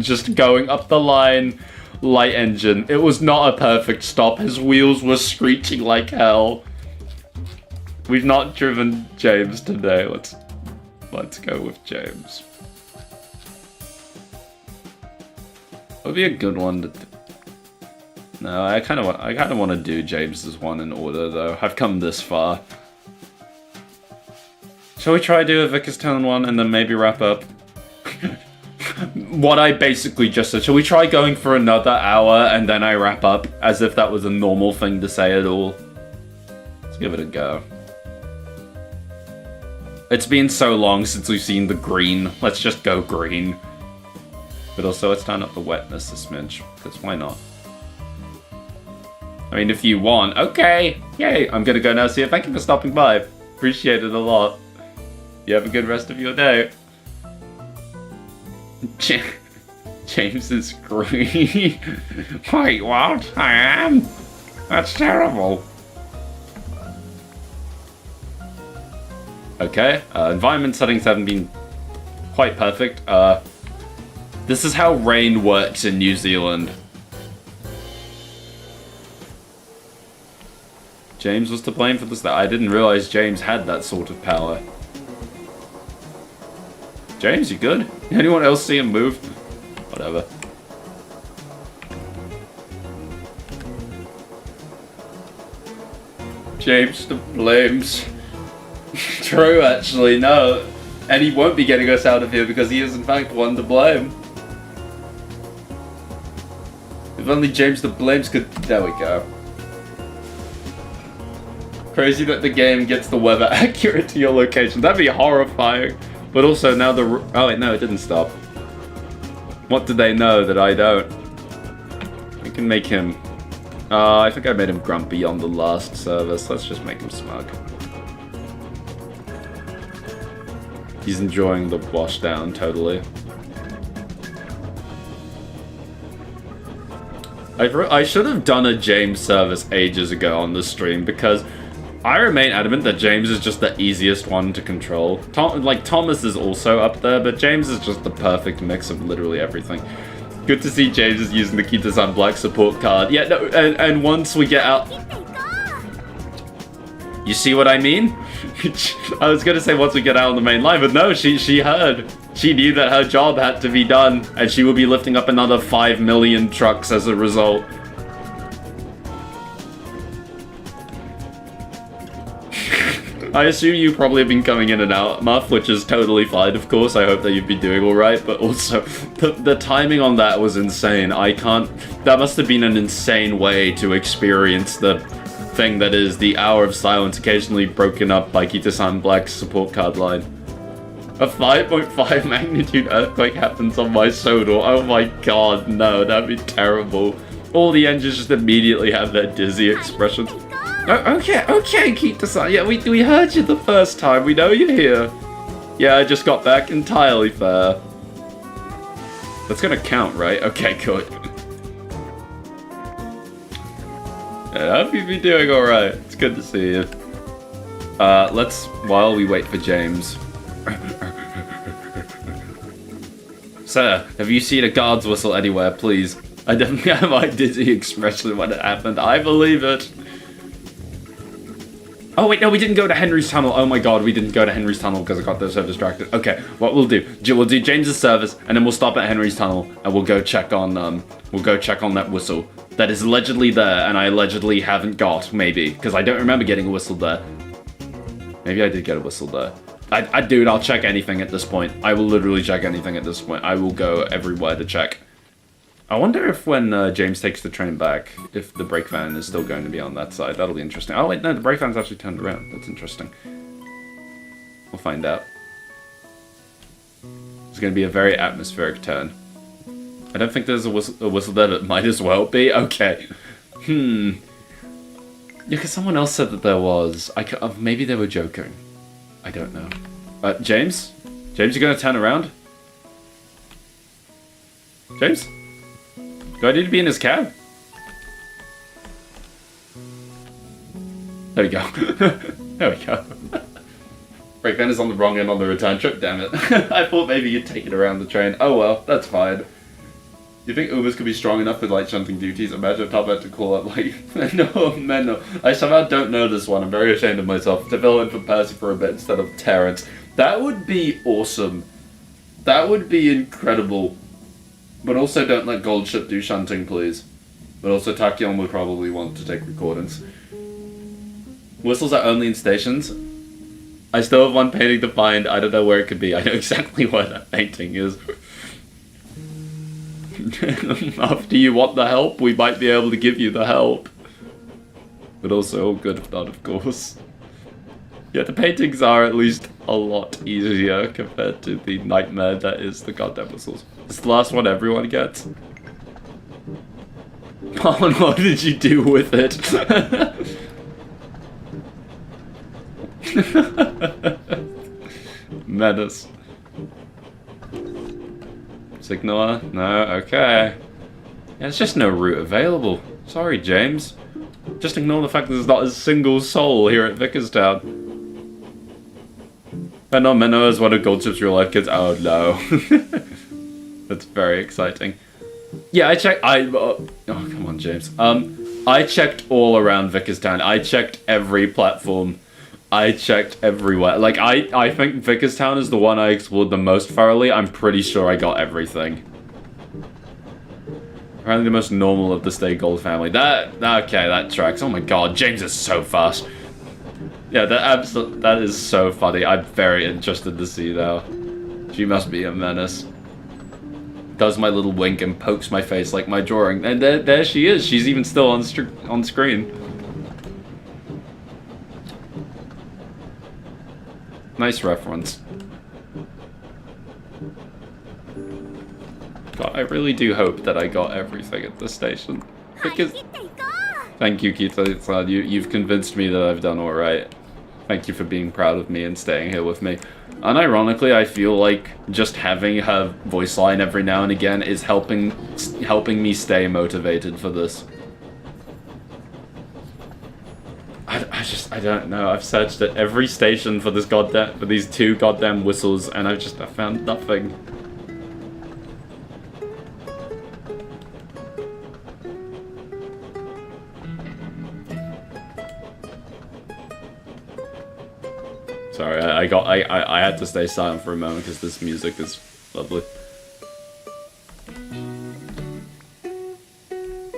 just going up the line, light engine. It was not a perfect stop. His wheels were screeching like hell. We've not driven James today. Let's go with James. Would be a good one to... No, I kind of want to do James's one in order though. I've come this far. Shall we try do a Vickers Tone one and then maybe wrap up? What I basically just said. Shall we try going for another hour and then I wrap up? As if that was a normal thing to say at all. Let's give it a go. It's been so long since we've seen the green. Let's just go green. But also, let's turn up the wetness a smidge, because why not? I mean, if you want, okay, yay, I'm gonna go now see you. Thank you for stopping by. Appreciate it a lot. You have a good rest of your day. James is green. Wait, what? I am? That's terrible. Okay, environment settings haven't been quite perfect. This is how rain works in New Zealand. James was to blame for this. I didn't realize James had that sort of power. James, you good? Anyone else see him move? Whatever. James the blames. True, actually, no. And he won't be getting us out of here because he is in fact one to blame. If only James the Blames could... There we go. Crazy that the game gets the weather accurate to your location. That'd be horrifying. But also now the... Oh wait, no, it didn't stop. What did they know that I don't? We can make him... I think I made him grumpy on the last service. Let's just make him smug. He's enjoying the wash down, totally. I should have done a James service ages ago on the stream because I remain adamant that James is just the easiest one to control. Thomas is also up there, but James is just the perfect mix of literally everything. Good to see James is using the Kita-san Black support card. Yeah, no, and once we get out... You see what I mean? I was gonna say once we get out on the main line, but no, she heard. She knew that her job had to be done, and she will be lifting up another 5 million trucks as a result. I assume you probably have been coming in and out, Muff, which is totally fine, of course. I hope that you've been doing alright, but also, the timing on that was insane. That must have been an insane way to experience the thing that is the hour of silence occasionally broken up by Kita-san Black's support card line. A 5.5 magnitude earthquake happens on my Sodor. Oh my god, no, that'd be terrible. All the engines just immediately have their dizzy expressions. Oh, okay, Kita-san. Yeah, we heard you the first time. We know you're here. Yeah, I just got back. Entirely fair. That's gonna count, right? Okay, good. Yeah, I hope you've been doing alright. It's good to see you. While we wait for James. Sir, have you seen a guard's whistle anywhere, please? I definitely have my dizzy expression when it happened. I believe it. Oh wait, no, we didn't go to Henry's tunnel. Oh my god, we didn't go to Henry's tunnel because I got so distracted. Okay, what we'll do James's service, and then we'll stop at Henry's tunnel, and we'll go check on that whistle that is allegedly there, and I allegedly haven't got, maybe, because I don't remember getting a whistle there. Maybe I did get a whistle there. Dude, I'll check anything at this point. I will literally check anything at this point. I will go everywhere to check. I wonder if when James takes the train back, if the brake van is still going to be on that side. That'll be interesting. Oh wait, no, the brake van's actually turned around. That's interesting. We'll find out. It's going to be a very atmospheric turn. I don't think there's a whistle there, but it might as well be. Okay. Yeah, because someone else said that there was. Maybe they were joking. I don't know. James? James, you going to turn around? James? Do I need to be in his cab? There we go. There we go. Brake van is on the wrong end on the return trip, damn it. I thought maybe you'd take it around the train. Oh well, that's fine. Do you think Ubers could be strong enough for light shunting duties? Imagine if Top had to call up like... No. I somehow don't know this one. I'm very ashamed of myself. To fill in for Percy for a bit instead of Terrence. That would be awesome. That would be incredible. But also don't let Goldship do shunting, please. But also Tachyon would probably want to take recordings. Whistles are only in stations. I still have one painting to find. I don't know where it could be. I know exactly where that painting is. After you want the help, we might be able to give you the help. But also, good if not, of course. Yeah, the paintings are at least a lot easier compared to the nightmare that is the goddamn whistles. It's the last one everyone gets. Oh, what did you do with it? Menace. Signaler? No, okay. Yeah, there's just no route available. Sorry, James. Just ignore the fact that there's not a single soul here at Vickerstown. Menno is one of Goldship's real life kids. Oh no. That's very exciting. Yeah, I checked. Oh, come on, James. I checked all around Vickerstown. I checked every platform. I checked everywhere. Like, I think Vickerstown is the one I explored the most thoroughly. I'm pretty sure I got everything. Apparently the most normal of the Stay Gold family. Okay, that tracks. Oh my god, James is so fast. Yeah, that is so funny. I'm very interested to see though. She must be a menace. Does my little wink and pokes my face like my drawing. And there she is. She's even still on screen. Nice reference. God, I really do hope that I got everything at the station. Because... Thank you, Kita-san. You've convinced me that I've done alright. Thank you for being proud of me and staying here with me. Unironically, I feel like just having her voice line every now and again is helping me stay motivated for this. I don't know. I've searched at every station for these two goddamn whistles, and I found nothing. Sorry, I had to stay silent for a moment because this music is lovely.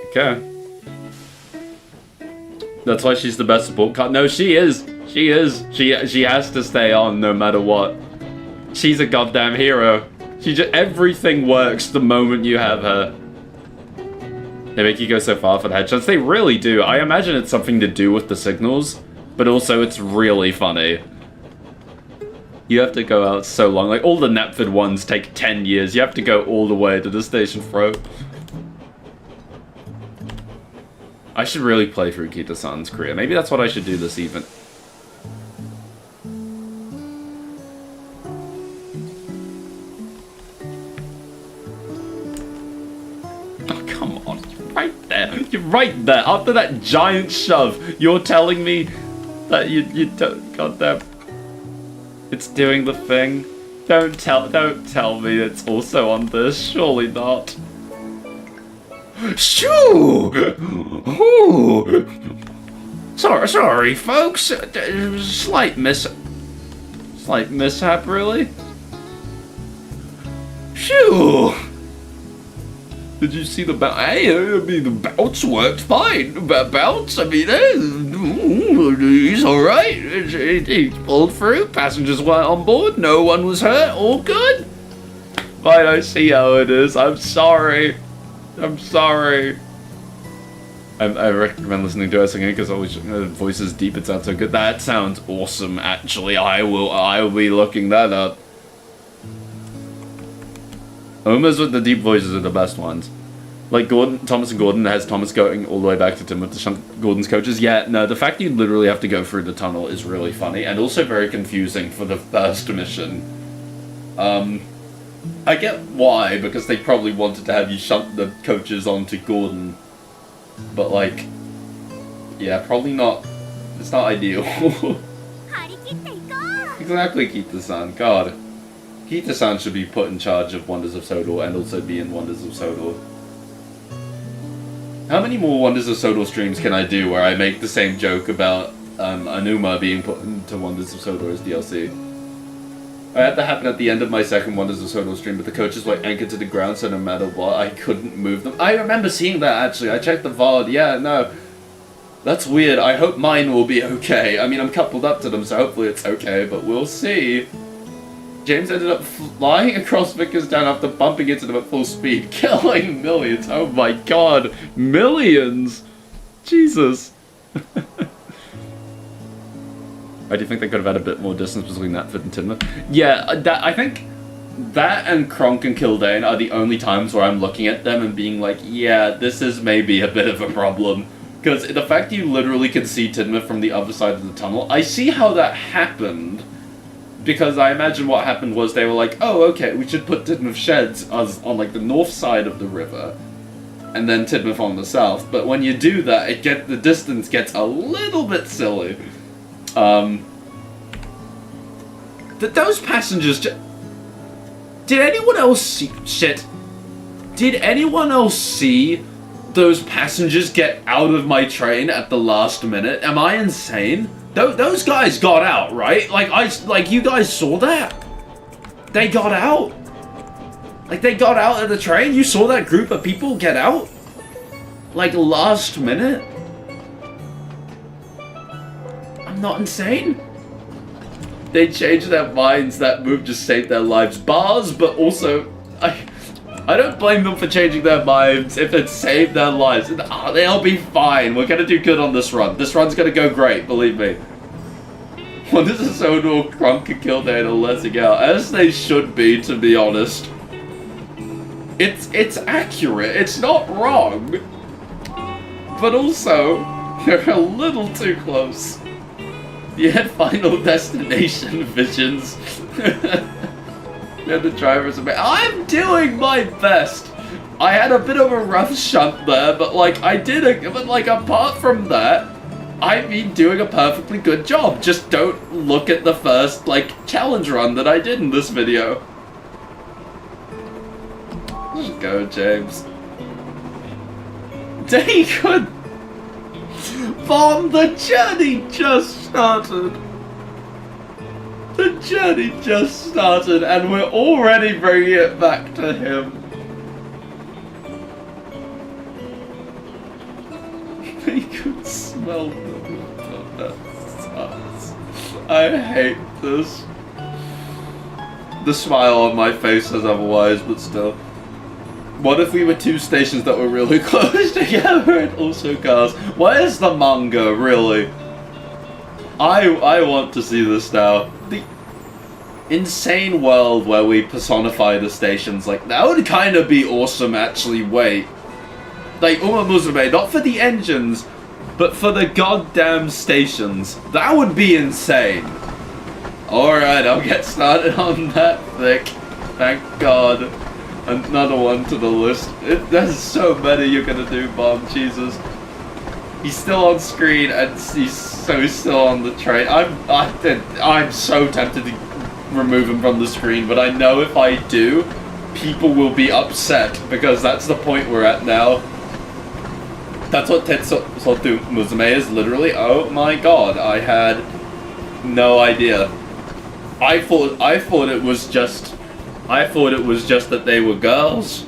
Okay. That's why she's the best support card. No, she is. She is. She has to stay on no matter what. She's a goddamn hero. Everything works the moment you have her. They make you go so far for the headshots. They really do. I imagine it's something to do with the signals, but also it's really funny. You have to go out so long. Like, all the Knapford ones take 10 years. You have to go all the way to the station throw. I should really play through Kita-san's career. Maybe that's what I should do this evening. Oh, come on. You're right there. You're right there. After that giant shove, you're telling me that you don't... Goddamn. It's doing the thing. Don't tell me it's also on this. Surely not. Shoo! Ooh. Sorry, folks. Slight mishap, really. Shoo! Did you see the bounce? Hey, I mean, the bounce worked fine. Bounce, I mean, he's alright. He pulled through. Passengers weren't on board. No one was hurt. All good. I don't see how it is. I'm sorry. I'm sorry. I recommend listening to us again because always voice is deep. It sounds so good. That sounds awesome. Actually, I will be looking that up. Uma's with the deep voices are the best ones. Like Thomas and Gordon has Thomas going all the way back to Tim with Gordon's coaches. Yeah, no, the fact you literally have to go through the tunnel is really funny and also very confusing for the first mission. I get why, because they probably wanted to have you shunt the coaches onto Gordon. But, like, yeah, probably not. It's not ideal. Exactly, Kita-san. God. Kita-san should be put in charge of Wonders of Sodor and also be in Wonders of Sodor. How many more Wonders of Sodor streams can I do where I make the same joke about Anuma being put into Wonders of Sodor as DLC? I had that happen at the end of my second Wonders of Sodor stream, but the coaches were anchored to the ground, so no matter what, I couldn't move them. I remember seeing that, actually. I checked the VOD. Yeah, no. That's weird. I hope mine will be okay. I mean, I'm coupled up to them, so hopefully it's okay, but we'll see. James ended up flying across Vickerstown after bumping into them at full speed, killing millions. Oh my god. Millions! Jesus. I do think they could have had a bit more distance between Knapford and Tidmouth. Yeah, I think that and Kronk and Kildane are the only times where I'm looking at them and being like, yeah, this is maybe a bit of a problem. Because the fact you literally can see Tidmouth from the other side of the tunnel, I see how that happened. Because I imagine what happened was they were like, oh, okay, we should put Tidmouth Sheds on like the north side of the river. And then Tidmouth on the south. But when you do that, the distance gets a little bit silly. Those passengers did anyone else see... Shit. Did anyone else see those passengers get out of my train at the last minute? Am I insane? Those guys got out, right? Like you guys saw that? They got out? Like, they got out of the train? You saw that group of people get out? Like, last minute? I'm not insane. They changed their minds. That move just saved their lives. Bars, but also, I don't blame them for changing their minds if it saved their lives. They'll be fine. We're gonna do good on this run. This run's gonna go great, believe me. Wonders of Sodor, Kronk, and Kildane are letting out, as they should be, to be honest. It's accurate. It's not wrong. But also, they're a little too close. You had Final Destination visions. Yeah, the drivers are... I'm doing my best. I had a bit of a rough shunt there, but like apart from that, I've been doing a perfectly good job. Just don't look at the first challenge run that I did in this video. Let's go, James. Day good. Bomb, the journey just started. The journey just started and we're already bringing it back to him. He could smell them. That sucks. I hate this. The smile on my face says otherwise, but still. What if we were two stations that were really close together and also cars? Where's the manga, really? I want to see this now. The insane world where we personify the stations, like, that would kind of be awesome, actually. Wait. Like, Umamusume, not for the engines, but for the goddamn stations. That would be insane. Alright, I'll get started on that thick. Thank God. Another one to the list. There's so many you're gonna do, Bomb. Jesus. He's still on screen and he's so still on the train. I'm so tempted to remove him from the screen, but I know if I do, people will be upset because that's the point we're at now. That's what Tetsuto Musume is, literally. Oh my god, I had no idea. I thought it was just that they were girls.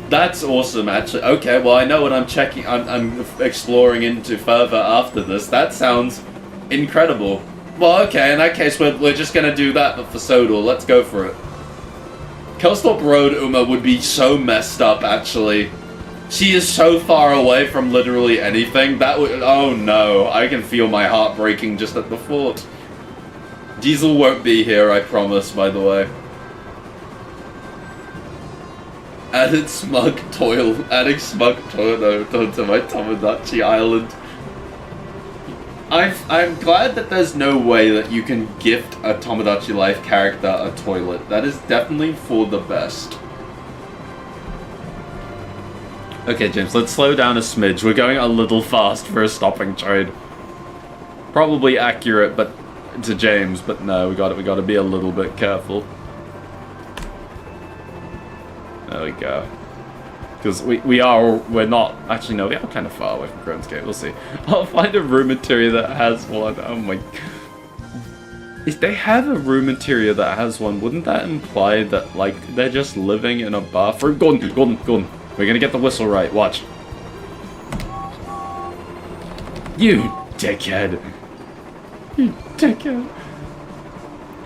That's awesome, actually. Okay, well, I know what I'm checking. I'm exploring into further after this. That sounds incredible. Well, okay, in that case, we're just gonna do that, but for Sodor. Let's go for it. Kelstop Road Uma would be so messed up, actually. She is so far away from literally anything. That would... Oh, no. I can feel my heart breaking just at the thought. Diesel won't be here, I promise, by the way. Adding smug toil to my Tomodachi Island. I'm glad that there's no way that you can gift a Tomodachi Life character a toilet. That is definitely for the best. Okay, James, let's slow down a smidge. We're going a little fast for a stopping train. Probably accurate, but to James, but no, we gotta be a little bit careful. There we go. Because we're not, actually no, we are kind of far away from Crone's Gate, we'll see. I'll find a room interior that has one. Oh my... If they have a room interior that has one, wouldn't that imply that, like, they're just living in a bathroom? Gordon. We're gonna get the whistle right, watch. You dickhead. You dickhead.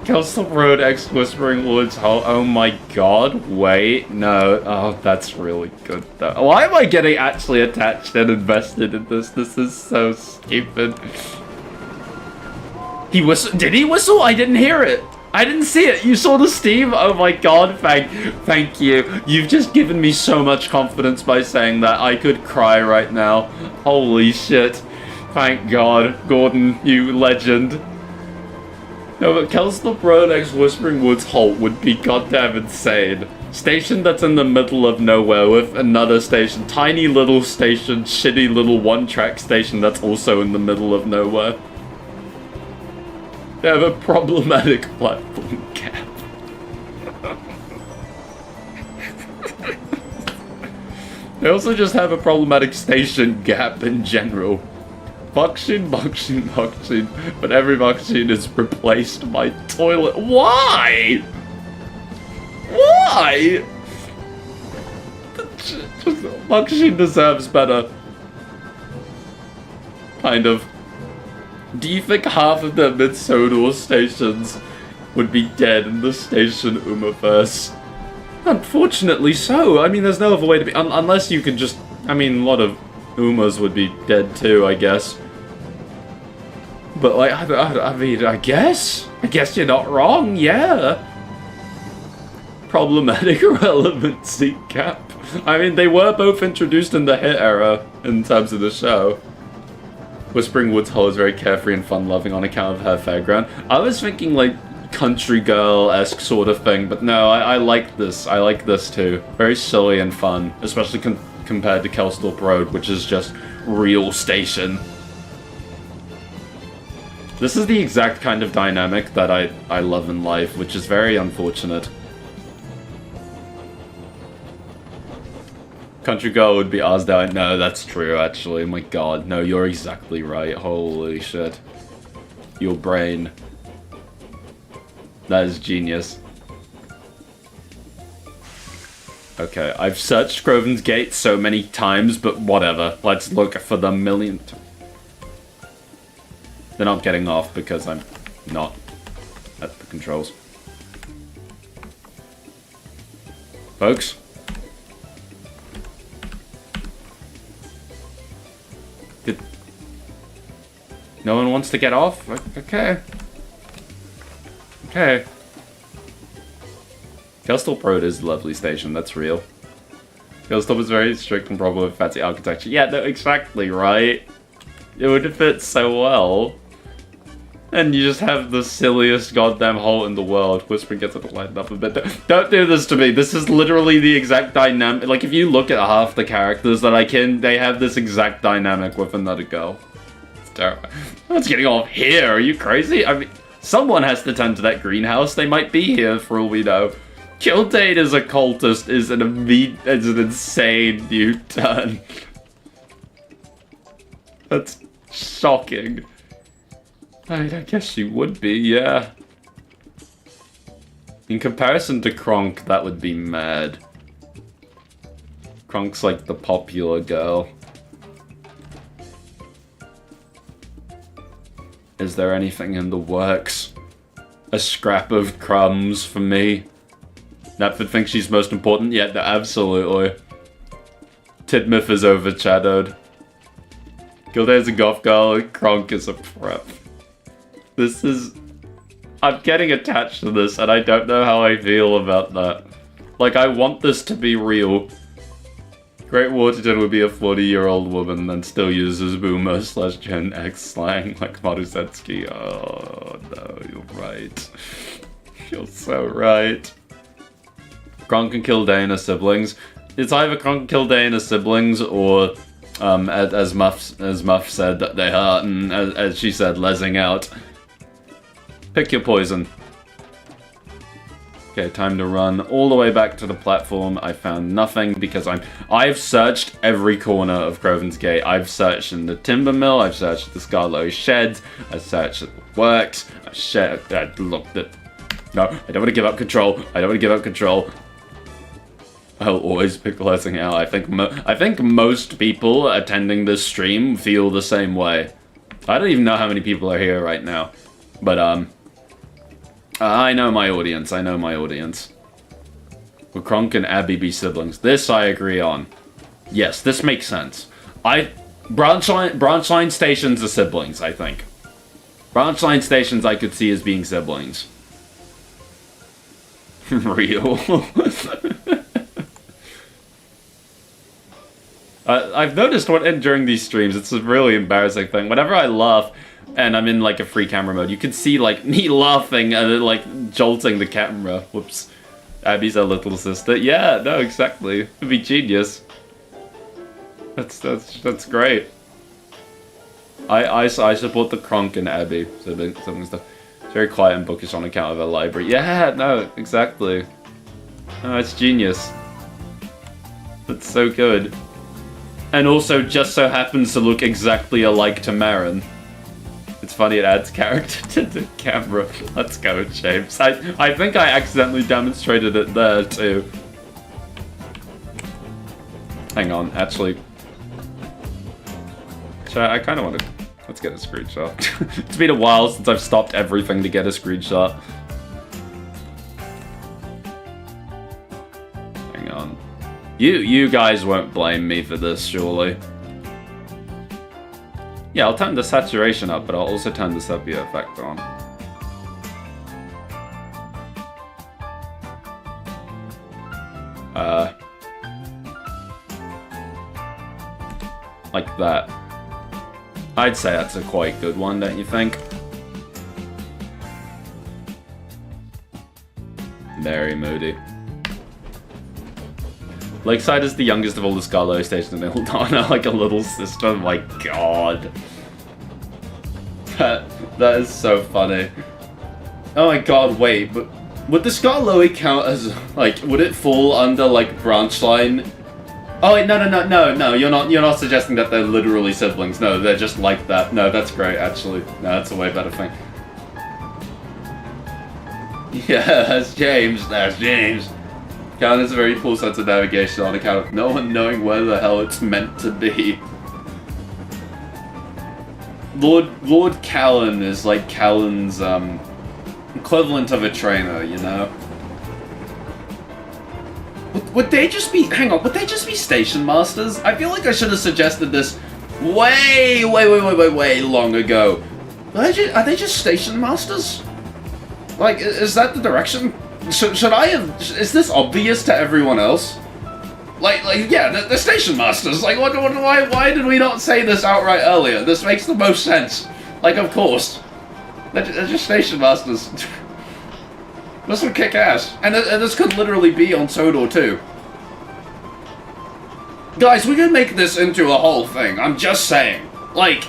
Kelstop Road X Whispering Woods Hole. Oh my god, wait, no. Oh, that's really good though. Why am I getting actually attached and invested in this? This is so stupid. He whistled. Did he whistle? I didn't hear it. I didn't see it. You saw the steam? Oh my god, thank you. You've just given me so much confidence by saying that. I could cry right now. Holy shit. Thank god. Gordon, you legend. No, but Kelstop Road X Whispering Woods Halt would be goddamn insane. Station that's in the middle of nowhere with another station. Tiny little station, shitty little one-track station that's also in the middle of nowhere. They have a problematic platform gap. They also just have a problematic station gap in general. Buckshin, but every Buckshin is replaced by toilet. Why? Why? Buckshin deserves better. Kind of. Do you think half of the mid-Sodor stations would be dead in the station Umaverse? Unfortunately so. I mean, there's no other way to be... unless you can just... I mean, a lot of Umas would be dead too, I guess. But, like, I mean, I guess you're not wrong, yeah. Problematic relevancy gap. I mean, they were both introduced in the hit era in terms of the show. Whispering Woods Hole is very carefree and fun-loving on account of her fairground. I was thinking, like, country girl-esque sort of thing, but no, I like this. I like this too. Very silly and fun, especially compared to Kelstop Road, which is just real station. This is the exact kind of dynamic that I love in life, which is very unfortunate. Country girl would be Osdale. No, that's true, actually. Oh my god. No, you're exactly right. Holy shit. Your brain. That is genius. Okay, I've searched Groven's Gate so many times, but whatever. Let's look for the millionth. They're not getting off because I'm not at the controls. Folks? No one wants to get off? Okay. Okay. Kelstop Road is a lovely station, that's real. Kelstop is very strict and proper with fancy architecture. Yeah, no, exactly, right? It would fit so well. And you just have the silliest goddamn hole in the world. Whispering gets it to lighten up a bit. Don't do this to me. This is literally the exact dynamic. Like, if you look at half the characters that I can, they have this exact dynamic with another girl. It's terrible. What's getting off here? Are you crazy? I mean, someone has to tend to that greenhouse. They might be here for all we know. Kildane as a cultist is an insane new turn. That's shocking. I guess she would be, yeah. In comparison to Kronk, that would be mad. Kronk's like the popular girl. Is there anything in the works? A scrap of crumbs for me? Knapford thinks she's most important? Yeah, absolutely. Tidmouth is overshadowed. Gilda's a goth girl, Kronk is a prep. This is... I'm getting attached to this, and I don't know how I feel about that. Like, I want this to be real. Great Waterton would be a 40-year-old woman and still uses boomer/Gen X slang like Marusetsky. Oh, no, you're right. You're so right. Kronk and Kildane are siblings. It's either Kronk and Kildane are siblings, or, as Muff said, that they are, and as she said, lesing out. Pick your poison. Okay, time to run all the way back to the platform. I found nothing because I've searched every corner of Groven's Gate. I've searched in the timber mill, I've searched the Scarlow sheds, I've searched at the works, I've looked at... No, I don't want to give up control. I don't want to give up control. I'll always pick lesing out. I think most people attending this stream feel the same way. I don't even know how many people are here right now. But, I know my audience. I know my audience. Will Kronk and Abby be siblings? This I agree on. Yes, this makes sense. Branch line stations are siblings, I think. Branch line stations I could see as being siblings. Real. I've noticed during these streams, it's a really embarrassing thing. Whenever I laugh, and I'm in like a free camera mode, you can see like me laughing and like jolting the camera. Whoops. Abby's our little sister. Yeah, no, exactly. It'd be genius. That's great. I support the Kronk and Abby something stuff. Very quiet and bookish on account of her library. Yeah, no, exactly. No, it's genius. That's so good. And also just so happens to look exactly alike to Marin. It's funny, it adds character to the camera. Let's go, James. I think I accidentally demonstrated it there, too. Hang on, actually. I kind of want to... Let's get a screenshot. It's been a while since I've stopped everything to get a screenshot. Hang on. You guys won't blame me for this, surely. Yeah, I'll turn the saturation up, but I'll also turn the sepia effect on. Like that. I'd say that's a quite good one, don't you think? Very moody. Lakeside is the youngest of all the Scarlow stations in Ildana, like a little sister. My god. That is so funny. Oh my god, wait, but would the Scarlow count as, like, would it fall under, like, branch line? Oh wait, no, you're not suggesting that they're literally siblings. No, they're just like that. No, that's great, actually. No, that's a way better thing. Yeah, that's James. That's James. Callan has a very poor sense of navigation on account of no one knowing where the hell it's meant to be. Lord Callan is like Callan's equivalent of a trainer, you know? Would they just be, hang on, would they just be station masters? I feel like I should have suggested this way long ago. Are they just station masters? Like, is that the direction? Should I have, is this obvious to everyone else? Like, yeah, the station masters. Like, why did we not say this outright earlier? This makes the most sense. Like, of course. They're just station masters. This would kick ass. And this could literally be on Sodor too. Guys, we can make this into a whole thing. I'm just saying. Like,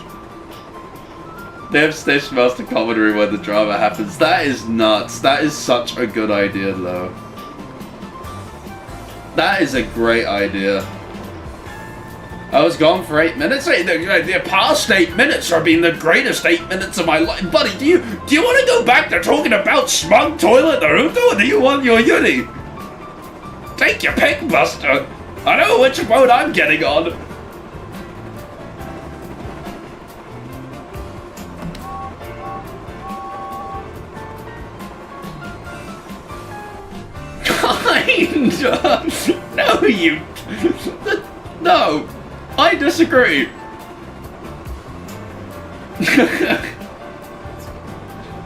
they have station master commentary when the drama happens. That is nuts. That is such a good idea, though. That is a great idea. I was gone for 8 minutes. The past 8 minutes have been the greatest 8 minutes of my life. Buddy, do you want to go back to talking about smug toilet Naruto, or do you want your uni? Take your pick, Buster. I know which boat I'm getting on. No, you... No, I disagree.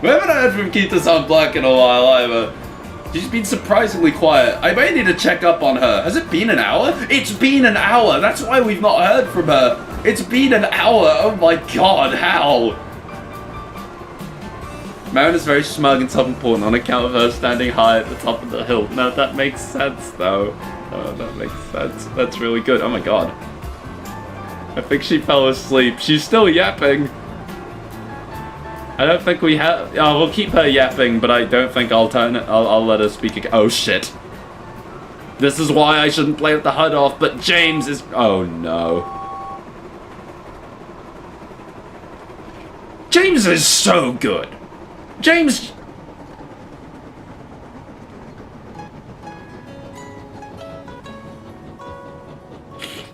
We haven't heard from Kita-san Black in a while either. She's been surprisingly quiet. I may need to check up on her. Has it been an hour? It's been an hour. That's why we've not heard from her. It's been an hour. Oh my god, how? Marin is very smug and self-important on account of her standing high at the top of the hill. No, that makes sense, though. Oh, that makes sense. That's really good. Oh my god. I think she fell asleep. She's still yapping. I don't think we have... Oh, we'll keep her yapping, but I don't think I'll let her speak again. Oh, shit. This is why I shouldn't play with the HUD off, but James is... Oh, no. James is so good. James...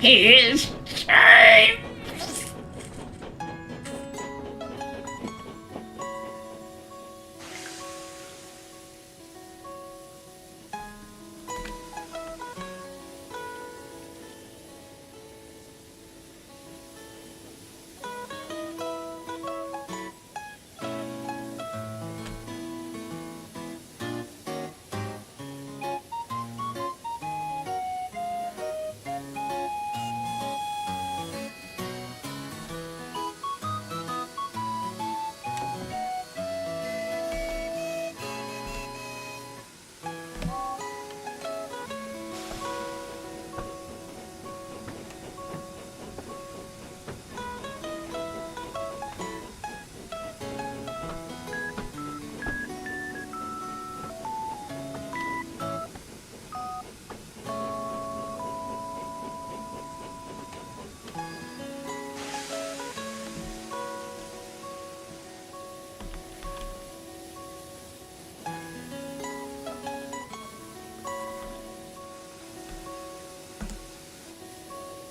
Here's James.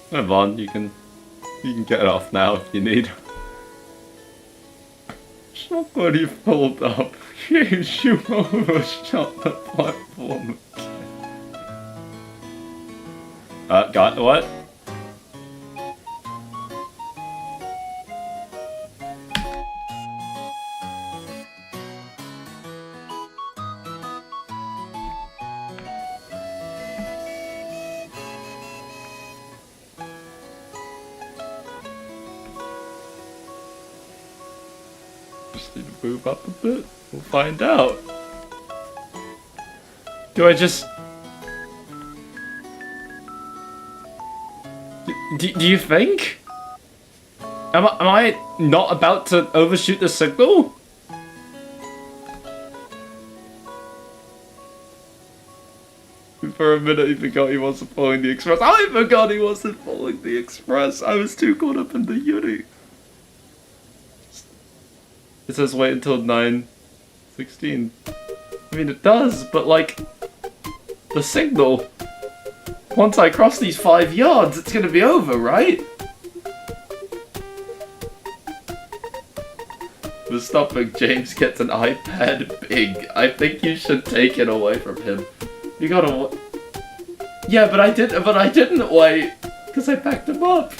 Come on, you can get it off now if you need. Somebody pulled up. You overshot the platform. Got what? Move up a bit. We'll find out. Do I just... Do you think? Am I not about to overshoot the signal? For a minute he forgot he wasn't following the express. I forgot he wasn't following the express. I was too caught up in the uni. It says wait until 9:16. mean, it does, but like, the signal, once I cross these 5 yards, it's gonna be over, right? For stopping, James gets an iPad big. I think you should take it away from him. You gotta yeah, but I didn't wait, because I backed him up.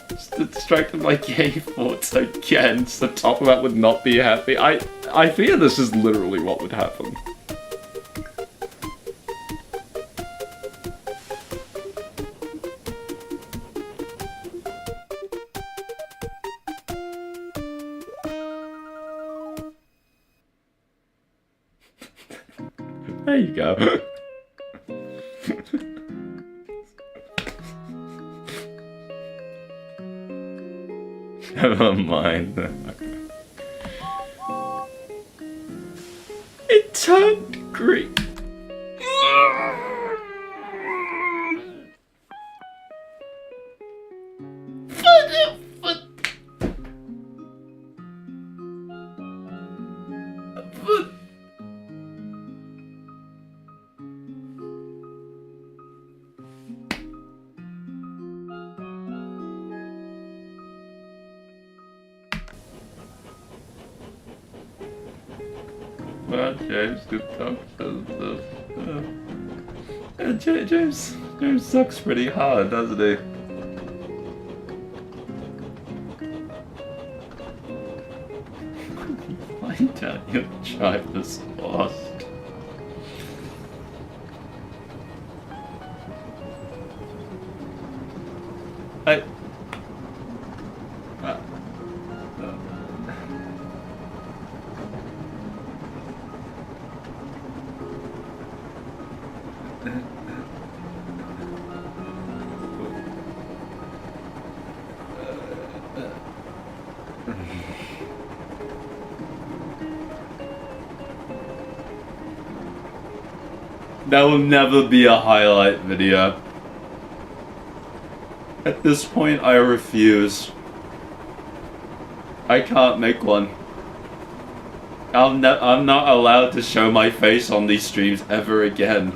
Just to distract my gay thoughts again, so Topomat would not be happy. I fear this is literally what would happen. There you go. Never mind. It turned green. Well, James, good talk. James sucks pretty hard, doesn't he? Find out your tribe is lost. That will never be a highlight video. At this point, I refuse. I can't make one. I'm not allowed to show my face on these streams ever again.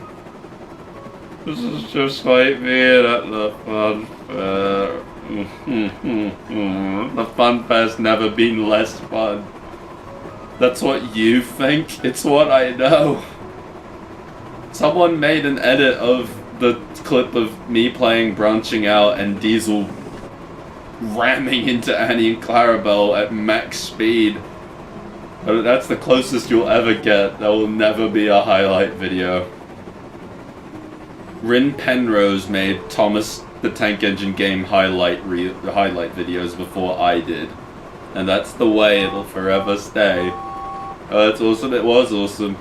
This is just like being at the fun fair. The fun fair's never been less fun. That's what you think? It's what I know. Someone made an edit of the clip of me playing Branching Out and Diesel ramming into Annie and Clarabelle at max speed. But that's the closest you'll ever get. There will never be a highlight video. Rin Penrose made Thomas the Tank Engine game highlight videos before I did. And that's the way it'll forever stay. Oh, that's awesome. It was awesome.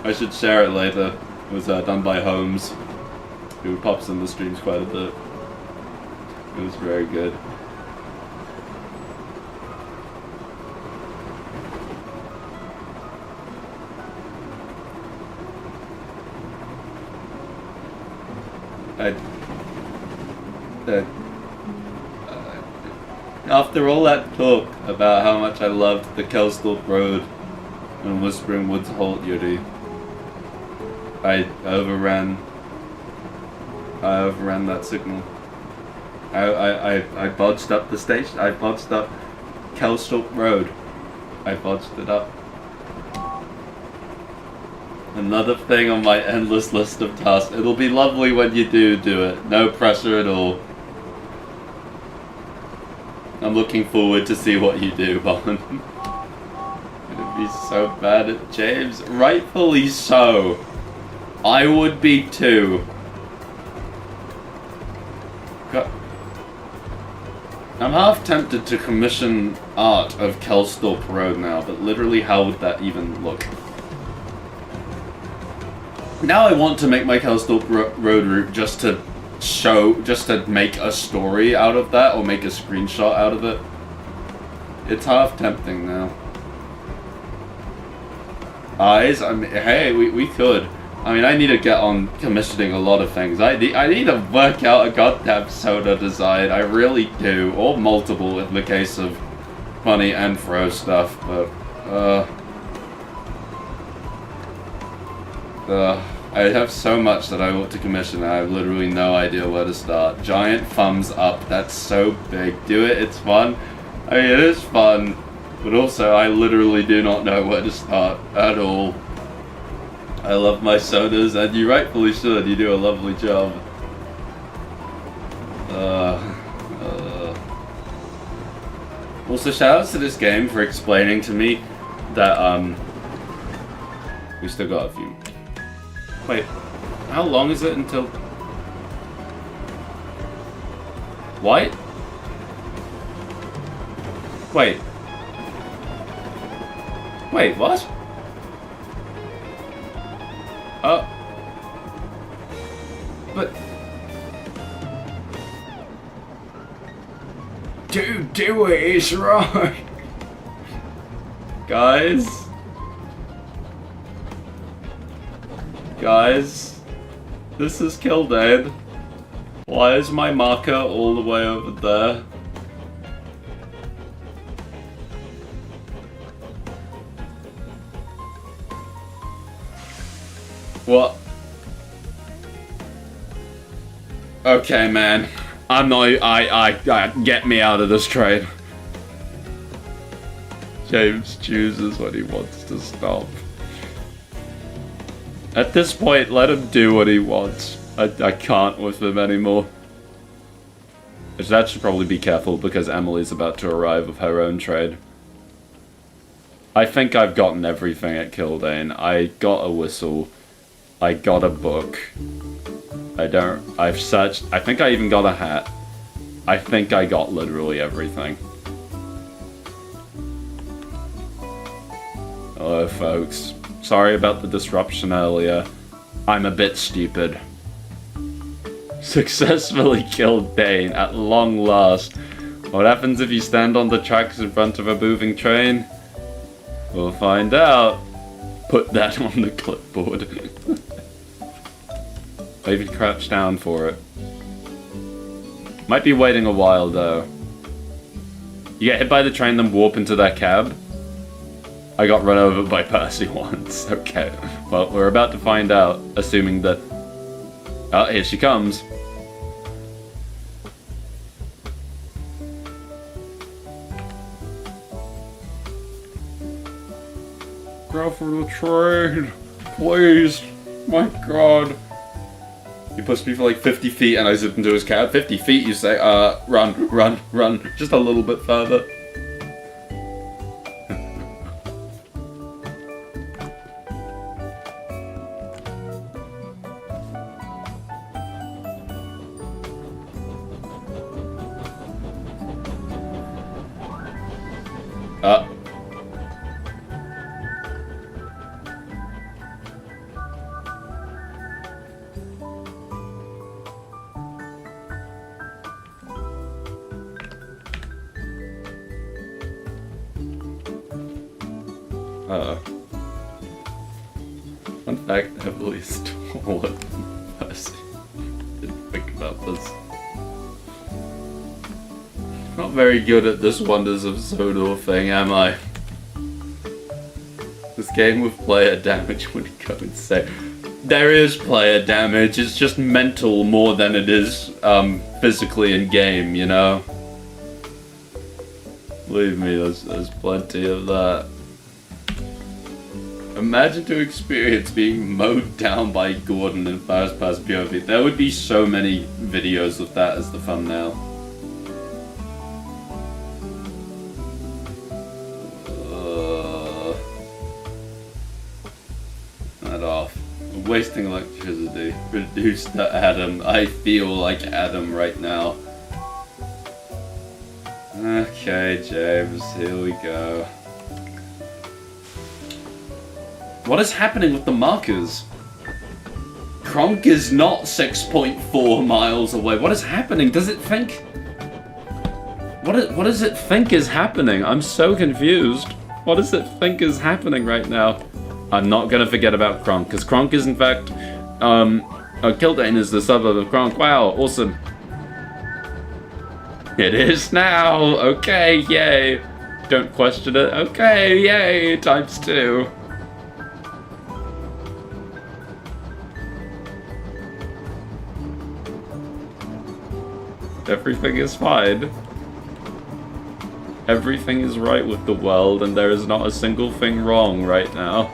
I should share it later. It was done by Holmes, who pops in the streams quite a bit. It was very good. After all that talk about how much I loved the Kelsthorpe Road and Whispering Woods Halt Yuri, I overran that signal. I bodged up the station. I bodged up Kelsthorpe Road. I bodged it up. Another thing on my endless list of tasks. It'll be lovely when you do it. No pressure at all. I'm looking forward to see what you do, Bon. It'd be so bad at James. Rightfully so. I would be too. God. I'm half tempted to commission art of Kelsthorpe Road now, but literally how would that even look? Now I want to make my Kelsthorpe Road route just to make a story out of that, or make a screenshot out of it. It's half tempting now. Eyes? I mean, hey, we could. I mean, I need to get on commissioning a lot of things. I need to work out a goddamn Sodor design. I really do. Or multiple in the case of funny and throw stuff, but I have so much that I want to commission and I have literally no idea where to start. Giant thumbs up, that's so big. Do it, it's fun. I mean, it is fun, but also I literally do not know where to start at all. I love my sodas, and you rightfully should. You do a lovely job. Also, shoutouts to this game for explaining to me that, we still got a few. Wait, how long is it until... What? Wait. Wait, what? But... Do it, it's right. Guys, this is Kildane. Why is my marker all the way over there? What? Okay, man. I'm not. I get me out of this trade. James chooses when he wants to stop. At this point, let him do what he wants. I can't with him anymore. That should probably be careful because Emily's about to arrive with her own trade. I think I've gotten everything at Kildane. I got a whistle. I got a book. I've searched. I think I even got a hat. I think I got literally everything. Hello, folks. Sorry about the disruption earlier. I'm a bit stupid. Successfully killed Dane at long last. What happens if you stand on the tracks in front of a moving train? We'll find out. Put that on the clipboard. I even crouched down for it. Might be waiting a while though. You get hit by the train, then warp into that cab? I got run over by Percy once. Okay. Well, we're about to find out, assuming that... Oh, here she comes. Go for the train, please. My God. He pushed me for like 50 feet and I zipped into his cab. 50 feet, you say, run. Just a little bit further. Fun fact, Emily's taller than Percy. Didn't think about this. Not very good at this Wonders of Sodor thing, am I? This game with player damage would go insane. There is player damage, it's just mental more than it is physically in game, you know? Believe me, there's plenty of that. Imagine to experience being mowed down by Gordon in first-person POV. There would be so many videos of that as the thumbnail. That off. I'm wasting electricity. Reduce to Adam. I feel like Adam right now. Okay, James, here we go. What is happening with the markers? Kronk is not 6.4 miles away. What is happening? Does it think... What does it think is happening? I'm so confused. What does it think is happening right now? I'm not gonna forget about Kronk, because Kronk is in fact... Kildane is the suburb of Kronk. Wow, awesome. It is now! Okay, yay! Don't question it. Okay, yay, ×2. Everything is fine. Everything is right with the world, and there is not a single thing wrong right now.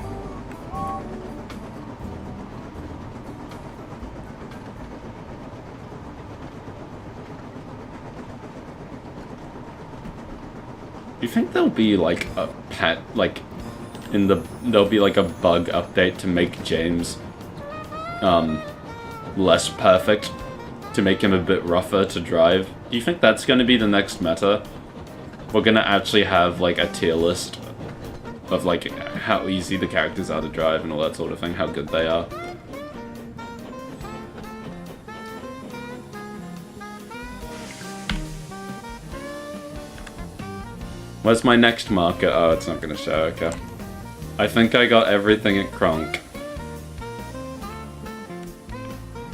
Do you think there'll be like a there'll be like a bug update to make James less perfect, to make him a bit rougher to drive? Do you think that's going to be the next meta? We're going to actually have like a tier list of like how easy the characters are to drive and all that sort of thing, how good they are. Where's my next marker? Oh, it's not going to show, okay. I think I got everything at Kronk.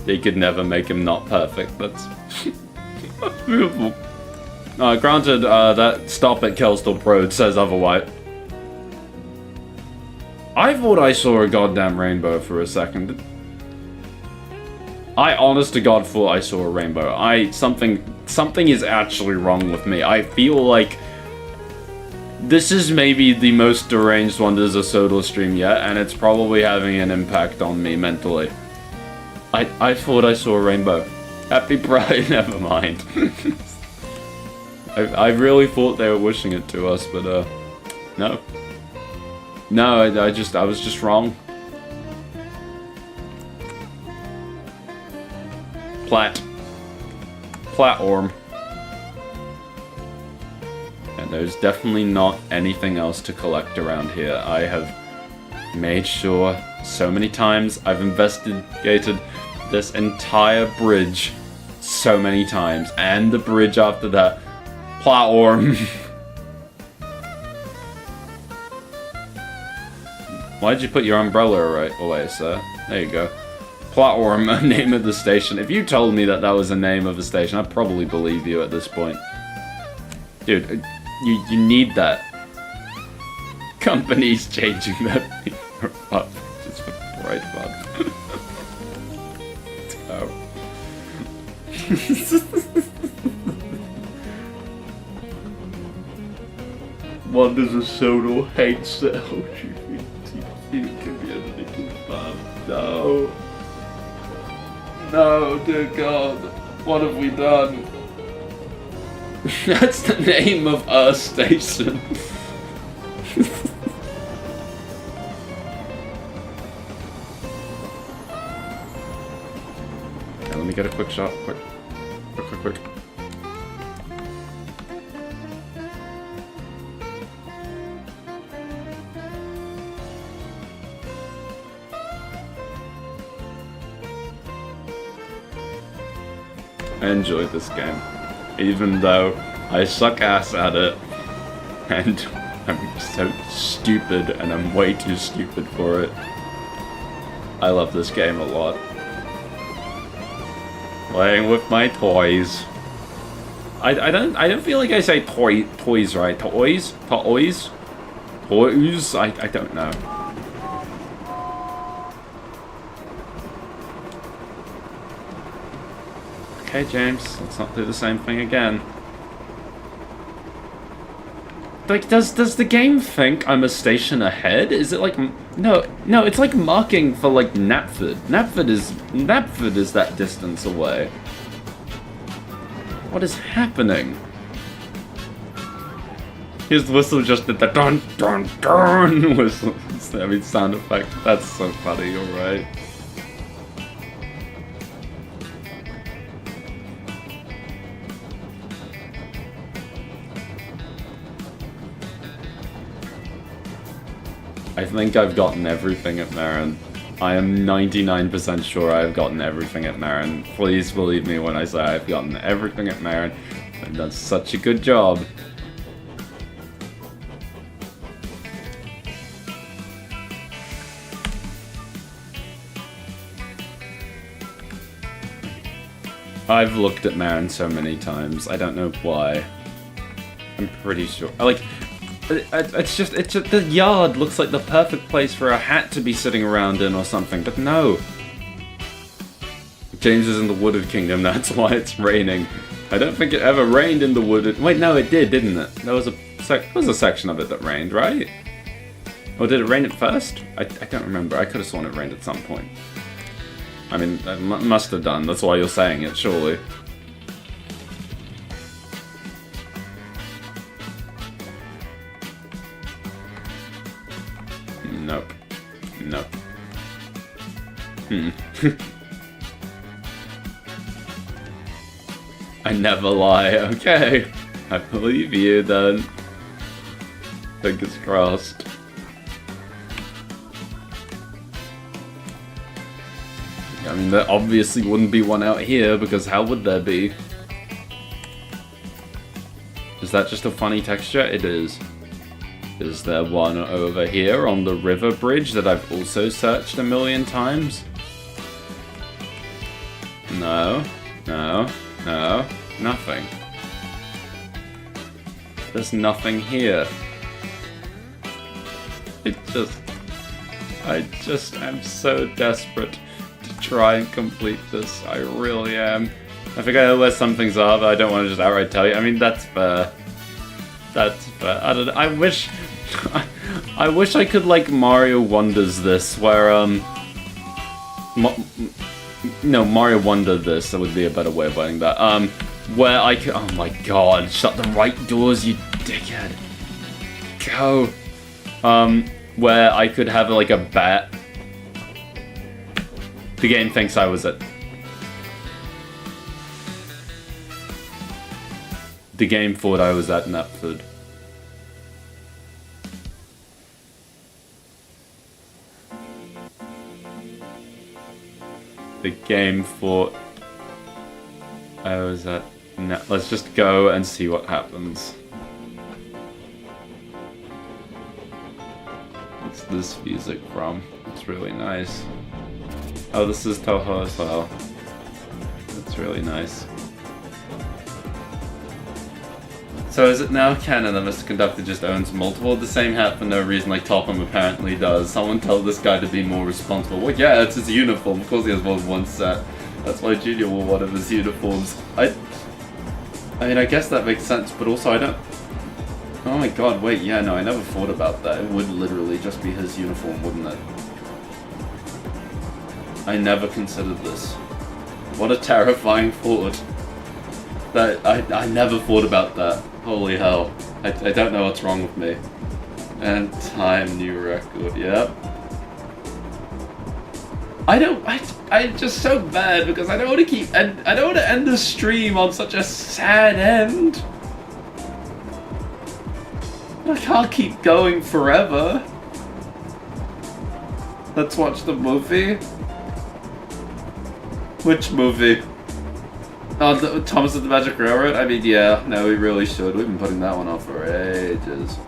They could never make him not perfect, that's beautiful. Granted, that stop at Kelstall Road says otherwise. I thought I saw a goddamn rainbow for a second. I honest to God thought I saw a rainbow. Something is actually wrong with me. I feel like this is maybe the most deranged Wonders of Sodor stream yet, and it's probably having an impact on me mentally. I thought I saw a rainbow. Happy Pride, never mind. I really thought they were wishing it to us, but no. No, I was just wrong. Platform. And there's definitely not anything else to collect around here. I have made sure so many times. I've investigated this entire bridge so many times, and the bridge after that. Platform. Why'd you put your umbrella away, sir? There you go. Platform, name of the station. If you told me that that was the name of a station, I'd probably believe you at this point. Dude, you need that. Companies changing that up just for bright fun. Wonders of Sodor hates the LGBT community. No. No, dear God. What have we done? That's the name of our station. Okay, let me get a quick shot. Quick. I enjoyed this game, even though I suck ass at it, and I'm so stupid, and I'm way too stupid for it. I love this game a lot. Playing with my toys. I don't feel like I say toys right. Toys? Toys? Toys? I don't know. Okay, James, let's not do the same thing again. Like, does the game think I'm a station ahead? Is it like... No, it's like marking for, like, Knapford. Knapford is that distance away. What is happening? His whistle just did the dun dun dun whistle. I mean, sound effect. That's so funny, you're right. I think I've gotten everything at Marin. I am 99% sure I've gotten everything at Marin. Please believe me when I say I've gotten everything at Marin. I've done such a good job. I've looked at Marin so many times. I don't know why. I'm pretty sure. it's just the yard looks like the perfect place for a hat to be sitting around in or something, but no. James is in the Wooded Kingdom, that's why it's raining. I don't think it ever rained in the Wooded... Wait, no, it did, didn't it? There was a section of it that rained, right? Or did it rain at first? I don't remember. I could have sworn it rained at some point. I mean, it must have done. That's why you're saying it, surely. Nope. Nope. I never lie. Okay. I believe you then. Fingers crossed. I mean, there obviously wouldn't be one out here, because how would there be? Is that just a funny texture? It is. Is there one over here on the river bridge that I've also searched a million times? No. No. No. Nothing. There's nothing here. I just am so desperate to try and complete this. I really am. I think I know where some things are, but I don't want to just outright tell you. I mean, that's fair. That's fair. I don't know. I wish I could, like, Mario Wonders this, where, no, Mario Wonder this. That would be a better way of putting that. Where I could... Oh my god. Shut the right doors, you dickhead. Go. Where I could have, like, a bat. The game thinks I was at... The game thought I was at Knapford. The game thought I was at... Let's just go and see what happens. What's this music from? It's really nice. Oh, this is Toho as well. That's really nice. So is it now canon that Mr. Conductor just owns multiple of the same hat for no reason like Topham apparently does? Someone tell this guy to be more responsible. Well, yeah, it's his uniform. Of course he has more than one set. That's why Junior wore one of his uniforms. I mean, I guess that makes sense, but also I don't... Oh my god, wait, yeah, no, I never thought about that. It would literally just be his uniform, wouldn't it? I never considered this. What a terrifying thought. That I never thought about that. Holy hell. I don't know what's wrong with me. And time new record, yep. I'm just so bad because I don't want to I don't want to end the stream on such a sad end. I can't keep going forever. Let's watch the movie. Which movie? Oh, Thomas of the Magic Railroad? I mean, yeah, no, we really should. We've been putting that one off for ages.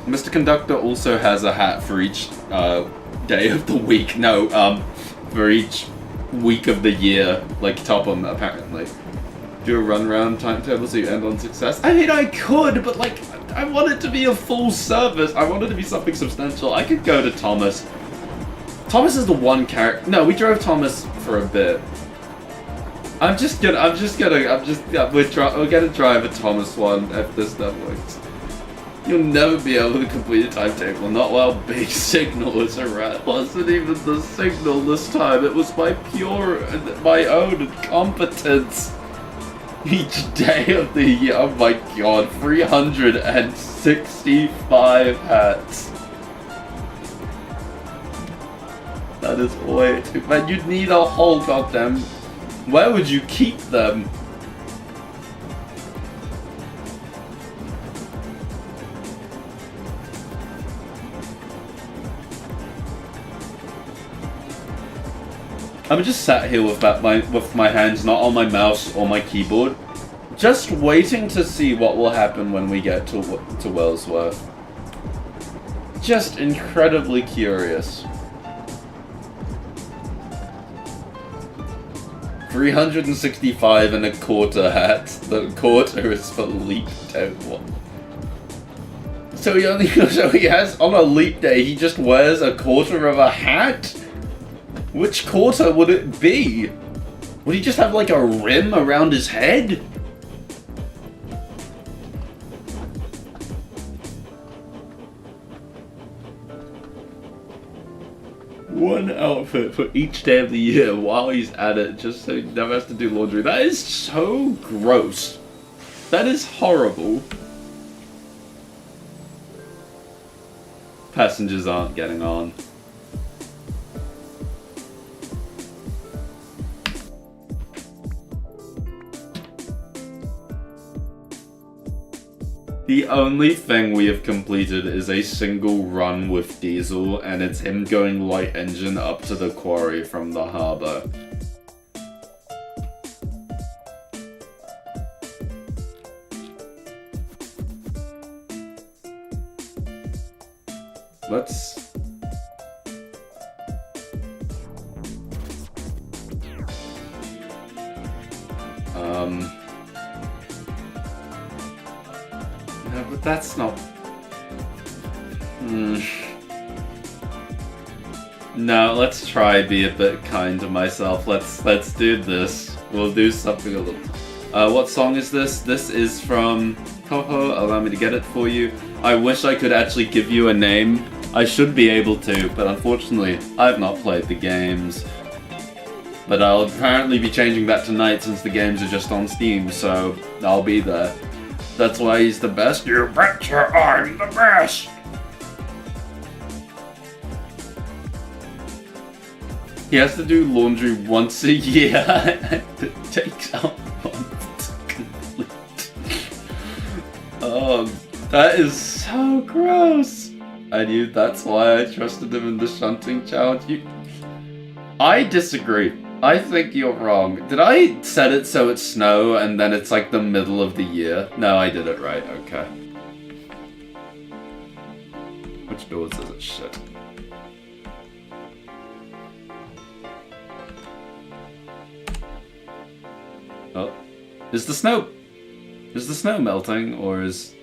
Mr. Conductor also has a hat for each day of the week. No, for each week of the year, like Topham, apparently. Do a run-round timetable so you end on success? I mean, I could, but, like, I want it to be a full service. I want it to be something substantial. I could go to Thomas. Thomas is the one character. No, we drove Thomas for a bit. We're gonna drive a Thomas one if this stuff works. You'll never be able to complete a timetable, not while Big Signal is around. It wasn't even the signal this time, it was my own incompetence. Each day of the year, oh my god, 365 hats. That is way too bad. You'd need a whole goddamn... Where would you keep them? I'm just sat here with my hands not on my mouse or my keyboard, just waiting to see what will happen when we get to Wellsworth. Just incredibly curious. 365 and a quarter hats. The quarter is for leaked out one. So he only, so he has, on a leap day, he just wears a quarter of a hat? Which quarter would it be? Would he just have like a rim around his head? One outfit for each day of the year while he's at it, just so he never has to do laundry. That is so gross. That is horrible. Passengers aren't getting on. The only thing we have completed is a single run with Diesel, and it's him going light engine up to the quarry from the harbour. Let's... No, but that's not... No, let's try be a bit kind to myself. Let's do this. We'll do something a little... what song is this? This is from Toho. Allow me to get it for you. I wish I could actually give you a name. I should be able to, but unfortunately, I've not played the games. But I'll apparently be changing that tonight since the games are just on Steam, so I'll be there. That's why he's the best. You betcha I'm the best! He has to do laundry once a year, and it takes a month to complete. Oh, that is so gross. I knew that's why I trusted him in the shunting challenge. I disagree. I think you're wrong. Did I set it so it's snow and then it's like the middle of the year? No, I did it right. Okay. Which doors is it? Shit. Oh. Is the snow melting, or is...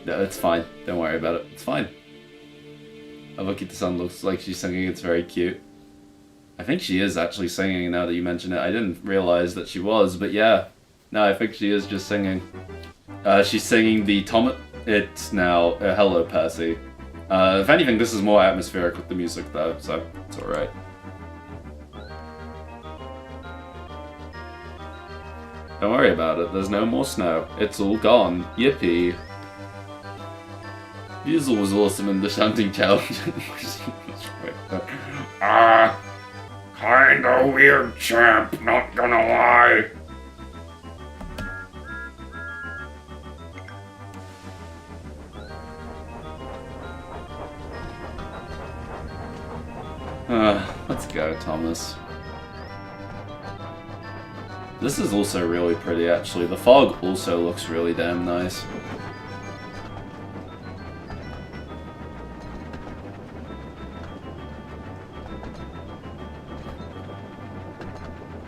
No, it's fine. Don't worry about it. It's fine. Avokita-san looks like she's singing. It's very cute. I think she is actually singing now that you mention it. I didn't realize that she was, but yeah. No, I think she is just singing. She's singing the It's now Hello, Percy. If anything, this is more atmospheric with the music though, so it's alright. Don't worry about it. There's no more snow. It's all gone. Yippee. Diesel was awesome in the shunting challenge. Kinda weird champ, not gonna lie. Let's go, Thomas. This is also really pretty, actually. The fog also looks really damn nice.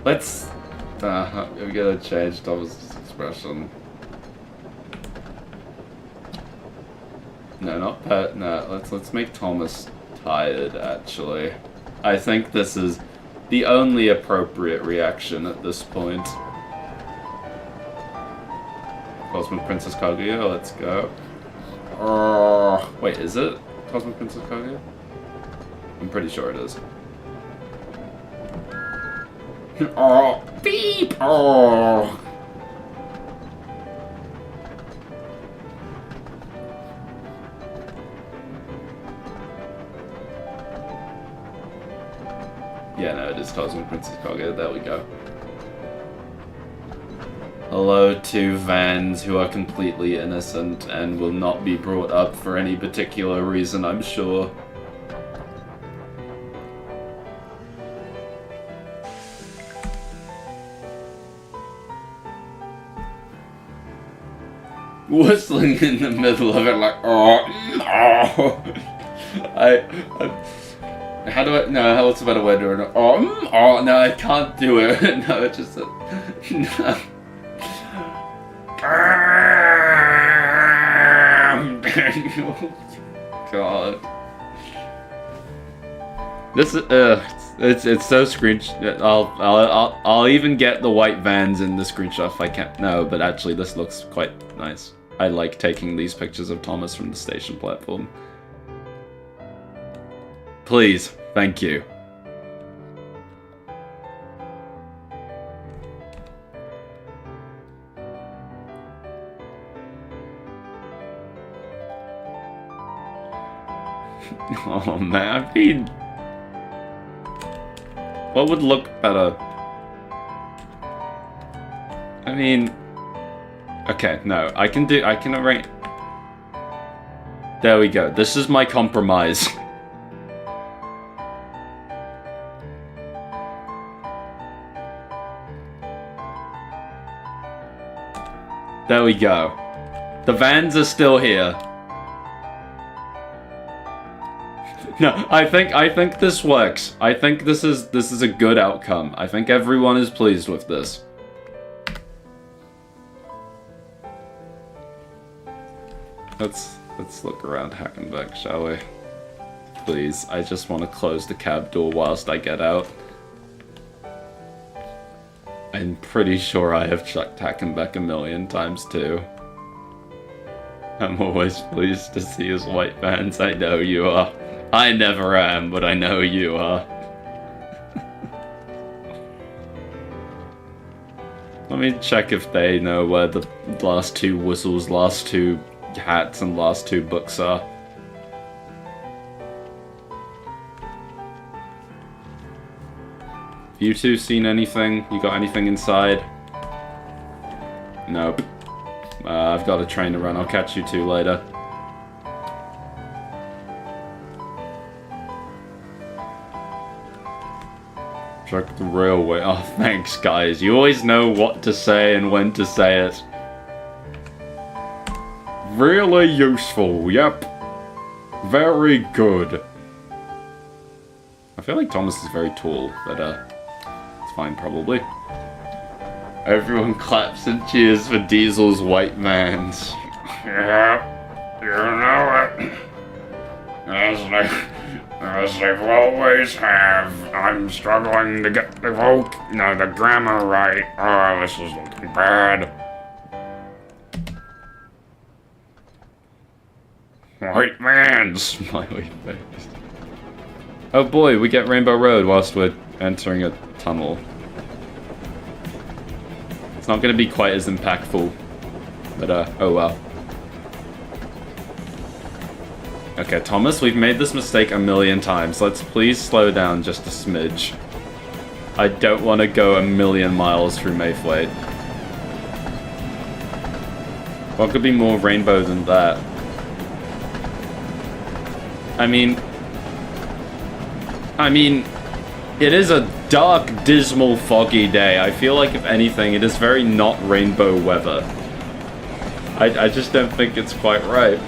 Let's... we gotta change Thomas' expression. No, not pet. No, let's make Thomas tired, actually. I think this is the only appropriate reaction at this point. Cosmic Princess Kaguya, let's go. Wait, is it Cosmic Princess Kaguya? I'm pretty sure it is. Oh, beep! Oh. Yeah, no, it is Cosmic Princess Kaguya. There we go. Hello to Vans who are completely innocent and will not be brought up for any particular reason, I'm sure. Whistling in the middle of it like, oh. How do I, no, what's a better way to do it? Oh, no, I can't do it. No, it just, no. God. This is it's so screenshot. I'll even get the white vans in the screenshot if I can. No, but actually this looks quite nice. I like taking these pictures of Thomas from the station platform. Please, thank you. Oh man, I mean, what would look better? I mean, okay, no, I can arrange. There we go. This is my compromise. There we go. The vans are still here. No, I think this works. I think this is a good outcome. I think everyone is pleased with this. Let's look around Hackenbeck, shall we? Please, I just want to close the cab door whilst I get out. I'm pretty sure I have chucked Hackenbeck a million times too. I'm always pleased to see his white vans. I know you are. I never am, but I know you are. Let me check if they know where the last two whistles, last two hats, and last two books are. Have you two seen anything? You got anything inside? Nope. I've got a train to run. I'll catch you two later. Check the railway. Oh, thanks, guys. You always know what to say and when to say it. Really useful, yep. Very good. I feel like Thomas is very tall, but it's fine, probably. Everyone claps and cheers for Diesel's white vans. Yeah, you know it. As they've always have. I'm struggling to get the the grammar right. Oh, this is looking bad. White vans. Smiley face. Oh boy, we get Rainbow Road whilst we're entering a tunnel. It's not going to be quite as impactful, but oh well. Okay, Thomas, we've made this mistake a million times. Let's please slow down just a smidge. I don't want to go a million miles through Mayflight. What could be more rainbow than that? I mean, it is a dark, dismal, foggy day. I feel like, if anything, it is very not rainbow weather. I just don't think it's quite right.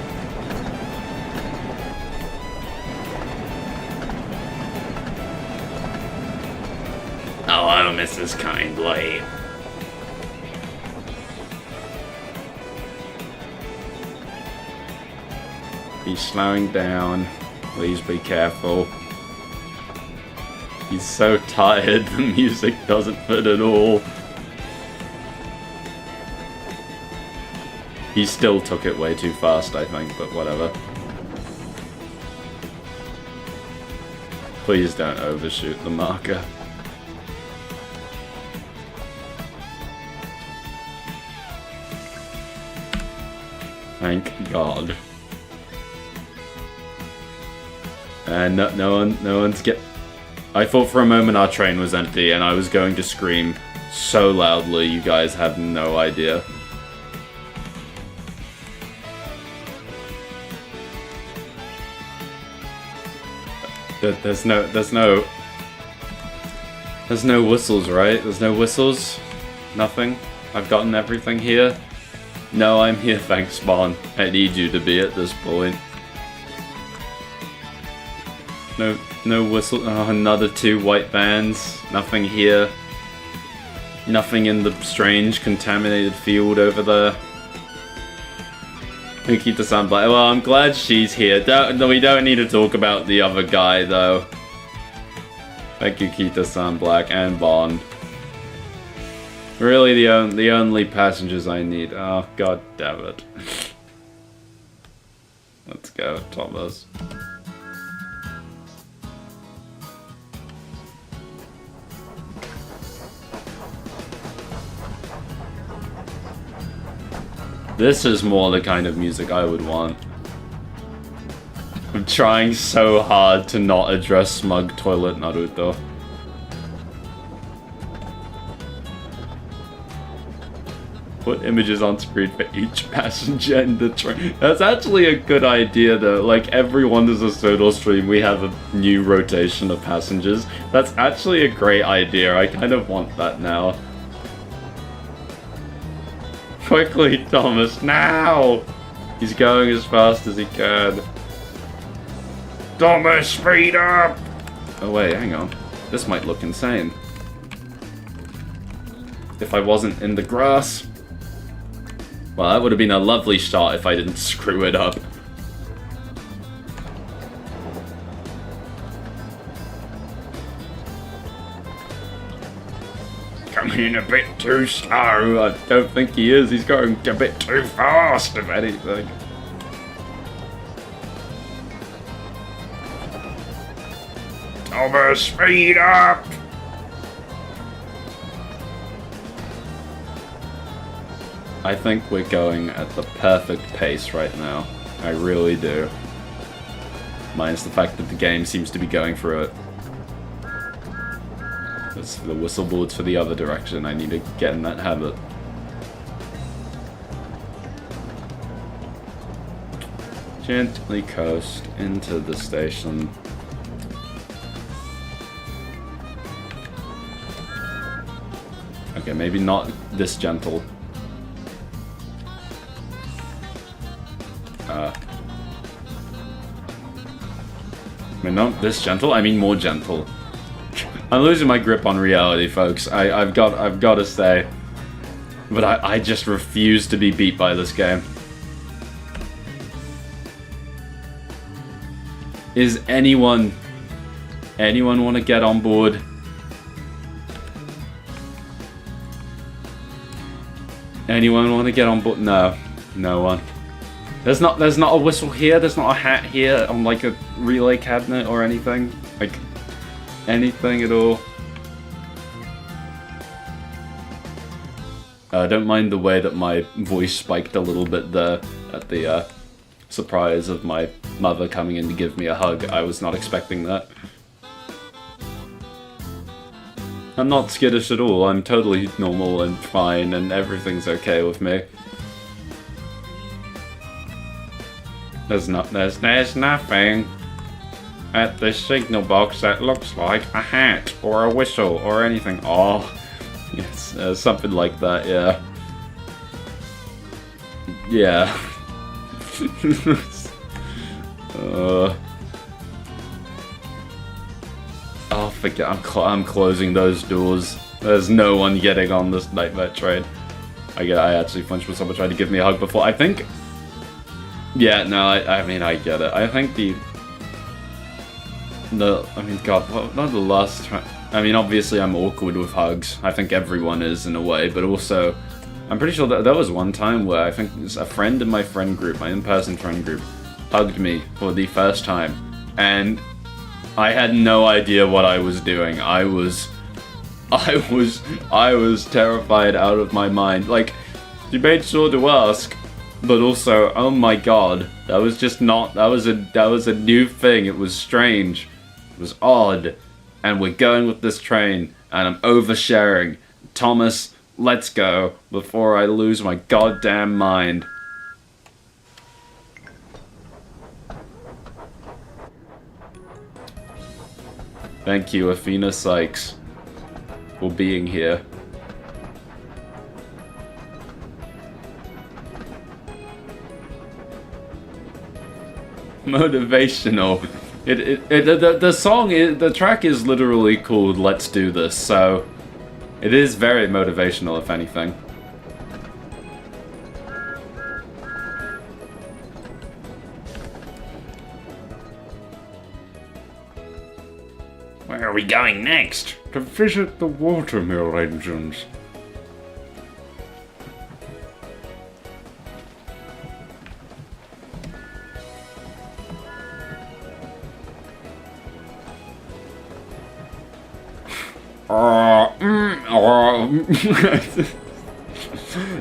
Hello, Mrs. Kindly. He's slowing down. Please be careful. He's so tired, the music doesn't fit at all. He still took it way too fast, I think, but whatever. Please don't overshoot the marker. Thank God. And no one's get. I thought for a moment our train was empty, and I was going to scream so loudly, you guys have no idea. There's no whistles, right? There's no whistles? Nothing? I've gotten everything here? No, I'm here, thanks, Spawn. I need you to be at this point. No whistle. Oh, another two white vans. Nothing here. Nothing in the strange contaminated field over there. Mikita-san Black. Well, I'm glad she's here. We don't need to talk about the other guy, though. Thank you, Kita-san Black and Bond. Really, the only passengers I need. Oh, god damn it. Let's go, Thomas. This is more the kind of music I would want. I'm trying so hard to not address smug toilet Naruto. Put images on screen for each passenger in the train. That's actually a good idea though. Like every one is a Sodor stream, we have a new rotation of passengers. That's actually a great idea. I kind of want that now. Quickly, Thomas, now! He's going as fast as he can. Thomas, speed up! Oh wait, hang on. This might look insane. If I wasn't in the grass. Well, that would have been a lovely shot if I didn't screw it up. Coming in a bit too slow. I don't think he is. He's going a bit too fast, if anything. Thomas, speed up! I think we're going at the perfect pace right now. I really do. Minus the fact that the game seems to be going through it. It's the whistle boards for the other direction. I need to get in that habit. Gently coast into the station. Okay, maybe not this gentle. I mean, not this gentle, I mean more gentle. I'm losing my grip on reality, folks. I've got to say. But I just refuse to be beat by this game. Is anyone want to get on board? Anyone want to get on board? No, no one. There's not a whistle here. There's not a hat here on like a relay cabinet or anything. Like anything at all. Don't mind the way that my voice spiked a little bit there at the surprise of my mother coming in to give me a hug. I was not expecting that. I'm not skittish at all. I'm totally normal and fine and everything's okay with me. There's nothing at the signal box that looks like a hat or a whistle or anything. Oh, yes, something like that, yeah. Yeah. Oh, forget. I'm closing those doors. There's no one getting on this nightmare train. I actually flinched when someone tried to give me a hug before. I think. Yeah, no, I mean, I get it. I think I mean, God, what, not the last time. I mean, obviously I'm awkward with hugs. I think everyone is in a way, but also, I'm pretty sure that there was one time where I think a friend in my friend group, my in-person friend group, hugged me for the first time, and I had no idea what I was doing. I was terrified out of my mind. Like, she made sure to ask. But also, oh my god, that was just not, that was a new thing. It was strange. It was odd. And we're going with this train, and I'm oversharing. Thomas, let's go, before I lose my goddamn mind. Thank you, Athena Sykes, for being here. Motivational. The track is literally called Let's Do This, so it is very motivational, if anything. Where are we going next? To visit the watermill engines.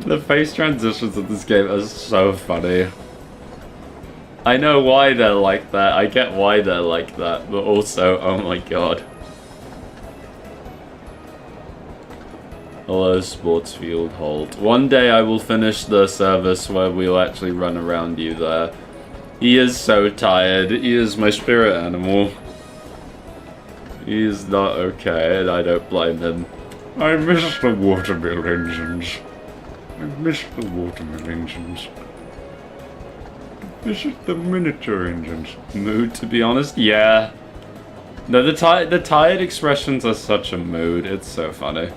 The face transitions of this game are so funny. I know why they're like that, I get why they're like that, but also, oh my god. Hello, sports field, hold. One day I will finish the service where we'll actually run around you there. He is so tired, he is my spirit animal. He is not okay, and I don't blame him. I miss the watermill engines. I miss the watermill engines. Visit the miniature engines. Mood, to be honest? Yeah. No, the tired expressions are such a mood. It's so funny.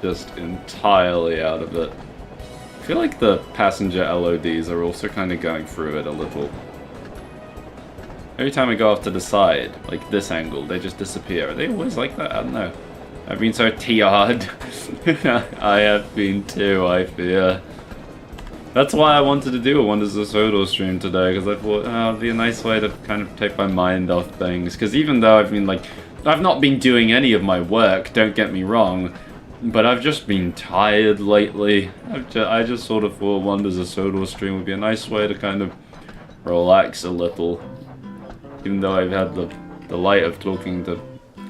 Just entirely out of it. I feel like the passenger LODs are also kind of going through it a little. Every time I go off to the side, like this angle, they just disappear. Are they always like that? I don't know. I've been so TR'd. I have been too, I fear. That's why I wanted to do a Wonders of Sodor stream today, because I thought, oh, it'd be a nice way to kind of take my mind off things. Because even though I've not been doing any of my work, don't get me wrong, but I've just been tired lately. I just sort of thought Wonders of Sodor stream would be a nice way to kind of relax a little. Even though I've had the delight of talking to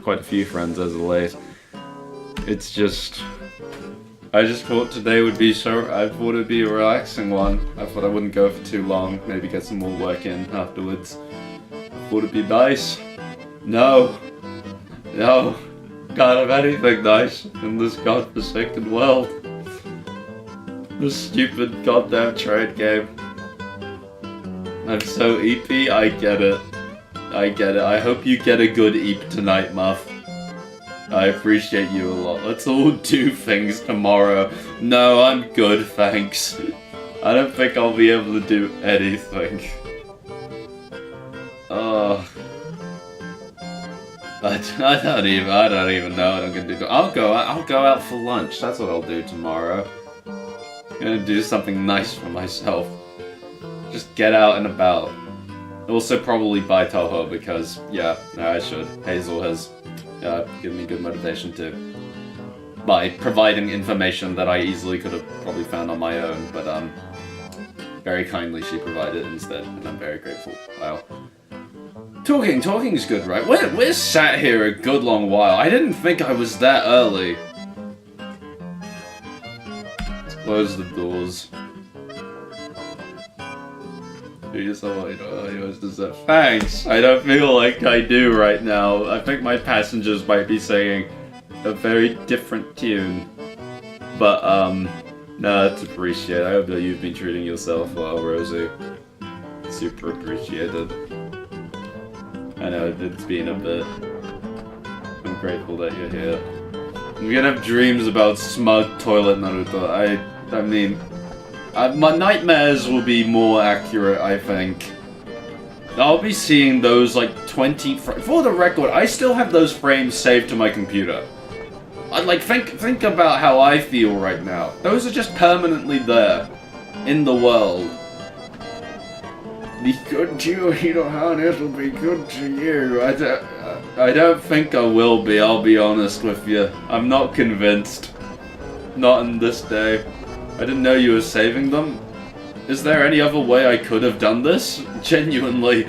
quite a few friends as of late. It's just... I just thought today would be I thought it'd be a relaxing one. I thought I wouldn't go for too long, maybe get some more work in afterwards. I thought it'd be nice. No. No. Can't have anything nice in this godforsaken world. This stupid goddamn trade game. I'm so EP, I get it. I get it. I hope you get a good eep tonight, Muff. I appreciate you a lot. Let's all do things tomorrow. No, I'm good, thanks. I don't think I'll be able to do anything. I don't even know what I'm gonna do. I'll go out for lunch. That's what I'll do tomorrow. I'm gonna do something nice for myself. Just get out and about. Also probably buy Toho because, yeah, no, I should. Hazel has given me good motivation too. By providing information that I easily could have probably found on my own, but very kindly she provided it instead, and I'm very grateful. Wow. Talking's good, right? We're sat here a good long while. I didn't think I was that early. Let's close the doors. Thanks! I don't feel like I do right now. I think my passengers might be singing a very different tune. But, no, that's appreciated. I hope that you've been treating yourself well, Rosie. Super appreciated. I know it's been a bit. I'm grateful that you're here. I'm gonna have dreams about smug toilet Naruto. I mean... my nightmares will be more accurate, I think. I'll be seeing those, like, 20... For the record, I still have those frames saved to my computer. Think about how I feel right now. Those are just permanently there. In the world. Be good to you, Hirohan, it'll be good to you. I don't think I will be, I'll be honest with you. I'm not convinced. Not in this day. I didn't know you were saving them. Is there any other way I could have done this? Genuinely.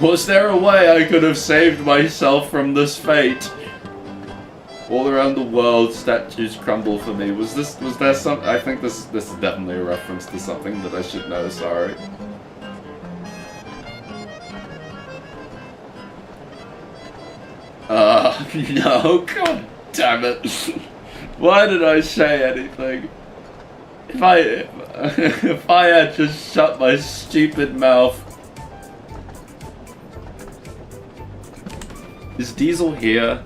Was there a way I could have saved myself from this fate? All around the world, statues crumble for me. Was there some... I think this is definitely a reference to something that I should know, sorry. No, god damn it. Why did I say anything? If I had just shut my stupid mouth. Is Diesel here?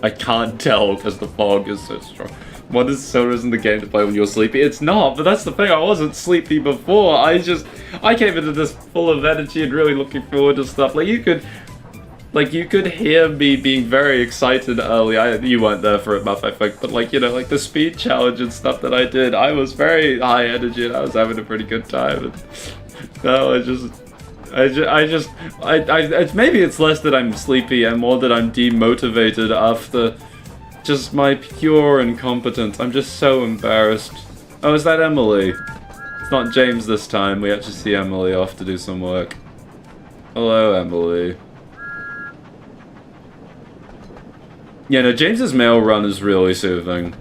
I can't tell because the fog is so strong. what is Sodor's in the game to play when you're sleepy? It's not, but that's the thing, I wasn't sleepy before. I came into this full of energy and really looking forward to stuff. Like, you could hear me being very excited early. You weren't there for it, Muff, I think, but like, you know, like the speed challenge and stuff that I did, I was very high energy and I was having a pretty good time. And, no, maybe it's less that I'm sleepy and more that I'm demotivated after just my pure incompetence. I'm just so embarrassed. Oh, is that Emily? It's not James this time. We actually see Emily off to do some work. Hello, Emily. Yeah, no, James's mail run is really soothing.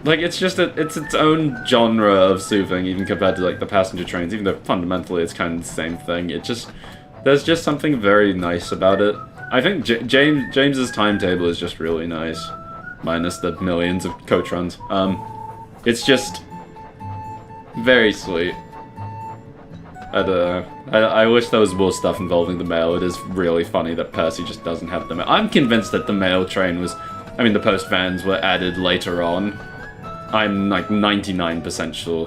Like, it's just it's its own genre of soothing, even compared to, like, the passenger trains, even though fundamentally it's kind of the same thing. There's just something very nice about it. I think James's timetable is just really nice. Minus the millions of coach runs. It's just very sweet. I wish there was more stuff involving the mail. It is really funny that Percy just doesn't have the mail. I'm convinced that the mail train the post vans were added later on. I'm like 99% sure.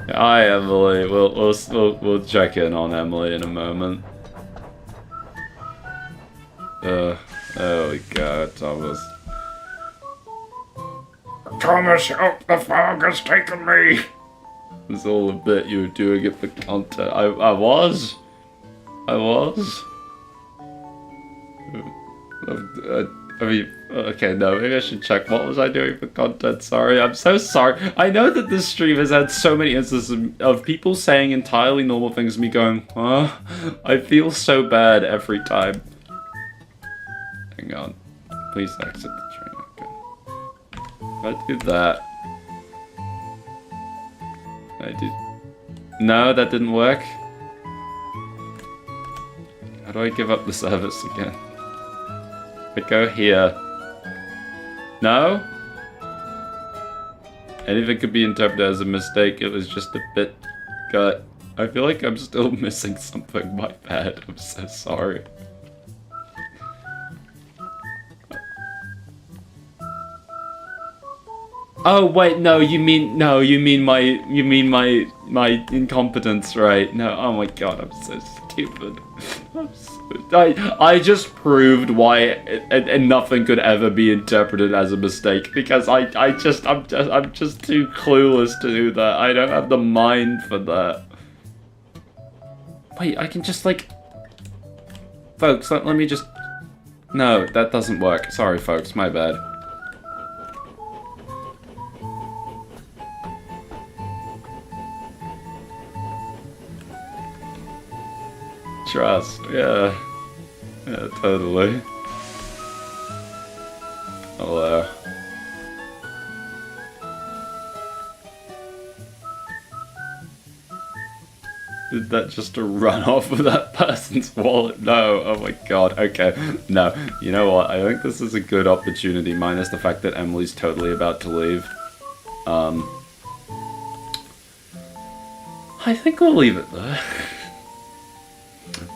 Hi, Emily. We'll check in on Emily in a moment. There we go, Thomas. Thomas, help, the fog has taken me. It's all a bit, you were doing it for content. I was. Okay, no, maybe I should check. What was I doing for content? Sorry, I'm so sorry. I know that this stream has had so many instances of people saying entirely normal things and me going, huh? I feel so bad every time. Hang on. Please exit the train. Okay. If I do that. No, that didn't work. How do I give up the service again? I go here. No? Anything could be interpreted as a mistake. It was just a bit gut. I feel like I'm still missing something. My bad. I'm so sorry. Oh wait, no, you mean my incompetence, right? No, oh my god, I'm so stupid. I just proved why and nothing could ever be interpreted as a mistake because I'm just too clueless to do that. I don't have the mind for that. Wait, I can just like, folks, let me just. No, that doesn't work. Sorry, folks, my bad. Trust, yeah, totally. Hello. Did that just to run off with that person's wallet? No, oh my god, okay. No, you know what, I think this is a good opportunity, minus the fact that Emily's totally about to leave. I think we'll leave it there.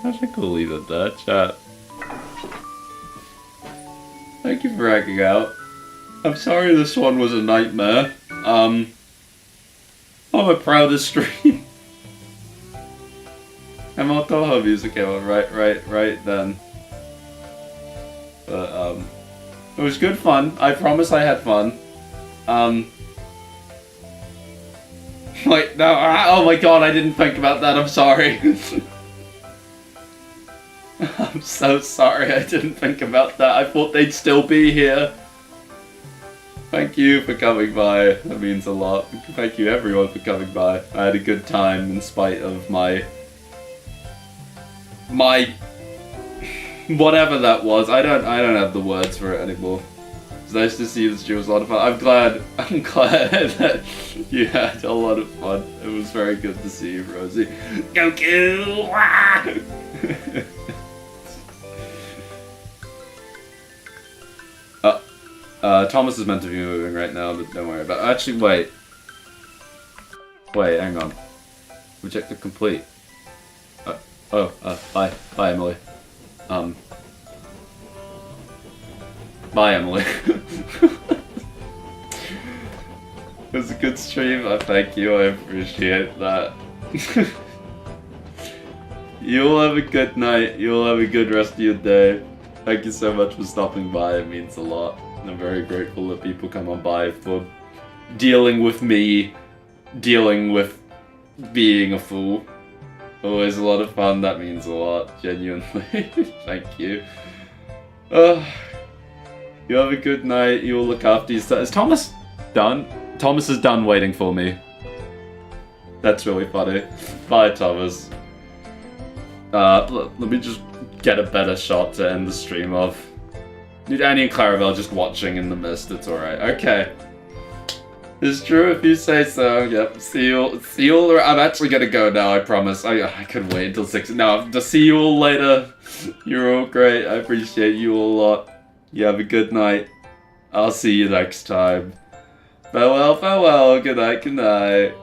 I think we'll leave it there, chat. Thank you for hanging out. I'm sorry this one was a nightmare. On my proudest stream. And my Toho music came on right then. But, it was good fun. I promise I had fun. Wait, no, oh my god, I didn't think about that, I'm sorry. I'm so sorry, I didn't think about that. I thought they'd still be here. Thank you for coming by. That means a lot. Thank you everyone for coming by. I had a good time in spite of my whatever that was. I don't have the words for it anymore. It's nice to see you. This stream was a lot of fun. I'm glad that you had a lot of fun. It was very good to see you, Rosie. Goku! Thomas is meant to be moving right now, but don't worry about it. Actually, wait. Wait, hang on. Objective complete. Bye, Emily. Bye, Emily. It was a good stream. I thank you. I appreciate that. You'll have a good night. You'll have a good rest of your day. Thank you so much for stopping by. It means a lot. I'm very grateful that people come on by for dealing with me, dealing with being a fool. Always a lot of fun. That means a lot. Genuinely. Thank you. You have a good night. You'll look after yourself. Is Thomas done? Thomas is done waiting for me. That's really funny. Bye, Thomas. Let me just get a better shot to end the stream of. Annie and Clarabelle just watching in the mist. It's alright. Okay. It's true if you say so. Yep. See you all. I'm actually gonna go now, I promise. I could wait until 6. No, just see you all later. You're all great. I appreciate you all a lot. You have a good night. I'll see you next time. Farewell, farewell. Good night, good night.